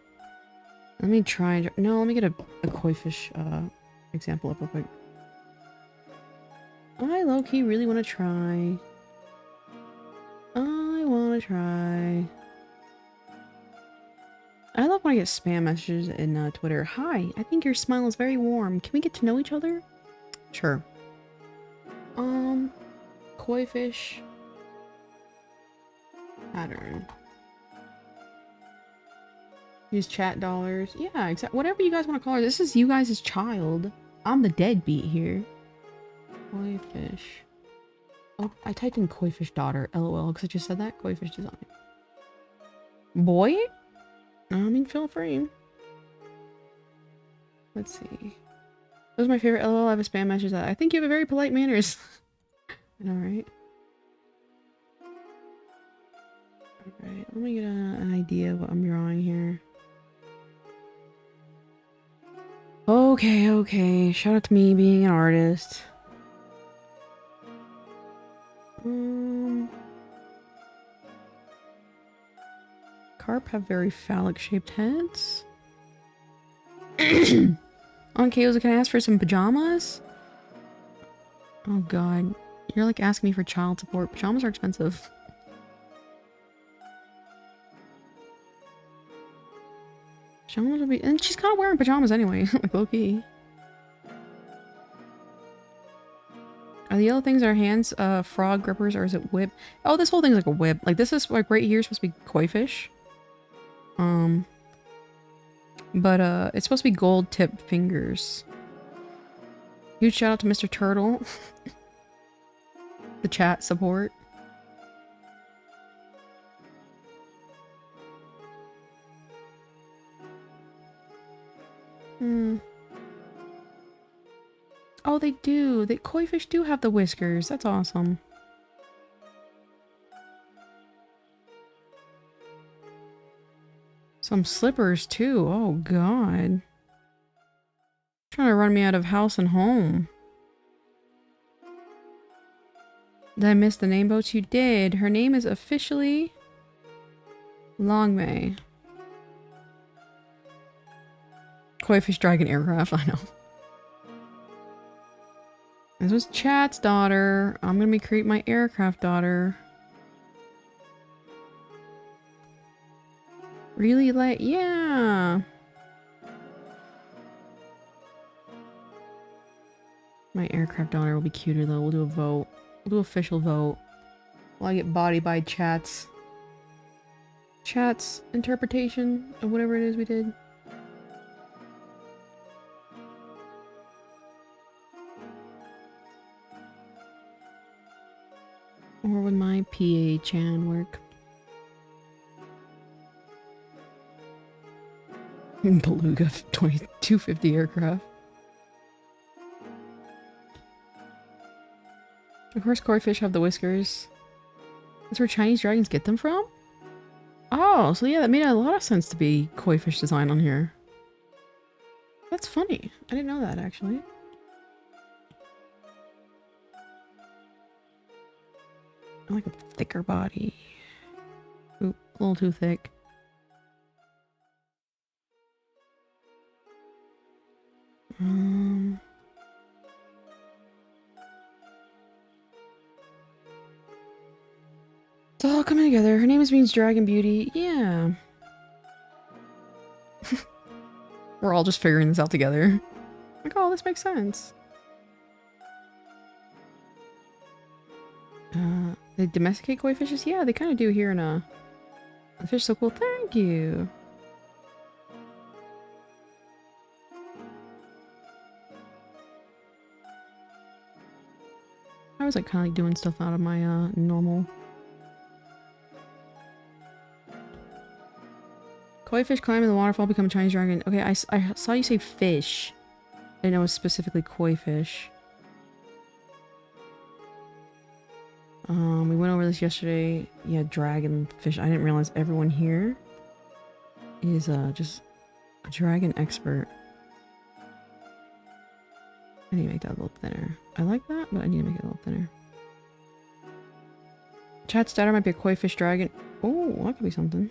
Let me try. No, let me get a koi fish example up real quick. I low-key really want to try. I love when I get spam messages in Twitter. Hi, I think your smile is very warm. Can we get to know each other? Sure. Koi fish pattern. Use chat dollars. Yeah, exactly. Whatever you guys want to call her. This is you guys' child. I'm the deadbeat here. Koi fish. Oh, I typed in koi fish daughter. LOL, because I just said that. Koi fish design. Boy? I mean, feel free. Let's see. Those are my favorite LOL. I have a spam message that I think you have a very polite manners. I know, right? Alright, let me get an idea of what I'm drawing here. Okay. Shout out to me being an artist. Carp have very phallic-shaped heads. On Kaoza, can I ask for some pajamas? Oh god. You're like asking me for child support. Pajamas are expensive. Pajamas would be... And she's kind of wearing pajamas anyway. Like, low-key. Are the yellow things our hands, frog grippers, or is it whip? Oh, this whole thing's like a whip. Like, this is, like, right here supposed to be koi fish. But, it's supposed to be gold-tipped fingers. Huge shout out to Mr. Turtle. The chat support. Oh, they do. The koi fish do have the whiskers. That's awesome. Some slippers too. Oh god. Trying to run me out of house and home. Did I miss the name boats? You did. Her name is officially Longmay. Koi fish dragon aircraft. I know. This was Chat's daughter. I'm gonna be create my aircraft daughter. Really late? Yeah. My aircraft daughter will be cuter though. We'll do a vote. We'll do official vote. Will I get body by Chat's interpretation of whatever it is we did? Or would my PA-chan work? Beluga 2250 aircraft. Of course koi fish have the whiskers. That's where Chinese dragons get them from? Oh, so yeah, that made a lot of sense to be koi fish design on here. That's funny. I didn't know that, actually. I like a thicker body. Oop, a little too thick. It's all coming together. Her name means Dragon Beauty. Yeah. We're all just figuring this out together. Like, oh, this makes sense. They domesticate koi fishes? Yeah, they kind of do here in the fish so cool. Thank you. I was like kind of like doing stuff out of my normal. Koi fish climb in the waterfall, become a Chinese dragon. Okay, I saw you say fish. I didn't know it was specifically koi fish. We went over this yesterday. Yeah, dragon fish. I didn't realize everyone here is just a dragon expert. I need to make that a little thinner. I like that, but I need to make it a little thinner. Chat's daughter might be a koi fish dragon. Oh, that could be something.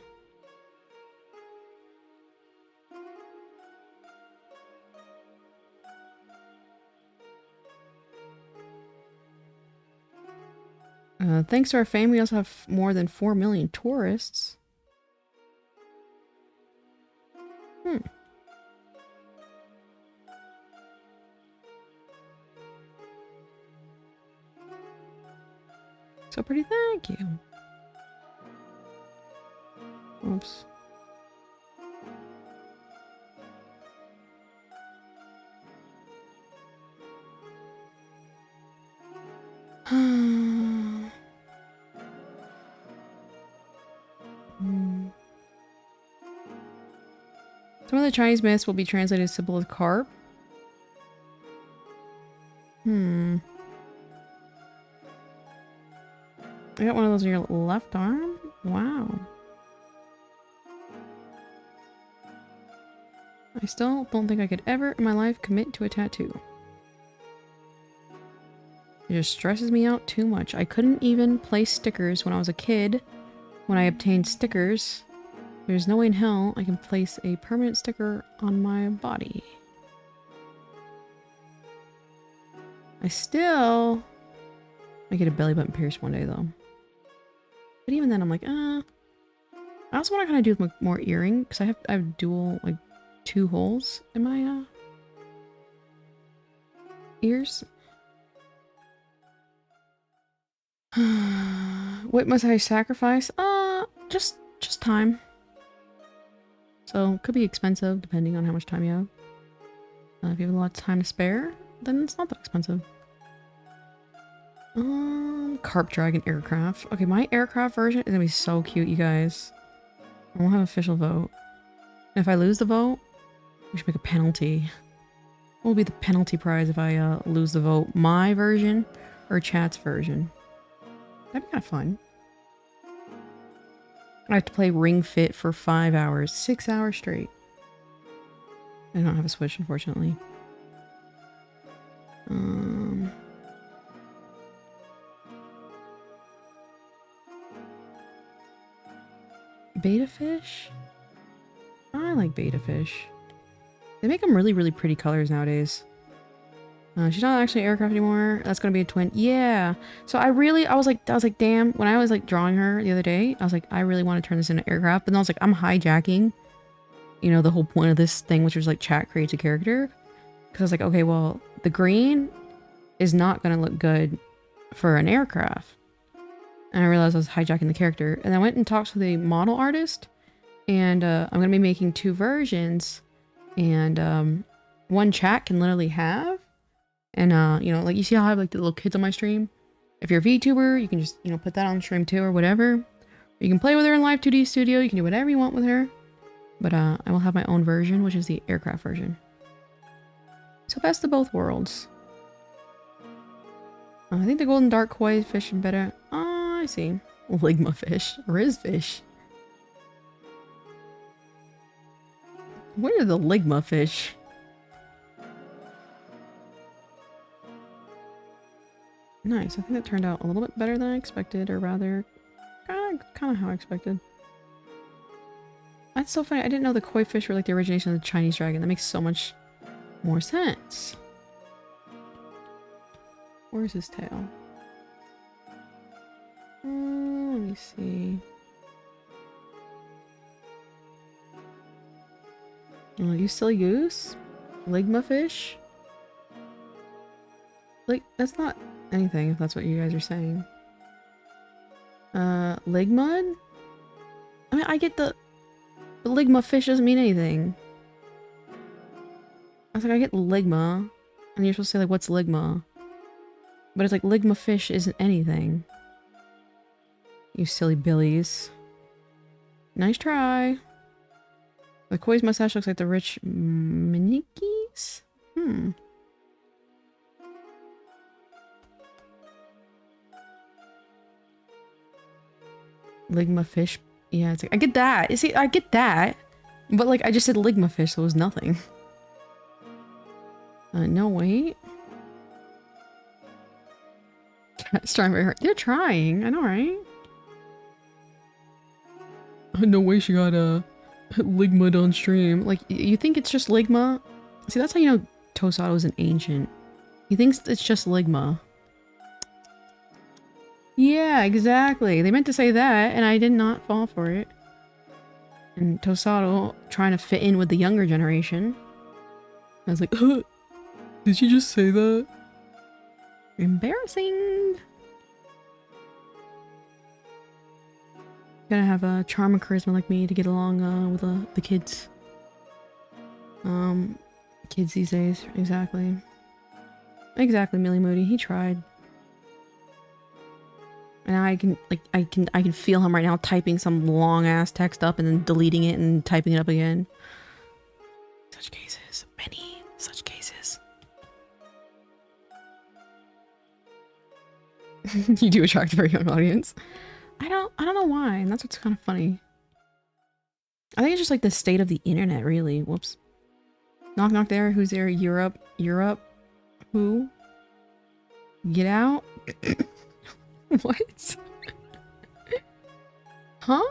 Thanks to our fame, we also have more than 4 million tourists. So pretty, thank you. Oops. Some of the Chinese myths will be translated as simple as carp. I got one of those in your left arm? Wow. I still don't think I could ever in my life commit to a tattoo. It just stresses me out too much. I couldn't even place stickers when I was a kid. When I obtained stickers, There's no way in hell I can place a permanent sticker on my body. I still might get a belly button pierced one day though. But even then I'm like, I also want to kind of do with more earring because I have dual, like 2 holes in my ears. What must I sacrifice? Just time. So it could be expensive depending on how much time you have. If you have a lot of time to spare, then it's not that expensive. Carp Dragon aircraft. Okay, my aircraft version is gonna be so cute, you guys. I won't have an official vote. And if I lose the vote, we should make a penalty. What will be the penalty prize if I lose the vote? My version or chat's version? That'd be kind of fun. I have to play Ring Fit for 5 hours. 6 hours straight. I don't have a Switch, unfortunately. Beta fish? I like beta fish. They make them really, really pretty colors nowadays. She's not actually an aircraft anymore. That's gonna be a twin. Yeah. So I was like, damn. When I was like drawing her the other day, I was like, I really want to turn this into aircraft. But then I was like, I'm hijacking, you know, the whole point of this thing, which was like chat creates a character. Because I was like, okay, well, the green is not gonna look good for an aircraft. And I realized I was hijacking the character. And I went and talked to the model artist. And I'm gonna be making 2 versions. And one chat can literally have. And, you know, like you see how I have like the little kids on my stream? If you're a VTuber, you can just, you know, put that on stream too or whatever. You can play with her in Live 2D Studio. You can do whatever you want with her. But I will have my own version, which is the aircraft version. So best of both worlds. I think the golden dark koi fish is better. Oh, I see. Ligma fish. Riz fish. Where are the Ligma fish? Nice. I think that turned out a little bit better than I expected, or rather, kind of how I expected. That's so funny. I didn't know the koi fish were like the origination of the Chinese dragon. That makes so much more sense. Where's his tail? Let me see. Oh, you silly goose? Ligma fish? Like, that's not anything, if that's what you guys are saying. Ligmud? I mean, I get the Ligma fish doesn't mean anything. I was like, I get Ligma, and you're supposed to say, like, what's Ligma? But it's like, Ligma fish isn't anything. You silly billies. Nice try. The koi's mustache looks like the rich Minikis? Ligma fish. Yeah, it's like, I get that. You see, I get that. But like, I just said Ligma fish, so it was nothing. No, wait. It's trying very hard. They're trying. I know, right? No way she got Ligma on stream. Like, you think it's just Ligma? See, that's how you know Tosado is an ancient. He thinks it's just Ligma. Yeah, exactly. They meant to say that, and I did not fall for it. And Tosado trying to fit in with the younger generation. I was like, did you just say that? Embarrassing. Gotta have a charm and charisma like me to get along with the kids. Kids these days, exactly. Exactly, Millie Moody. He tried. And I can feel him right now typing some long ass text up and then deleting it and typing it up again. Such cases, many such cases. You do attract a very young audience. I don't know why, and that's what's kind of funny. I think it's just like the state of the internet, really. Whoops. Knock knock there. Who's there? Europe. Europe. Who? Get out. What? Huh?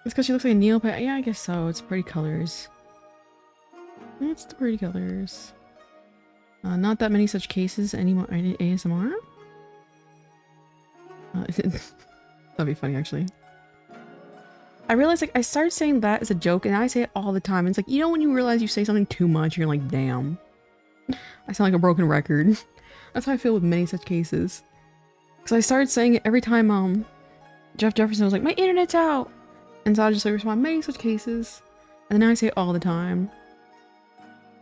It's because she looks like a Neopet. Yeah, I guess so. It's pretty colors. It's the pretty colors. Not that many such cases anymore. ASMR? That'd be funny, actually. I realized, like, I started saying that as a joke, and I say it all the time. And it's like, you know when you realize you say something too much, you're like, damn. I sound like a broken record. That's how I feel with many such cases. Because I started saying it every time, Jeff Jefferson was like, my internet's out! And so I just like respond, many such cases. And then I say it all the time.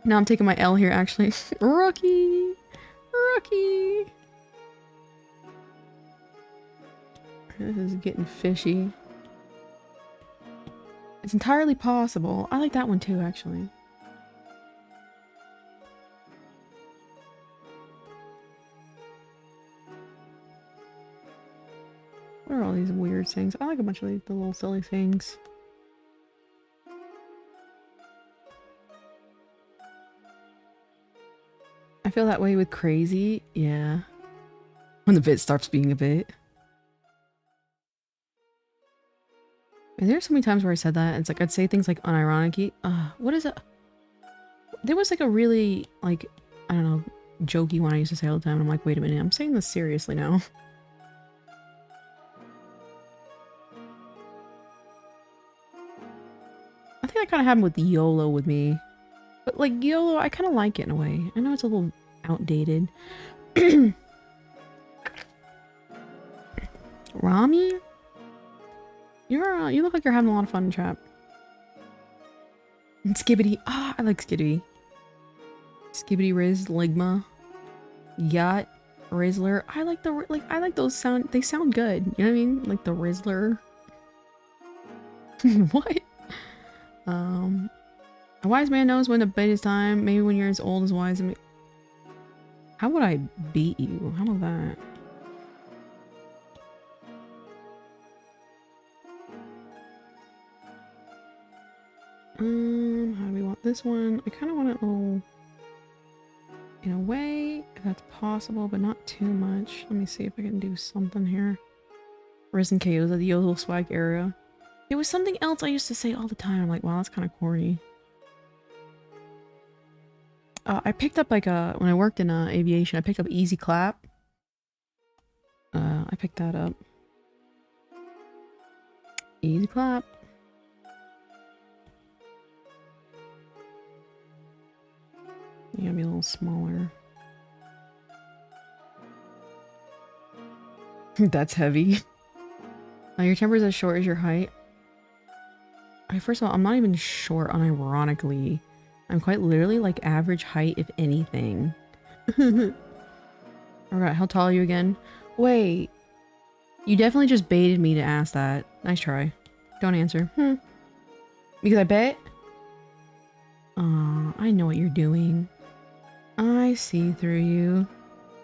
Now I'm taking my L here, actually. Rookie! Rookie! This is getting fishy. It's entirely possible. I like that one too, actually. What are all these weird things? I like a bunch of the little silly things. I feel that way with crazy. Yeah. When the bit starts being a bit. And there's so many times where I said that, and it's like I'd say things like unironically. What is it? There was like a really, like, I don't know, jokey one I used to say all the time, and I'm like, wait a minute, I'm saying this seriously now. I think that kind of happened with YOLO with me. But like YOLO, I kind of like it in a way. I know it's a little outdated. Rami? You look like you're having a lot of fun in chat. And Skibbity. Ah, I like Skibbity. Skibbity Riz Ligma. Yacht. Rizzler. I like those sound. They sound good. You know what I mean? Like the Rizzler. What? A wise man knows when to bid his time. Maybe when you're as old as wise. How would I beat you? How about that? How do we want this one? I kind of want it all in a way, if that's possible, but not too much. Let me see if I can do something here. Risen KOs at the Yodel swag era. It was something else I used to say all the time. I'm like, wow, that's kind of corny. I picked up like when I worked in aviation, I picked up Easy Clap. I picked that up. Easy Clap. You gotta be a little smaller. That's heavy. Your temper's as short as your height. First of all, I'm not even short unironically. I'm quite literally like average height, if anything. Alright, how tall are you again? Wait. You definitely just baited me to ask that. Nice try. Don't answer. Because I bet... I know what you're doing. I see through you.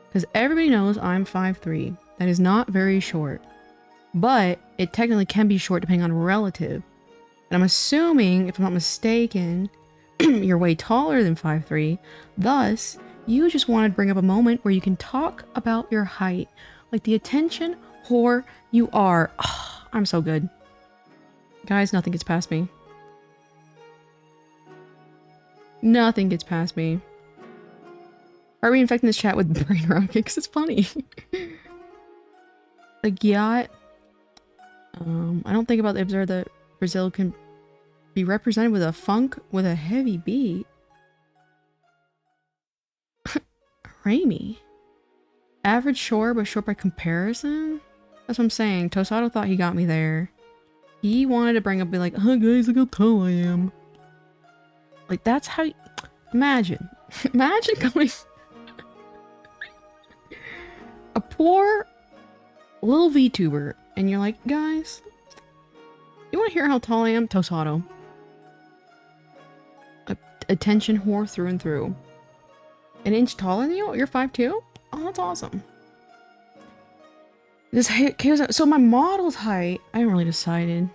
Because everybody knows I'm 5'3". That is not very short. But it technically can be short depending on relative. And I'm assuming, if I'm not mistaken, you're way taller than 5'3". Thus, you just wanted to bring up a moment where you can talk about your height. Like the attention whore you are. Oh, I'm so good. Guys, nothing gets past me. Nothing gets past me. Are we infecting this chat with brain rocket? Because it's funny. Like, yacht. I don't think about the observer that Brazil can be represented with a funk with a heavy beat. Raimi. Average short, but short by comparison? That's what I'm saying. Tosado thought he got me there. He wanted to bring up, be like, huh guys, look how tall I am. Like, that's how you... Imagine. Imagine coming... a poor little VTuber, and you're like, guys, you want to hear how tall I am? Tosado. Attention whore through and through. An inch taller than you? You're 5'2"? Oh, that's awesome. So my model's height, I haven't really decided.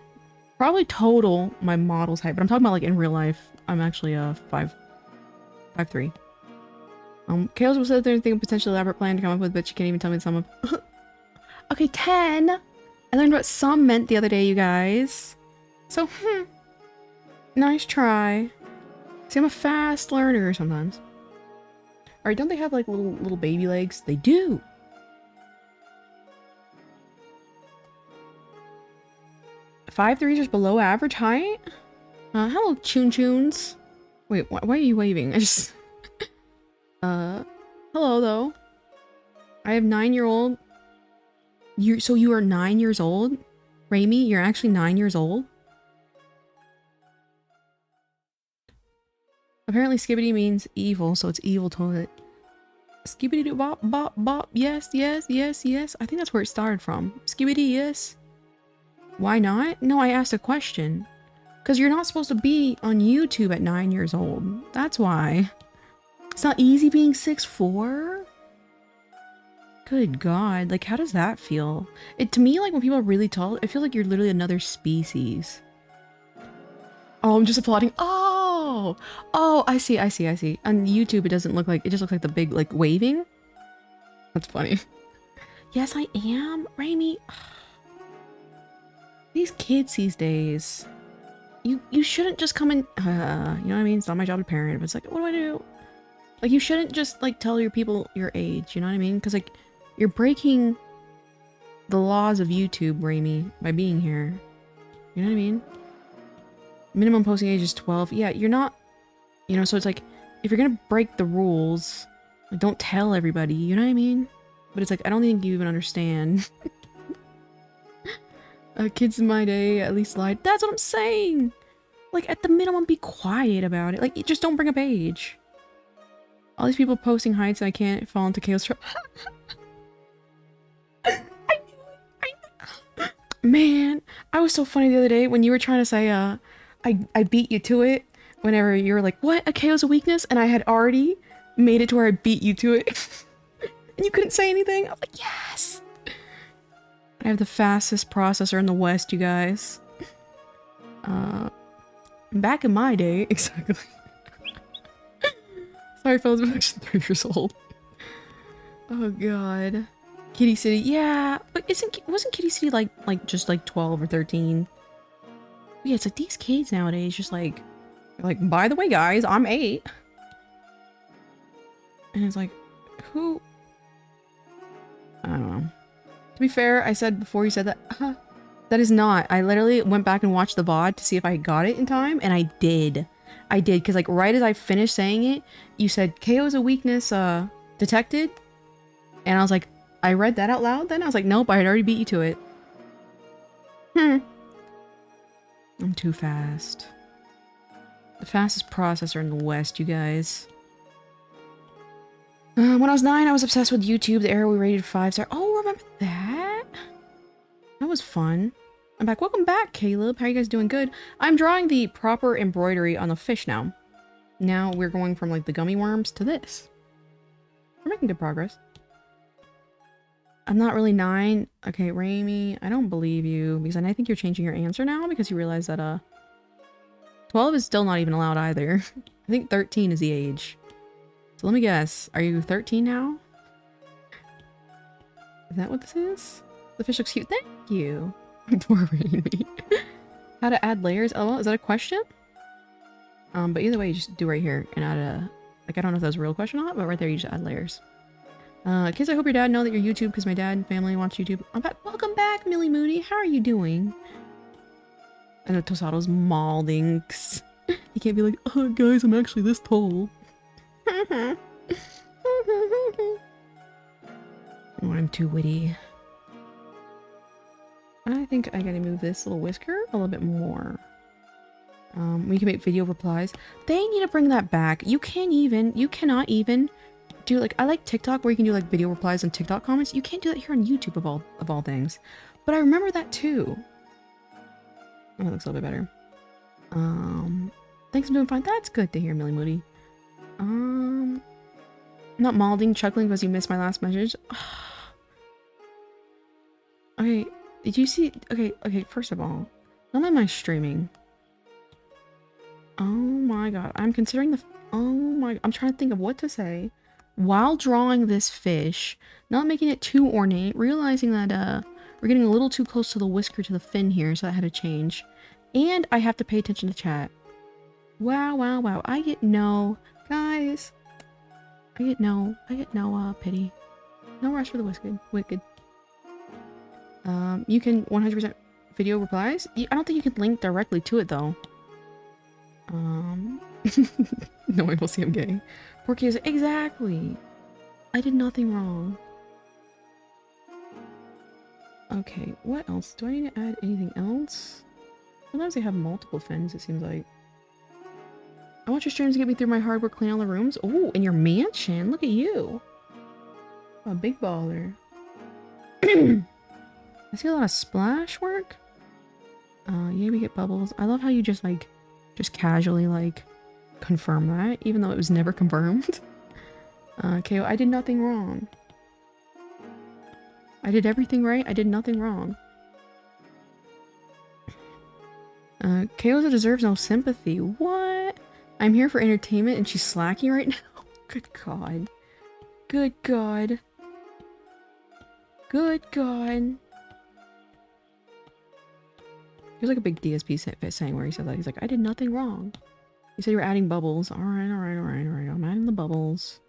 Probably total my model's height, but I'm talking about like in real life. I'm actually 5'3". Chaos will say if there's anything potentially elaborate plan to come up with, but she can't even tell me the sum of. Okay, 10. I learned what sum meant the other day, you guys. So, nice try. See, I'm a fast learner sometimes. Alright, don't they have like little baby legs? They do! 5'3" is below average height? Hello, Choon-Choons. Wait, why are you waving? I just... hello, though. I have 9-year-old. So you are 9 years old? Raimi, you're actually 9 years old? Apparently skibbity means evil, so it's evil toilet. Skibbity doo bop bop bop. Yes, yes, yes, yes. I think that's where it started from. Skibbity, yes. Why not? No, I asked a question. Because you're not supposed to be on YouTube at 9 years old. That's why. It's not easy being 6'4"? Good God. Like, how does that feel? To me, like, when people are really tall, it feels like you're literally another species. Oh, I'm just applauding. Oh! Oh, I see, I see, I see. On YouTube, it doesn't look like... It just looks like the big, like, waving. That's funny. Yes, I am. Raimi. These kids these days. You shouldn't just come in... you know what I mean? It's not my job to parent, but it's like, what do I do? Like, you shouldn't just, like, tell your people your age, you know what I mean? Because, like, you're breaking the laws of YouTube, Raimi, by being here. You know what I mean? Minimum posting age is 12. Yeah, you're not... You know, so it's like, if you're gonna break the rules, like, don't tell everybody, you know what I mean? But it's like, I don't think you even understand. Kids in my day at least lied. That's what I'm saying! Like, at the minimum, be quiet about it. Like, just don't bring up age. All these people posting heights and I can't fall into chaos trap. Man, I was so funny the other day when you were trying to say, I beat you to it. Whenever you were like, what? A KO's a weakness? And I had already made it to where I beat you to it. And you couldn't say anything. I was like, yes! I have the fastest processor in the West, you guys. Back in my day, exactly. Sorry, fellas, I'm actually 3 years old. Oh god. Kitty City, yeah, but wasn't Kitty City like just like 12 or 13? Yeah, it's like these kids nowadays just like, by the way, guys, I'm 8. And it's like, who? I don't know. To be fair, I said before you said that, that is not. I literally went back and watched the VOD to see if I got it in time, and I did. I did, because like right as I finished saying it, you said KO is a weakness detected. And I was like, I read that out loud then? I was like, nope, I had already beat you to it. I'm too fast. The fastest processor in the West, you guys. When I was 9, I was obsessed with YouTube. The era we rated 5-star. Oh, remember that? That was fun. I'm back. Welcome back, Caleb. How are you guys doing? Good. I'm drawing the proper embroidery on the fish now. Now we're going from like the gummy worms to this. We're making good progress. I'm not really 9. Okay, Raimi, I don't believe you because I think you're changing your answer now because you realize that 12 is still not even allowed either. I think 13 is the age. So let me guess. Are you 13 now? Is that what this is? The fish looks cute. Thank you. Poor Raimi. How to add layers? Oh, is that a question? But either way, you just do right here and add a... Like, I don't know if that was a real question or not, but right there you just add layers. Kids, I hope your dad know that you're YouTube because my dad and family watch YouTube. I'm back. Welcome back, Millie Moody. How are you doing? I know Tosato's malding. He can't be like, oh, guys, I'm actually this tall. Oh, I'm too witty. I think I gotta move this little whisker a little bit more. We can make video replies. They need to bring that back. You cannot even do, like, I like TikTok where you can do like video replies and TikTok comments. You can't do that here on YouTube of all things. But I remember that too. Oh, that looks a little bit better. Thanks, I'm doing fine. That's good to hear, Millie Moody. Not malding, chuckling because you missed my last message. Okay, did you see? Okay, first of all, not am I streaming? Oh my god, I'm considering the... Oh my... I'm trying to think of what to say while drawing this fish, not making it too ornate, realizing that, we're getting a little too close to the whisker to the fin here, so I had to change. And I have to pay attention to chat. Wow, wow, wow. I get no, guys. I get no pity. No rush for the wicked. You can 100% video replies. I don't think you can link directly to it though. No one will see I'm gay. Poor kids. Exactly. I did nothing wrong. Okay, what else? Do I need to add anything else? Sometimes they have multiple fins, it seems like. I want your streams to get me through my hard work cleaning all the rooms. Oh, in your mansion. Look at you. A big baller. I see a lot of splash work. Yeah, we get bubbles. I love how you just casually confirm that, even though it was never confirmed. KO, I did nothing wrong. I did everything right. I did nothing wrong. KO deserves no sympathy. What? I'm here for entertainment and she's slacking right now? Good God. Good God. Good God. There's like a big DSP saying where he said that. He's like, I did nothing wrong. You said you were adding bubbles. Alright. I'm adding the bubbles.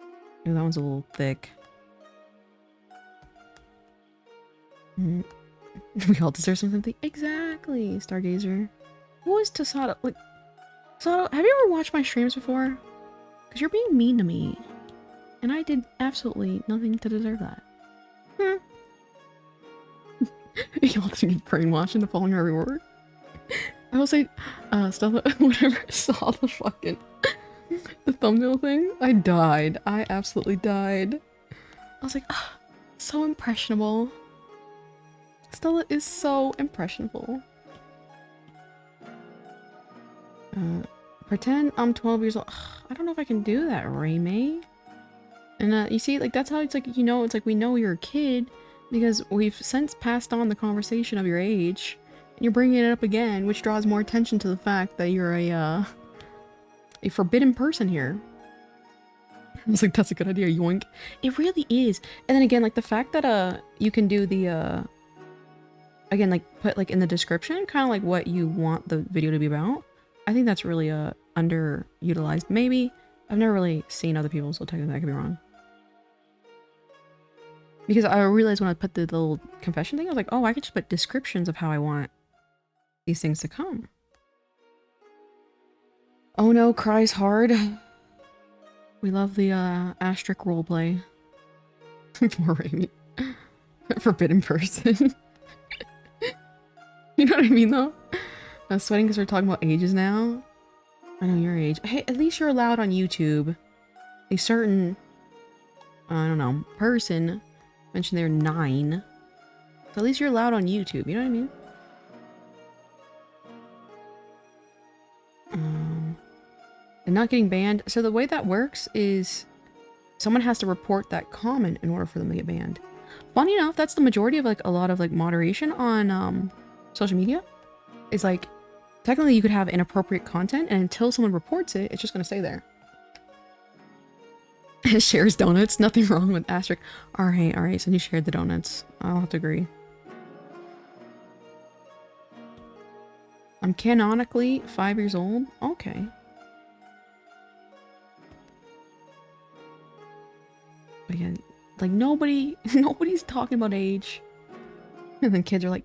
Oh, that one's a little thick. We all deserve something. Exactly, Stargazer. Who is Tasato? Like, Tasato, have you ever watched my streams before? Because you're being mean to me. And I did absolutely nothing to deserve that. You all think you're brainwashed into following every word? I will say, Stella, whenever I saw the fucking the thumbnail thing, I died. I absolutely died. I was like, ah, so impressionable. Stella is so impressionable. Pretend I'm 12 years old. Ugh, I don't know if I can do that, Raymay. And you see, like, that's how it's like, you know, it's like we know you're a kid because we've since passed on the conversation of your age. And you're bringing it up again, which draws more attention to the fact that you're a forbidden person here. I was like, that's a good idea, yoink. It really is. And then again, like, the fact that, you can do the, again, like, put, like, in the description, kind of like what you want the video to be about. I think that's really, underutilized. Maybe. I've never really seen other people, so technically I could be wrong. Because I realized when I put the little confession thing, I was like, oh, I could just put descriptions of how I want these things to come. Oh no, cries hard. We love the, asterisk roleplay. Poor Raimi. Forbidden person. You know what I mean, though? I'm sweating because we're talking about ages now. I know your age. Hey, at least you're allowed on YouTube. A certain, I don't know, person mentioned they're 9. So at least you're allowed on YouTube, you know what I mean? And not getting banned. So the way that works is someone has to report that comment in order for them to get banned. Funny enough, that's the majority of like a lot of like moderation on social media. It's like technically you could have inappropriate content and until someone reports it, it's just gonna stay there. Shares donuts, nothing wrong with asterisk. Alright, so you shared the donuts. I'll have to agree. I'm canonically 5 years old. Okay. But again, like nobody's talking about age. And then kids are like,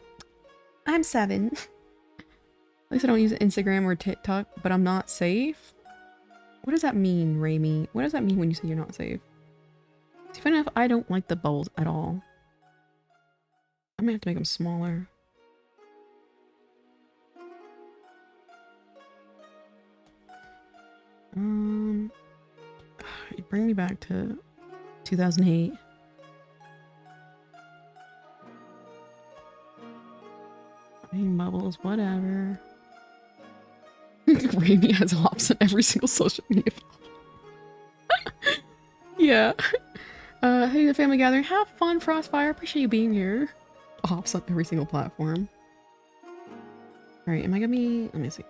I'm 7. At least I don't use Instagram or TikTok, but I'm not safe. What does that mean, Raimi? What does that mean when you say you're not safe? See, funny enough, I don't like the bubbles at all. I might have to make them smaller. Bring me back to 2008. Bubbles, whatever. Raimi has hops on every single social media. Yeah. Hey, the family gathering. Have fun, Frostfire. Appreciate you being here. Hops on every single platform. Alright, am I gonna be... Let me see.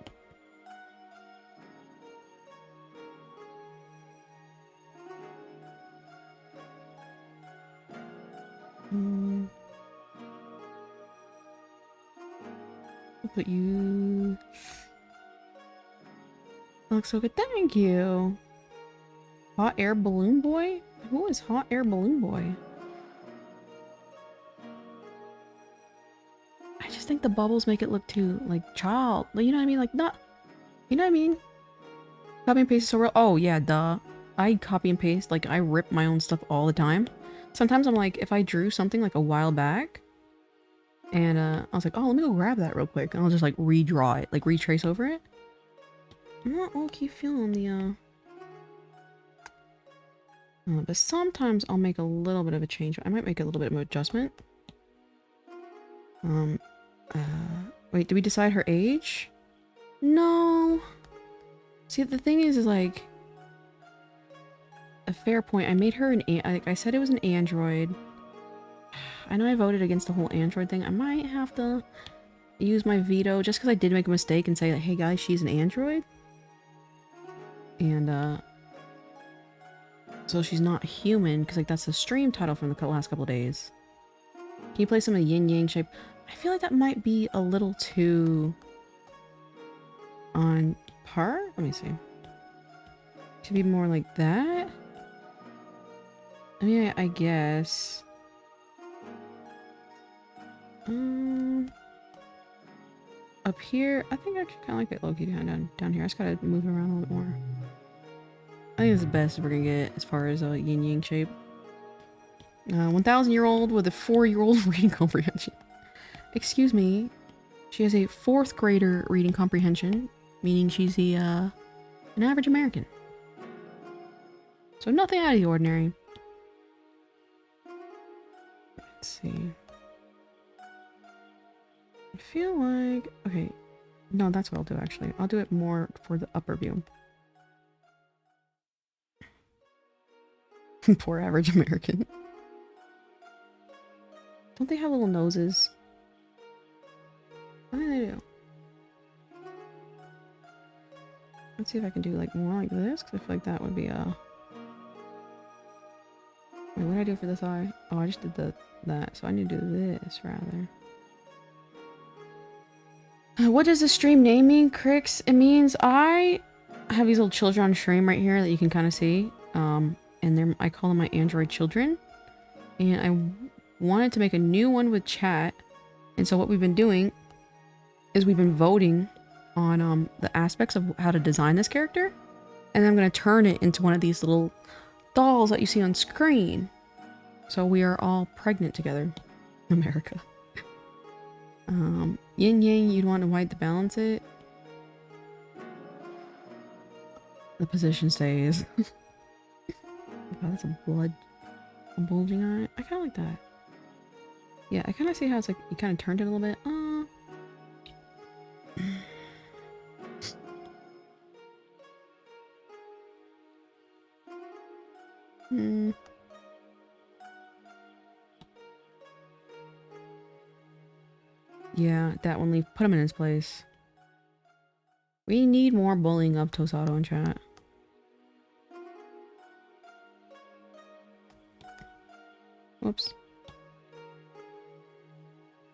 I'll put you... That looks so good. Thank you. Hot air balloon boy? Who is hot air balloon boy? I just think the bubbles make it look too, like, child. You know what I mean? Like, not... You know what I mean? Copy and paste is so real. Oh, yeah, duh. I copy and paste. Like, I rip my own stuff all the time. Sometimes I'm like, if I drew something, like, a while back, and, I was like, oh, let me go grab that real quick. And I'll just, like, redraw it. Like, retrace over it. I'm not low-key feeling the, but sometimes I'll make a little bit of a change. I might make a little bit of an adjustment. Wait, did we decide her age? No. See, the thing is like... A fair point. I made her an... Like I said it was an android. I know I voted against the whole android thing. I might have to use my veto just because I did make a mistake and say, like, hey guys, she's an android. And, so she's not human, because, like, that's the stream title from the last couple days. Can you play some of the yin-yang shape? I feel like that might be a little too... on par? Let me see. Should be more like that? I mean, I guess... Up here, I think I kind of like it low-key down here. I just gotta move it around a little bit more. I think it's the best we're gonna get as far as yin-yang shape. 1,000-year-old with a 4-year-old reading comprehension. Excuse me. She has a 4th grader reading comprehension, meaning she's an average American. So nothing out of the ordinary. Let's see. I feel like... Okay. No, that's what I'll do, actually. I'll do it more for the upper view. Poor average American. Don't they have little noses? I think they do. Let's see if I can do like more like this, because I feel like that would be Wait, what did I do for this eye? Oh, I just did that, so I need to do this rather. What does the stream name mean, Crix? It means I have these little children on stream right here that you can kind of see. And I call them my Android children. And I wanted to make a new one with chat. And so what we've been doing is we've been voting on the aspects of how to design this character. And then I'm going to turn it into one of these little dolls that you see on screen. So we are all pregnant together. America. Yin yang, you'd want to white to balance it. The position stays. God, that's a blood bulging on it. I kind of like that. Yeah, I kind of see how it's like you kind of turned it a little bit. Yeah, that one leave. Put him in his place. We need more bullying of Tosado in chat. Whoops.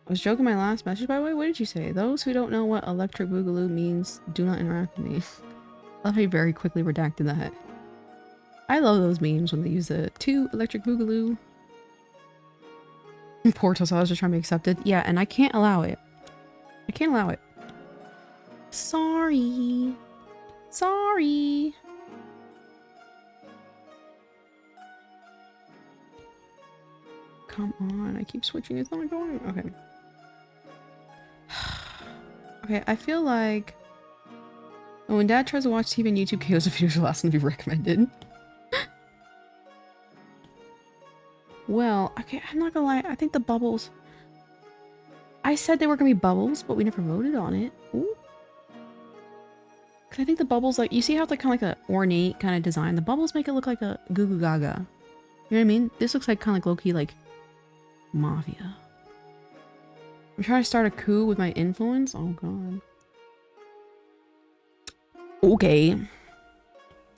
I was joking my last message, by the way. What did you say? Those who don't know what electric boogaloo means, do not interact with me. I love how you very quickly redacted that. I love those memes when they use the to electric boogaloo. Poor Tosado's just trying to be accepted. Yeah, and I can't allow it. I can't allow it. Sorry. Sorry. Come on, I keep switching. It's not going. Okay. Okay, I feel like when Dad tries to watch TV and YouTube, KO's videos are the last one to be recommended. Well, okay, I'm not gonna lie. I think the bubbles... I said they were gonna be bubbles, but we never voted on it. Ooh. Cause I think the bubbles, like, you see how it's like kind of like an ornate kind of design? The bubbles make it look like a goo goo gaga. You know what I mean? This looks like kind of like low-key, like, mafia. I'm trying to start a coup with my influence. Oh, God. Okay. Do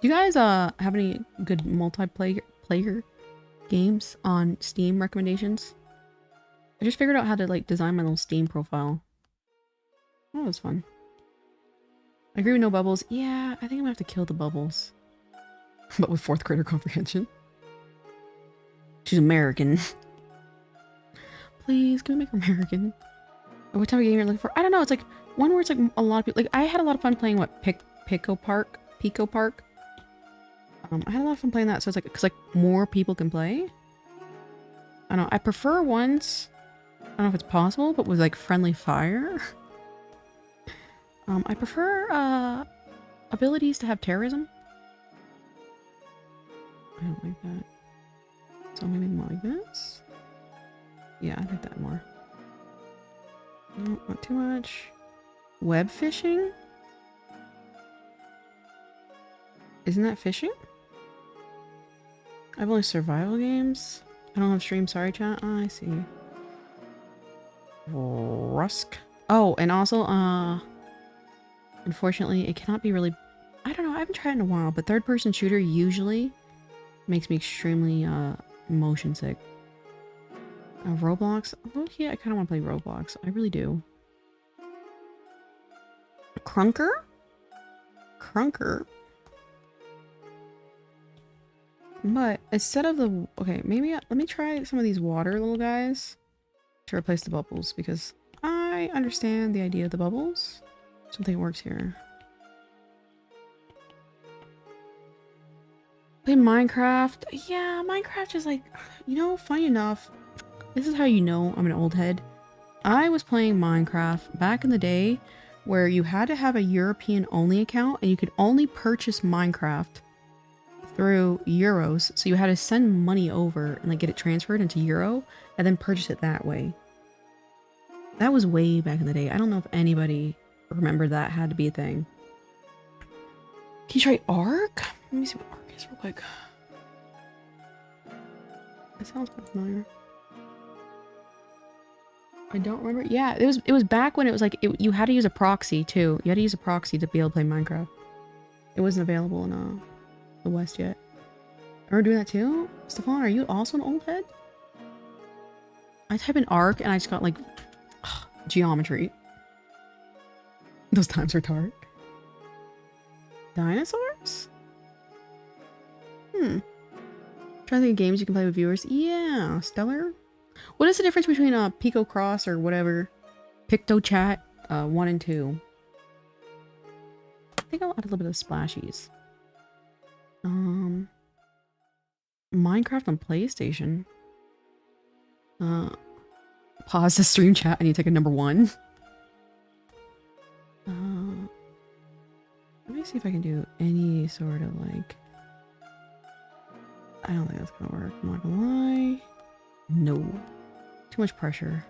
you guys, have any good multiplayer games on Steam recommendations? I just figured out how to like design my little Steam profile. That was fun. I agree with no bubbles. Yeah, I think I'm gonna have to kill the bubbles. But with 4th grader comprehension. She's American. Please, can we make her American? Or what type of game you're looking for? I don't know. It's like one where it's like a lot of people. Like I had a lot of fun playing what Pico Park. I had a lot of fun playing that. So it's like because like more people can play. I don't know. I prefer ones. I don't know if it's possible, but with like friendly fire. I prefer abilities to have terrorism. I don't like that. So maybe more like this. Yeah, I like that more. No, not too much. Web fishing? Isn't that fishing? I've only survival games. I don't have stream. Sorry, chat. Oh, I see. Rusk. Oh, and also, unfortunately, it cannot be really... I don't know. I haven't tried it in a while, but third-person shooter usually makes me extremely, motion sick. Roblox? Oh, yeah, I kind of want to play Roblox. I really do. Crunker? Crunker? But instead of the... Okay, maybe... let me try some of these water little guys to replace the bubbles, because I understand the idea of the bubbles. Something works here. Play Minecraft. Yeah, Minecraft is like... You know, funny enough, this is how you know I'm an old head. I was playing Minecraft back in the day where you had to have a European-only account and you could only purchase Minecraft through euros. So you had to send money over and like get it transferred into euro and then purchase it that way. That was way back in the day. I don't know if anybody remembered that had to be a thing. Can you try Ark? Let me see what Ark is real quick. It sounds quite familiar. I don't remember. Yeah, it was back when it was like you had to use a proxy too. You had to use a proxy to be able to play Minecraft. It wasn't available in the West yet. Remember doing that too? Stefan, are you also an old head? I type in Ark and I just got like geometry. Those times are dark. Dinosaurs? Trying to think of games you can play with viewers. Yeah, Stellar. What is the difference between Pico Cross or whatever? PictoChat 1 and 2. I think I'll add a little bit of splashies. Minecraft on PlayStation. Pause the stream chat. I need to take a number 1. Let me see if I can do any sort of like... I don't think that's gonna work. I'm not gonna lie. No. Too much pressure.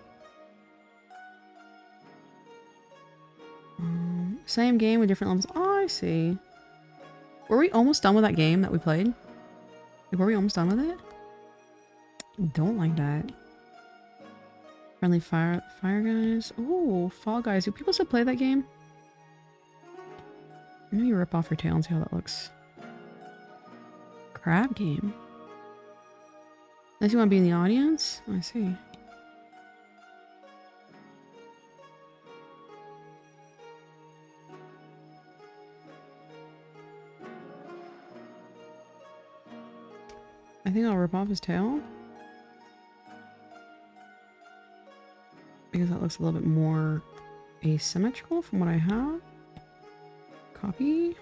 Same game with different levels. Oh, I see. Were we almost done with that game that we played? Like, were we almost done with it? I don't like that. Friendly fire guys. Ooh, Fall Guys. Do people still play that game? Let me rip off your tail and see how that looks. Crab game. Unless you want to be in the audience? Oh, I see. I think I'll rip off his tail. Because that looks a little bit more asymmetrical from what I have. Copy.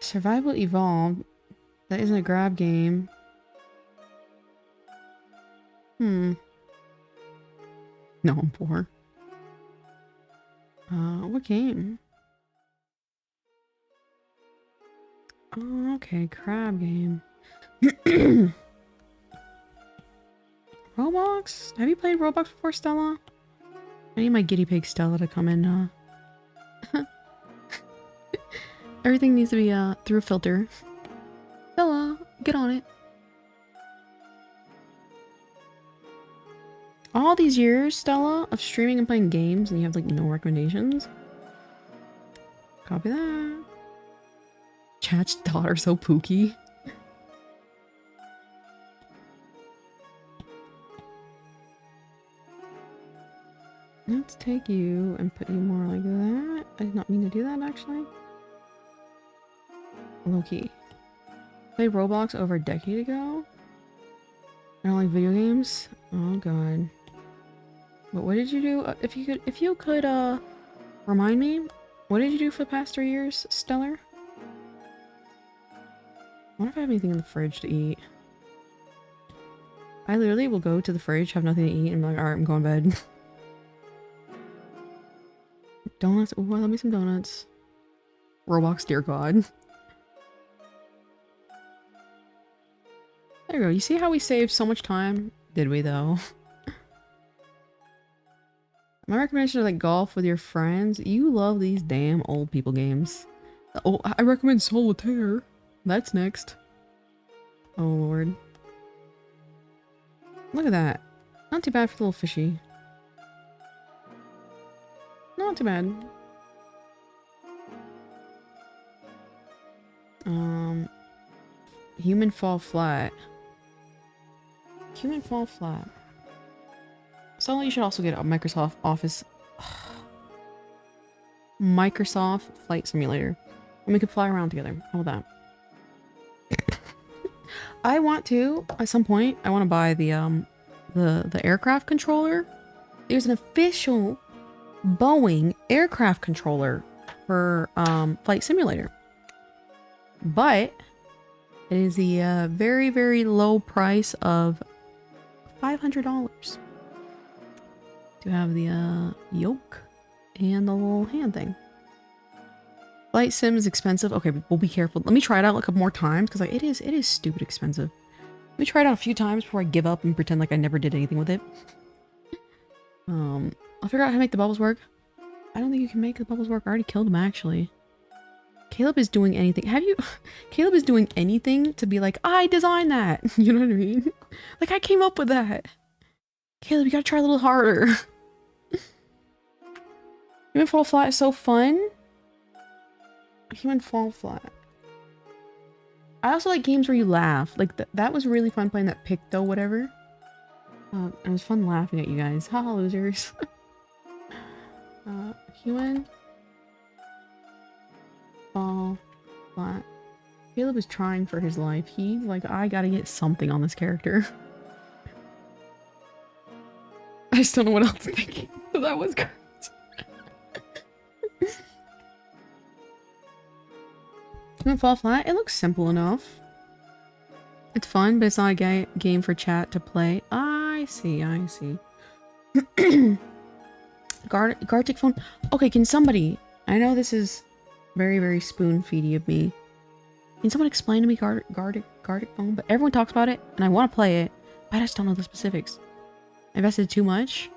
Survival Evolved. That isn't a grab game. No, I'm poor. What game? Oh, okay, crab game. Roblox? Have you played Roblox before, Stella? I need my guinea pig Stella to come in. Everything needs to be through a filter. Stella, get on it. All these years, Stella, of streaming and playing games, and you have like no recommendations. Copy that. Chat's daughter so pooky. Let's take you and put you more like that. I did not mean to do that, actually. Low-key. Played Roblox over a decade ago? I don't like video games? Oh god. But what did you do? If you could, remind me, what did you do for the past 3 years, Stellar? I wonder if I have anything in the fridge to eat. I literally will go to the fridge, have nothing to eat, and be like, alright, I'm going to bed. Donuts? Ooh, I love me some donuts. Roblox, dear god. There you go. You see how we saved so much time? Did we, though? My recommendation is like golf with your friends. You love these damn old people games. Oh, I recommend Solitaire. That's next. Oh lord. Look at that. Not too bad for the little fishy. Not too bad. Human fall flat. Human fall flat. So you should also get a Microsoft Office. Microsoft Flight Simulator. And we could fly around together. How about that? I want to, at some point, I want to buy the aircraft controller. There's an official Boeing aircraft controller for Flight Simulator. But it is the very, very low price of $500 to have the yoke and the little hand thing. Flight sim is expensive. Okay, we'll be careful. Let me try it out like a couple more times because like it is stupid expensive. Let me try it out a few times before I give up and pretend like I never did anything with it. I'll figure out how to make the bubbles work. I don't think you can make the bubbles work. I already killed them actually. Caleb is doing anything. Caleb is doing anything to be like, I designed that. You know what I mean? Like I came up with that. Caleb, you gotta try a little harder. Human fall flat is so fun. Human fall flat. I also like games where you laugh. Like that was really fun playing that Picto whatever. It was fun laughing at you guys. Haha, losers. Human fall flat. Caleb is trying for his life. He's like, I gotta get something on this character. I just don't know what else to think. That was great. Human fall flat? It looks simple enough. It's fun, but it's not a game for chat to play. I see, I see. Gartic phone. Okay, can somebody... I know this is very, very spoon-feedy of me. Can someone explain to me Gartic phone? But everyone talks about it, and I want to play it, but I just don't know the specifics. I invested too much.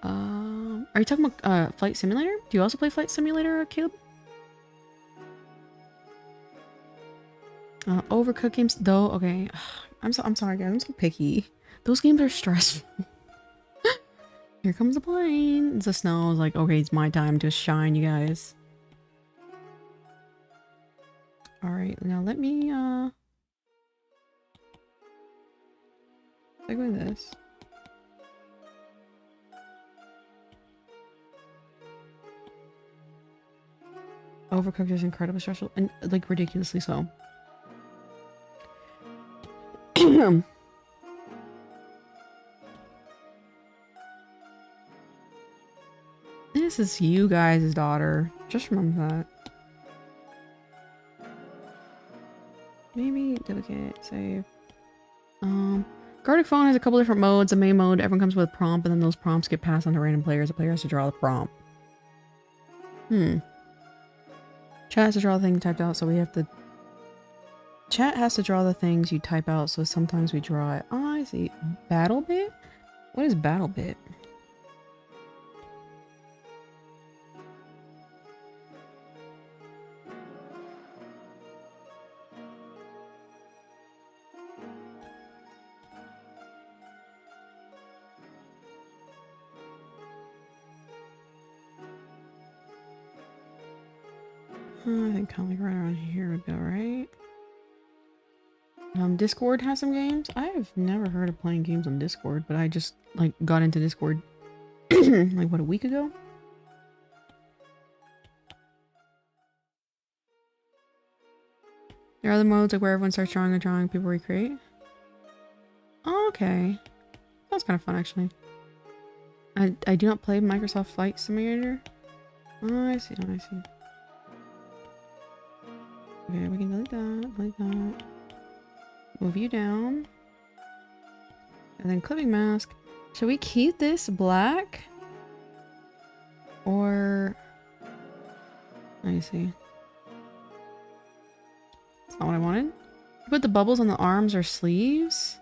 Are you talking about Flight Simulator? Do you also play Flight Simulator, Caleb? Overcooked games, though. Okay, I'm sorry, guys. I'm so picky. Those games are stressful. Here comes the plane. It's the snow. I was like, okay, it's my time to shine, you guys. All right, now let me take away this. Overcooked is incredibly stressful and like ridiculously so. This is you guys' daughter. Just remember that. Maybe duplicate, save. Gartic phone has a couple different modes. The main mode, everyone comes with a prompt, and then those prompts get passed on to random players. The player has to draw the prompt. Chat has to draw the thing typed out, so we have to... Chat has to draw the things you type out, so sometimes we draw it. Oh, I see. Battle bit? What is battle bit? I think kind of like right around here would go, right? Discord has some games. I have never heard of playing games on Discord, but I just like got into Discord like what, a week ago? There are other modes like where everyone starts drawing and drawing, people recreate. Oh, okay. That's kind of fun actually. I do not play Microsoft Flight Simulator. Oh, I see, oh, I see. Okay, we can delete that. Move you down. And then clipping mask. Should we keep this black? Or... let me see. That's not what I wanted. Put the bubbles on the arms or sleeves.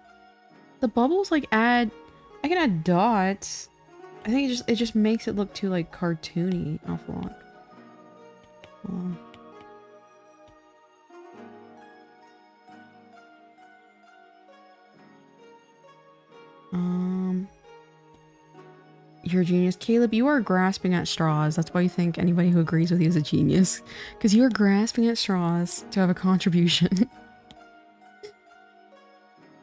The bubbles like add... I can add dots. I think it just makes it look too like cartoony. Awful lot. Hold on. You're a genius. Caleb, you are grasping at straws. That's why you think anybody who agrees with you is a genius. Because you are grasping at straws to have a contribution.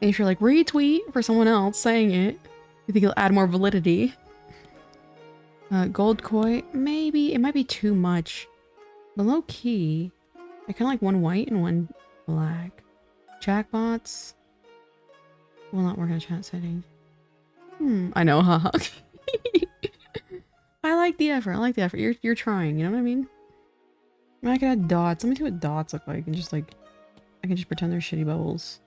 And if you're like, retweet for someone else saying it, you think it'll add more validity. Gold koi, maybe. It might be too much. But low key, I kind of like one white and one black. Jackbots will not work in a chat setting. I know, haha. I like the effort. I like the effort. You're trying, you know what I mean? I can add dots. Let me see what dots look like and just like I can just pretend they're shitty bubbles.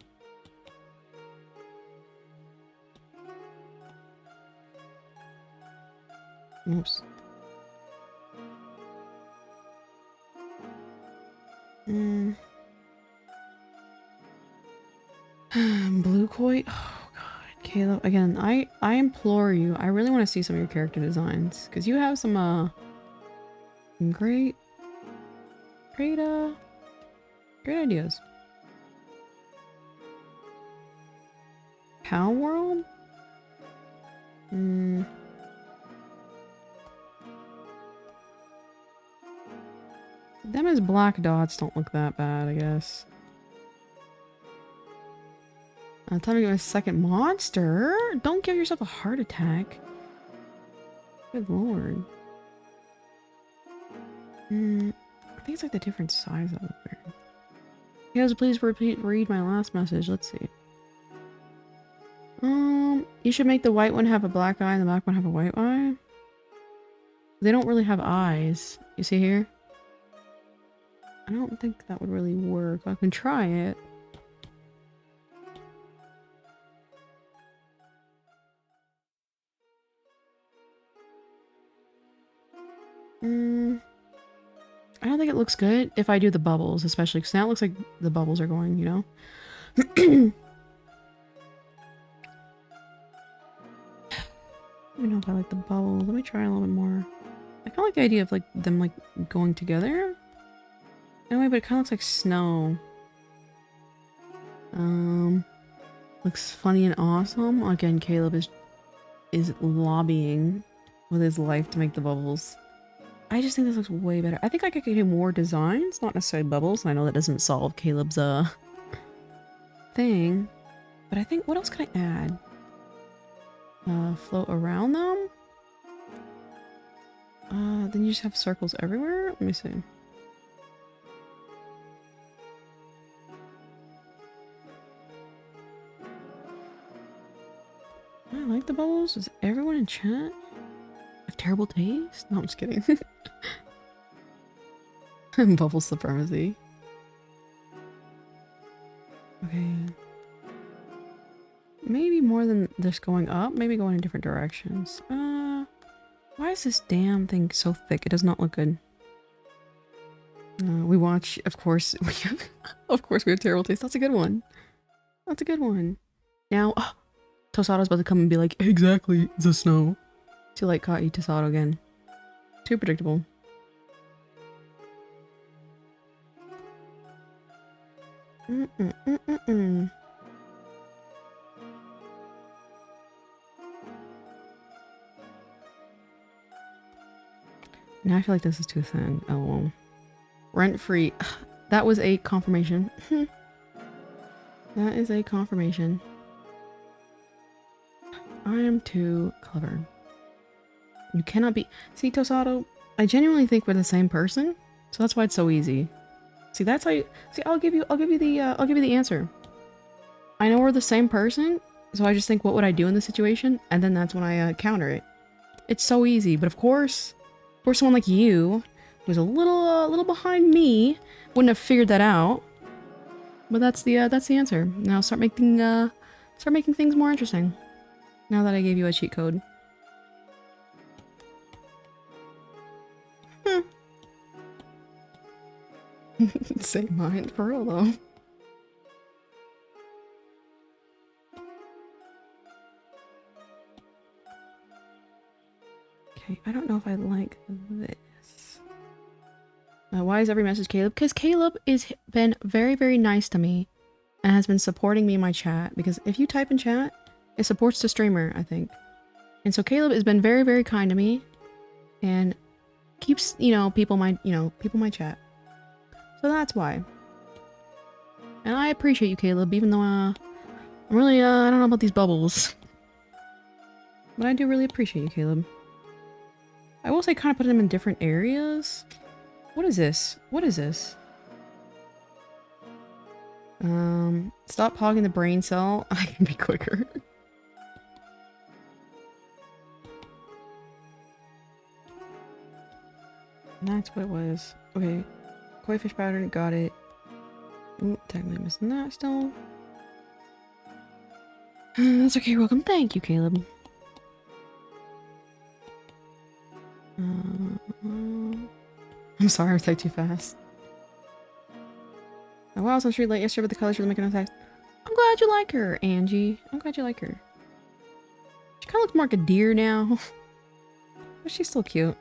Oops. Blue koi? Oh god, Caleb. Again, I implore you. I really want to see some of your character designs because you have some great ideas. Cow World? Them as black dots don't look that bad, I guess. Time to get a second monster? Don't give yourself a heart attack. Good lord. I think it's like the different size of it. Yes, please read my last message. Let's see. You should make the white one have a black eye and the black one have a white eye. They don't really have eyes. You see here? I don't think that would really work. I can try it. I don't think it looks good if I do the bubbles, especially because now it looks like the bubbles are going, you know? Let me know if I like the bubbles. Let me try a little bit more. I kind of like the idea of like them like going together. Anyway, but it kind of looks like snow. Looks funny and awesome. Again, Caleb is lobbying with his life to make the bubbles. I just think this looks way better. I think I could do more designs, not necessarily bubbles. I know that doesn't solve Caleb's thing, but I think what else can I add? Float around them. Then you just have circles everywhere. Let me see. I like the bubbles. Is everyone in chat have terrible taste? No, I'm just kidding. Bubble supremacy. Okay. Maybe more than just going up. Maybe going in different directions. Why is this damn thing so thick? It does not look good. We watch, of course, of course we have terrible taste. That's a good one. That's a good one. Now, Tosato's about to come and be like, exactly, the snow. Too late, caught you, Tosato again. Too predictable. Now I feel like this is too thin. LOL. Rent free. That was a confirmation. That is a confirmation. I am too clever. You cannot be. See, Tosado, I genuinely think we're the same person, so that's why it's so easy. See, that's how you. See, I'll give you the answer. I know we're the same person, so I just think, what would I do in this situation? And then that's when I counter it. It's so easy, but of course, someone like you, who's a little behind me, wouldn't have figured that out. But that's the answer. Now start making things more interesting. Now that I gave you a cheat code. Same mind, for real though. Okay, I don't know if I like this. Why is every message Caleb? Because Caleb has been very, very nice to me and has been supporting me in my chat. Because if you type in chat, it supports the streamer, I think. And so Caleb has been very, very kind to me and keeps, people my chat. So that's why. And I appreciate you, Caleb, even though I'm really, I don't know about these bubbles. But I do really appreciate you, Caleb. I will say kind of put them in different areas. What is this? What is this? Stop hogging the brain cell. I can be quicker. And that's what it was. Okay. Koi fish pattern, got it. Ooh, technically missing that still. That's okay, you're welcome. Thank you, Caleb. I'm sorry, I typed too fast. Oh, wow, I was on street late yesterday, but the colors really making no sense. I'm glad you like her, Angie. I'm glad you like her. She kind of looks more like a deer now. But she's still cute.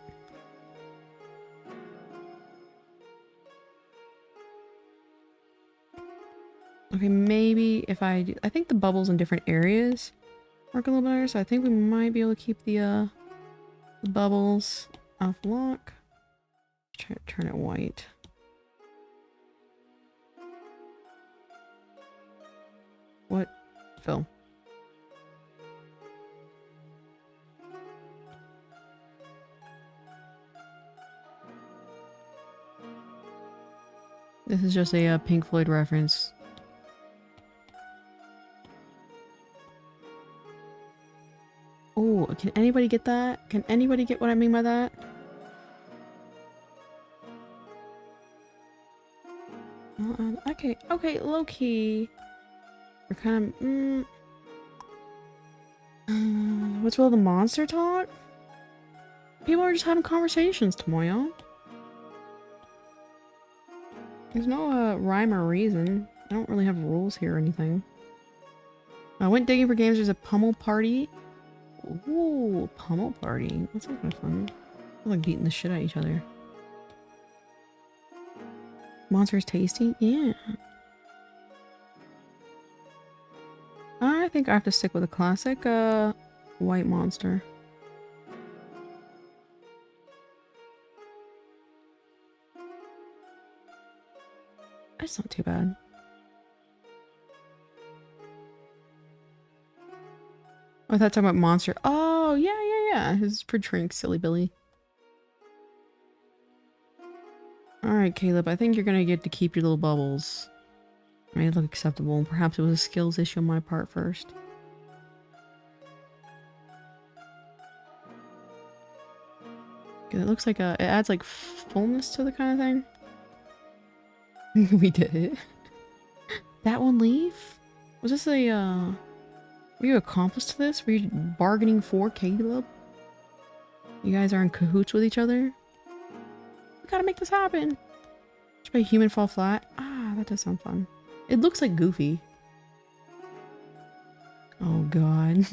Okay, maybe if I do... I think the bubbles in different areas work a little better, so I think we might be able to keep the bubbles off lock. Try to turn it white. What? Phil. This is just a Pink Floyd reference. Oh, can anybody get that? Can anybody get what I mean by that? Okay, low-key. We're kind of, what's with all the monster talk? People are just having conversations, Tomoyo. There's no rhyme or reason. I don't really have rules here or anything. I went digging for games. There's a pummel party. Ooh, pummel party. That sounds kind of fun. I like beating the shit out of each other. Monster is tasty? Yeah. I think I have to stick with a classic white monster. That's not too bad. Oh, I thought talking about monster. Oh, yeah. This is for drink, silly Billy. Alright, Caleb, I think you're gonna get to keep your little bubbles. Made it look acceptable. Perhaps it was a skills issue on my part first. It looks like it adds like fullness to the kind of thing. We did it. That one leave? Was this a, were you accomplice to this? Were you bargaining for Caleb? You guys are in cahoots with each other? We gotta make this happen. Should play human fall flat. Ah, that does sound fun. It looks like Goofy. Oh god.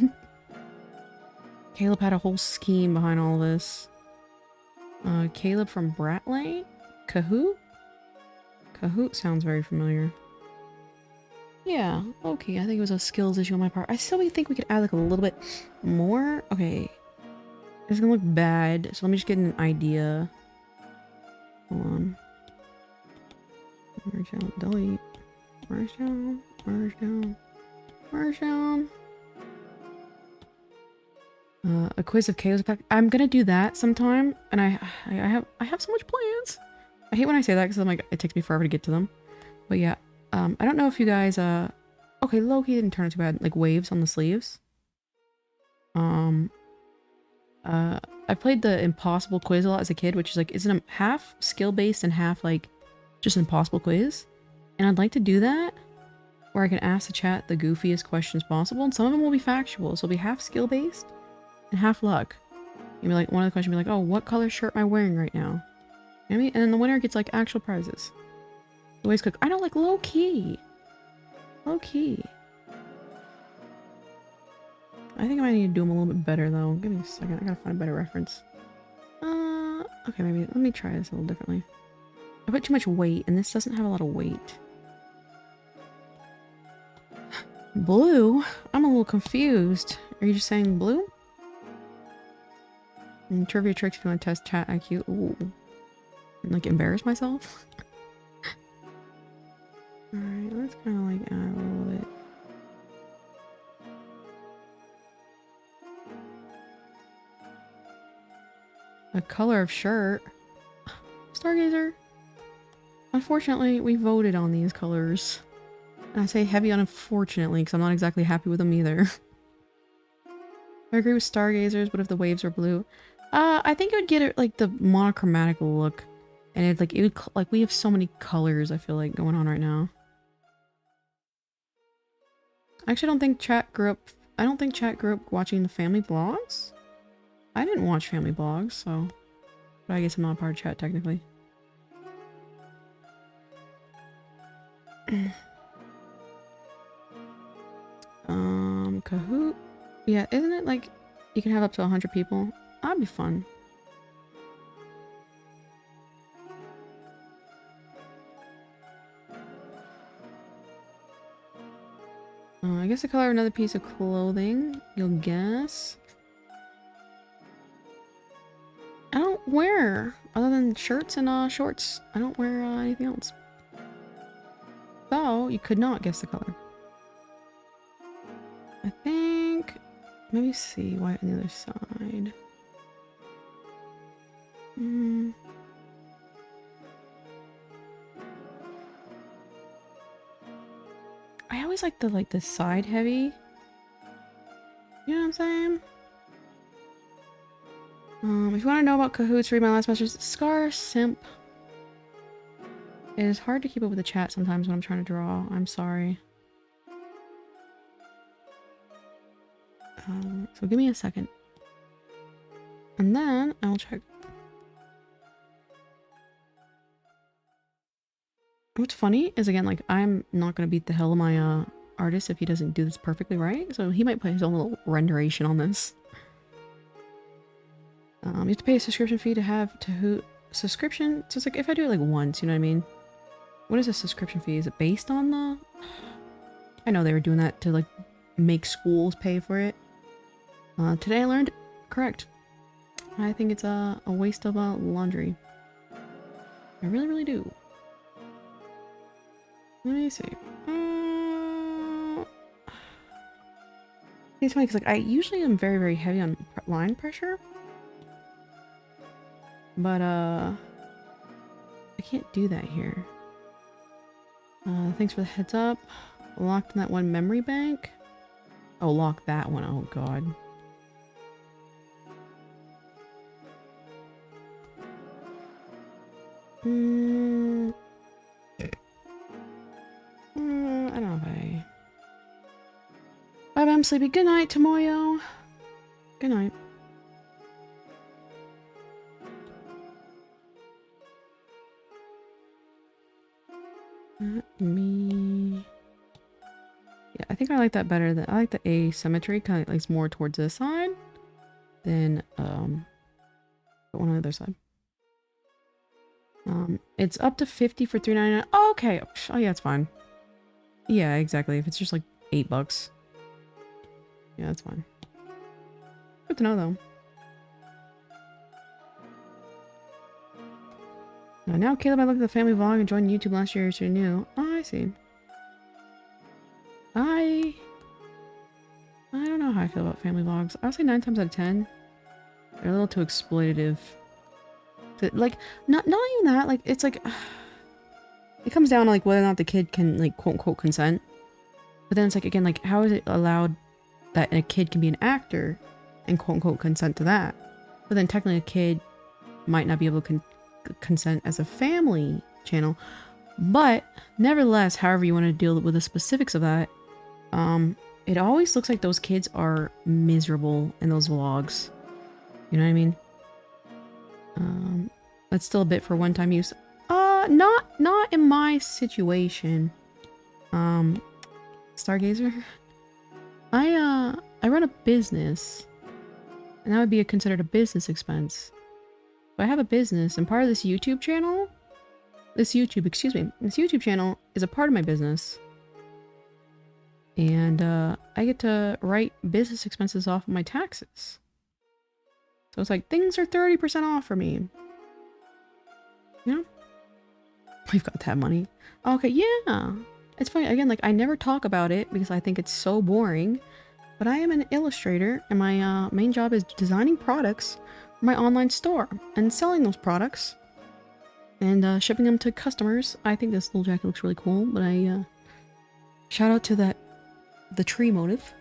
Caleb had a whole scheme behind all this. Caleb from Bratley? Kahoot? Kahoot sounds very familiar. Yeah, okay, I think it was a skills issue on my part. I still think we could add like a little bit more. Okay. It's gonna look bad, so let me just get an idea. Hold on. Merge down, delete. Merge down, merge down, merge down. A quiz of chaos effect. I'm gonna do that sometime, and I have so much plans. I hate when I say that because I'm like, it takes me forever to get to them. But yeah, I don't know if you guys, okay, low-key didn't turn out too bad. Like waves on the sleeves. I played the impossible quiz a lot as a kid, which is like, isn't a half skill-based and half like just an impossible quiz. And I'd like to do that where I can ask the chat the goofiest questions possible, and some of them will be factual, so it'll be half skill-based and half luck. You'll be like, one of the questions will be like, oh, what color shirt am I wearing right now? You know what I mean? And then the winner gets like actual prizes. The ways cook. I don't like low-key. Low-key. I think I might need to do them a little bit better though. Give me a second. I gotta find a better reference. Okay, maybe let me try this a little differently. I put too much weight, and this doesn't have a lot of weight. Blue? I'm a little confused. Are you just saying blue? And trivia tricks if you want to test chat IQ. Ooh. And, like, embarrass myself? Alright, let's kind of like add a little bit. A color of shirt. Stargazer. Unfortunately, we voted on these colors. And I say heavy on unfortunately because I'm not exactly happy with them either. I agree with Stargazers, but if the waves were blue, I think it would get it like the monochromatic look, and it would like we have so many colors. I feel like going on right now. I actually don't think chat grew up. I don't think chat grew up watching the family blogs. I didn't watch family blogs, so. But I guess I'm not a part of chat technically. Kahoot? Yeah, isn't it like you can have up to 100 people? That'd be fun. I guess the color of another piece of clothing, you'll guess. I don't wear, other than shirts and shorts, I don't wear anything else. So, you could not guess the color. I think, maybe see white on the other side. I always like the side heavy. You know what I'm saying? If you want to know about Kahoots, read my last message. Scar Simp. It is hard to keep up with the chat sometimes when I'm trying to draw. I'm sorry. So give me a second. And then I'll check. What's funny is, again, like, I'm not gonna beat the hell of my artist if he doesn't do this perfectly right. So he might put his own little renderation on this. You have to pay a subscription fee to have Kahoot subscription. So it's like if I do it like once, you know what I mean? What is a subscription fee? Is it based on the? I know they were doing that to like make schools pay for it. Today I learned correct. I think it's a waste of laundry. I really, really do. Let me see. It's funny because like I usually am very, very heavy on line pressure, but I can't do that here. Thanks for the heads up. Locked in that one memory bank. Oh, lock that one. Oh god. I don't know if I... Bye bye, I'm sleepy. Good night, Tomoyo. Good night. Me. Yeah, I think I like that better. I like the asymmetry, kind of like more towards this side than one on the other side. It's up to 50 for $3.99. Oh, okay. Oh yeah, it's fine. Yeah, exactly. If it's just like $8. Yeah, that's fine. Good to know though. Now Caleb, I looked at the family vlog and joined YouTube last year, so you knew. Oh, I see. I don't know how I feel about family vlogs. I would say 9 times out of 10, they're a little too exploitative. Like, not even that, like, it's like, it comes down to like whether or not the kid can like quote unquote consent. But then it's like, again, like, how is it allowed that a kid can be an actor and quote unquote consent to that? But then technically a kid might not be able to consent as a family channel. But nevertheless, however you want to deal with the specifics of that, it always looks like those kids are miserable in those vlogs. You know what I mean? That's still a bit for one-time use. Not in my situation. Stargazer. I run a business, and that would be considered a business expense. So I have a business, and part of this YouTube channel, this YouTube channel is a part of my business. And I get to write business expenses off of my taxes. So it's like, things are 30% off for me. You know? We've got that money. Okay, yeah. It's funny, again, like, I never talk about it because I think it's so boring. But I am an illustrator, and my main job is designing products for my online store and selling those products and shipping them to customers. I think this little jacket looks really cool, but I shout out to the tree motive.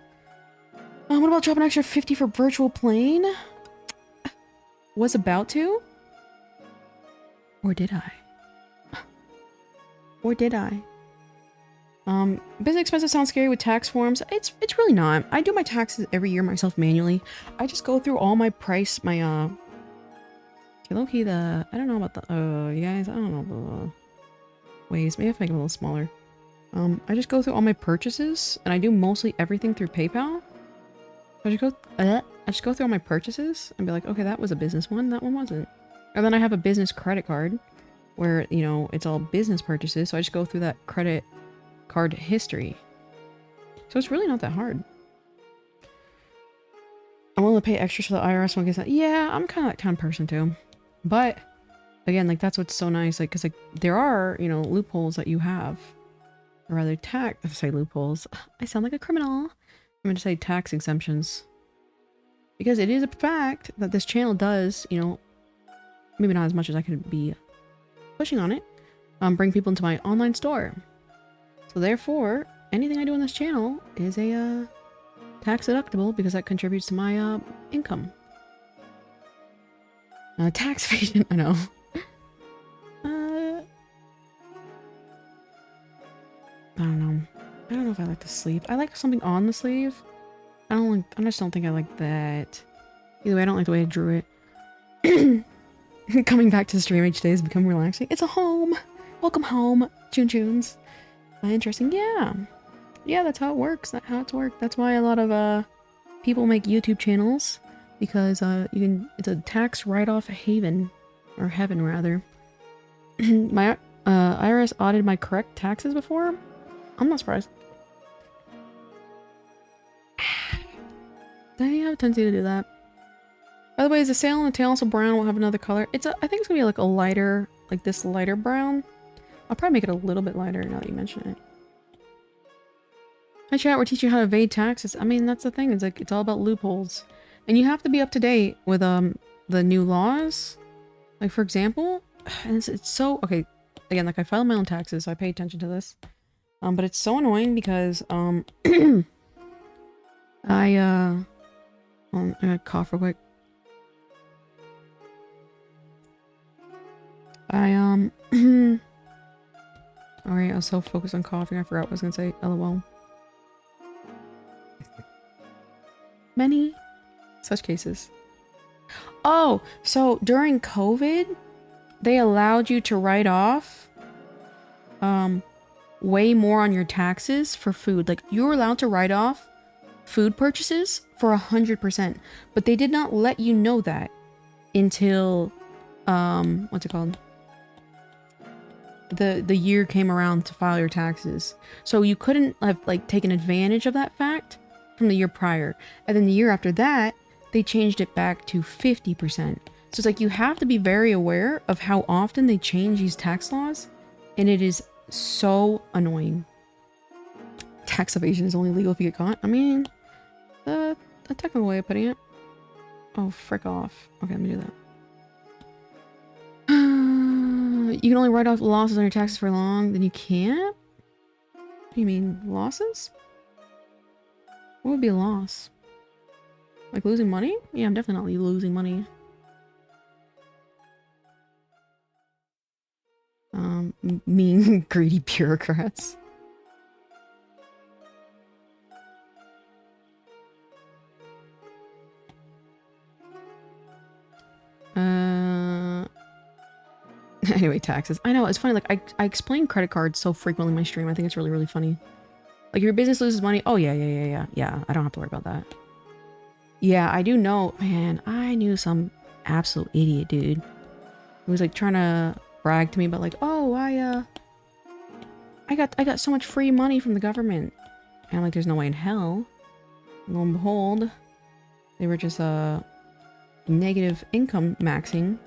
What about dropping an extra 50 for virtual plane? Was about to? Or did I? Or did I? Business expenses sound scary with tax forms. It's really not. I do my taxes every year myself manually. I just go through all my low-key I don't know about you guys, I don't know the ways. Maybe I have to make it a little smaller. I just go through all my purchases, and I do mostly everything through PayPal. I just go through all my purchases and be like, okay, that was a business one, that one wasn't. And then I have a business credit card where, you know, it's all business purchases, so I just go through that credit card history. So it's really not that hard. I'm willing to pay extra so the IRS won't get that. Yeah, I'm kind of that kind of person too. But again, like, that's what's so nice, like, because like there are, you know, loopholes that you have, or rather loopholes. I sound like a criminal. I'm going to say tax exemptions, because it is a fact that this channel does, you know, maybe not as much as I could be pushing on it, bring people into my online store. So therefore, anything I do on this channel is a tax deductible, because that contributes to my income. Tax evasion, I know. I don't know. I don't know if I like the sleeve. I like something on the sleeve. I just don't think I like that. Either way, I don't like the way I drew it. Coming back to the stream each day has become relaxing. It's a home. Welcome home, Chun Chuns. Interesting. Yeah, that's how it works. That's how it's worked. That's why a lot of people make YouTube channels, because it's a tax write-off haven, or heaven rather. My IRS audited my correct taxes before. I'm not surprised. They have a tendency to do that. By the way, is the sail and the tail also brown? We'll have another color. I think it's gonna be like a lighter, like this lighter brown. I'll probably make it a little bit lighter now that you mention it. Hi chat, we're teaching you how to evade taxes. I mean, that's the thing. It's like, it's all about loopholes. And you have to be up to date with the new laws. Like, for example, and it's so, okay, again, like, I file my own taxes, so I pay attention to this. But it's so annoying because I gotta cough real quick. Alright, I was so focused on coughing, I forgot what I was gonna say. LOL. Many such cases. Oh, so during COVID, they allowed you to write off way more on your taxes for food. Like, you were allowed to write off food purchases for 100%, but they did not let you know that until what's it called? The year came around to file your taxes. So you couldn't have like taken advantage of that fact from the year prior. And then the year after that, they changed it back to 50%. So it's like, you have to be very aware of how often they change these tax laws, and it is so annoying. Tax evasion is only legal if you get caught. I mean, a technical way of putting it. Oh, frick off. Okay, let me do that. You can only write off losses on your taxes for long, then you can't? What do you mean, losses? What would be a loss? Like losing money? Yeah, I'm definitely not losing money. Mean greedy bureaucrats. Anyway, taxes. I know, it's funny, like, I explain credit cards so frequently in my stream. I think it's really, really funny. Like, if your business loses money, oh, yeah, I don't have to worry about that. Yeah, I do know, man, I knew some absolute idiot, dude. Who was, like, trying to brag to me about, like, oh, I got so much free money from the government. And I'm like, there's no way in hell. Lo and behold, they were just, negative income maxing.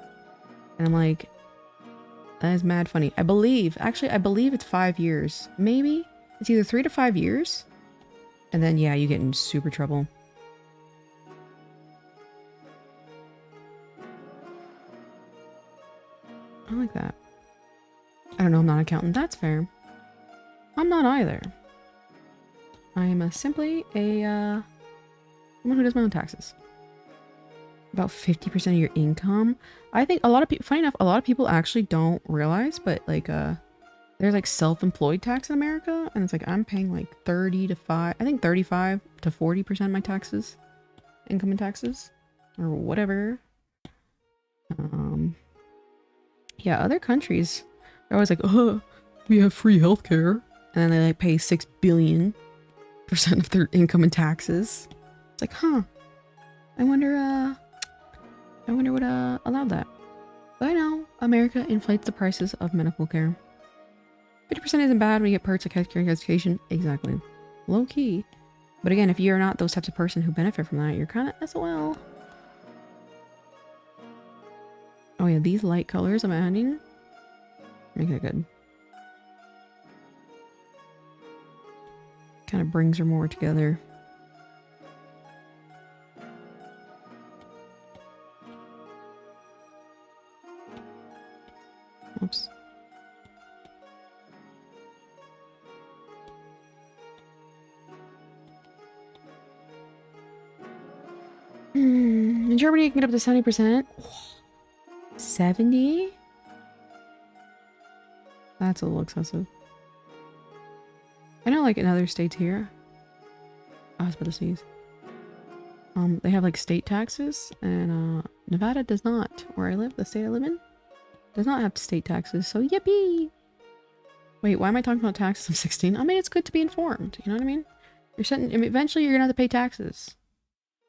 And I'm like, that is mad funny. I believe it's 5 years. Maybe? It's either 3 to 5 years. And then, yeah, you get in super trouble. I like that. I don't know, I'm not an accountant. That's fair. I'm not either. I am simply a, someone who does my own taxes. About 50% of your income. I think a lot of people, funny enough, a lot of people actually don't realize, but like, there's like self-employed tax in America, and it's like I'm paying like 35 to 40% of my taxes, income and taxes, or whatever. Yeah, other countries, they're always like, oh, we have free healthcare, and then they like pay 6 billion% of their income in taxes. It's like, huh? I wonder what allowed that. But I know America inflates the prices of medical care. 50% isn't bad when you get perks like healthcare and education. Exactly. Low key. But again, if you're not those types of person who benefit from that, you're kind of SOL. Oh yeah, these light colors I'm adding. Make it good. Kind of brings her more together. Oops. In Germany, you can get up to 70%. 70? That's a little excessive. I know, like, in other states here. I was about to sneeze. They have, like, state taxes, and, Nevada does not. Where I live, the state I live in, does not have state taxes, so yippee! Wait, why am I talking about taxes? I'm 16. I mean, it's good to be informed, you know what I mean? You're setting, I mean, eventually you're gonna have to pay taxes.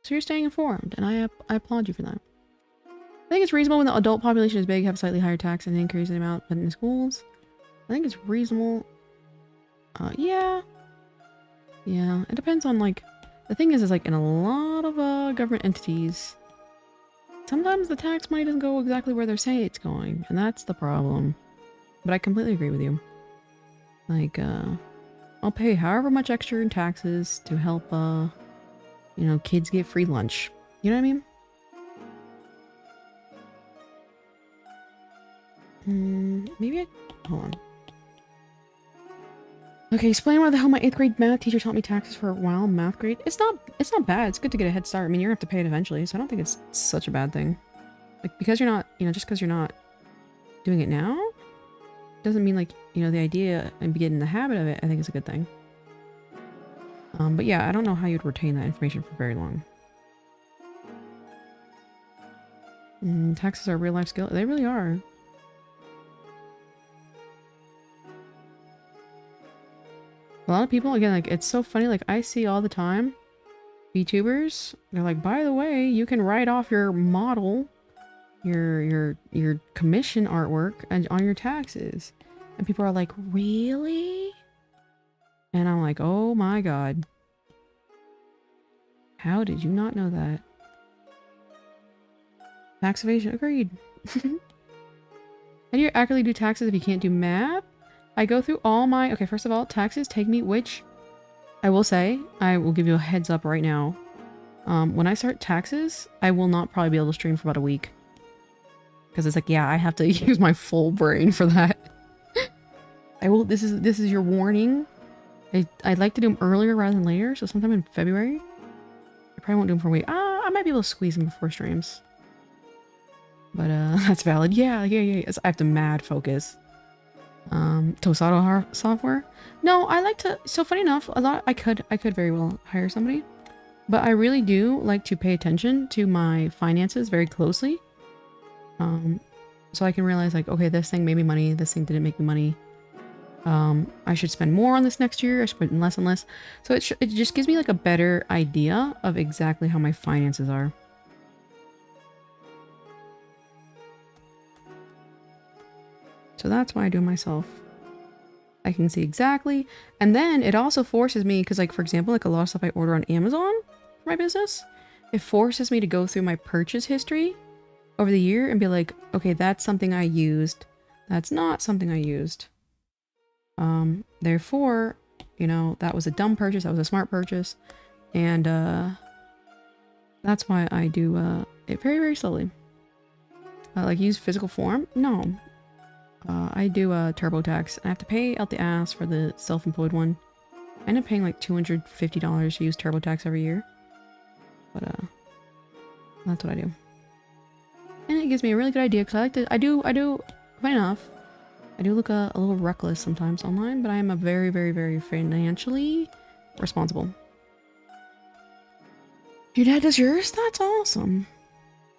So you're staying informed, and I applaud you for that. I think it's reasonable when the adult population is big, have slightly higher tax and increase the amount put in schools. I think it's reasonable. Yeah. Yeah, it depends on, like, the thing is like, in a lot of, government entities, sometimes the tax money doesn't go exactly where they're saying it's going, and that's the problem. But I completely agree with you. Like, I'll pay however much extra in taxes to help, you know, kids get free lunch. You know what I mean? Maybe hold on. Okay, explain why the hell my 8th grade math teacher taught me taxes for a while. Math grade. It's not bad. It's good to get a head start. I mean, you're gonna have to pay it eventually, so I don't think it's such a bad thing. Like, because you're not, you know, just because you're not doing it now, doesn't mean, like, you know, the idea and getting in the habit of it, I think is a good thing. But yeah, I don't know how you'd retain that information for very long. Taxes are a real life skill. They really are. A lot of people, again, like, it's so funny, like, I see all the time VTubers, they're like, by the way, you can write off your model, your commission artwork and on your taxes. And people are like, really? And I'm like, oh my god. How did you not know that? Tax evasion, agreed. How do you accurately do taxes if you can't do math? I go through all my... Okay, first of all, taxes take me, which I will say, I will give you a heads up right now. When I start taxes, I will not probably be able to stream for about a week. Because it's like, yeah, I have to use my full brain for that. I will, this is your warning. I'd like to do them earlier rather than later, so sometime in February. I probably won't do them for a week. I might be able to squeeze them before streams. But that's valid. Yeah. I have to mad focus. Tosado software. No, I like to, so funny enough, I could very well hire somebody. But I really do like to pay attention to my finances very closely. So I can realize like, okay, this thing made me money, this thing didn't make me money. I should spend more on this next year, I should spend less and less. So it just gives me like a better idea of exactly how my finances are. So that's why I do it myself. I can see exactly. And then it also forces me, because like, for example, like a lot of stuff I order on Amazon for my business, it forces me to go through my purchase history over the year and be like, okay, that's something I used. That's not something I used. Therefore, you know, that was a dumb purchase. That was a smart purchase. And, that's why I do, it very, very slowly. Like use physical form? No. I do TurboTax. I have to pay out the ass for the self-employed one. I end up paying like $250 to use TurboTax every year. But that's what I do. And it gives me a really good idea because I like to, I do, funny enough, I do look a little reckless sometimes online, but I am a very, very, very financially responsible. Your dad does yours? That's awesome.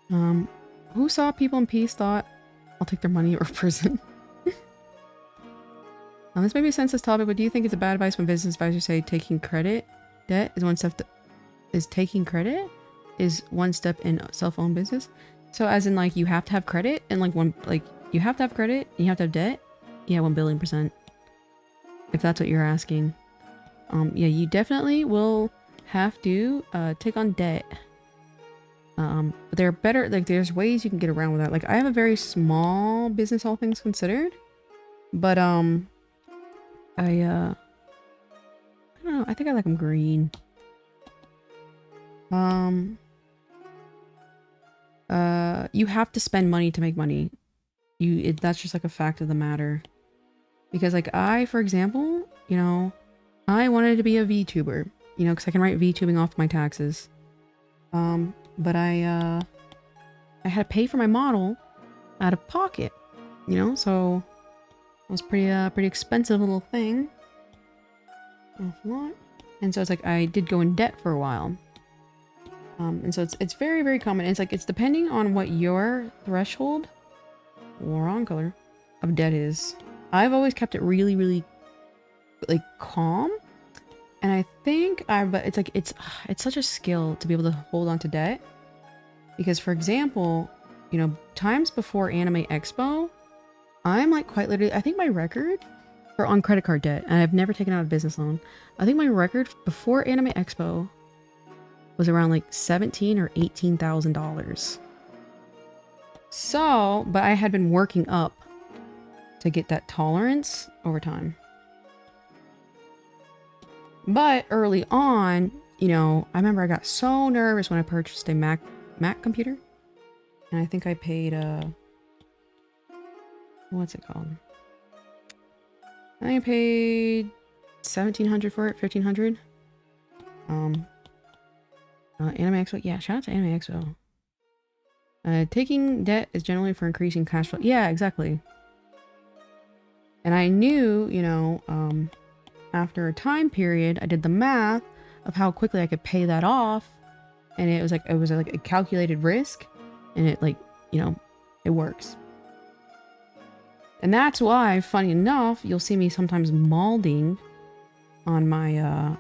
Who saw People in Peace thought, I'll take their money or prison? Now, this may be a sensitive topic, but do you think it's a bad advice when business advisors say taking credit debt is one step taking credit is one step in self-owned business? So as in like you have to have credit and like you have to have credit and you have to have debt? Yeah, 1,000,000,000%. If that's what you're asking. Yeah, you definitely will have to take on debt. But there are better, like there's ways you can get around with that. Like I have a very small business, all things considered, but I don't know, I think I like them green. You have to spend money to make money. That's just like a fact of the matter. Because like for example, you know, I wanted to be a VTuber, you know, because I can write VTubing off my taxes. But I had to pay for my model out of pocket, you know, so it was pretty expensive little thing. And so it's like I did go in debt for a while. And so it's very, very common. It's like it's depending on what your threshold or wrong color of debt is. I've always kept it really, really like calm. And I think but it's like it's such a skill to be able to hold on to debt. Because for example, you know, times before Anime Expo, I'm like quite literally, I think my record for on credit card debt, and I've never taken out a business loan. I think my record before Anime Expo was around like $17,000 or $18,000. So, but I had been working up to get that tolerance over time. But early on, you know, I remember I got so nervous when I purchased a Mac computer. And I think I paid, what's it called? I think I paid $1,700 for it, $1,500. Anime Expo. Yeah, shout out to Anime Expo. Taking debt is generally for increasing cash flow. Yeah, exactly. And I knew, you know, after a time period, I did the math of how quickly I could pay that off. And it was like a calculated risk. And it like, you know, it works. And that's why, funny enough, you'll see me sometimes malding on my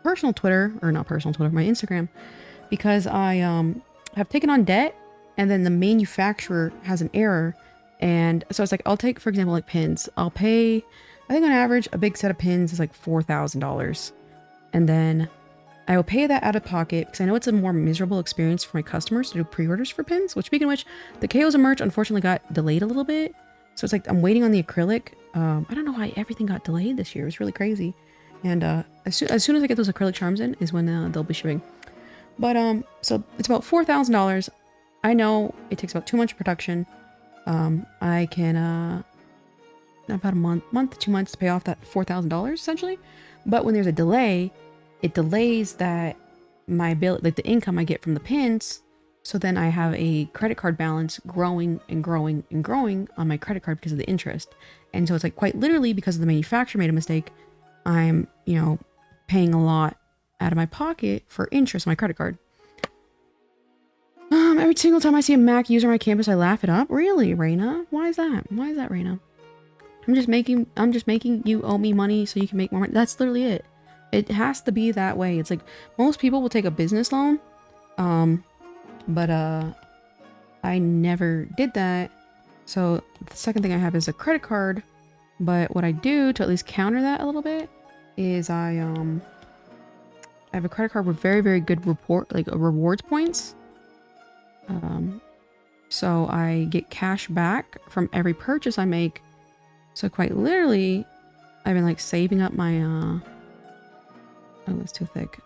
personal Twitter, or not personal Twitter, my Instagram, because I have taken on debt and then the manufacturer has an error. And so it's like, I'll take, for example, like pins. I'll pay, I think on average, a big set of pins is like $4,000. And then I will pay that out of pocket because I know it's a more miserable experience for my customers to do pre-orders for pins. Which, speaking of which, the KOs and merch unfortunately got delayed a little bit. So it's like I'm waiting on the acrylic. I don't know why everything got delayed this year. It was really crazy. And as soon as I get those acrylic charms in is when they'll be shipping. But so it's about $4,000. I know it takes about 2 months of production. I can about a month to 2 months to pay off that $4,000 essentially. But when there's a delay, it delays that my bill, like the income I get from the pins. So then I have a credit card balance growing and growing and growing on my credit card because of the interest. And so it's like quite literally because the manufacturer made a mistake, I'm, you know, paying a lot out of my pocket for interest on my credit card. Every single time I see a Mac user on my campus, I laugh it up. Really, Raina? Why is that? Why is that, Raina? I'm just making you owe me money so you can make more money. That's literally it. It has to be that way. It's like most people will take a business loan. But I never did that. So the second thing I have is a credit card. But what I do to at least counter that a little bit is I have a credit card with very, very good rewards points. So I get cash back from every purchase I make. So quite literally, I've been like saving up my oh, that's too thick.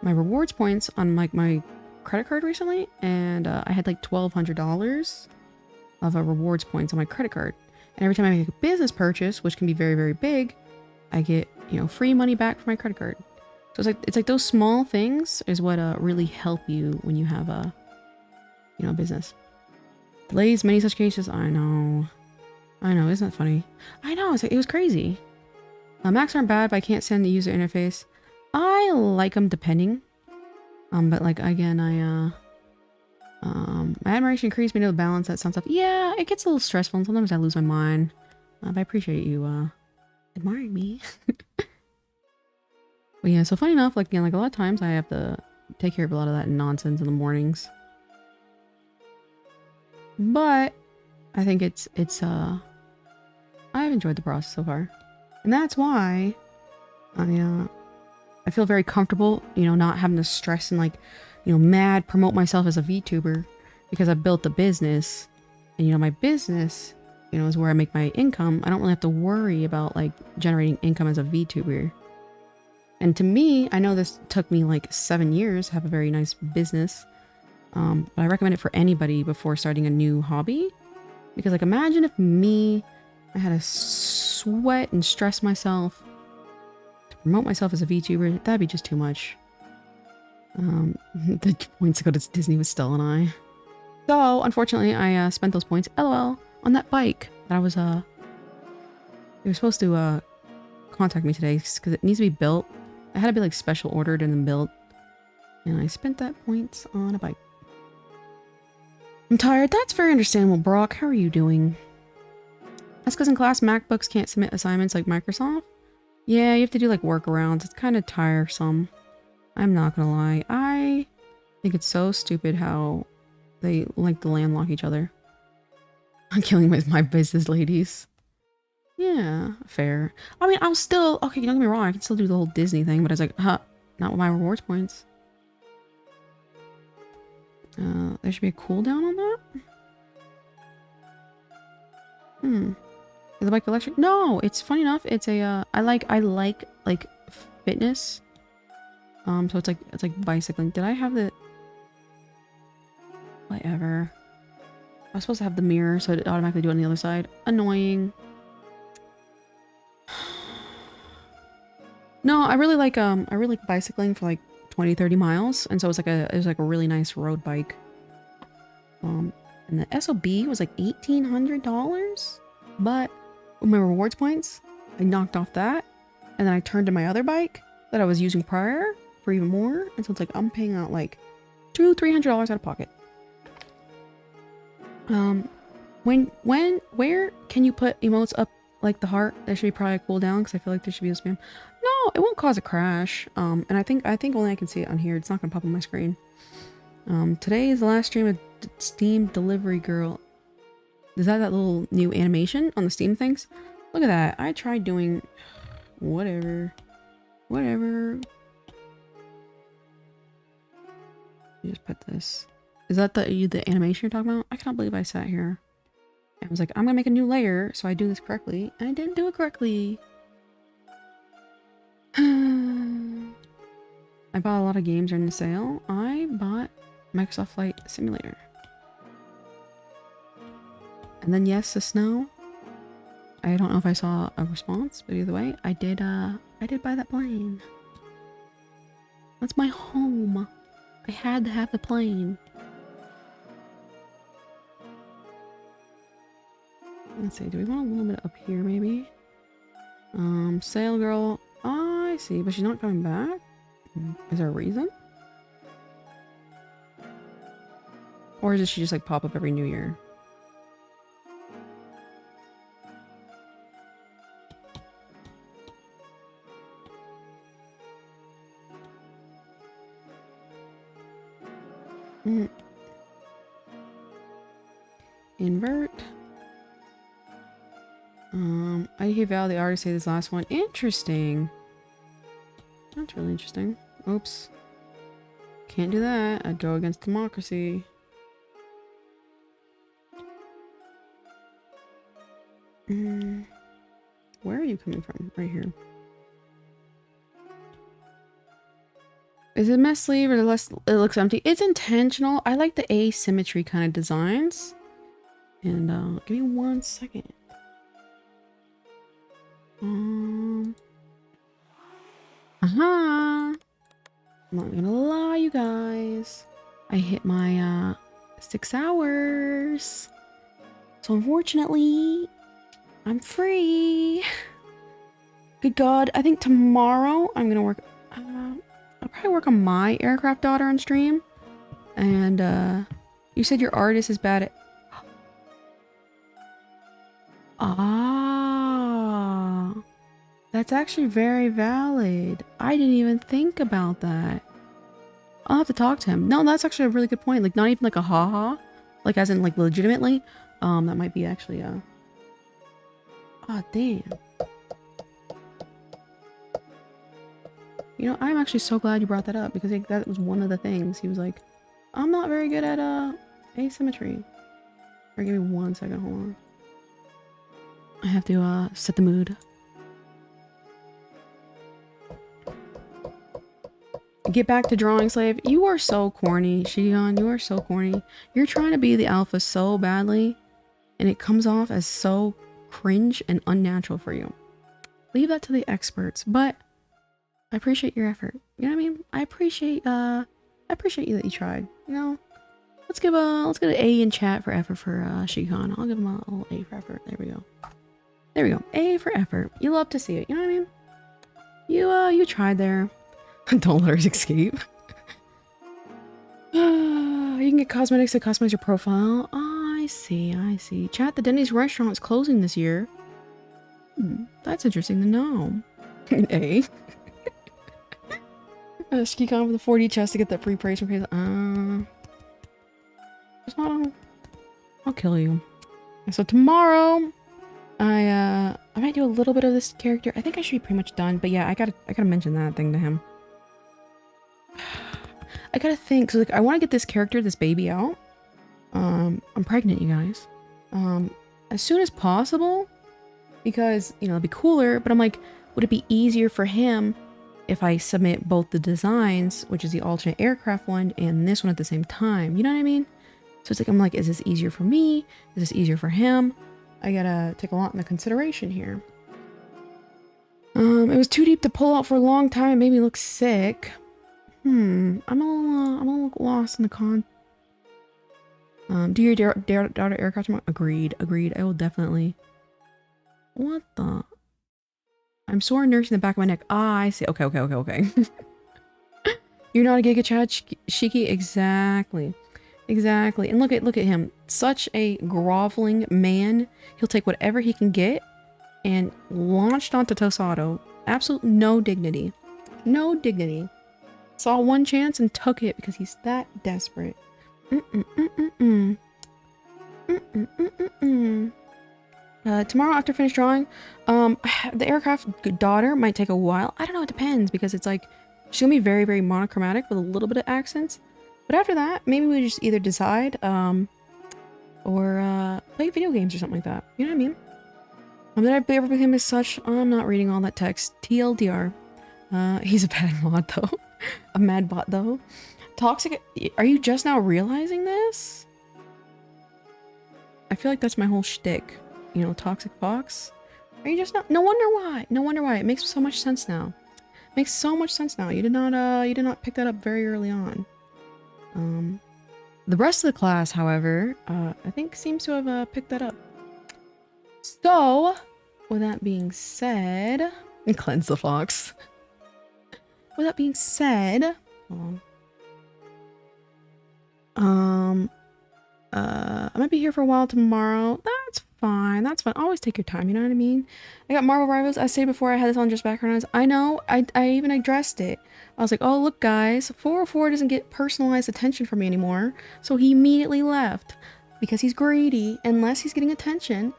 My rewards points on like my credit card recently, and I had like $1,200 of rewards points on my credit card. And every time I make a business purchase, which can be very, very big, I get, you know, free money back from my credit card. So it's like those small things is what really help you when you have a, you know, a business. Delays, many such cases. I know, isn't that funny? I know, it was crazy. Macs aren't bad, but I can't stand the user interface. I like them depending. But like again, my admiration increased me to balance that stuff. Yeah, it gets a little stressful and sometimes I lose my mind. But I appreciate you admiring me. But yeah, so funny enough, like, you know, like a lot of times I have to take care of a lot of that nonsense in the mornings. But I think I've enjoyed the process so far. And that's why I feel very comfortable, you know, not having to stress and like, you know, mad promote myself as a VTuber because I built the business. And, you know, my business, you know, is where I make my income. I don't really have to worry about like generating income as a VTuber. And to me, I know this took me like 7 years to have a very nice business. But I recommend it for anybody before starting a new hobby. Because like, imagine if I had to sweat and stress myself to promote myself as a VTuber. That'd be just too much. The points to go to Disney with Stella and I. So, unfortunately, I spent those points, LOL, on that bike that I was, they were supposed to, contact me today because it needs to be built. It had to be, like, special ordered and then built. And I spent that points on a bike. I'm tired. That's very understandable, Brock. How are you doing? That's because in class, MacBooks can't submit assignments like Microsoft. Yeah, you have to do, like, workarounds. It's kind of tiresome. I'm not gonna lie. I think it's so stupid how they like to landlock each other. I'm killing with my business ladies. Yeah, fair. I mean, I'll still... Okay, don't get me wrong. I can still do the whole Disney thing, but it's like, huh, not with my rewards points. There should be a cooldown on that? Is the bike electric? No, it's funny enough. It's a, I like fitness. So it's like bicycling. Did I have the... Whatever. I was supposed to have the mirror, so it automatically do it on the other side. Annoying. No, I really like bicycling for like 20-30 miles, and so it was like a really nice road bike. And the SOB was like $1,800, but with my rewards points, I knocked off that, and then I turned to my other bike that I was using prior for even more, and so it's like I'm paying out like $200-300 out of pocket. Where can you put emotes up like the heart? There should be probably a cooldown because I feel like there should be a spam. No, it won't cause a crash. And I think only I can see it on here. It's not gonna pop on my screen. Today is the last stream of Steam Delivery Girl. Is that little new animation on the Steam things? Look at that. I tried doing whatever. You just put this. Is that the animation you're talking about? I cannot believe I sat here. I was like, I'm gonna make a new layer so I do this correctly, and I didn't do it correctly. I bought a lot of games during the sale. I I bought Microsoft Flight Simulator. And then yes, the snow. I don't know if I saw a response, but either way, I did buy that plane. That's my home. I had to have the plane. Let's see, do we want a little bit up here maybe? Sail girl. Oh, I see, but she's not coming back? Is there a reason? Or does she just like pop up every new year? Invert. I hate Val, the artist, say this last one. Interesting. That's really interesting. Oops. Can't do that. I'd go against democracy. Where are you coming from? Right here. Is it mess sleeve or less? It looks empty. It's intentional. I like the asymmetry kind of designs. And give me 1 second. I'm not gonna lie, you guys. I hit my 6 hours. So unfortunately, I'm free. Good God, I think tomorrow I'm gonna work. I'll probably work on my aircraft daughter on stream. And you said your artist is bad at. Ah, that's actually very valid. I didn't even think about that. I'll have to talk to him. No, that's actually a really good point. Like, not even like a haha, like as in like legitimately. That might be actually a. Oh damn. You know, I'm actually so glad you brought that up because that was one of the things. He was like, I'm not very good at asymmetry. Or give me 1 second, hold on. I have to set the mood. Get back to drawing, slave. You are so corny, Shion. You are so corny. You're trying to be the alpha so badly, and it comes off as so cringe and unnatural for you. Leave that to the experts, but I appreciate your effort. You know what I mean? I appreciate you that you tried. You know? Let's get an A in chat for effort for Shihan. I'll give him a little A for effort. There we go. There we go. A for effort. You love to see it. You know what I mean? You tried there. Don't let her escape. You can get cosmetics to customize your profile. Oh, I see. I see. Chat, the Denny's restaurant is closing this year. That's interesting to know. A. Ski con for the 4D chest to get that free praise from Facebook. I'll kill you. So tomorrow, I might do a little bit of this character. I think I should be pretty much done. But yeah, I gotta mention that thing to him. I gotta think. So like, I want to get this character, this baby out. I'm pregnant, you guys. As soon as possible, because you know it'd be cooler. But I'm like, would it be easier for him if I submit both the designs, which is the alternate aircraft one, and this one at the same time? You know what I mean? So it's like, I'm like, is this easier for me? Is this easier for him? I gotta take a lot into consideration here. It was too deep to pull out for a long time. It made me look sick. I'm a little lost in the con. Do your daughter aircraft tomorrow? Agreed. I will definitely. What the? I'm sore nursing the back of my neck. Ah, I see. Okay. You're not a Giga Chad Shiki? Exactly. And look at him. Such a groveling man. He'll take whatever he can get and launched onto Tosado. Absolute no dignity. Saw one chance and took it because he's that desperate. Tomorrow after finish drawing, the aircraft daughter might take a while. I don't know, it depends because it's like she's gonna be very, very monochromatic with a little bit of accents. But after that, maybe we just either decide or play video games or something like that. You know what I mean? Did I ever become as such? I'm not reading all that text. TLDR. He's a bad mod though. A mad bot though. Toxic, are you just now realizing this? I feel like that's my whole shtick. You know, toxic fox. Are you just not? No wonder why. No wonder why. It makes so much sense now. Makes so much sense now. You did not pick that up very early on. The rest of the class, however, I think seems to have picked that up. So, with that being said, and cleanse the fox. With that being said, hold on. I might be here for a while tomorrow. That's fine. That's fine. Always take your time. You know what I mean? I got Marvel Rivals. I said before I had this on just background noise. I know. I even addressed it. I was like, oh, look, guys. 404 doesn't get personalized attention from me anymore. So he immediately left. Because he's greedy. Unless he's getting attention,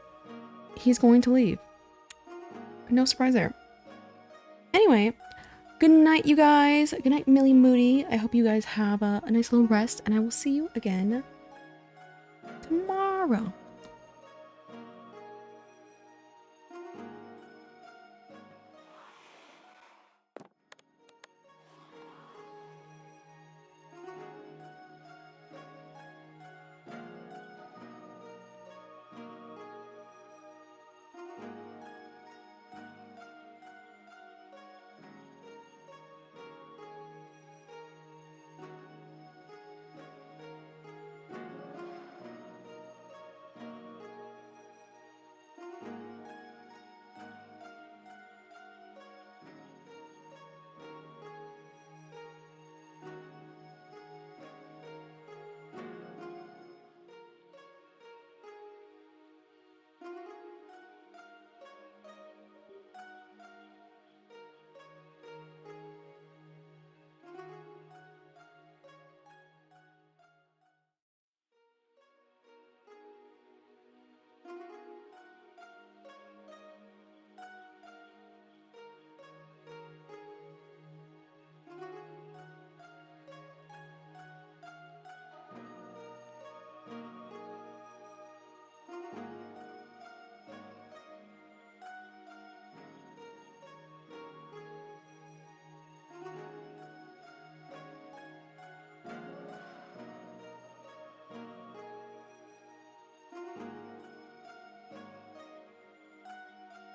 he's going to leave. No surprise there. Anyway, good night, you guys. Good night, Millie Moody. I hope you guys have a nice little rest. And I will see you again tomorrow.